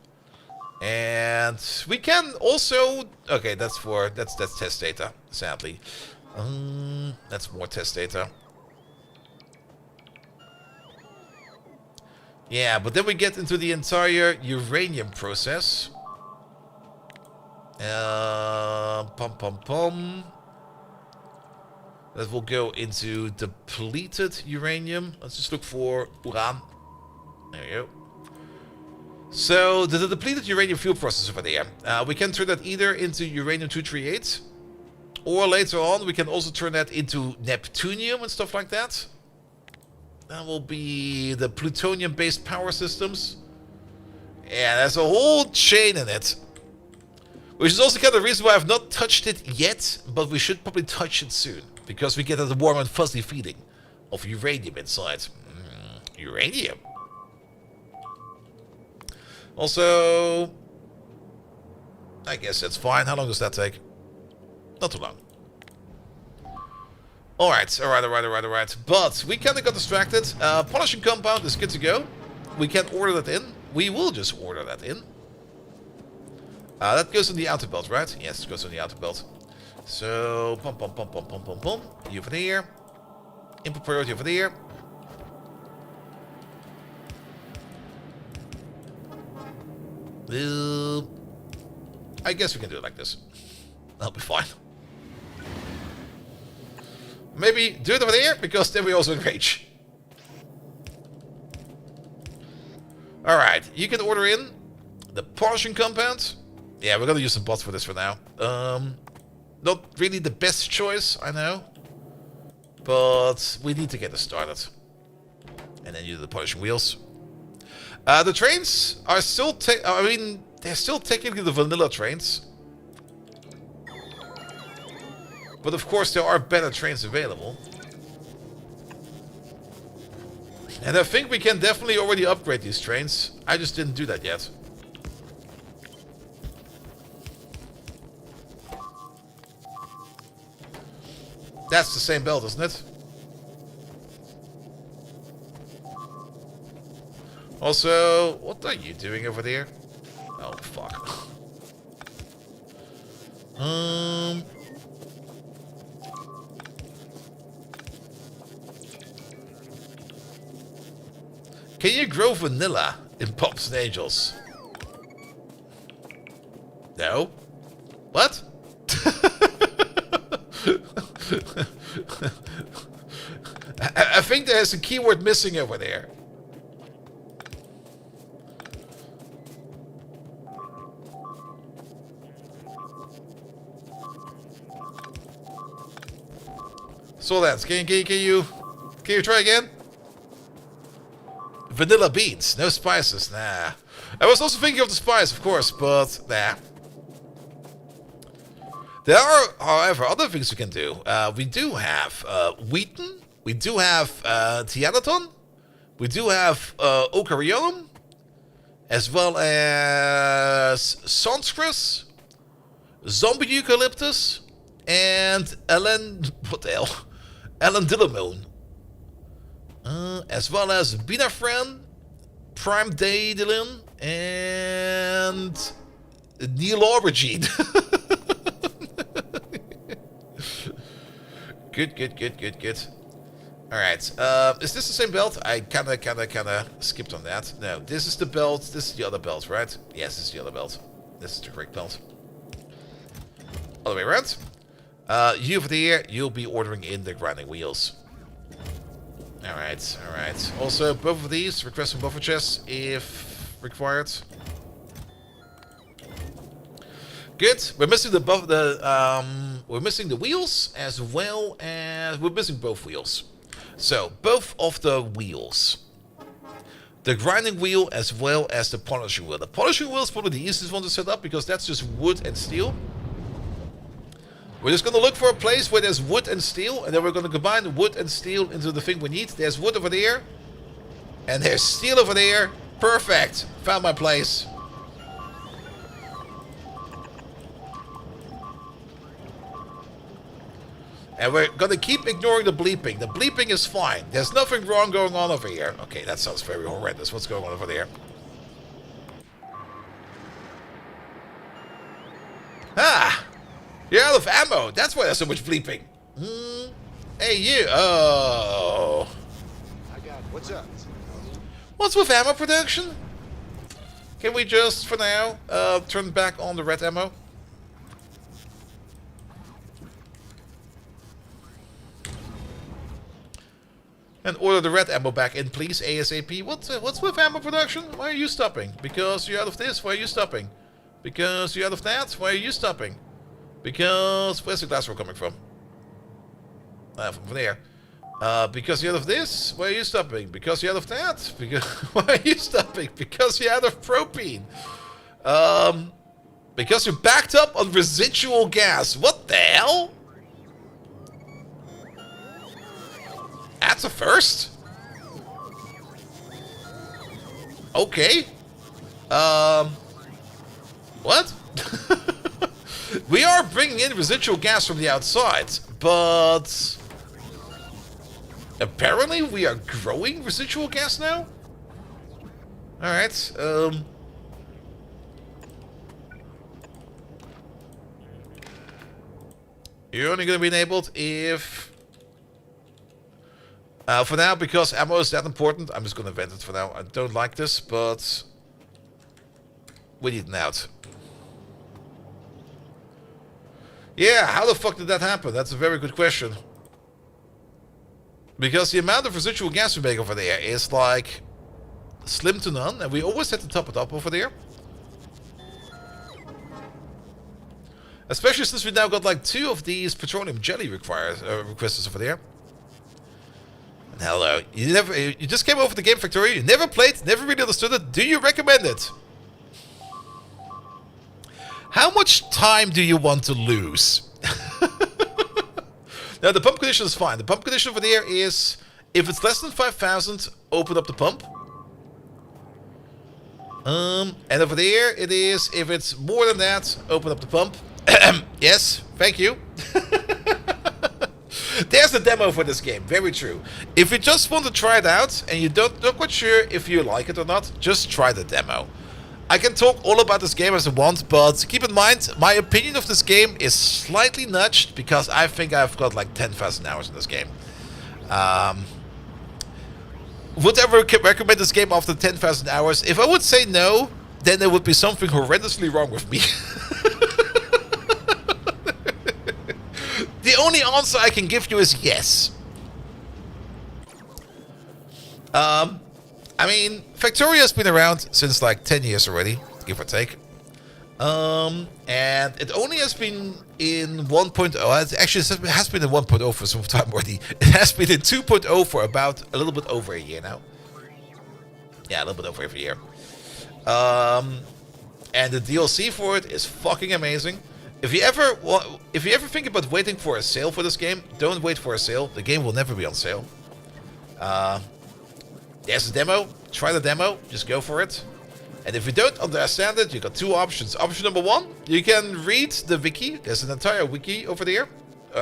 S1: And we can also... Okay, that's test data, sadly. That's more test data. Yeah, but then we get into the entire uranium process. That will go into depleted uranium. Let's just look for uran. There we go. So, the depleted uranium fuel process over there. We can turn that either into uranium-238, or later on we can also turn that into neptunium and stuff like that. That will be the plutonium-based power systems. Yeah, there's a whole chain in it. Which is also kind of the reason why I've not touched it yet, but we should probably touch it soon. Because we get that warm and fuzzy feeling of uranium inside. Uranium. Also, I guess that's fine. How long does that take? Not too long. Alright. But we kind of got distracted. Polishing compound is good to go. We can order that in. We will just order that in. That goes on the outer belt, right? Yes, it goes on the outer belt. So, pum. You over there. Input priority over there. I guess we can do it like this. That'll be fine. Maybe do it over there, because then we also enrage. Alright, you can order in the polishing compound. Yeah, we're gonna use some bots for this for now. Not really the best choice, I know. But we need to get this started. And then you do the polishing wheels. The trains are still... they're still technically the vanilla trains. But of course, there are better trains available. And I think we can definitely already upgrade these trains. I just didn't do that yet. That's the same belt, isn't it? Also, what are you doing over there? Oh, fuck. Can you grow vanilla in Pops and Angels? No. What? I think there's a keyword missing over there. So that's can you try again? Vanilla beans, no spices, nah. I was also thinking of the spice, of course, but nah. There are, however, other things we can do. We do have wheaten, we do have tianaton, we do have ocarionum, as well as sanskris, zombie eucalyptus, and what the hell? Elendillimon. As well as binafran, prime daedalin, and Neil aubergine. Good. Alright, is this the same belt? I kinda skipped on that. No, this is the belt, this is the other belt, right? Yes, this is the other belt. This is the correct belt. Other way around. You over there, you'll be ordering in the grinding wheels. Alright. Also, both of these, requesting buffer chests if required. Good. We're missing we're missing the wheels as well as we're missing both wheels. So both of the wheels, the grinding wheel as well as the polishing wheel. The polishing wheel is probably the easiest one to set up because that's just wood and steel. We're just gonna look for a place where there's wood and steel, and then we're gonna combine the wood and steel into the thing we need. There's wood over there, and there's steel over there. Perfect. Found my place. And we're gonna keep ignoring the bleeping. The bleeping is fine. There's nothing wrong going on over here. Okay, that sounds very horrendous. What's going on over there? Ah! You're out of ammo. That's why there's so much bleeping. Hey, you. Oh.
S3: What's up?
S1: What's with ammo production? Can we just, for now, turn back on the red ammo? And order the red ammo back in, please, ASAP. What's with ammo production? Why are you stopping? Because you're out of this. Why are you stopping? Because you're out of that. Why are you stopping? Because where's the glassware coming from? From there. Because you're out of this. Why are you stopping? Because you're out of that. Because why are you stopping? Because you're out of propane. Because you're backed up on residual gas. What the hell? That's a first. Okay. What? We are bringing in residual gas from the outside, but apparently we are growing residual gas now? Alright, you're only gonna be enabled if... for now, because ammo is that important, I'm just gonna vent it for now. I don't like this, but we need an out. Yeah, how the fuck did that happen? That's a very good question. Because the amount of residual gas we make over there is like slim to none, and we always have to top it up over there. Especially since we now got like 2 of these petroleum jelly requesters over there. And hello, you just came over to Game Factory, you never played, never really understood it. Do you recommend it? How much time do you want to lose? Now, the pump condition is fine. The pump condition over there is, if it's less than 5,000, open up the pump. And over there, it is, if it's more than that, open up the pump. Yes, thank you. There's the demo for this game, very true. If you just want to try it out, and you're not quite sure if you like it or not, just try the demo. I can talk all about this game as I want, but keep in mind, my opinion of this game is slightly nudged because I think I've got like 10,000 hours in this game. would ever recommend this game after 10,000 hours? If I would say no, then there would be something horrendously wrong with me. The only answer I can give you is yes. I mean, Factorio has been around since like 10 years already, give or take. And it only has been in 1.0. Actually, it has been in 1.0 for some time already. It has been in 2.0 for about a little bit over a year now. Yeah, a little bit over a year. And the DLC for it is fucking amazing. If you ever think about waiting for a sale for this game, don't wait for a sale. The game will never be on sale. There's a demo. Try the demo. Just go for it. And if you don't understand it, you got two options. Option number one, you can read the wiki. There's an entire wiki over there.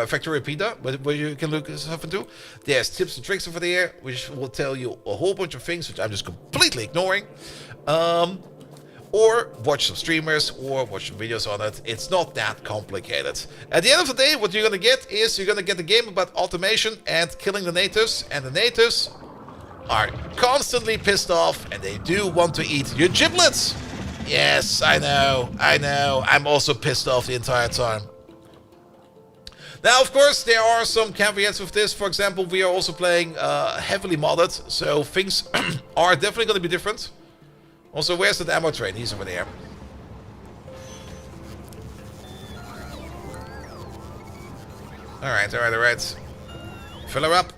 S1: Factory Pita, where you can look stuff into. There's tips and tricks over there, which will tell you a whole bunch of things, which I'm just completely ignoring. Or watch some streamers, or watch some videos on it. It's not that complicated. At the end of the day, what you're gonna get is you're gonna get a game about automation and killing the natives. And the natives are constantly pissed off, and they do want to eat your giblets. Yes, I know. I'm also pissed off the entire time. Now, of course, there are some caveats with this. For example, we are also playing heavily modded, so things are definitely going to be different. Also, where's that ammo train? He's over there. Alright. Fill her up.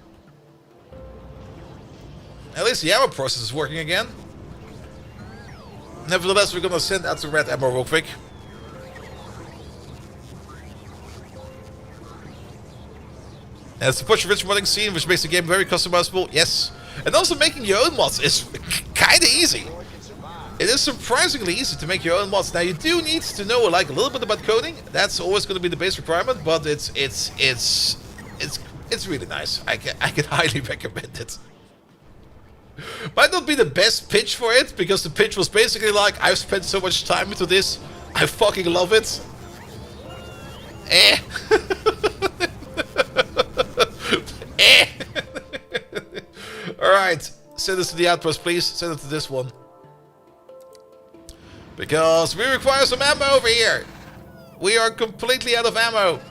S1: At least the ammo process is working again. Nevertheless, we're gonna send out some red ammo real quick. And it's the push rich modding scene, which makes the game very customizable. Yes. And also making your own mods is kinda easy. It is surprisingly easy to make your own mods. Now you do need to know like a little bit about coding. That's always gonna be the base requirement, but it's really nice. I can highly recommend it. Might not be the best pitch for it, because the pitch was basically like, I've spent so much time into this, I fucking love it. Alright, send this to the outpost, please. Send it to this one. Because we require some ammo over here. We are completely out of ammo.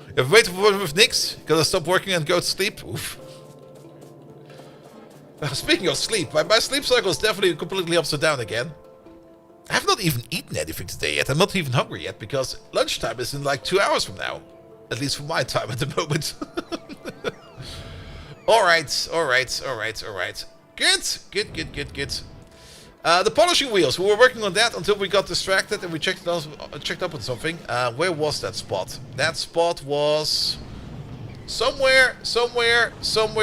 S1: You have waited for with Nix? Gotta stop working and go to sleep? Oof. Speaking of sleep, my sleep cycle is definitely completely upside down again. I have not even eaten anything today yet. I'm not even hungry yet, because lunchtime is in like 2 hours from now. At least for my time at the moment. Alright. Good. The polishing wheels. We were working on that until we got distracted and we checked up on something. Where was that spot? That spot was somewhere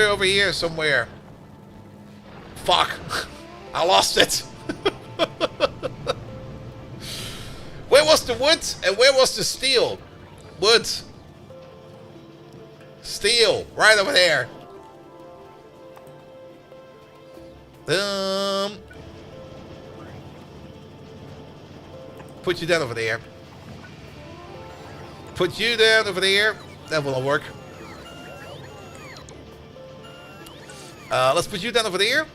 S1: over here, somewhere. Fuck. I lost it. Where was the wood and where was the steel? Wood. Steel. Right over there. Put you down over there. Put you down over there. That will not work. Let's put you down over there.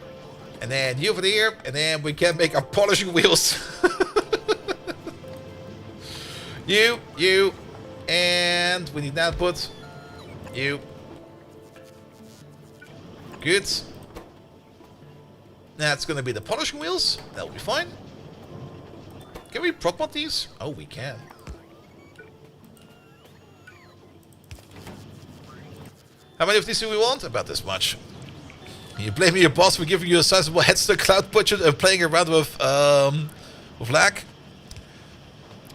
S1: And then you over there. And then we can make our polishing wheels. You. And we need an output. You. Good. That's gonna be the polishing wheels. That'll be fine. Can we prop mod these? Oh, we can. How many of these do we want? About this much. You blaming your boss for giving you a sizable headstock cloud budget and playing around with lag?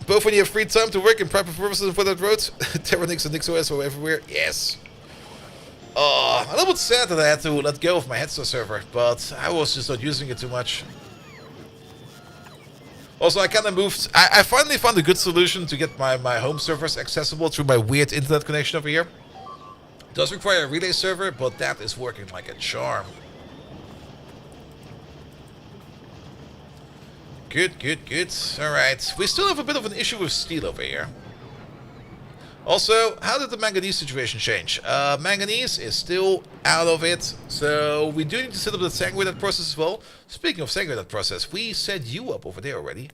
S1: Both when you have free time to work in private purposes for that road. Terranix and NixOS are everywhere. Yes. A little bit sad that I had to let go of my headstock server, but I was just not using it too much. Also, I kind of moved. I finally found a good solution to get my home servers accessible through my weird internet connection over here. It does require a relay server, but that is working like a charm. Good. Alright. We still have a bit of an issue with steel over here. Also, how did the manganese situation change? Manganese is still out of it, so we do need to set up the sanguinate process as well. Speaking of sanguinate process, we set you up over there already.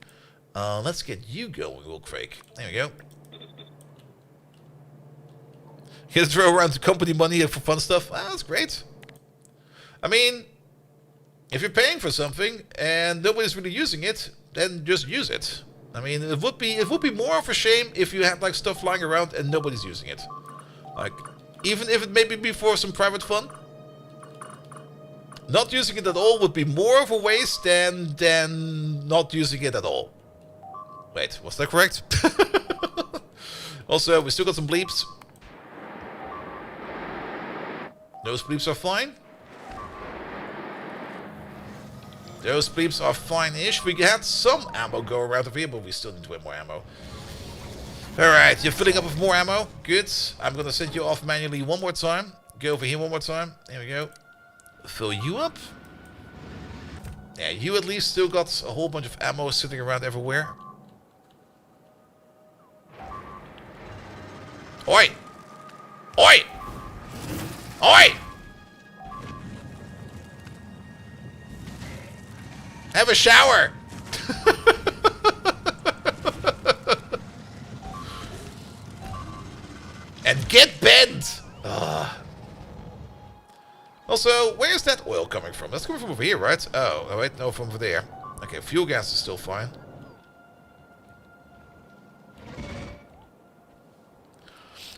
S1: Let's get you going real quick. There we go. You can throw around the company money for fun stuff. Ah, that's great. I mean, if you're paying for something and nobody's really using it, then just use it. I mean, it would be more of a shame if you had like stuff lying around and nobody's using it. Like, even if it maybe be for some private fun, not using it at all would be more of a waste than not using it at all. Wait, was that correct? Also, we still got some bleeps. Those bleeps are fine. Those bleeps are fine-ish. We had some ammo go around over here, but we still need way more ammo. Alright, you're filling up with more ammo. Good. I'm gonna send you off manually one more time. Go over here one more time. There we go. Fill you up. Yeah, you at least still got a whole bunch of ammo sitting around everywhere. Oi! Oi! Oi! Have a shower! And get bent! Also, where's that oil coming from? That's coming from over here, right? Oh, wait, no, from over there. Okay, fuel gas is still fine.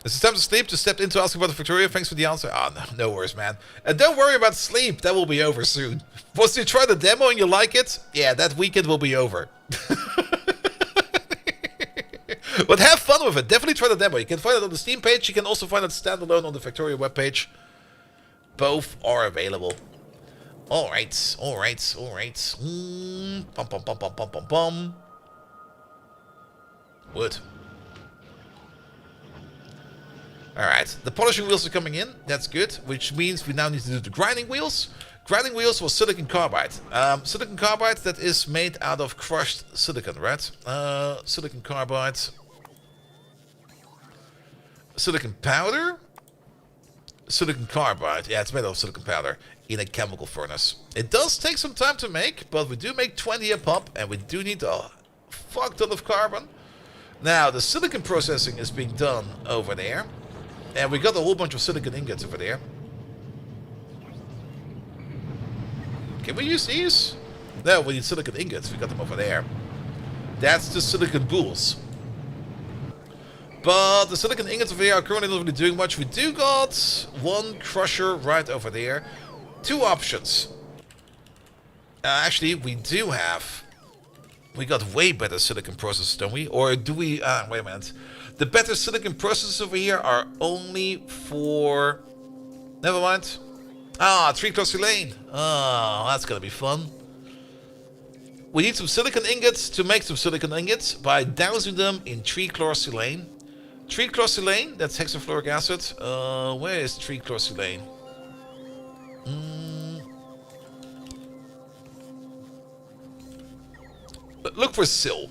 S1: Is it time to sleep? Just stepped in to ask about the Victoria. Thanks for the answer. Ah, oh, no worries, man. And don't worry about sleep. That will be over soon. Once you try the demo and you like it, yeah, that weekend will be over. But have fun with it. Definitely try the demo. You can find it on the Steam page. You can also find it standalone on the Victoria webpage. Both are available. Alright, alright, alright. Bum, bum, bum, bum, bum, bum, bum. Wood. Alright, the polishing wheels are coming in. That's good, which means we now need to do the grinding wheels. Grinding wheels was silicon carbide. Silicon carbide that is made out of crushed silicon, right? Silicon carbide. Silicon powder? Silicon carbide. Yeah, it's made out of silicon powder in a chemical furnace. It does take some time to make, but we do make 20 a pop, and we do need a fuck ton of carbon. Now, the silicon processing is being done over there. And we got a whole bunch of silicon ingots over there. Can we use these? No, we need silicon ingots. We got them over there. That's the silicon bulls. But the silicon ingots over here are currently not really doing much. We do got one crusher right over there. Two options. Actually, we do have... We got way better silicon processors, don't we? Or do we... wait a minute. The better silicon processors over here are only for... Never mind. Ah, 3-chlorsilane. Oh, that's gonna be fun. We need some silicon ingots to make some silicon ingots by dousing them in 3-chlorsilane. 3-chlorsilane, that's hexafluoric acid. Where is 3-chlorsilane? Look for SIL.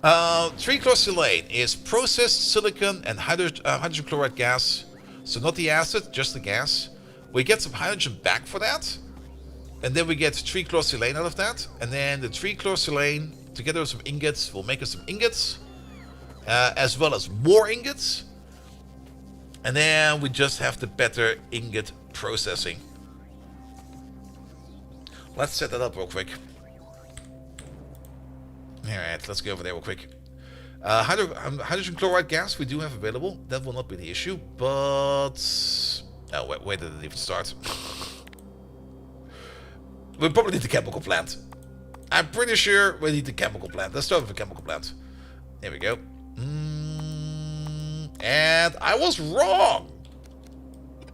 S1: 3-chlorsilane is processed silicon and hydrogen chloride gas. So not the acid, just the gas. We get some hydrogen back for that. And then we get 3-chlorsilane out of that. And then the 3-chlorsilane, together with some ingots, will make us some ingots. As well as more ingots. And then we just have the better ingot processing. Let's set that up real quick. Alright, let's go over there real quick. Hydrogen chloride gas we do have available. That will not be the issue, but... Oh, where did it even start? We probably need the chemical plant. I'm pretty sure we need the chemical plant. Let's start with the chemical plant. There we go. And I was wrong!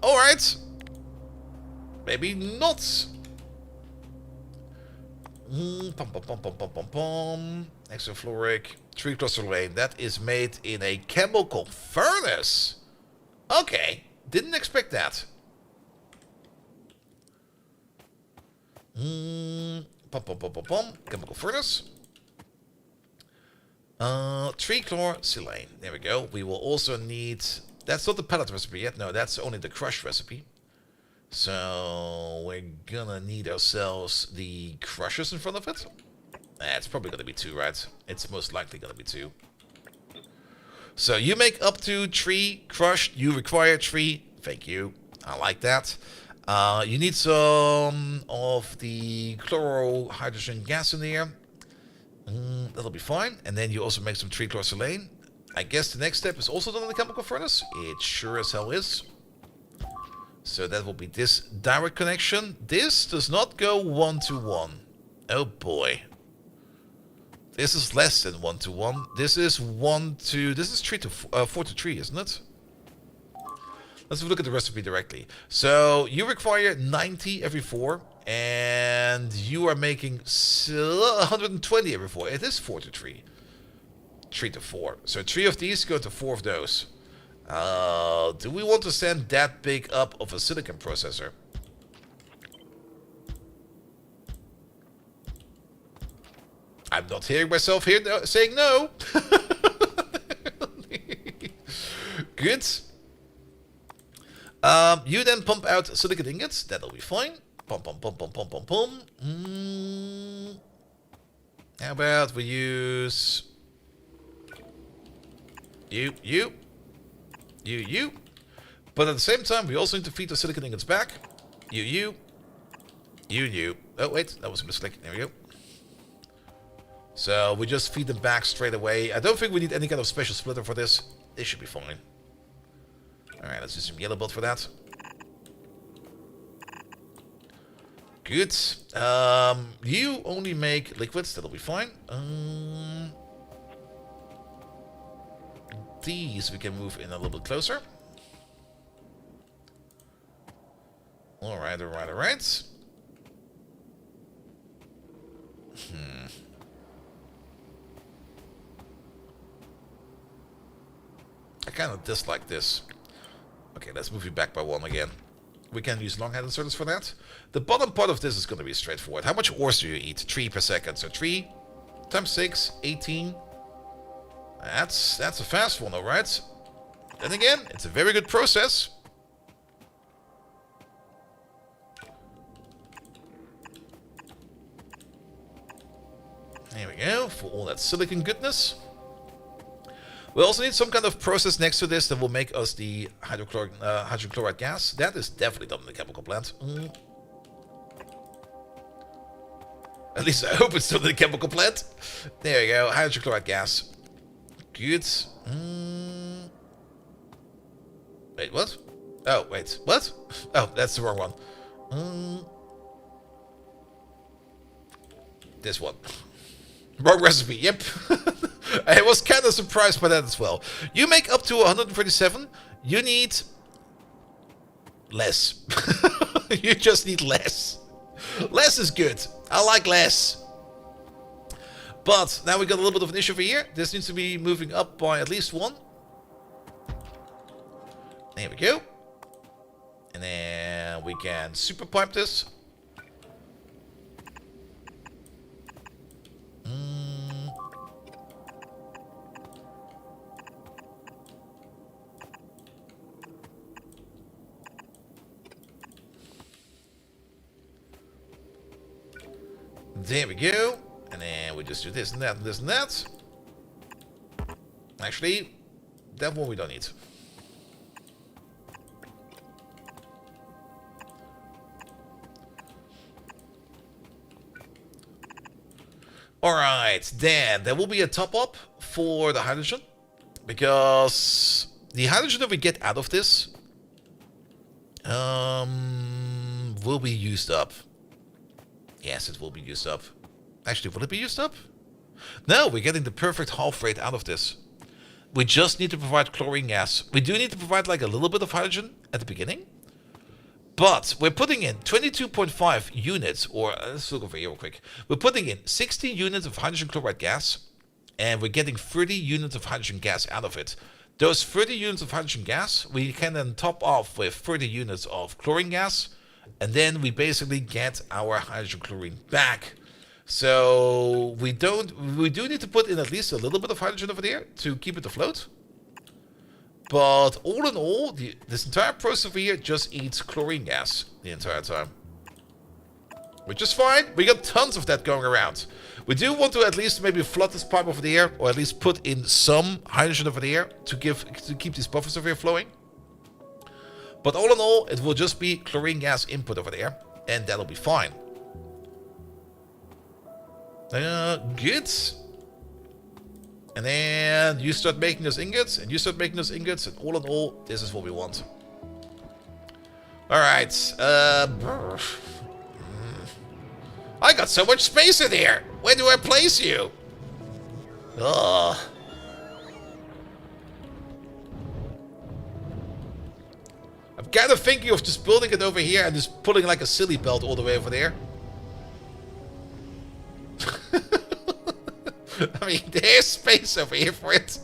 S1: Alright. Maybe not. Hexafluoric, 3-chlorsilane. That is made in a chemical furnace. Okay, didn't expect that. Chemical furnace. Trichlorsilane. There we go. We will also need... That's not the pellet recipe yet. No, that's only the crush recipe. So we're gonna need ourselves the crushers in front of it. It's probably gonna be 2, right? It's most likely gonna be 2. So you make up to 3 crushed. You require 3. Thank you. I like that. You need some of the chlorohydrogen gas in there. That'll be fine. And then you also make some trichlorsilane. I guess the next step is also done in the chemical furnace. It sure as hell is. So that will be this direct connection. This does not go 1-to-1. Oh boy. This is less than 1-to-1. This is 4-to-3, isn't it? Let's have a look at the recipe directly. So you require 90 every 4, and you are making 120 every 4. It is 4-to-3. 3-to-4. So 3 of these go to 4 of those. Do we want to send that big up of a silicon processor? I'm not hearing myself here saying no. Good. You then pump out silicon ingots. That'll be fine. Pump, pump, pump, pump, pump, pump, pump. How about we use... You. But at the same time, we also need to feed the silicon ingots back. You. Oh, wait. That was a mistake. There we go. So we just feed them back straight away. I don't think we need any kind of special splitter for this. This should be fine. Alright, let's do some yellow belt for that. Good. You only make liquids. That'll be fine. These we can move in a little bit closer. Alright. I kind of dislike this. Okay, let's move you back by 1 again. We can use long-head inserters for that. The bottom part of this is going to be straightforward. How much ores do you eat? 3 per second. So 3 times 6, 18. That's a fast one, alright? Then again, it's a very good process. There we go, for all that silicon goodness. We also need some kind of process next to this that will make us the hydrogen chloride gas. That is definitely done in the chemical plant. At least I hope it's done in the chemical plant. There you go, hydrogen chloride gas. Good. Wait, what? Oh, wait, what? Oh, that's the wrong one. This one. Wrong recipe, yep. I was kind of surprised by that as well. You make up to 137. You need less. You just need less. Less is good. I like less. But now we got a little bit of an issue over here. This needs to be moving up by at least 1. There we go. And then we can super pipe this. There we go. And then we just do this and that and this and that. Actually, that one we don't need. Alright, then there will be a top up for the hydrogen. Because the hydrogen that we get out of this will be used up. Yes, it will be used up. Actually, will it be used up? No, we're getting the perfect half rate out of this. We just need to provide chlorine gas. We do need to provide like a little bit of hydrogen at the beginning. But we're putting in 22.5 units, or let's look over here real quick. We're putting in 60 units of hydrogen chloride gas, and we're getting 30 units of hydrogen gas out of it. Those 30 units of hydrogen gas, we can then top off with 30 units of chlorine gas, and then we basically get our hydrogen chlorine back. So we do need to put in at least a little bit of hydrogen over there to keep it afloat. But all in all, this entire process over here just eats chlorine gas the entire time. Which is fine. We got tons of that going around. We do want to at least maybe flood this pipe over there, or at least put in some hydrogen over there to keep these buffers over here flowing. But all in all, it will just be chlorine gas input over there, and that'll be fine. Good. And then you start making those ingots, and you start making those ingots, and all in all, this is what we want. Alright. I got so much space in here! Where do I place you? Ugh. I'm kind of thinking of just building it over here and just putting like a silly belt all the way over there. I mean, there's space over here for it.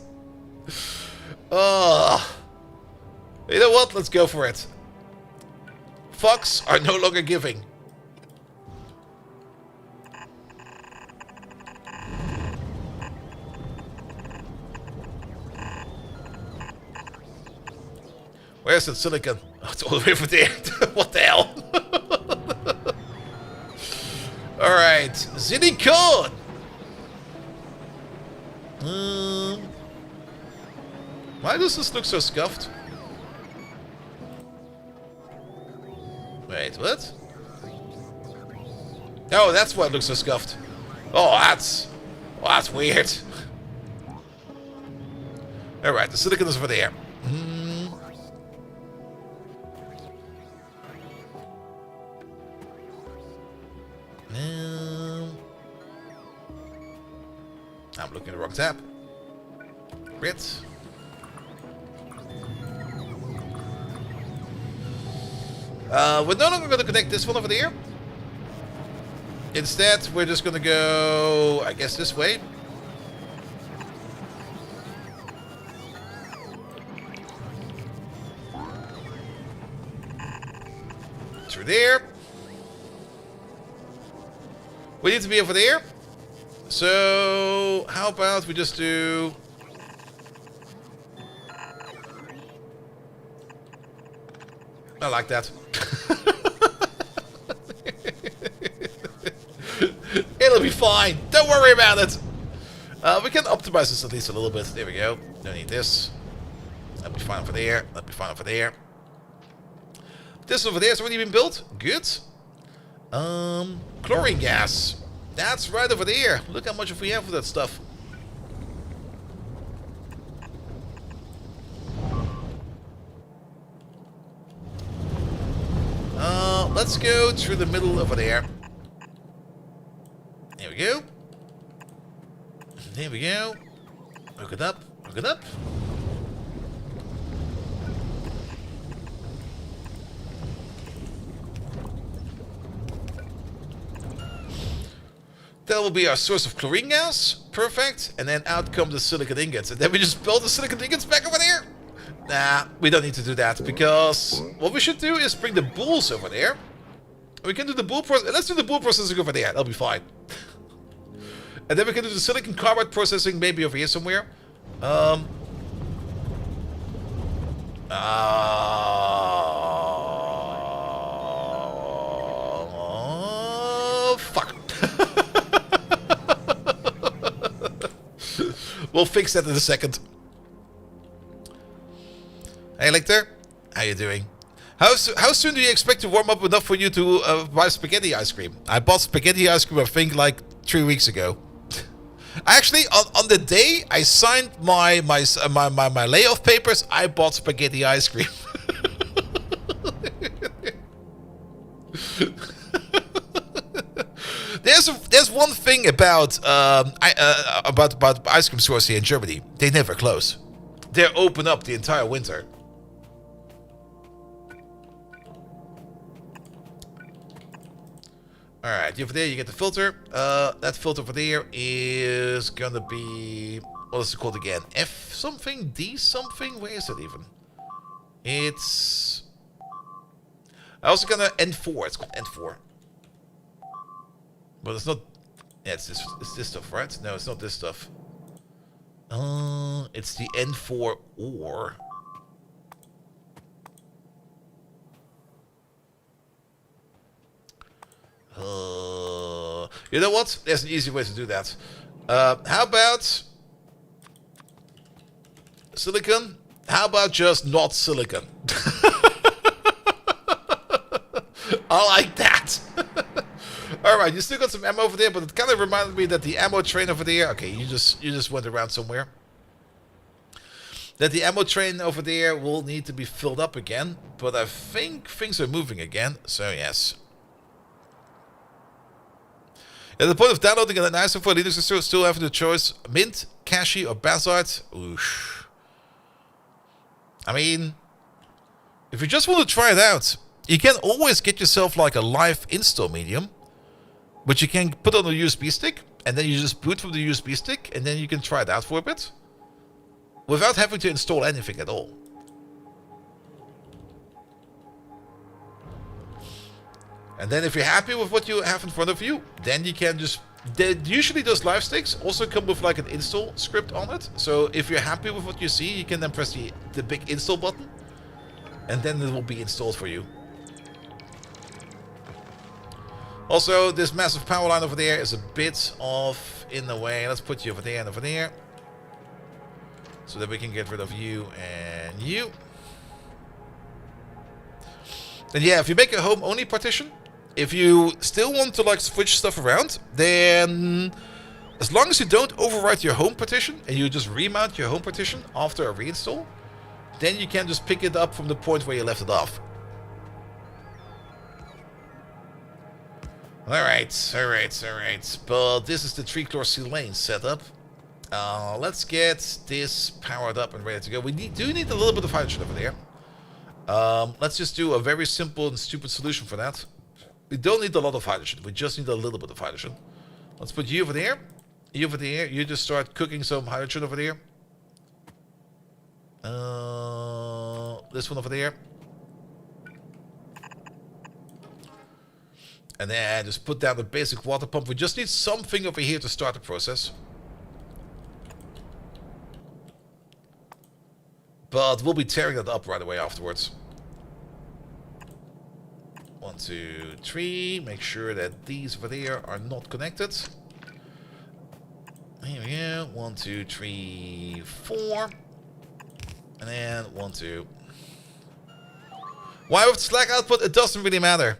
S1: You know what? Let's go for it. Fucks are no longer giving. Where's that silicon? Oh, it's all the way over there. What the hell? Alright. Silicon! Why does this look so scuffed? Wait, what? Oh, that's why it looks so scuffed. Oh, that's weird. Alright, the silicon is over there. I'm looking at the wrong tab. Great. We're no longer going to connect this one over there. Instead, we're just going to go, I guess, this way. Through there. We need to be over there. So, how about we just do... I like that. It'll be fine. Don't worry about it. We can optimize this at least a little bit. There we go. Don't need this. That'll be fine over there. That'll be fine over there. This over there has already been built. Good. Chlorine gas. That's right over there. Look how much we have for that stuff. Let's go through the middle over there. There we go. There we go. Hook it up. Hook it up. That will be our source of chlorine gas. Perfect. And then out come the silicon ingots. And then we just build the silicon ingots back over there. Nah, we don't need to do that. Because what we should do is bring the bulls over there. We can do the bull process. Let's do the bull processing over there. That'll be fine. And then we can do the silicon carbide processing maybe over here somewhere. Fuck. We'll fix that in a second. Hey, Lictor. How you doing? How soon do you expect to warm up enough for you to buy spaghetti ice cream? I bought spaghetti ice cream, I think, like 3 weeks ago. Actually, on the day I signed my layoff papers, I bought spaghetti ice cream. There's one thing about ice cream stores here in Germany. They never close. They're open up the entire winter. Alright, over there you get the filter. That filter over there is gonna be... what is it called again? F something? D something? Where is it even? It's... I also gonna N4. It's called N4. But it's not... Yeah, it's this stuff, right? No, it's not this stuff. It's the N4 ore. You know what? There's an easy way to do that. How about silicon? How about just not silicon? I like that. Alright, you still got some ammo over there, but it kind of reminded me that the ammo train over there... Okay, you just went around somewhere. That the ammo train over there will need to be filled up again. But I think things are moving again, so yes. At the point of downloading an ISO for Linux install, still having the choice Mint, Cashy, or Bazite. Oosh. I mean, if you just want to try it out, you can always get yourself like a live install medium, which you can put on a USB stick, and then you just boot from the USB stick, and then you can try it out for a bit, without having to install anything at all. And then if you're happy with what you have in front of you, then you can just... Usually those live sticks also come with like an install script on it. So if you're happy with what you see, you can then press the big install button, and then it will be installed for you. Also, this massive power line over there is a bit off in the way. Let's put you over there and over there, so that we can get rid of you and you. And yeah, if you make a home-only partition, if you still want to like switch stuff around, then as long as you don't overwrite your home partition and you just remount your home partition after a reinstall, then you can just pick it up from the point where you left it off. Alright. But this is the 3-core lane setup. Let's get this powered up and ready to go. We do need a little bit of hydrogen over there. Let's just do a very simple and stupid solution for that. We don't need a lot of hydrogen. We just need a little bit of hydrogen. Let's put you over there. You over there. You just start cooking some hydrogen over there. This one over there. And then just put down the basic water pump. We just need something over here to start the process. But we'll be tearing that up right away afterwards. 1, 2, 3. Make sure that these over there are not connected. Here we go. 1, 2, 3, 4. And then 1, 2. Why with Slack output? It doesn't really matter.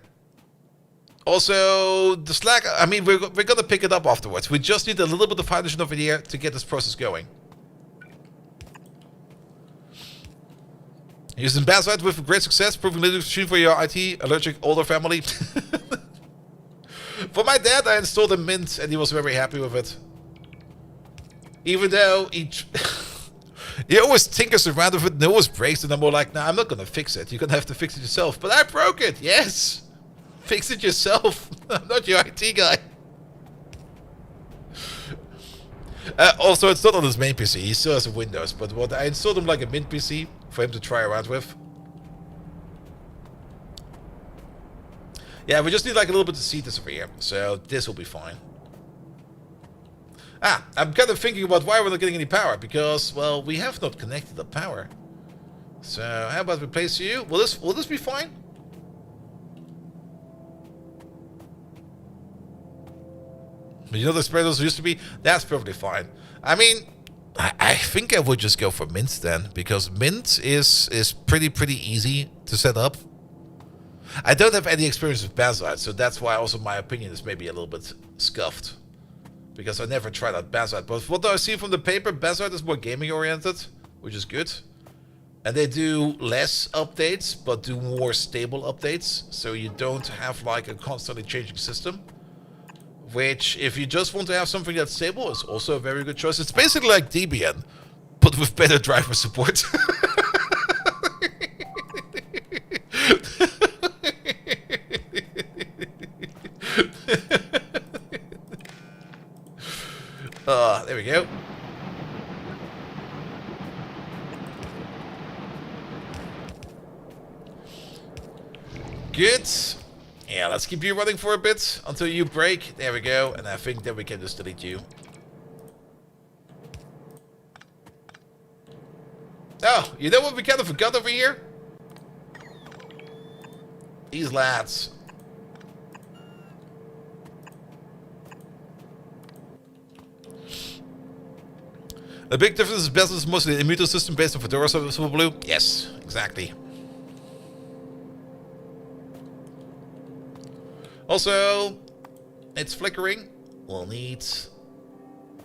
S1: Also, the Slack, I mean, we're going to pick it up afterwards. We just need a little bit of hydrogen over here to get this process going. Using Bazite with great success, proving Linux machine for your IT allergic older family. For my dad, I installed a Mint, and he was very happy with it. Even though he always tinkers around with it, and always breaks it, and I'm more like, nah, I'm not gonna fix it. You're gonna have to fix it yourself. But I broke it, yes! Fix it yourself. I'm not your IT guy. Also, it's not on his main PC. He still has a Windows, but what I installed him like a Mint PC for him to try around with. Yeah, we just need like a little bit of CTS over here, so this will be fine. I'm kind of thinking about why we're not getting any power, because, well, we have not connected the power. So, how about we place you? Will this be fine? But you know the spreaders used to be? That's perfectly fine. I mean, I think I would just go for Mint then, because Mint is pretty easy to set up. I don't have any experience with Bazite, so that's why also my opinion is maybe a little bit scuffed. Because I never tried out Bazite. But what do I see from the paper? Bazite is more gaming oriented, which is good. And they do less updates, but do more stable updates. So you don't have like a constantly changing system. Which, if you just want to have something that's stable, is also a very good choice. It's basically like Debian, but with better driver support. There we go. Good. Yeah, Let's keep you running for a bit until you break. There we go. And I think that we can just delete you. Oh, you know what we kind of forgot over here? These lads. The big difference is Basil is mostly an immutable system based on Fedora Super Blue. Yes, exactly. Also, it's flickering. We'll need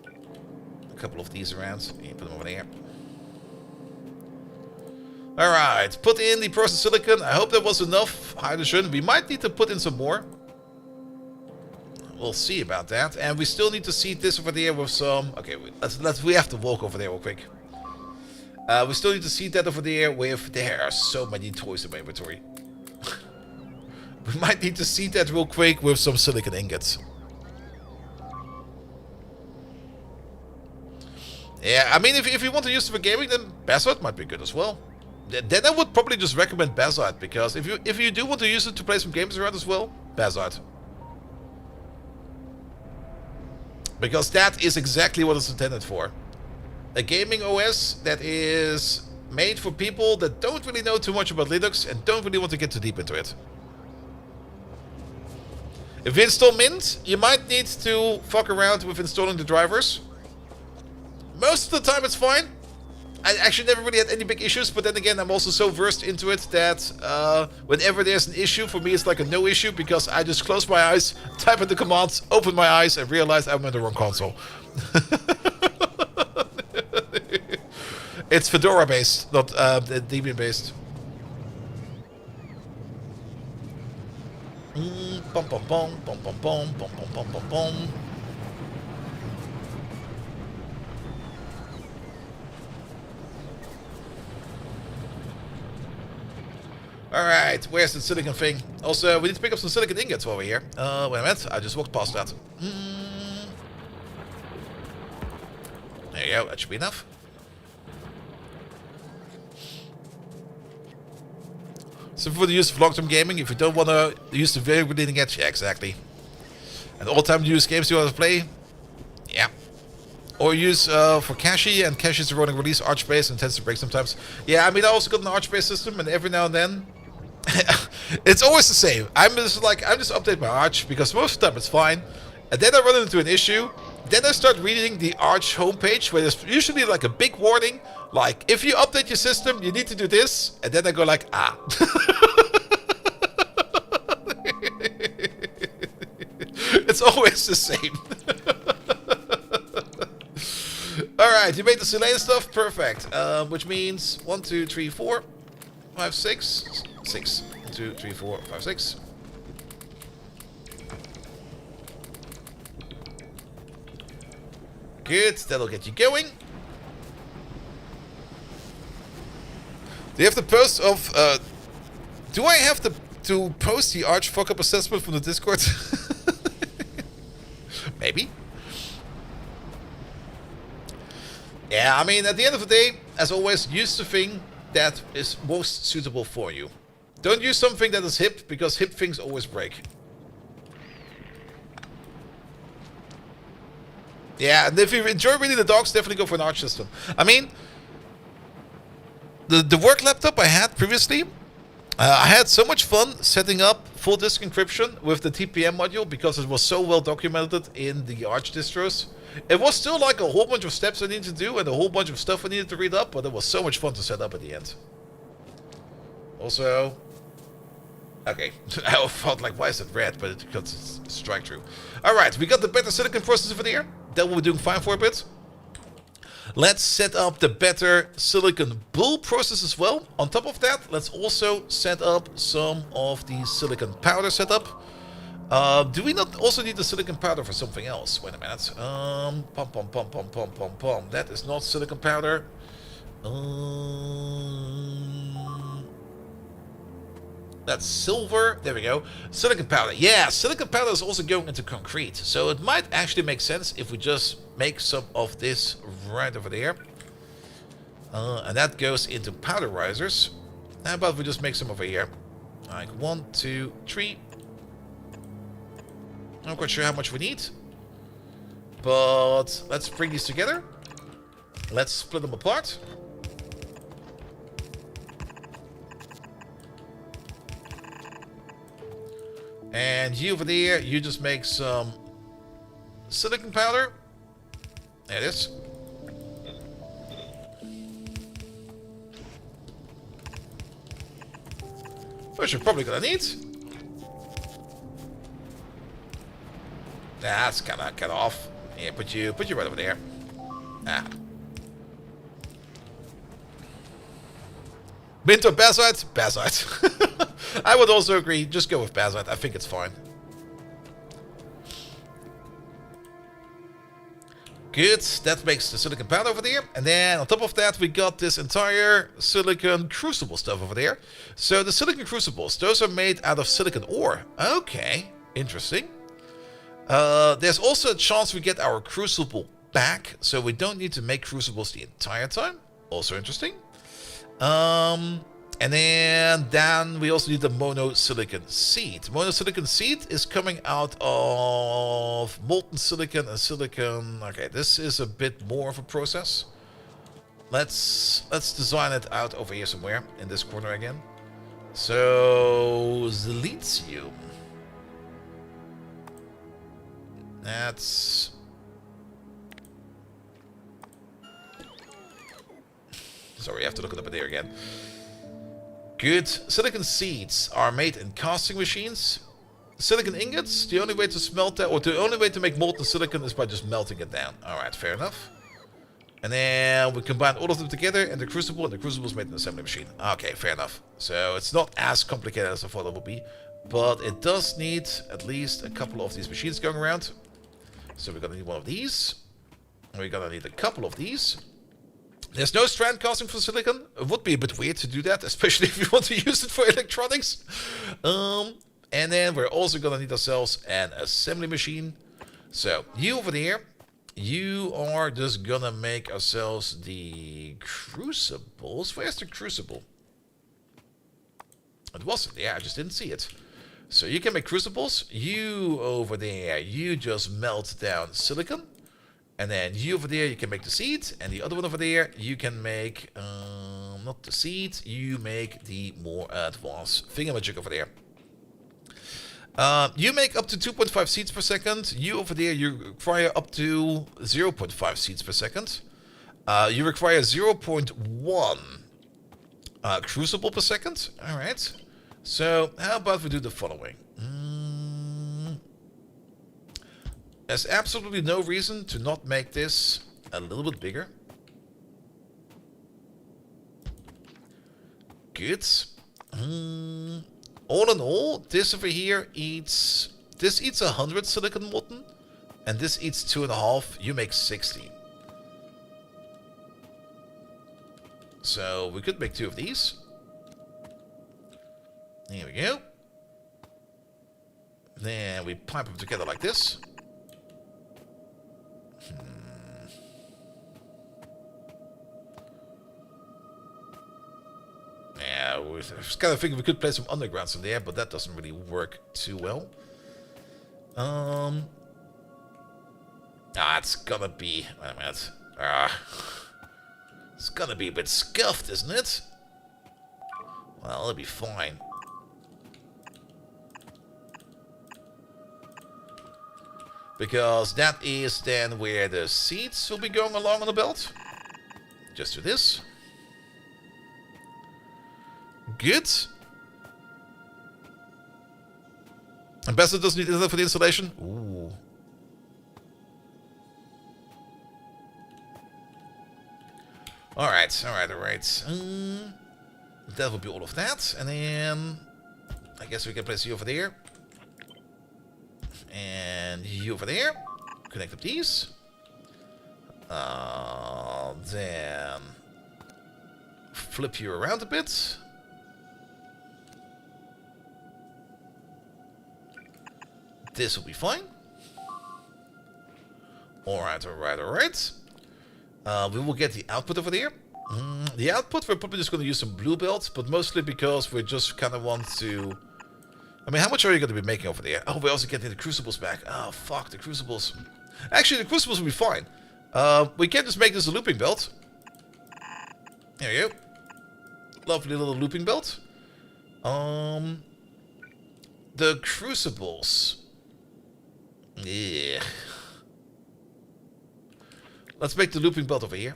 S1: a couple of these around. Yeah, put them over there. Alright, put in the processed silicon. I hope that was enough hydrogen. We might need to put in some more. We'll see about that. And we still need to seed this over there with some... Okay, we have to walk over there real quick. We still need to seed that over there with... There are so many toys in my inventory. We might need to seed that real quick with some silicon ingots. Yeah, I mean, if you want to use it for gaming, then Bassite might be good as well. Then I would probably just recommend Bassite, because if you do want to use it to play some games around as well, Bassite. Because that is exactly what it's intended for. A gaming OS that is made for people that don't really know too much about Linux and don't really want to get too deep into it. If you install Mint, you might need to fuck around with installing the drivers. Most of the time it's fine. I actually never really had any big issues, but then again, I'm also so versed into it that whenever there's an issue, for me it's like a no issue, because I just close my eyes, type in the commands, open my eyes, and realize I'm on the wrong console. It's Fedora based, not Debian based. Bum bum bum bum bum bum bum bum bum bum. Alright, where's the silicon thing? Also, we need to pick up some silicon ingots over here. Wait a minute, I just walked past that. There you go, that should be enough. So for the use of long-term gaming, if you don't want to use the very leading edge, yeah, exactly. And all-time use games you want to play, yeah. Or use for cache, and cache is running release Arch-based and tends to break sometimes. Yeah, I mean, I also got an Arch-based system, and every now and then, it's always the same. I'm just update my Arch, because most of the time it's fine. And then I run into an issue. Then I start reading the Arch homepage, where there's usually like a big warning, like, if you update your system, you need to do this. And then I go like, ah. It's always the same. Alright, you made the Selene stuff? Perfect. Which means 1, 2, 3, 4, 5, 6. 6. 1, 2, 3, 4, 5, 6. Good, that'll get you going. Do you have to post of... do I have to post the Arch fuck-up assessment from the Discord? Maybe. Yeah, I mean, at the end of the day, as always, use the thing that is most suitable for you. Don't use something that is hip, because hip things always break. Yeah, and if you enjoy reading the docs, definitely go for an Arch system. I mean, the work laptop I had previously, I had so much fun setting up full disk encryption with the TPM module, because it was so well documented in the Arch distros. It was still like a whole bunch of steps I needed to do and a whole bunch of stuff I needed to read up, but it was so much fun to set up at the end. Also, okay, I felt like, why is it red? But it's because it's strike through. Alright, we got the better silicon processor over there. That we'll be doing fine for a bit. Let's set up the better silicon bull process as well. On top of that, let's also set up some of the silicon powder setup. Do we not also need the silicon powder for something else? Wait a minute. That is not silicon powder. That's silver. There we go. Silicon powder. Yeah, silicon powder is also going into concrete. So it might actually make sense if we just make some of this right over there. And that goes into powderizers. How about we just make some over here? Like 1, 2, 3. I'm not quite sure how much we need. But let's bring these together. Let's split them apart. And you over there, you just make some silicon powder. There it is. Which you're probably gonna need. That's kind of off. Yeah, put you right over there. Ah. Mint or basalt? Basalt. I would also agree. Just go with basalt. I think it's fine. Good. That makes the silicon powder over there. And then on top of that, we got this entire silicon crucible stuff over there. So the silicon crucibles, those are made out of silicon ore. Okay. Interesting. There's also a chance we get our crucible back. So we don't need to make crucibles the entire time. Also interesting. And then we also need the monosilicon seed. Monosilicon seed is coming out of molten silicon and silicon. Okay, this is a bit more of a process. Let's design it out over here somewhere in this corner again. So silicium. That's... Sorry, I have to look it up in there again. Good. Silicon seeds are made in casting machines. Silicon ingots, the only way to smelt that, or the only way to make molten silicon is by just melting it down. Alright, fair enough. And then we combine all of them together in the crucible, and the crucible is made in an assembly machine. Okay, fair enough. So it's not as complicated as I thought it would be, but it does need at least a couple of these machines going around. So we're gonna need one of these. We're gonna need a couple of these. There's no strand casting for silicon. It would be a bit weird to do that, especially if you want to use it for electronics. And then we're also gonna need ourselves an assembly machine. So you over there, you are just gonna make ourselves the crucibles. Where's the crucible? It wasn't there, I just didn't see it. So you can make crucibles. You over there, you just melt down silicon. And then you over there, you can make the seed. And the other one over there, you can make, not the seed, you make the more advanced thingamajig over there. You make up to 2.5 seeds per second. You over there, you require up to 0.5 seeds per second. You require 0.1 crucible per second. Alright. So, how about we do the following? There's absolutely no reason to not make this a little bit bigger. Good. All in all, this over here eats 100 silicon molten, and this eats 2.5. You make 60. So we could make 2 of these. Here we go. Then we pipe them together like this. Yeah, I was kind of thinking we could play some undergrounds in there, but that doesn't really work too well. It's gonna be... Wait a minute. It's gonna be a bit scuffed, isn't it? Well, it'll be fine. Because that is then where the seeds will be going along on the belt. Just do this. Good. Ambassador doesn't need internet for the installation. Ooh. Alright. That will be all of that. And then I guess we can place you over there. And you over there. Connect up these. Then flip you around a bit. This will be fine. Alright. We will get the output over there. The output, we're probably just going to use some blue belts, but mostly because we just kind of want to... I mean, how much are you going to be making over there? Oh, we also get the crucibles back. Oh, fuck, the crucibles. Actually, the crucibles will be fine. We can just make this a looping belt. There you go. Lovely little looping belt. The crucibles. Yeah. Let's make the looping belt over here.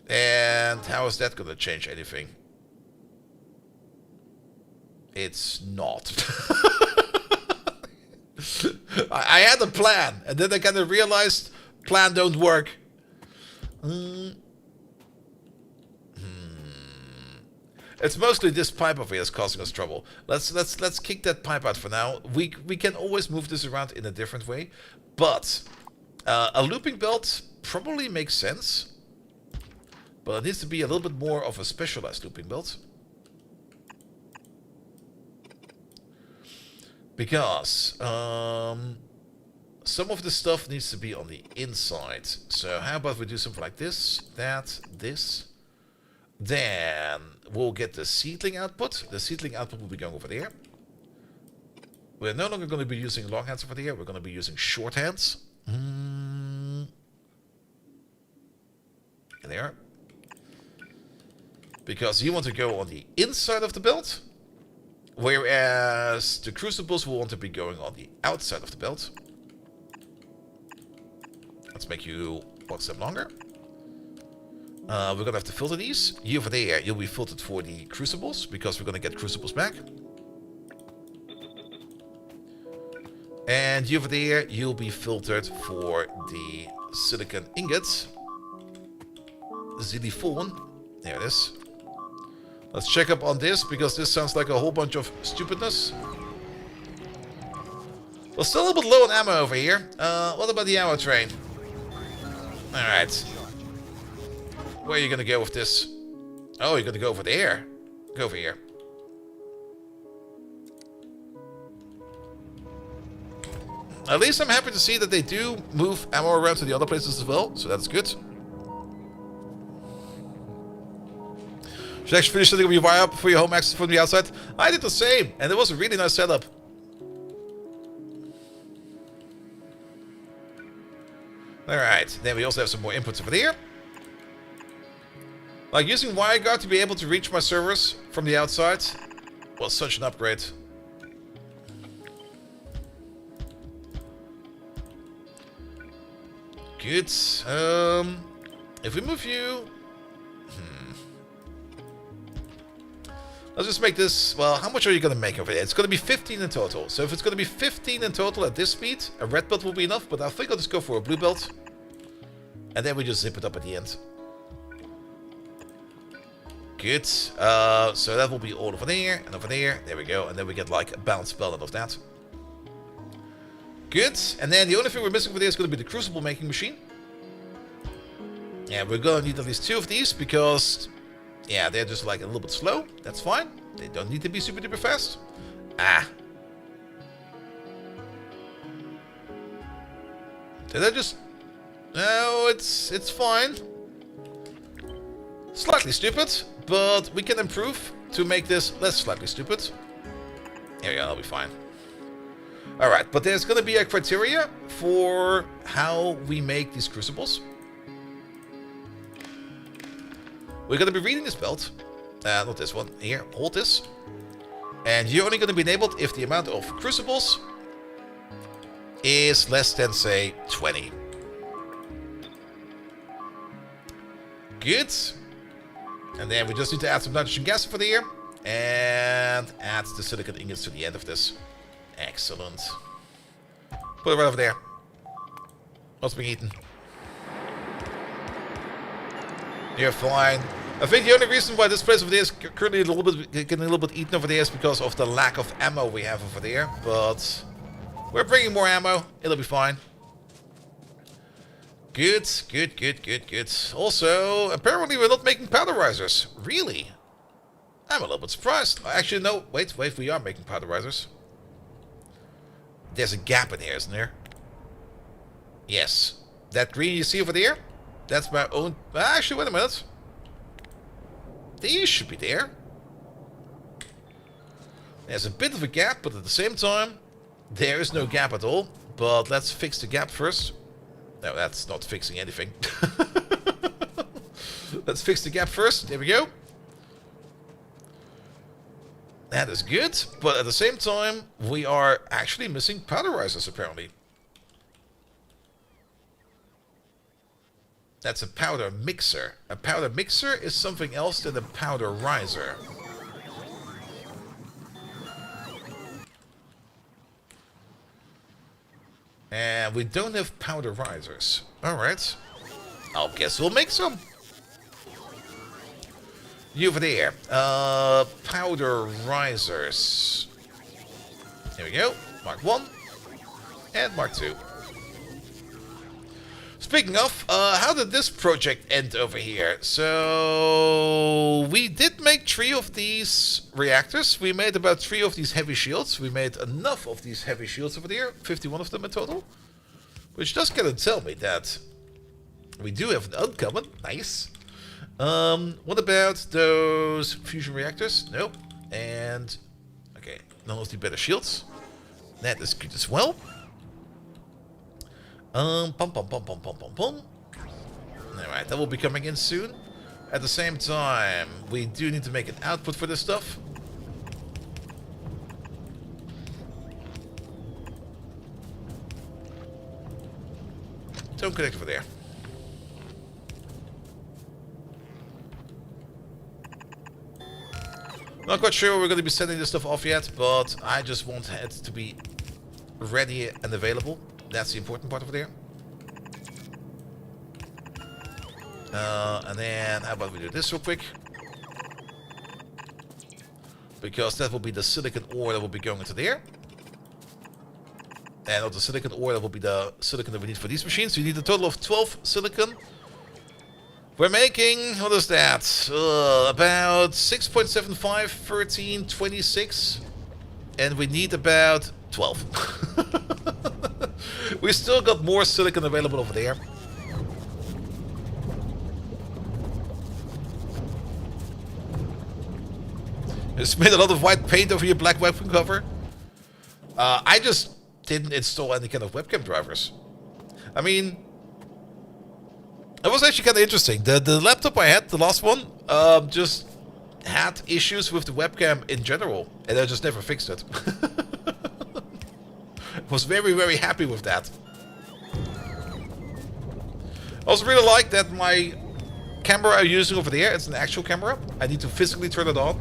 S1: And how is that going to change anything? It's not. I had a plan, and then I kind of realized plan don't work. It's mostly this pipe over here that's causing us trouble. Let's kick that pipe out for now. We can always move this around in a different way, but a looping belt probably makes sense. But it needs to be a little bit more of a specialized looping belt. Because some of the stuff needs to be on the inside. So how about we do something like this, that, this. Then we'll get the seedling output. The seedling output will be going over there. We're no longer going to be using long hands over there. We're going to be using short hands. There. Because you want to go on the inside of the belt. Whereas the crucibles will want to be going on the outside of the belt. Let's make you one step longer. We're going to have to filter these. You over there, you'll be filtered for the crucibles, because we're going to get crucibles back. And you over there, you'll be filtered for the silicon ingots. Xylophone. There it is. Let's check up on this, because this sounds like a whole bunch of stupidness. We're still a little bit low on ammo over here. What about the ammo train? Alright. Where are you gonna go with this? Oh, you're gonna go over there. Go over here. At least I'm happy to see that they do move ammo around to the other places as well, so that's good. Should I actually finish setting up your wire up for your home access from the outside? I did the same, and it was a really nice setup. Alright, then we also have some more inputs over there. Like using WireGuard to be able to reach my servers from the outside was such an upgrade. Good. If we move you... Let's just make this... Well, how much are you going to make over there? It's going to be 15 in total. So if it's going to be 15 in total at this speed, a red belt will be enough. But I think I'll just go for a blue belt. And then we just zip it up at the end. Good. So that will be all over there and over there. There we go. And then we get like a balanced belt out of that. Good. And then the only thing we're missing over there is going to be the crucible making machine. Yeah, we're going to need at least 2 of these because... Yeah, they're just like a little bit slow. That's fine. They don't need to be super duper fast. Ah. Did I just... No, it's fine. Slightly stupid, but we can improve to make this less slightly stupid. There we go, that'll be fine. Alright, but there's going to be a criteria for how we make these crucibles. We're going to be reading this belt. Not this one. Here, hold this. And you're only going to be enabled if the amount of crucibles is less than, say, 20. Good. And then we just need to add some nitrogen gas for the air. And add the silicon ingots to the end of this. Excellent. Put it right over there. What's being eaten? You're fine. I think the only reason why this place over there is currently getting a little bit eaten over there is because of the lack of ammo we have over there. But we're bringing more ammo. It'll be fine. Good, good, good, good, good. Also, apparently we're not making powderizers. Really? I'm a little bit surprised. Actually, no. Wait, we are making powderizers. There's a gap in here, isn't there? Yes. That green you see over there? That's my own... Actually, wait a minute. These should be there. There's a bit of a gap, but at the same time, there is no gap at all. But let's fix the gap first. No, that's not fixing anything. Let's fix the gap first. There we go. That is good, but at the same time, we are actually missing powderizers, apparently. That's a powder mixer. A powder mixer is something else than a powderizer. And we don't have powderizers. Alright. I guess we'll make some. You over there. Powderizers. Here we go. Mark 1. And Mark 2. Speaking of, how did this project end over here? So, we did make 3 of these reactors. We made about 3 of these heavy shields. We made enough of these heavy shields over there. 51 of them in total. Which does kind of tell me that we do have an uncommon. Nice. What about those fusion reactors? Nope. And, okay, none of the better shields. That is good as well. Alright, that will be coming in soon. At the same time, we do need to make an output for this stuff. Don't connect over there. Not quite sure we're going to be sending this stuff off yet, but I just want it to be ready and available. That's the important part over there. And then, how about we do this real quick? Because that will be the silicon ore that will be going into there. And of the silicon ore, that will be the silicon that we need for these machines. So you need a total of 12 silicon. We're making, what is that? About 6.75, 13, 26. And we need about 12. We still got more silicon available over there. It's made a lot of white paint over your black webcam cover. I just didn't install any kind of webcam drivers. I mean, it was actually kind of interesting. The laptop I had, the last one, just had issues with the webcam in general, and I just never fixed it. Was very, very happy with that. I also really like that my camera I'm using over there, it's an actual camera. I need to physically turn it on.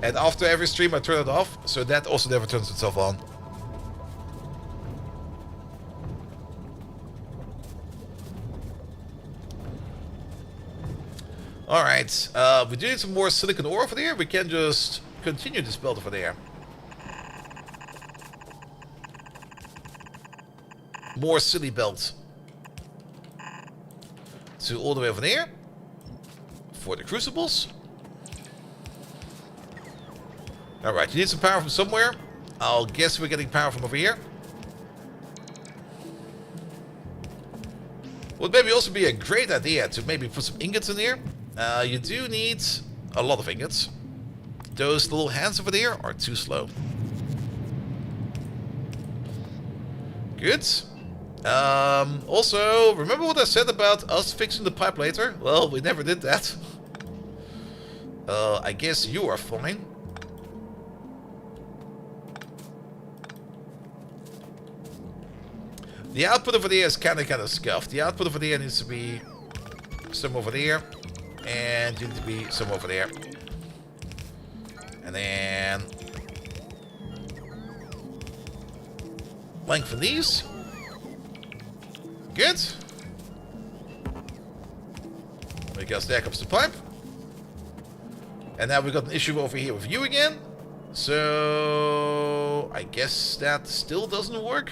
S1: And after every stream I turn it off, so that also never turns itself on. Alright, we do need some more silicon ore over there. We can just continue this build over there. More silly belts. So all the way over there. For the crucibles. Alright, you need some power from somewhere. I'll guess we're getting power from over here. Would maybe also be a great idea to maybe put some ingots in here. You do need a lot of ingots. Those little hands over there are too slow. Good. Also, remember what I said about us fixing the pipe later? Well, we never did that. I guess you are fine. The output over there is kind of scuffed. The output over there needs to be some over there. And you need to be some over there. And then lengthen these. Good. Because there comes the pipe. And now we've got an issue over here with you again. So I guess that still doesn't work.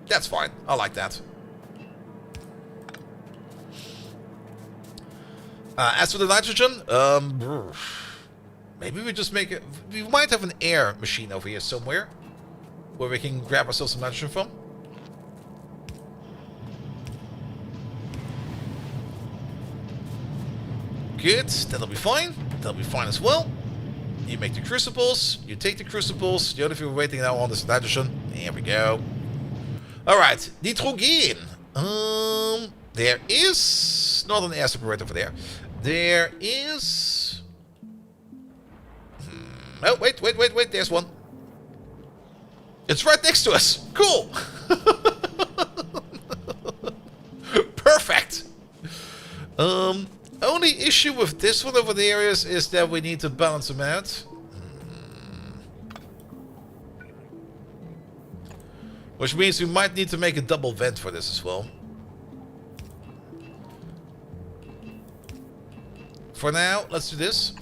S1: That's fine. I like that. As for the nitrogen, maybe we just make it. We might have an air machine over here somewhere where we can grab ourselves some nitrogen from. Good. That'll be fine. That'll be fine as well. You make the crucibles. You take the crucibles. The only thing we're waiting now on is nitrogen. Here we go. Alright. Nitrogen. There is not an air separator over there. There is... Oh, wait. There's one. It's right next to us. Cool. Perfect. Only issue with this one over there is that we need to balance them out. Which means we might need to make a double vent for this as well. For now, let's do this.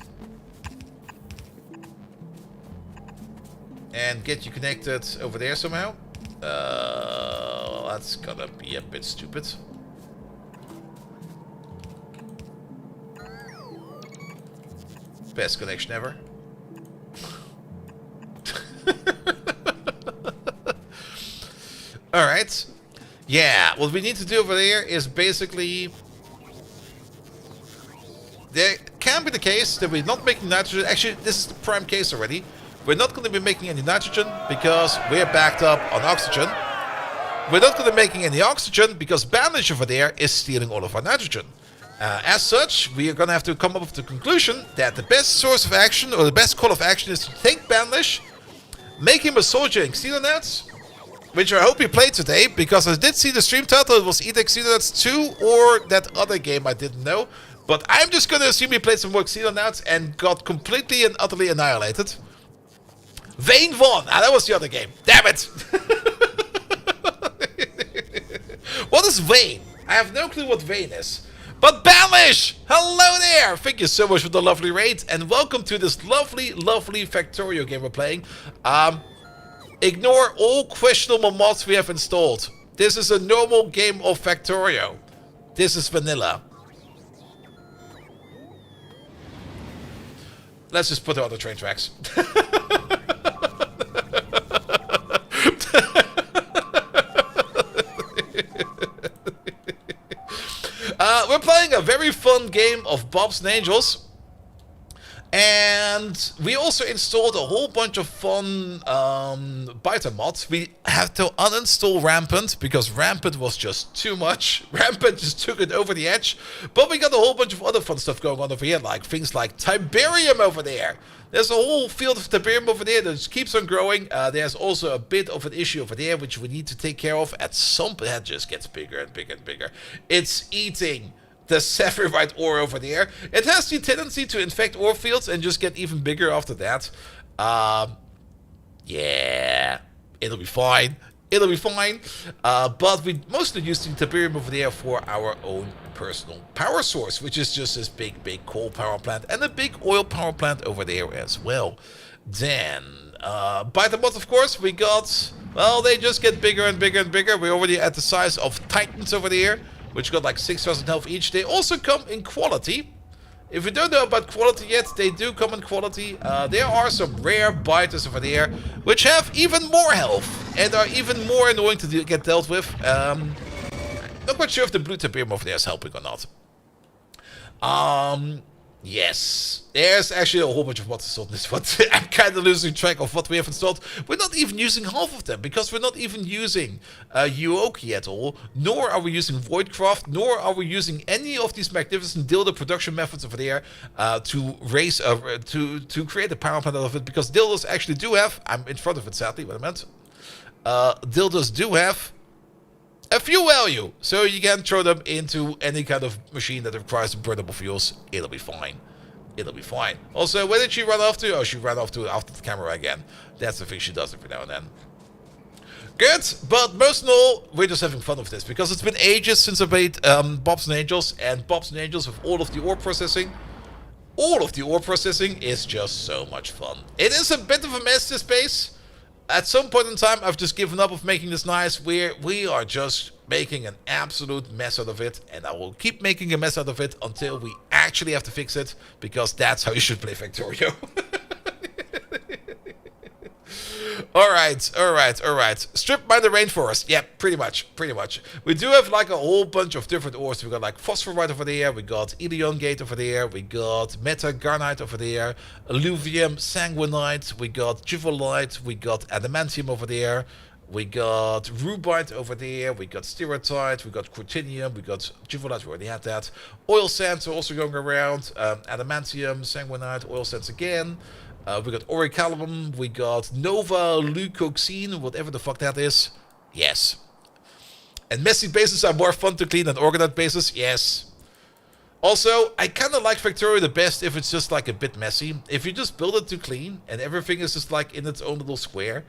S1: And get you connected over there somehow. That's gonna be a bit stupid. Best connection ever. Alright. Yeah, what we need to do over there is basically... There can be the case that we're not making nitrogen. Actually, this is the prime case already. We're not going to be making any nitrogen because we're backed up on oxygen. We're not going to be making any oxygen because Bandage over there is stealing all of our nitrogen. As such, we are going to have to come up with the conclusion that the best source of action, or the best call of action, is to take Bandage, make him a soldier in Xenonauts, which I hope he played today, because I did see the stream title, it was either Xenonauts 2 or that other game I didn't know. But I'm just going to assume he played some more Xenonauts and got completely and utterly annihilated. Vane won! Ah, that was the other game. Damn it! What is Vane? I have no clue what Vane is. But Banish! Hello there! Thank you so much for the lovely raid, and welcome to this lovely, lovely Factorio game we're playing. Ignore all questionable mods we have installed. This is a normal game of Factorio. This is vanilla. Let's just put it on the train tracks. We're playing a very fun game of Bobs and Angels. And we also installed a whole bunch of fun biter mods. We had to uninstall Rampant because Rampant was just too much. Rampant just took it over the edge. But we got a whole bunch of other fun stuff going on over here, like things like Tiberium over there. There's a whole field of Tiberium over there that just keeps on growing. There's also a bit of an issue over there which we need to take care of. At some point, that just gets bigger and bigger and bigger. It's eating the Saphirite ore over there. It has the tendency to infect ore fields and just get even bigger after that. Yeah, it'll be fine. It'll be fine. But we mostly use the Tiberium over there for our own personal power source, which is just this big, big coal power plant and a big oil power plant over there as well. Then, by the mod, of course, we got... Well, they just get bigger and bigger and bigger. We're already at the size of Titans over there, which got like 6,000 health each. They also come in quality. If you don't know about quality yet, they do come in quality. There are some rare biters over there, which have even more health and are even more annoying to get dealt with. Not quite sure if the blue Tiberium over there is helping or not. Yes, there's actually a whole bunch of mods installed in this one. I'm kind of losing track of what we have installed. We're not even using half of them, because we're not even using Yuoki at all, nor are we using Voidcraft, nor are we using any of these magnificent dildo production methods over there to raise, to create a power plant out of it, because dildos actually do have, I'm in front of it sadly, what I meant, dildos do have a fuel value, so you can throw them into any kind of machine that requires burnable fuels. It'll be fine. It'll be fine. Also, where did she run off to? Oh, she ran off to after the camera again. That's the thing she does every now and then. Good, but most of all, we're just having fun with this, because it's been ages since I played Bobs and Angels, and Bobs and Angels with all of the ore processing. All of the ore processing is just so much fun. It is a bit of a mess, this base. At some point in time, I've just given up of making this nice. We are just making an absolute mess out of it, and I will keep making a mess out of it until we actually have to fix it, because that's how you should play Factorio. Alright. Strip mine the rainforest. Yeah, pretty much. We do have like a whole bunch of different ores. We got like phosphorite over there, we got Ilion Gate over there, we got Meta Garnite over there, Alluvium, Sanguinite, we got Juvolite, we got Adamantium over there, we got Rubite over there, we got Steratite, we got Cortinium, we got Juvolite, we already had that. Oil sands are also going around, Adamantium, Sanguinite, oil sands again. We got Orichalcum, we got Nova Leucoxene, whatever the fuck that is. Yes. And messy bases are more fun to clean than organized bases. Yes. Also, I kind of like Factorio the best if it's just like a bit messy. If you just build it to clean and everything is just like in its own little square,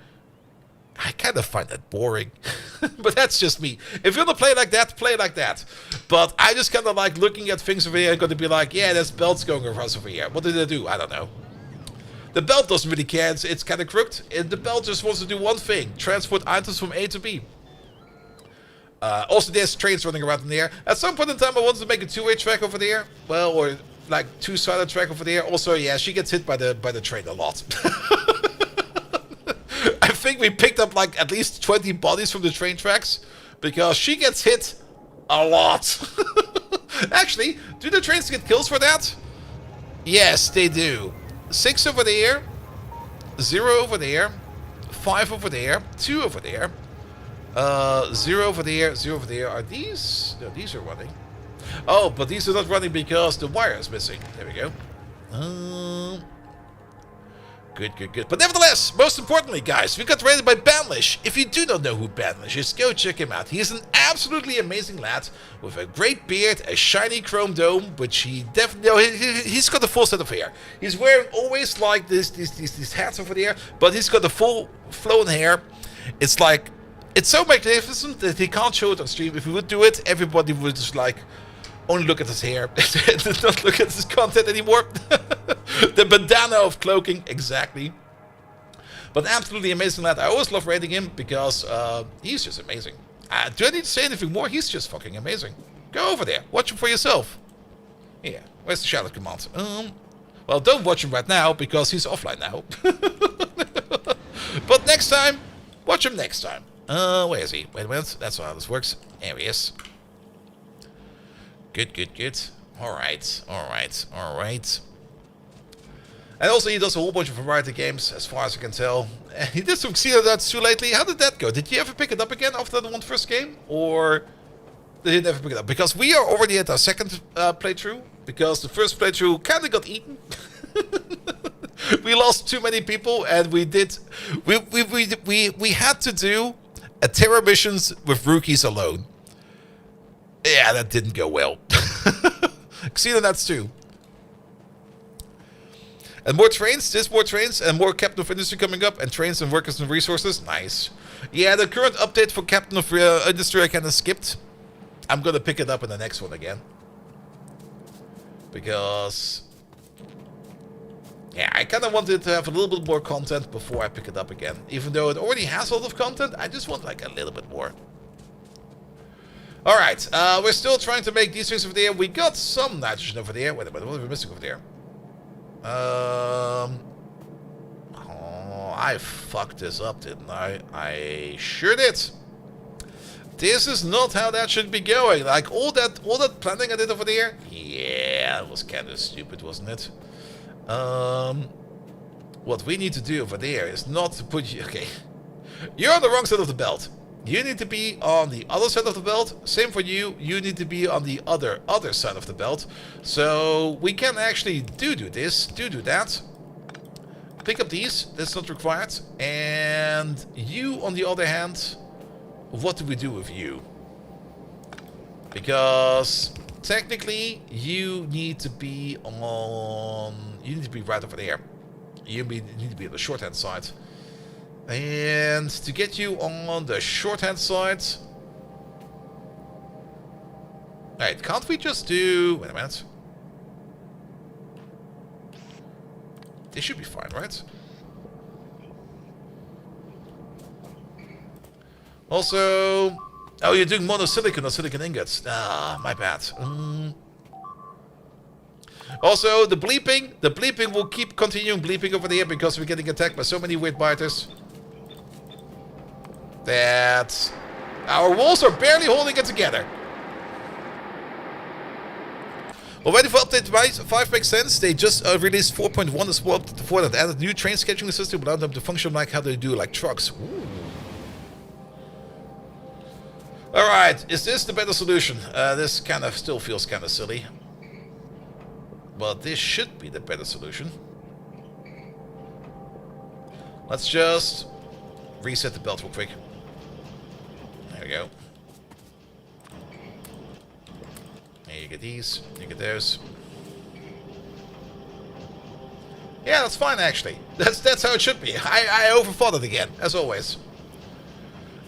S1: I kind of find that boring. But that's just me. If you want to play like that, play like that. But I just kind of like looking at things over here and going to be like, yeah, there's belts going across over here. What did they do? I don't know. The belt doesn't really care, it's kind of crooked. The belt just wants to do one thing, transport items from A to B. Also, there's trains running around in there. At some point in time, I wanted to make a two-way track over there. Well, or like two-sided track over there. Also, yeah, she gets hit by the train a lot. I think we picked up like at least 20 bodies from the train tracks. Because she gets hit a lot. Actually, do the trains get kills for that? Yes, they do. 6 over there, 0 over there, 5 over there, 2 over there, 0 over there, 0 over there. Are these? No, these are running. Oh, but these are not running because the wire is missing. There we go. Good. But nevertheless, most importantly, guys, we got raided by Banlish. If you do not know who Banlish is, go check him out. He is an absolutely amazing lad with a great beard, a shiny chrome dome, which he definitely... No, he's got a full set of hair. He's wearing always like these hats over there, but he's got the full flowing hair. It's like... It's so magnificent that he can't show it on stream. If he would do it, everybody would just like... Only look at his hair. Not look at his content anymore. The bandana of cloaking, exactly. But absolutely amazing lad. I always love rating him because he's just amazing. Do I need to say anything more? He's just fucking amazing. Go over there. Watch him for yourself. Yeah. Where's the shadow command? Well, don't watch him right now because he's offline now. But next time, watch him next time. Where is he? Wait a minute. That's how this works. There he is. Good. Alright. And also he does a whole bunch of variety games, as far as I can tell. He did some Xenodats too lately. How did that go? Did you ever pick it up again after the first game? Or did you never pick it up? Because we are already at our second playthrough. Because the first playthrough kind of got eaten. We lost too many people and we had to do a Terror missions with rookies alone. Yeah, that didn't go well. Xenodats too. And more trains, there's more trains and more Captain of Industry coming up, and trains and workers and resources. Nice. Yeah, the current update for Captain of Industry I kind of skipped. I'm gonna pick it up in the next one again. Because... yeah, I kind of wanted to have a little bit more content before I pick it up again. Even though it already has a lot of content, I just want like a little bit more. Alright, we're still trying to make these things over there. We got some nitrogen over there. Wait a minute, what are we missing over there? Oh, I fucked this up, didn't I? I sure did. This is not how that should be going. Like, all that planning I did over there? Yeah, that was kind of stupid, wasn't it? What we need to do over there is not to put you... Okay. You're on the wrong side of the belt. You need to be on the other side of the belt. Same for you. You need to be on the other side of the belt. So we can actually do this, do that. Pick up these. That's not required. And you, on the other hand, what do we do with you? Because technically, you need to be on... You need to be right over there. You need to be on the short-hand side. And to get you on the short-hand side... Right, can't we just do... Wait a minute. This should be fine, right? Also... Oh, you're doing monosilicon or silicon ingots. Ah, my bad. Also, the bleeping will keep continuing bleeping over there because we're getting attacked by so many weird biters. that our walls are barely holding it together. Already for update 5 makes sense. They just released 4.1 as well before that added new train scheduling system without them to function like how they do like trucks. Alright, is this the better solution? This kind of still feels kind of silly. But this should be the better solution. Let's just reset the belt real quick. There we go. You get these, you get those. Yeah, that's fine actually. That's how it should be. I overthought it again, as always.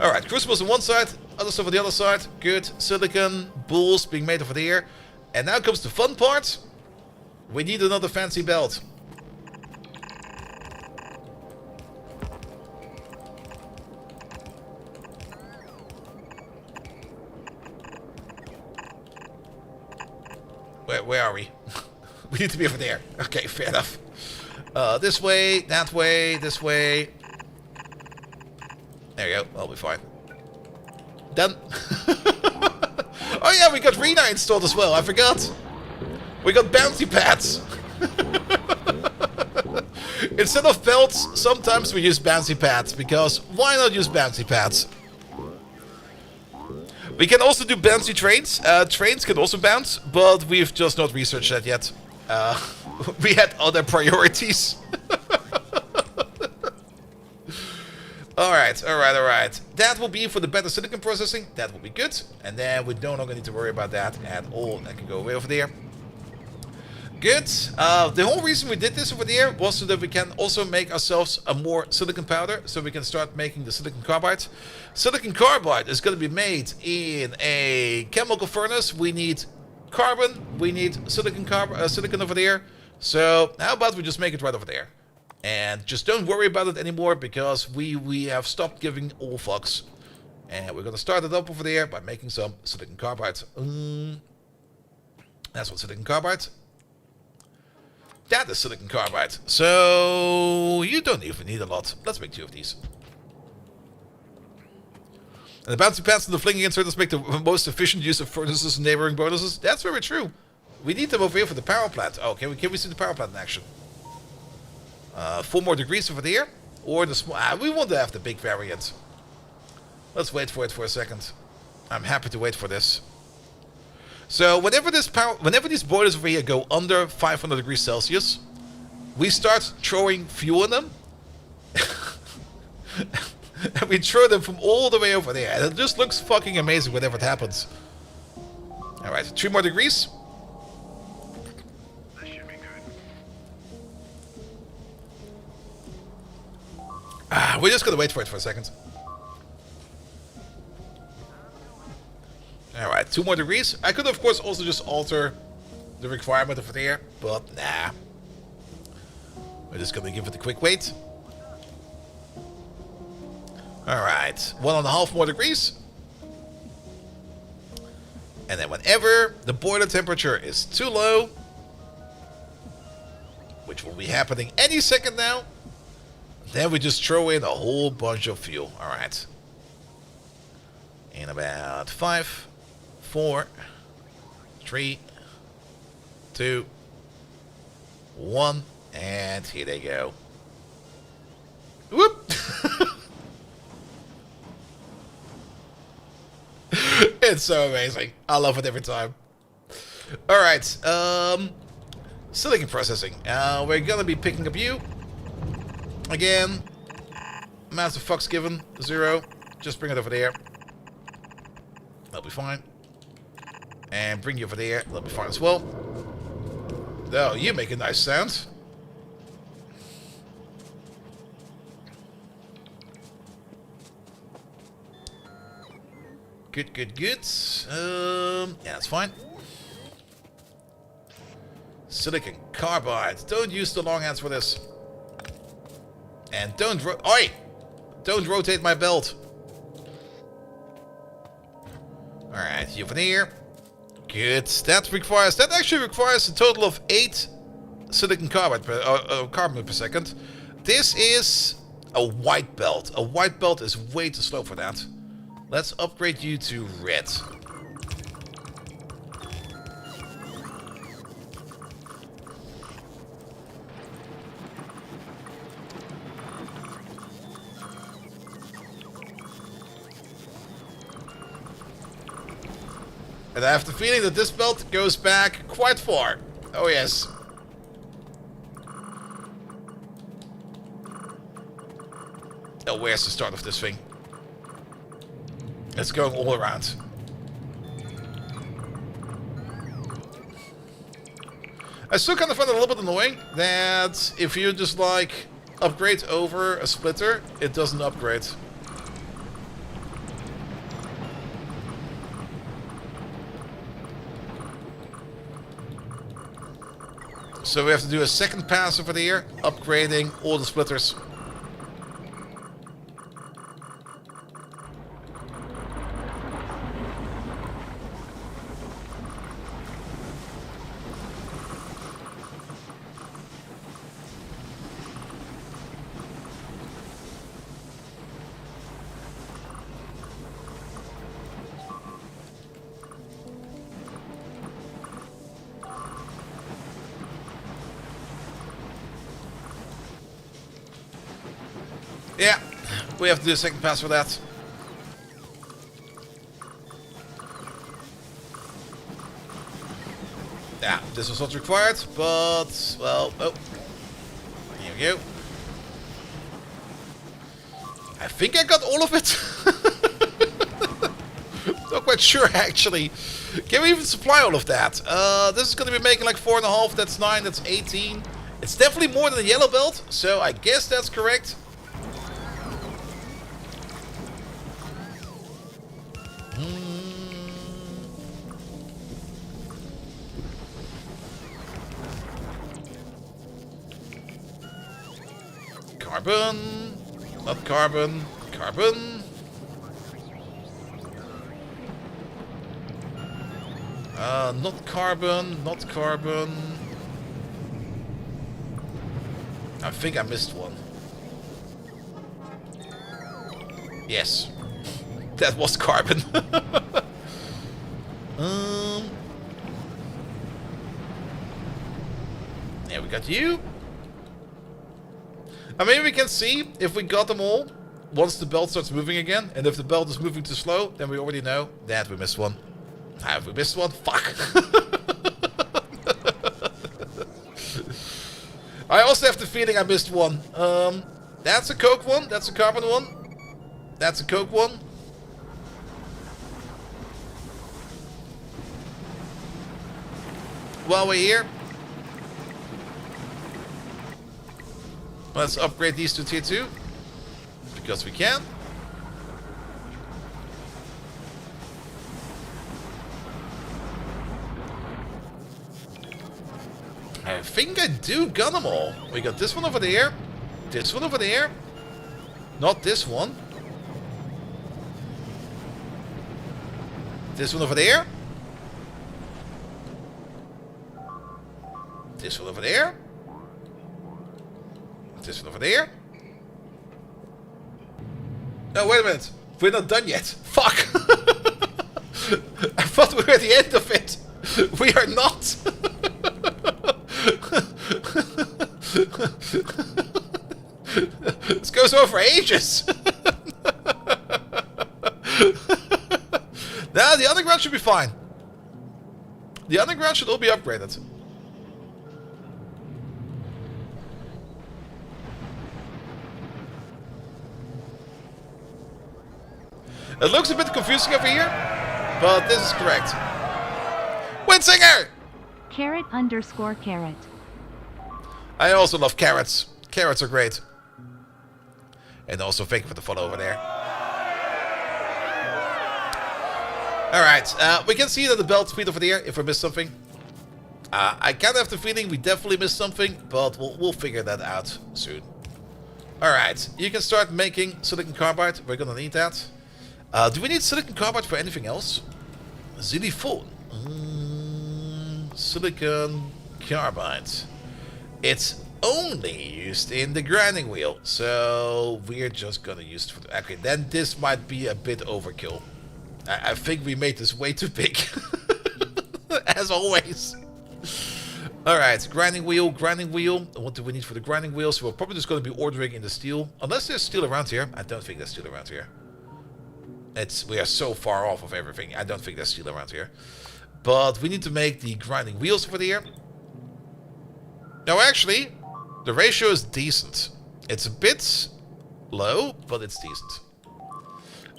S1: Alright, crucibles on one side, other stuff on the other side. Good. Silicon, bulls being made over there. And now comes the fun part. We need another fancy belt. Where are we? We need to be over there. Okay, fair enough. This way, that way, this way. There you go. I'll be fine. Done. Oh yeah, we got Rena installed as well. I forgot. We got bouncy pads. Instead of belts, sometimes we use bouncy pads. Because why not use bouncy pads? We can also do bouncy trains. Trains can also bounce, but we've just not researched that yet. We had other priorities. Alright. That will be for the better silicon processing. That will be good. And then we no longer need to worry about that at all. That can go away over there. Good. The whole reason we did this over there was so that we can also make ourselves a more silicon powder, so we can start making the silicon carbide. Silicon carbide is going to be made in a chemical furnace. We need carbon, we need silicon over there. So how about we just make it right over there? And just don't worry about it anymore, because we have stopped giving all fucks. And we're going to start it up over there by making some silicon carbide. That's what silicon carbide. That is silicon carbide. So you don't even need a lot. Let's make 2 of these. And the bouncy pads and the flinging inserters make the most efficient use of furnaces and neighboring bonuses. That's very true. We need them over here for the power plant. Oh, can we see the power plant in action? 4 more degrees over there. Or the small... we want to have the big variant. Let's wait for it for a second. I'm happy to wait for this. So whenever these boilers over here go under 500 degrees Celsius, we start throwing fuel in them. And we throw them from all the way over there. And it just looks fucking amazing whenever it happens. Alright, 3 more degrees.
S3: That should be good.
S1: We're just gonna wait for it for a second. Alright, 2 more degrees. I could, of course, also just alter the requirement over there, but nah. We're just gonna give it a quick wait. Alright, 1.5 more degrees. And then whenever the boiler temperature is too low, which will be happening any second now, then we just throw in a whole bunch of fuel. Alright. In about 5, 4, 3, 2, 1, and here they go. Whoop! It's so amazing. I love it every time. Alright, silicon processing. We're gonna be picking up you. Again. Massive fucks given. 0. Just bring it over there. That'll be fine. And bring you over there. That'll be fine as well. Oh, you make a nice sound. Good. Yeah, that's fine. Silicon carbide. Don't use the long hands for this. And don't rotate my belt. Alright, you over there. Good. That actually requires a total of 8 silicon carbide per, carbon per second. This is A white belt. A white belt is way too slow for that. Let's upgrade you to red. And I have the feeling that this belt goes back quite far. Oh yes. Oh, where's the start of this thing? It's going all around. I still kind of find it a little bit annoying that if you just like upgrade over a splitter, it doesn't upgrade. So we have to do a second pass over here, upgrading all the splitters. Yeah, we have to do a second pass for that. Yeah, this was not required, but, well, oh. Here we go. I think I got all of it. Not quite sure, actually. Can we even supply all of that? This is going to be making like 4.5, that's 9, that's 18. It's definitely more than a yellow belt, so I guess that's correct. Carbon, not carbon, carbon. Not carbon, not carbon. I think I missed one. Yes, that was carbon. Yeah, we got you. I mean, we can see if we got them all once the belt starts moving again. And if the belt is moving too slow, then we already know that we missed one. Have we missed one? Fuck. I also have the feeling I missed one. That's a coke one. That's a carbon one. That's a coke one. While we're here, let's upgrade these to tier 2. Because we can. I think I do got them all. We got this one over there. This one over there. Not this one. This one over there. This one over there. This one over there. No, wait a minute. We're not done yet. Fuck. I thought we were at the end of it. We are not. This goes on for ages. Now the underground should be fine. The underground should all be upgraded. It looks a bit confusing over here, but this is correct. Windsinger!
S2: Carrot_carrot.
S1: I also love carrots. Carrots are great. And also thank you for the follow over there. Alright, we can see that the belt speed over there if we missed something. I kind of have the feeling we definitely missed something, but we'll figure that out soon. Alright, you can start making silicon carbide. We're gonna need that. Do we need silicon carbide for anything else? Xylophone. Silicon carbide. It's only used in the grinding wheel. So we're just gonna use it for the... Okay, then this might be a bit overkill. I think we made this way too big. As always. Alright, grinding wheel, grinding wheel. What do we need for the grinding wheel? So we're probably just going to be ordering in the steel. Unless there's steel around here. I don't think there's steel around here. We are so far off of everything. I don't think there's steel around here. But we need to make the grinding wheels over there. Now actually, the ratio is decent. It's a bit low, but it's decent.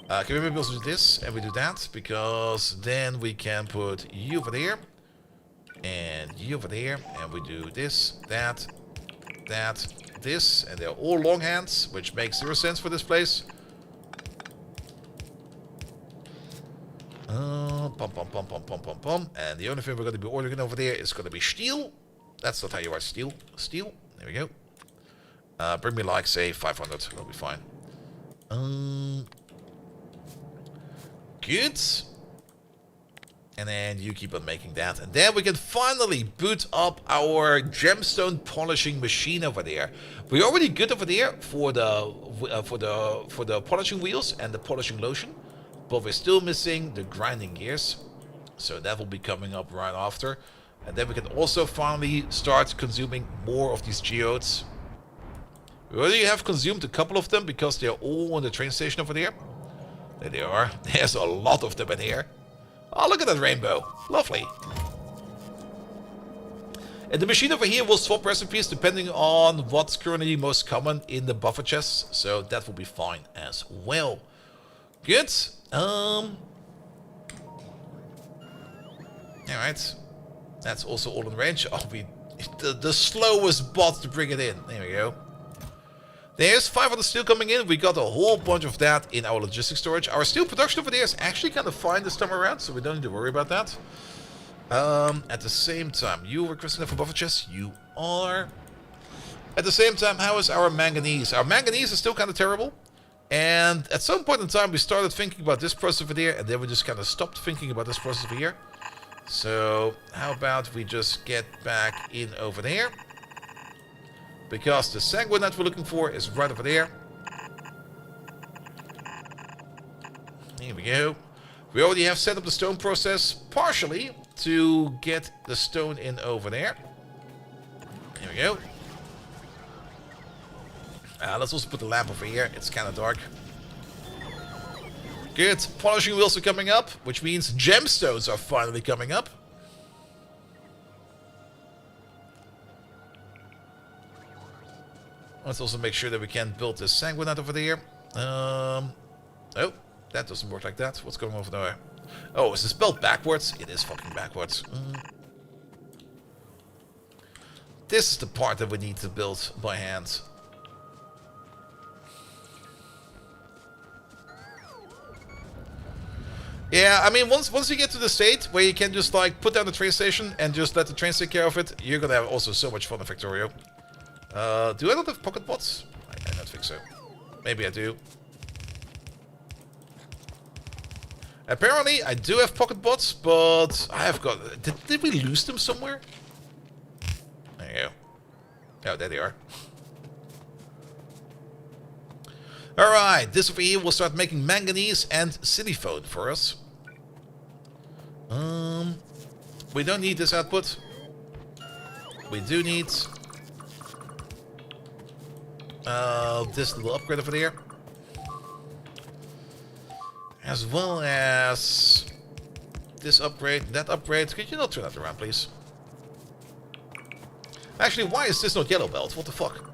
S1: Can we maybe also do this and we do that? Because then we can put you over there. And you over there. And we do this, that, this. And they're all long hands, which makes 0 sense for this place. Pum, pum, pum, pum, pum, pum, pum. And the only thing we're going to be ordering over there is going to be steel. That's not how you write steel. Steel. There we go. Bring me like, say, 500. That'll be fine. Good. And then you keep on making that. And then we can finally boot up our gemstone polishing machine over there. We're already good over there for the polishing wheels and the polishing lotion. But we're still missing the grinding gears. So that will be coming up right after. And then we can also finally start consuming more of these geodes. We already have consumed a couple of them because they're all on the train station over there. There they are. There's a lot of them in here. Oh, look at that rainbow. Lovely. And the machine over here will swap recipes depending on what's currently most common in the buffer chests. So that will be fine as well. Good. Alright. That's also all in range. Oh, the slowest bot to bring it in. There we go. There's 500 steel coming in. We got a whole bunch of that in our logistics storage. Our steel production over there is actually kind of fine this time around, so we don't need to worry about that. At the same time, you requesting that for buffer chests? You are. At the same time, how is our manganese? Our manganese is still kind of terrible. And at some point in time, we started thinking about this process over there, and then we just kind of stopped thinking about this process over here. So, how about we just get back in over there? Because the sanguinite we're looking for is right over there. Here we go. We already have set up the stone process partially to get the stone in over there. Here we go. Let's also put the lamp over here. It's kind of dark. Good. Polishing wheels are coming up, which means gemstones are finally coming up. Let's also make sure that we can build this sanguinite over there. Oh, that doesn't work like that. What's going on over there? Oh, is this spelled backwards? It is fucking backwards. This is the part that we need to build by hand. Yeah, I mean, once you get to the state where you can just like put down the train station and just let the train take care of it, you're gonna have also so much fun in Factorio. Do I not have pocket bots? I don't think so. Maybe I do. Apparently, I do have pocket bots, but I have got... Did we lose them somewhere? There you go. Oh, there they are. Alright, this over here will start making manganese and silicone for us. We don't need this output. We do need... this little upgrade over there. As well as... this upgrade, that upgrade. Could you not turn that around, please? Actually, why is this not yellow belt? What the fuck?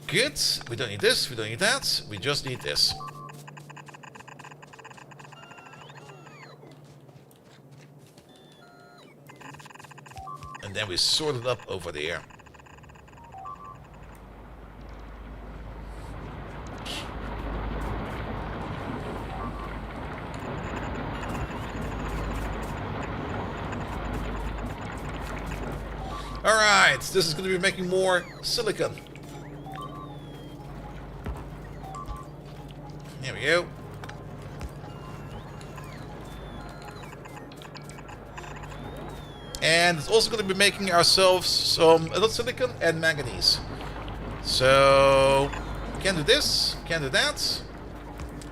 S1: Good. We don't need this. We don't need that. We just need this. And then we sort it up over there. Alright, this is going to be making more silicon. Here we go. And it's also going to be making ourselves some not silicon and manganese. So, can do this, can do that.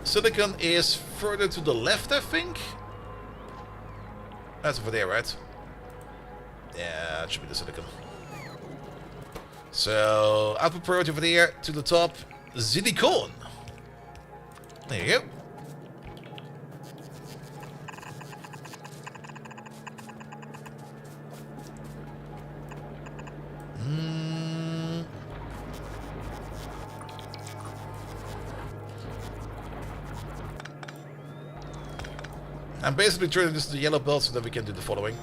S1: Silicon is further to the left, I think. That's over there, right? Yeah, it should be the silicon. So, output priority over there, to the top, silicon. There you go. I'm basically turning this to the yellow belt so that we can do the following.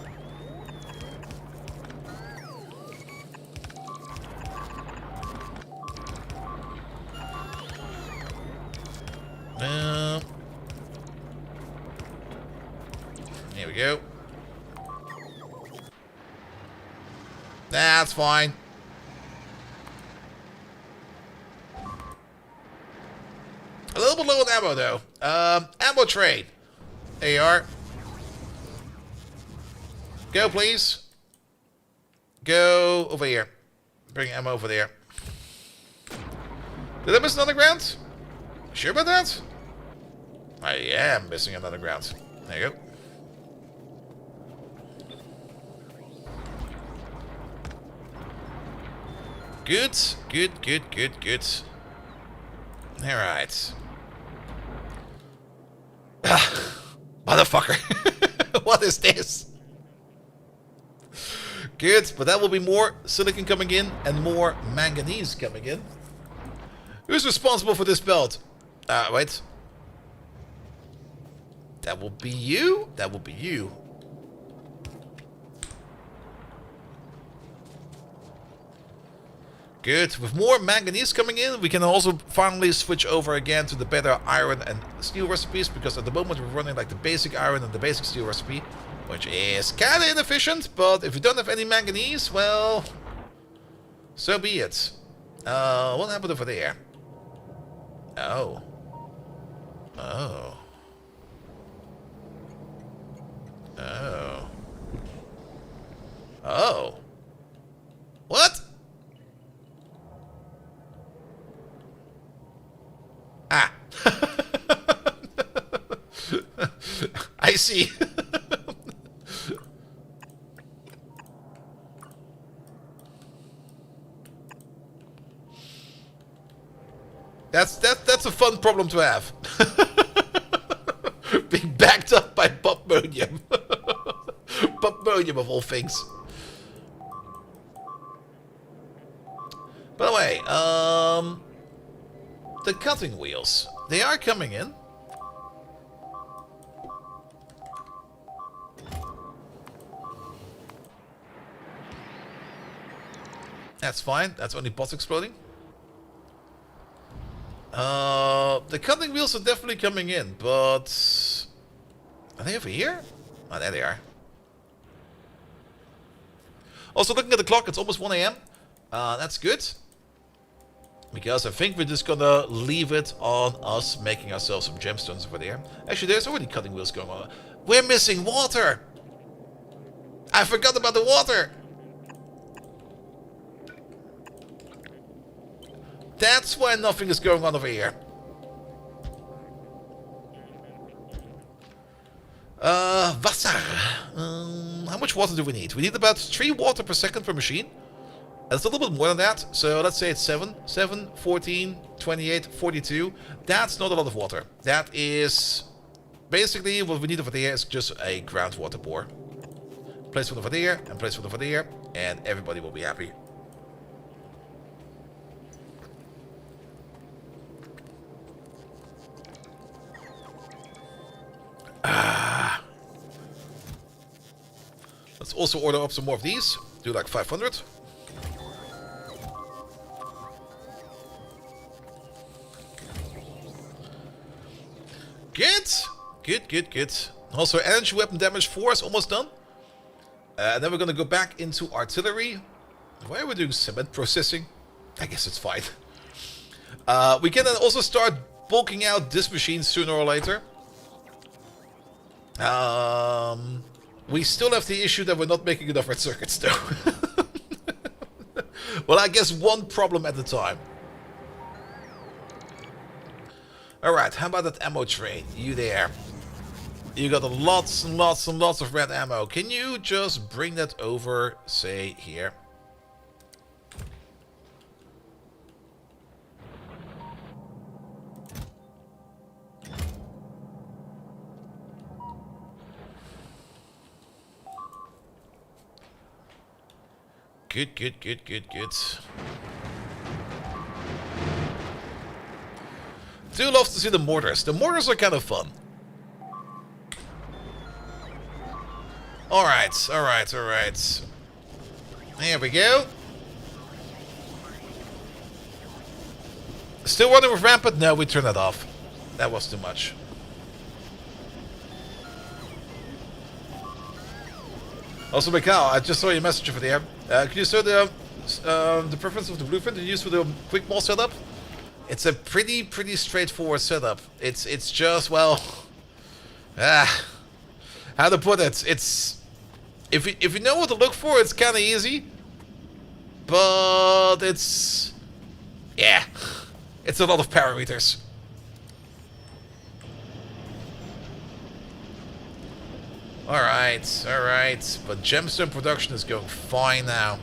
S1: Here we go. That's fine. A little bit low on ammo, though. Ammo trade. There you are. Go, please. Go over here. Bring ammo over there. Did I miss another ground? Sure about that? I am missing another ground. There you go. Good, good, good, good, good. Alright. Motherfucker. What is this? Good, but that will be more silicon coming in and more manganese coming in. Who's responsible for this belt? Wait. That will be you? That will be you. Good. With more manganese coming in, we can also finally switch over again to the better iron and steel recipes, because at the moment we're running like the basic iron and the basic steel recipe, which is kind of inefficient, but if you don't have any manganese, well, so be it. What happened over there? Oh. Oh. Oh. Oh. What? Ah. I see. That's a fun problem to have. Being backed up by Popmonium. Popmonium of all things. By the way, the cutting wheels, they are coming in. That's fine. That's only bots exploding. The cutting wheels are definitely coming in, but are they over here? Oh, there they are. Also, looking at the clock, it's almost 1 AM. That's good. Because I think we're just gonna leave it on us making ourselves some gemstones over there. Actually, there's already cutting wheels going on. We're missing water! I forgot about the water! That's why nothing is going on over here. Wasser. How much water do we need? We need about 3 water per second per machine. And it's a little bit more than that. So let's say it's 7, 14, 28, 42. That's not a lot of water. That is basically what we need over there is just a groundwater bore. Place one over there and place one over there, and everybody will be happy. Let's also order up some more of these. Do like 500. Good. Good, good, good. Also, energy weapon damage 4 is almost done. And then we're going to go back into artillery. Why are we doing cement processing? I guess it's fine. We can then also start bulking out this machine sooner or later. We still have the issue that we're not making enough red circuits, though. Well, I guess one problem at a time. Alright, how about that ammo train? You there. You got lots and lots and lots of red ammo. Can you just bring that over, say, here? Good, good, good, good, good. Do love to see the mortars. The mortars are kind of fun. Alright, alright, alright. There we go. Still running with rampant? No, we turned that off. That was too much. Also, Mikhail, I just saw your message over there. Can you show the preference of the blueprint you use for the quick mall setup? It's a pretty straightforward setup. It's just, well, how to put it? It's if you know what to look for, it's kind of easy. But it's, yeah, it's a lot of parameters. Alright, alright. But gemstone production is going fine now.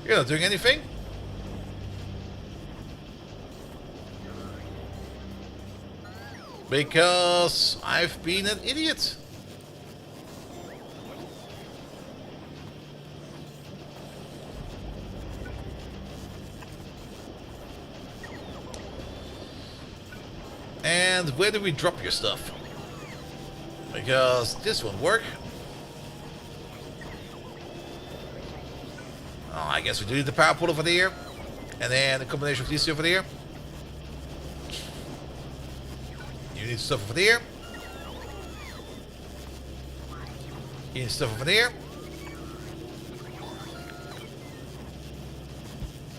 S1: You're not doing anything? Because I've been an idiot. And where do we drop your stuff? Because this won't work. Oh, I guess we do need the power pole over there. And then the combination of these two over there. You need stuff over there. You need stuff over there.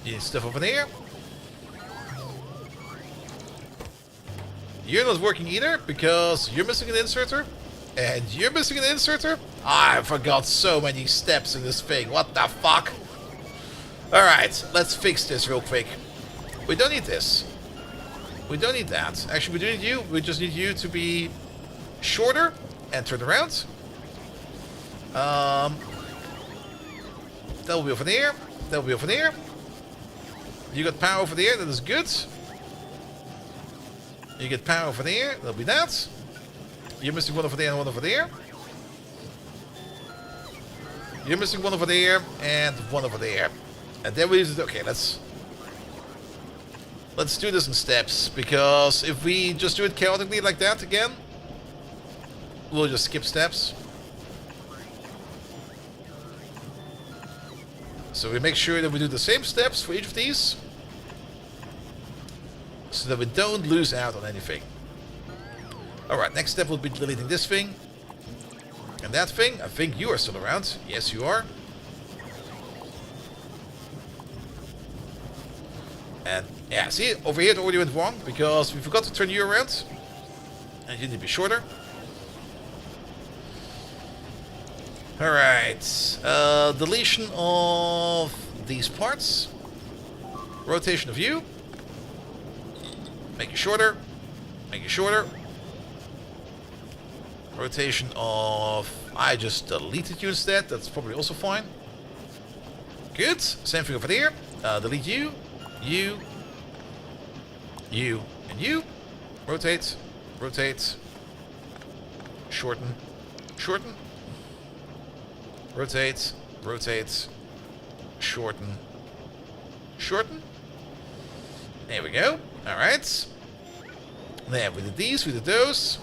S1: You need stuff over there. You're not working either because you're missing an inserter. And you're missing an inserter? I forgot so many steps in this thing. What the fuck? Alright, let's fix this real quick. We don't need this. We don't need that. Actually, we do need you. We just need you to be shorter and turn around. That'll be over there. That'll be over there. You got power over there. That is good. You get power over there. That'll be that. You're missing one over there and one over there. You're missing one over there and one over there. And then we just, okay, let's do this in steps, because if we just do it chaotically like that again, we'll just skip steps. So we make sure that we do the same steps for each of these, so that we don't lose out on anything. Alright, next step will be deleting this thing. And that thing. I think you are still around. Yes, you are. And yeah, see, over here it already went wrong, because we forgot to turn you around. And you need to be shorter. Alright. Deletion of these parts. Rotation of you. Make it shorter. Make it shorter. Rotation of... I just deleted you instead. That's probably also fine. Good. Same thing over there. Delete you. You. You. And you. Rotate. Rotate. Shorten. Shorten. Rotate. Rotate. Shorten. Shorten. There we go. Alright. There, we did these, we did those.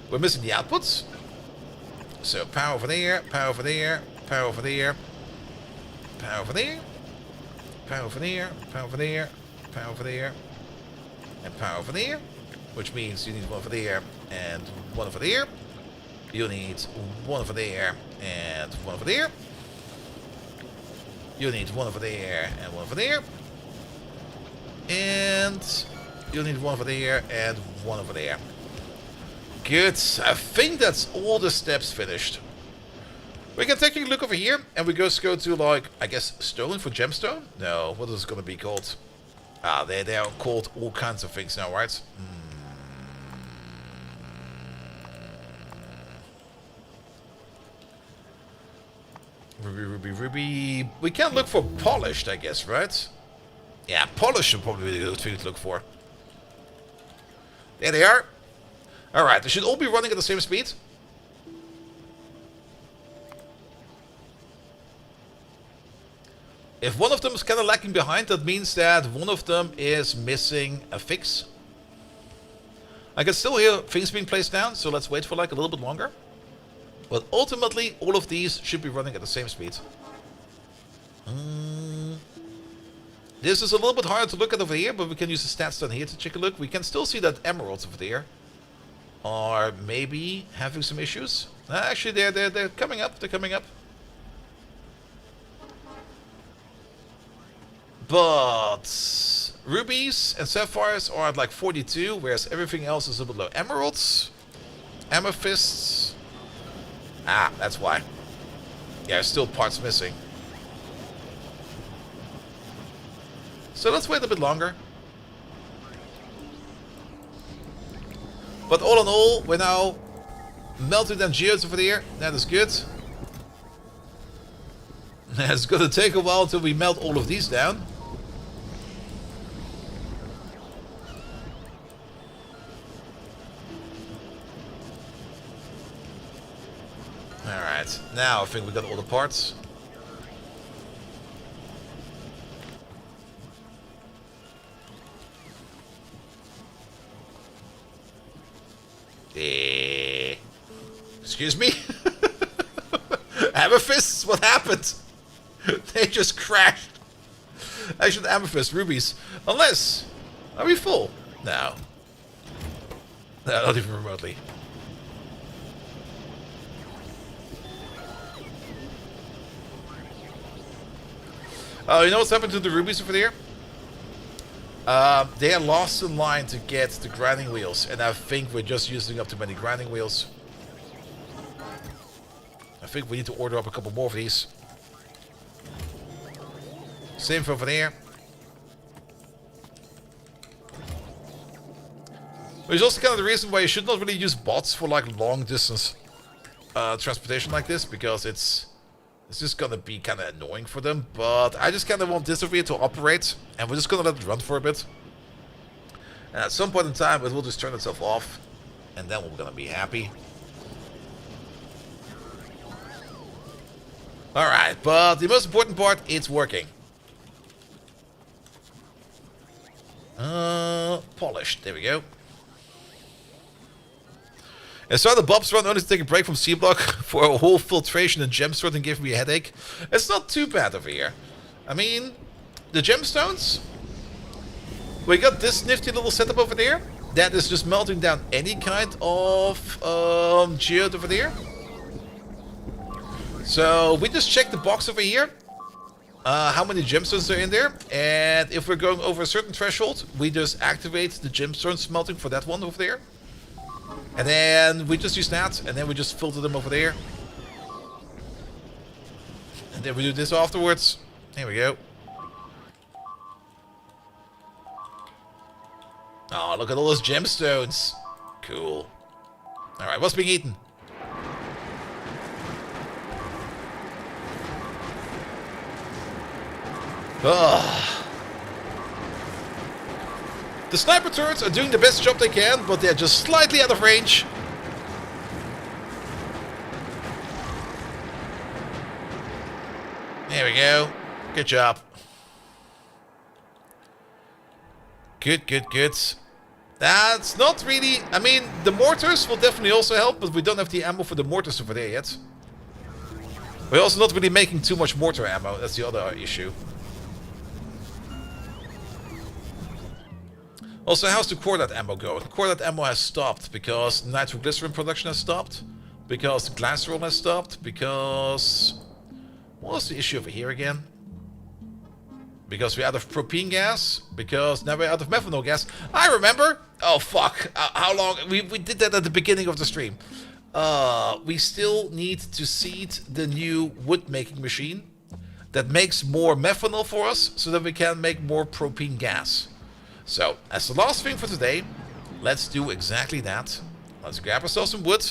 S1: We're missing the outputs. So power over there, power over there, power over there, power over there, power over there, power over there, power over there, and power over there. Which means you need one over there and one over there. You need one over there and one over there. You need one over there and one over there. And you need one over there and one over there. Good. I think that's all the steps finished. We can take a look over here and we just go to, like, I guess stone for gemstone? No, what is it going to be called? Ah, they are called all kinds of things now, right? Ruby, ruby, ruby. We can look for polished, I guess, right? Yeah, polished should probably be the good thing to look for. There they are. Alright, they should all be running at the same speed. If one of them is kind of lagging behind, that means that one of them is missing a fix. I can still hear things being placed down, so let's wait for like a little bit longer. But ultimately, all of these should be running at the same speed. This is a little bit harder to look at over here, but we can use the stats down here to take a look. We can still see that emeralds over there are maybe having some issues. Actually, they're coming up. They're coming up. But rubies and sapphires are at like 42, whereas everything else is a bit low. Emeralds, amethysts. Ah, that's why. Yeah, there's still parts missing. So let's wait a bit longer. But all in all, we're now melting down geodes over there. That is good. It's going to take a while until we melt all of these down. Alright, now I think we got all the parts. Excuse me? Amethysts? What happened? They just crashed. Actually, amethyst, rubies. Unless... Are we full? No. No, not even remotely. Oh, you know what's happened to the rubies over there? They are lost in line to get the grinding wheels, and I think we're just using up too many grinding wheels. I think we need to order up a couple more of these. Same for over there. Which is also kind of the reason why you should not really use bots for like long distance transportation like this, because it's just gonna be kind of annoying for them. But I just kind of want this over here to operate, and we're just gonna let it run for a bit. And at some point in time, it will just turn itself off, and then we're gonna be happy. Alright, but the most important part, it's working. Polished. There we go. And so the Bob's run only to take a break from C-Block for a whole filtration and gem sort and gave me a headache. It's not too bad over here. I mean, the gemstones, we got this nifty little setup over there that is just melting down any kind of geode over there. So we just check the box over here, how many gemstones are in there, and if we're going over a certain threshold, we just activate the gemstone smelting for that one over there. And then we just use that, and then we just filter them over there. And then we do this afterwards. There we go. Oh, look at all those gemstones. Cool. Alright, what's being eaten? Ugh. The sniper turrets are doing the best job they can, but they're just slightly out of range. There we go. Good job. Good, good, good. That's not really... I mean, the mortars will definitely also help, but we don't have the ammo for the mortars over there yet. We're also not really making too much mortar ammo. That's the other issue. Also, how's the cordite ammo going? Cordite ammo has stopped because nitroglycerin production has stopped. Because the glass roll has stopped. Because... what was the issue over here again? Because we're out of propane gas. Because now we're out of methanol gas. I remember! Oh, fuck. How long? We did that at the beginning of the stream. We still need to seed the new wood-making machine. That makes more methanol for us. So that we can make more propane gas. So, as the last thing for today, let's do exactly that. Let's grab ourselves some wood.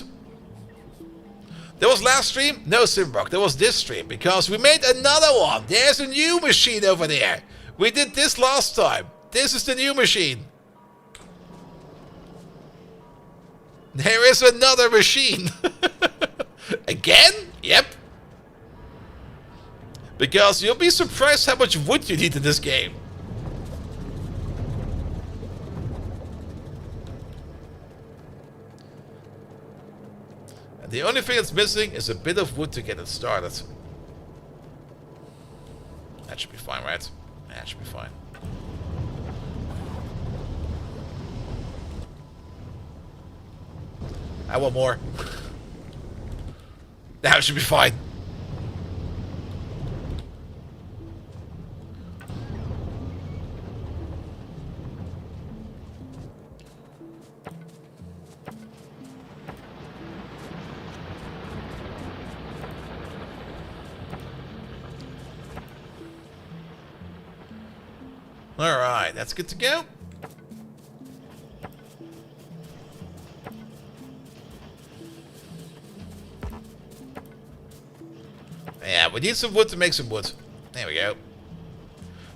S1: There was last stream? No, Simbrock. There was this stream. Because we made another one. There's a new machine over there. We did this last time. This is the new machine. There is another machine. Again? Yep. Because you'll be surprised how much wood you need in this game. And the only thing that's missing is a bit of wood to get it started. That should be fine, right? That should be fine. I want more. That should be fine. Alright, that's good to go. Yeah, we need some wood to make some wood. There we go.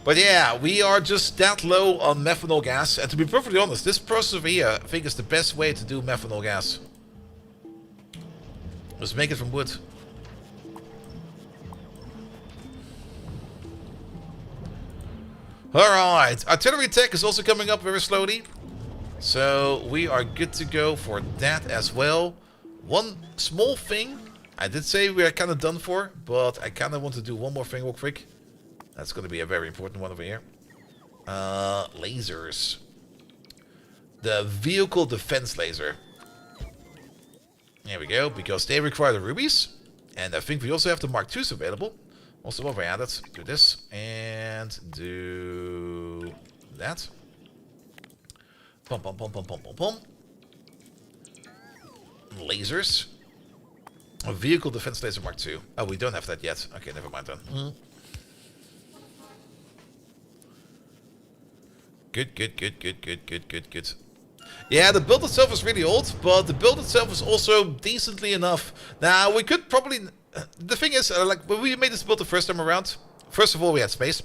S1: But yeah, we are just that low on methanol gas. And to be perfectly honest, this process over here, I think is the best way to do methanol gas. Just make it from wood. Alright, artillery tech is also coming up very slowly. So we are good to go for that as well. One small thing. I did say we are kind of done for, but I kind of want to do one more thing real quick. That's going to be a very important one over here. Lasers. The vehicle defense laser. There we go, because they require the rubies. And I think we also have the Mark IIs available. Also, while we're at it, do this and do that. Pum pum pum pum pum pum pum. Lasers. A vehicle defense laser Mark II. Oh, we don't have that yet. Okay, never mind then. Good, good, good, good, good, good, good, good. Yeah, the build itself is really old, but the build itself is also decently enough. Now, we could probably... the thing is, like, when we made this build the first time around, first of all, we had space.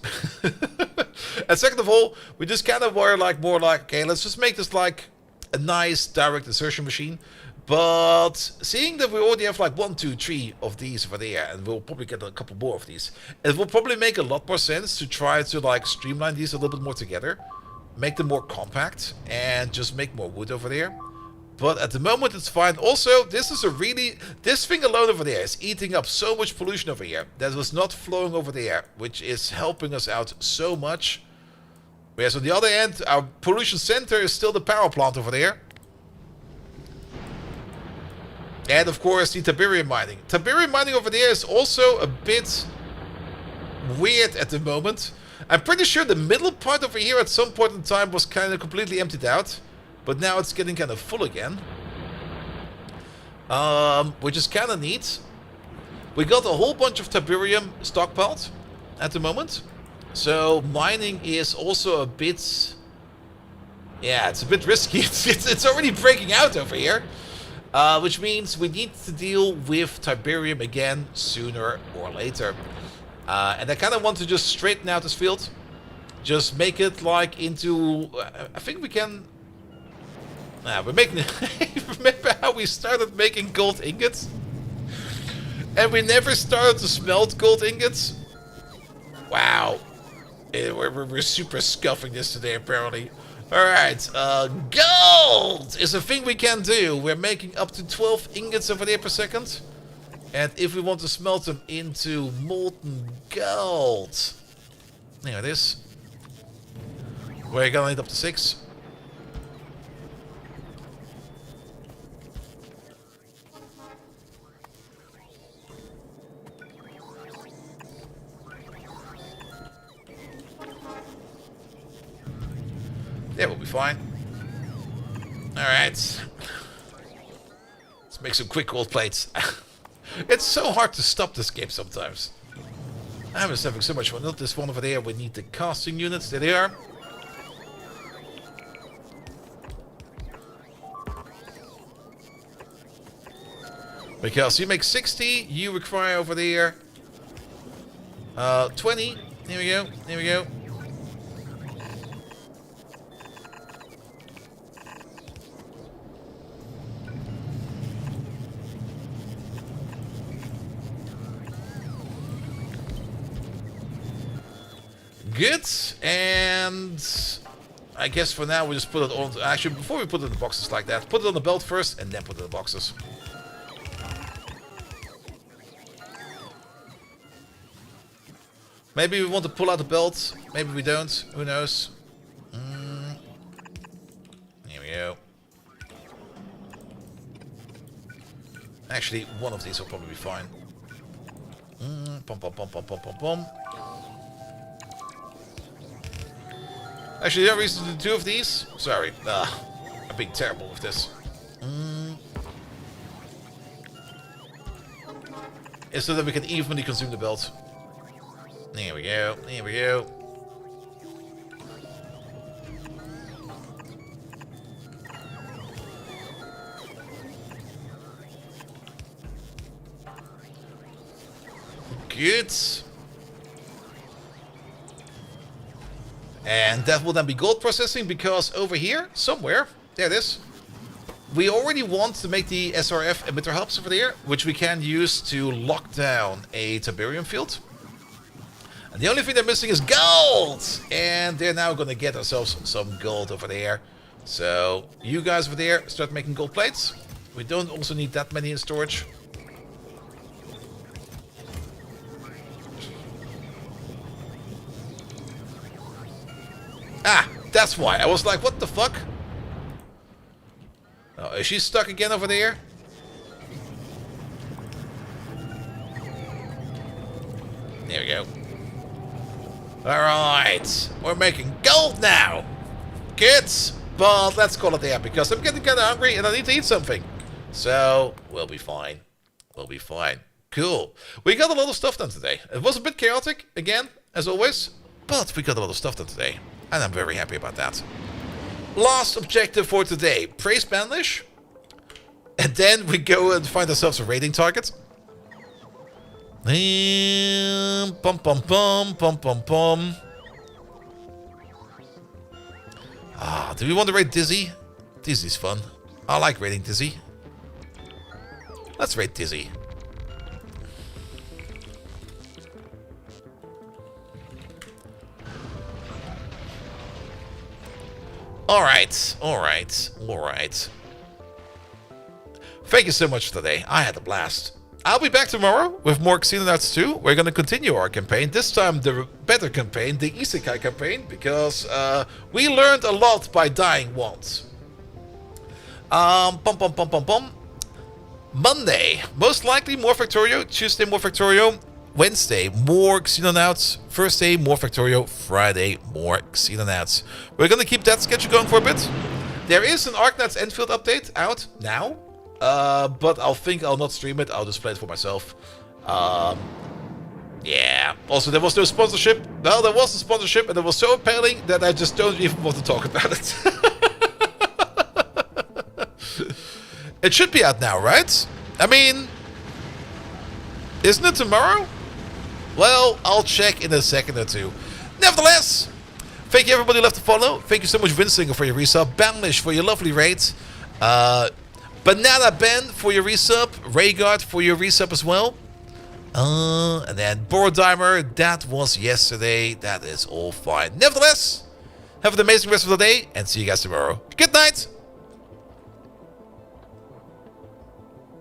S1: And second of all, we just kind of were like, more like, okay, let's just make this like a nice direct insertion machine. But seeing that we already have like 1, 2, 3 of these over there, and we'll probably get a couple more of these, it will probably make a lot more sense to try to like streamline these a little bit more together, make them more compact, and just make more wood over there. But at the moment it's fine. Also, this is a really... this thing alone over there is eating up so much pollution over here that was not flowing over there, which is helping us out so much. Whereas on the other end, our pollution center is still the power plant over there. And of course the Tiberium mining. Tiberium mining over there is also a bit weird at the moment. I'm pretty sure the middle part over here at some point in time was kind of completely emptied out. But now it's getting kind of full again. Which is kind of neat. We got a whole bunch of Tiberium stockpiled at the moment. So mining is also a bit... yeah, it's a bit risky. It's already breaking out over here. Which means we need to deal with Tiberium again sooner or later. And I kind of want to just straighten out this field. Just make it like into... I think we can... we're making... remember how we started making gold ingots? And we never started to smelt gold ingots? Wow. We're super scuffing this today, apparently. Alright, gold is a thing we can do. We're making up to 12 ingots over there per second. And if we want to smelt them into molten gold... there it is. We're gonna need up to 6. Yeah, we'll be fine. Alright. Let's make some quick gold plates. It's so hard to stop this game sometimes. I'm just having so much fun. Not this one over there. We need the casting units. There they are. Because you make 60, you require over there 20. Here we go. Here we go. Good, and I guess for now we just put it on. Actually, before we put it in the boxes like that, put it on the belt first, and then put it in the boxes. Maybe we want to pull out the belt. Maybe we don't. Who knows? Here we go. Actually, one of these will probably be fine. Pom pom pom pom pom pom pom. Actually, there are reason to do two of these. Sorry. I'm being terrible with this. Is so that we can evenly consume the belt. There we go. There we go. Good. And that will then be gold processing, because over here, somewhere, there it is, we already want to make the SRF emitter hubs over there, which we can use to lock down a Tiberium field. And the only thing they're missing is gold! And they're now going to get ourselves some gold over there. So, you guys over there, start making gold plates. We don't also need that many in storage. Ah, that's why. I was like, what the fuck? Oh, is she stuck again over there? There we go. Alright. We're making gold now. Kids. But let's call it there, because I'm getting kind of hungry and I need to eat something. So, we'll be fine. We'll be fine. Cool. We got a lot of stuff done today. It was a bit chaotic, again, as always. But we got a lot of stuff done today. And I'm very happy about that. Last objective for today. Praise Banlish. And then we go and find ourselves a raiding target. Pum pum pum pum pum pum. Do we want to raid Dizzy? Dizzy's fun. I like raiding Dizzy. Let's raid Dizzy. Alright, alright, alright. Thank you so much for today. I had a blast. I'll be back tomorrow with more Xenonauts 2. We're going to continue our campaign. This time the better campaign, the Isekai campaign, because we learned a lot by dying once. Pum pum pum pum pum. Monday, most likely more Factorio. Tuesday, more Factorio. Wednesday, more Xenonauts. Thursday, more Factorio. Friday, more Xenonauts. We're going to keep that schedule going for a bit. There is an ArcNets Enfield update out now. But I'll not stream it. I'll just play it for myself. Yeah. Also, there was no sponsorship. Well, there was a sponsorship, and it was so appealing that I just don't even want to talk about it. It should be out now, right? I mean, isn't it tomorrow? Well, I'll check in a second or two. Nevertheless, thank you everybody who left a follow. Thank you so much, Vinsinger, for your resub. Banlish for your lovely raid. Banana Ben for your resub. Raygard for your resub as well. And then Borodimer, that was yesterday. That is all fine. Nevertheless, have an amazing rest of the day and see you guys tomorrow. Good night.